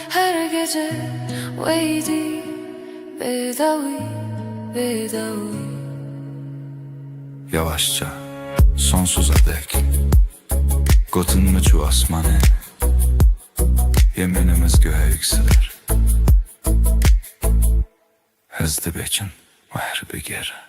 her gece veydi bedavi bedavi. Yavaşça sonsuza dek Gotun mu çu asmanı, yeminimiz göğe yükselir. Hezdi beçin ve her bir geri.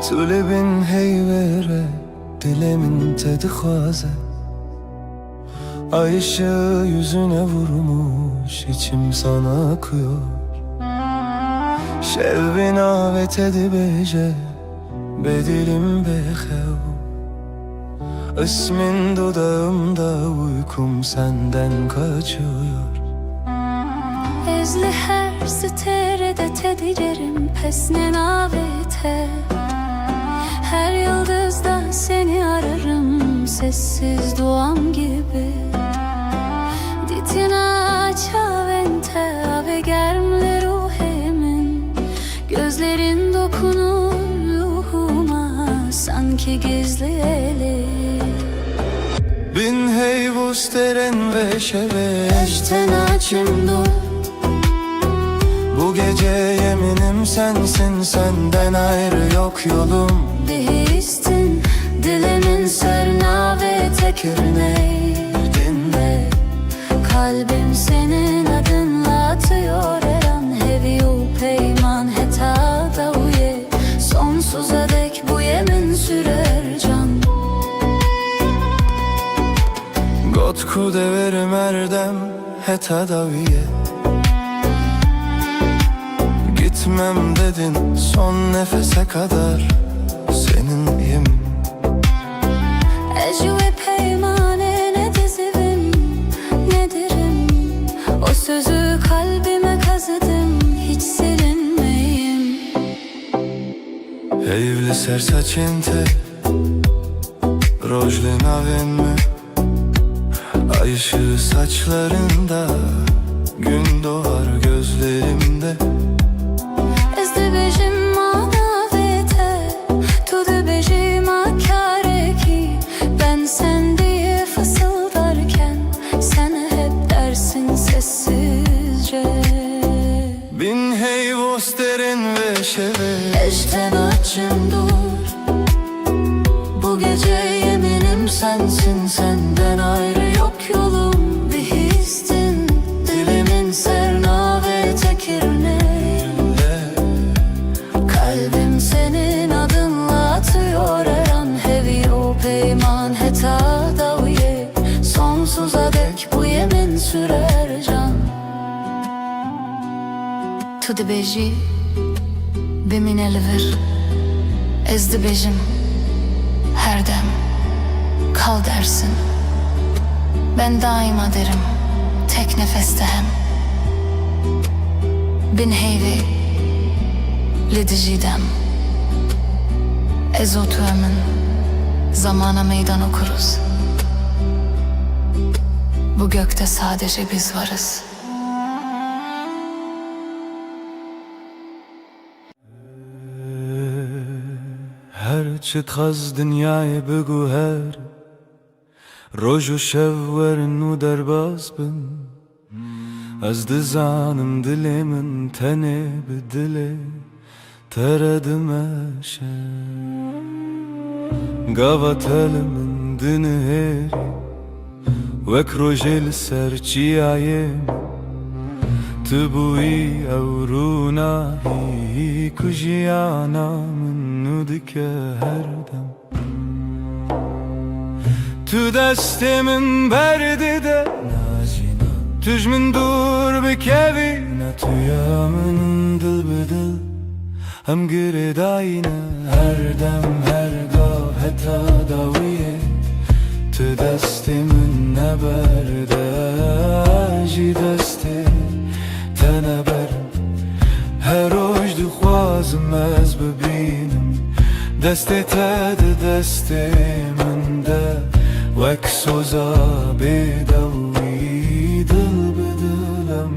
Tulebin heyvere, dilemin tedixwaze. Ay ışığı yüzüne vurmuş, içim sana akıyor. Şevvin avet edibece, bedilim bexev. İsmin dudağımda, uykum senden kaçıyor. Ezli her siterede tedicerim pesne navete. Her yıldızda seni ararım sessiz duam gibi. Ditina çavente ave germle ruhemin. Gözlerin dokunur ruhuma sanki gizli eli. Bin heyvus teren ve şeveşten Açım dur. Bu gece yeminim sensin, senden ayrı yok yolum. Dehistin dilimin sırna ve tekirine dinle. Kalbim senin adınla atıyor her an. Hevi peyman heta da uye. Sonsuza dek bu yemin sürer. ku deverim erdem heta daviye. Gitmem dedin son nefese kadar seninleyim. Ecve peymane ne dizivim ne derim. O sözü kalbime kazıdım, hiç silinmeyim. Evli sersaçente rojli navenme. Ay ışığı saçlarında, gün doğar gözlerimde. Ez dibêjim ma navê te, tu dibêjî ma kâre kî. Ben sen diye fısıldarken sen hep dersin sessizce. Bin hey vosterin ve şeve. Ejden açım dur, bu gece yeminim sensin. Senden ayrı yok yolum, bir histin. Dilimin sernave tekirneyim. Kalbim senin adınla atıyor her an. Hevi o peyman heta daviye. Sonsuza dek bu yemin sürer can. Tu dibêjî bimîne li vir, ez dibêjim her dem kal dersin. Ben daima derim tek nefeste hem. Bin heyvi li dijî dem. Ez o tu emin zamana meydan okuruz. Bu gökte sadece biz varız. هر چه خز دنیای بگو هر روز و شب ورن و درباز بن. از دزانم دلمن تنه به دله تردمشه. گاوا تلمن دنه هری وک روژل سرچیایم. تبوی اورونایی کجیانا منو dike her dem. Tu destimin berdide nazina, tüjmin dur bikevi ne tuyamin dil bedil. Hem giridayne her dem her gav heta daviye. Tu destimin ne berde ji desti tene berim. Her oj dixwazim ez bibînim destê te di destê min de. Wek soza bêdewî dil bi dilem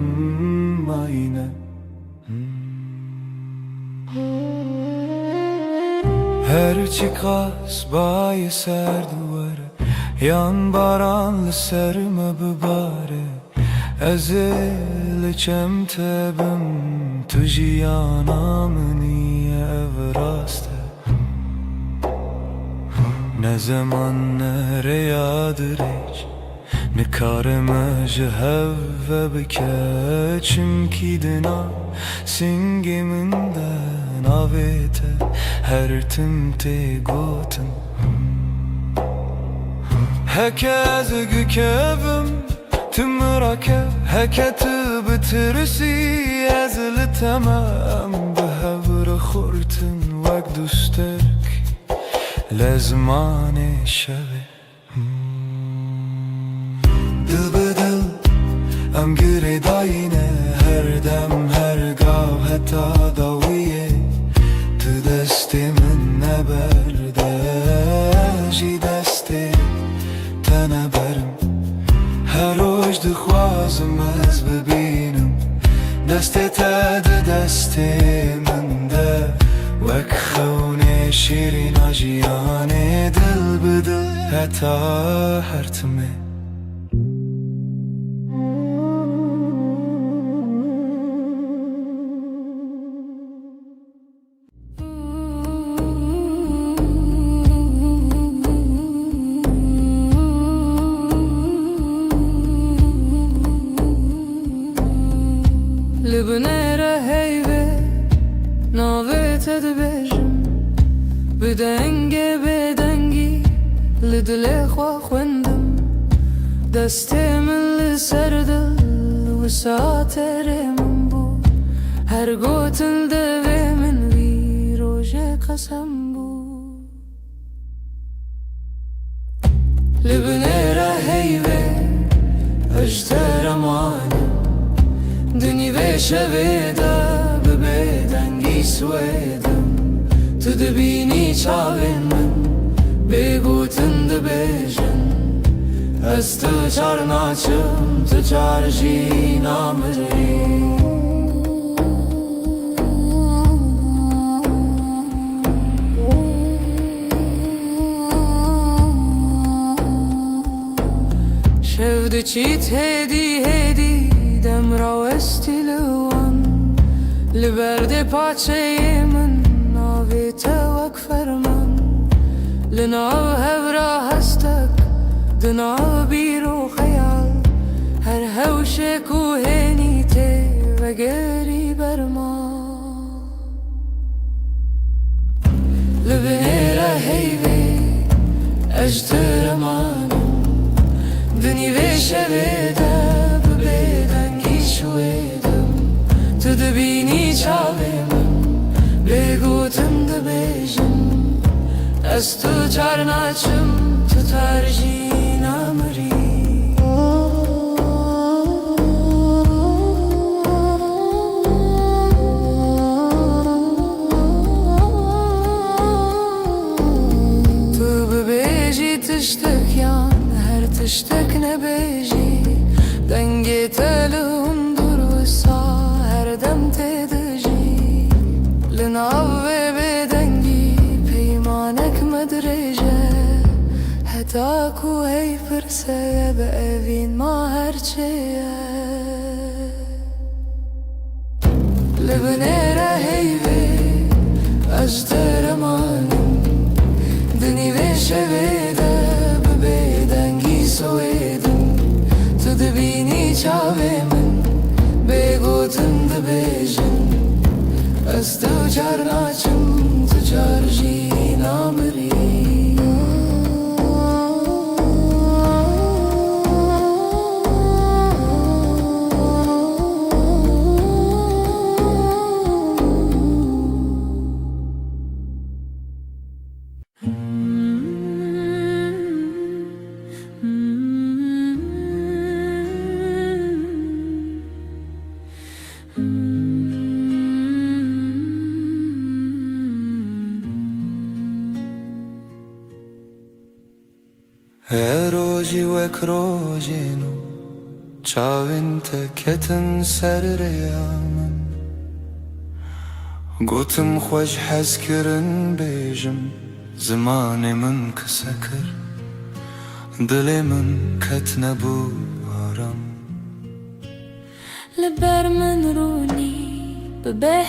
mayne. Her çi qas bayê ser dûwere, yan baran li ser me bibare. Ez ê li çem te bim, tu jiyana minî ev rast e. Ne zaman nereye dirêj nikarime ji hev ve bike. Çimkî di nav singê min de navê te her tim tê gotin. Heke ez gikevim tu mira kev, heke tu bitirsî ez li temem. Bi hev re xurtin wek dûsterk le zimanê şevê. Dil bi dil em girêdayîne her dem her gav heta dawiye. Tu destê min ne berde jî destê te ne berim. Her roj dixwazim ez bibînim destê te di destê min de. Wek xewnê şîrîna jiyanê dil bi dil heta her timê. Libnere heyve navet edbejim بدنگ بدنگی لدل خوا خوندم دسته من لسر دل وسات من بو هر گوتن دوه من وی روژ قسم بو لبنه را هیوه اجتر امانم دنی به شویده ببیدنگی سویدم تو دبینی چاوین من بگوتن دبیجن از تو چار ناچم تو چار جی نامری شود چیت هدی دم را استیلوان لبرد پاچه من ناوی توک فرمان لناو هورا هستک دناو بیرو خیال هر هوش کوهنی ته و گری برما لبنه را هیوه اجتر مانم دنی به شویده ببیدنگی شویدم تو دبینی چاوه من بگوتم دبیجم از تو چار ناچم تو ترجی نامری تو ببیجی تشتک یان هر تشتک نبیجی دنگی تلون دور وسا هر دم تدجی لناوه بدنگی پیمانک مدرجه حتی کو هی فرسه بأوین ما هرچیه لبنه را هیوه اجتر مانم دنی به شویده ببیدنگی سویدم تو دبینی چاوه من بگوتن دبیجن از تو چار ناچم تو چار جی نامری روزی وک روزینو چاوین تکتن سر ریامن گوتم خوش حس کرن بیجم زمان من کسکر دل من کت نبو آرام لبر من رونی ببه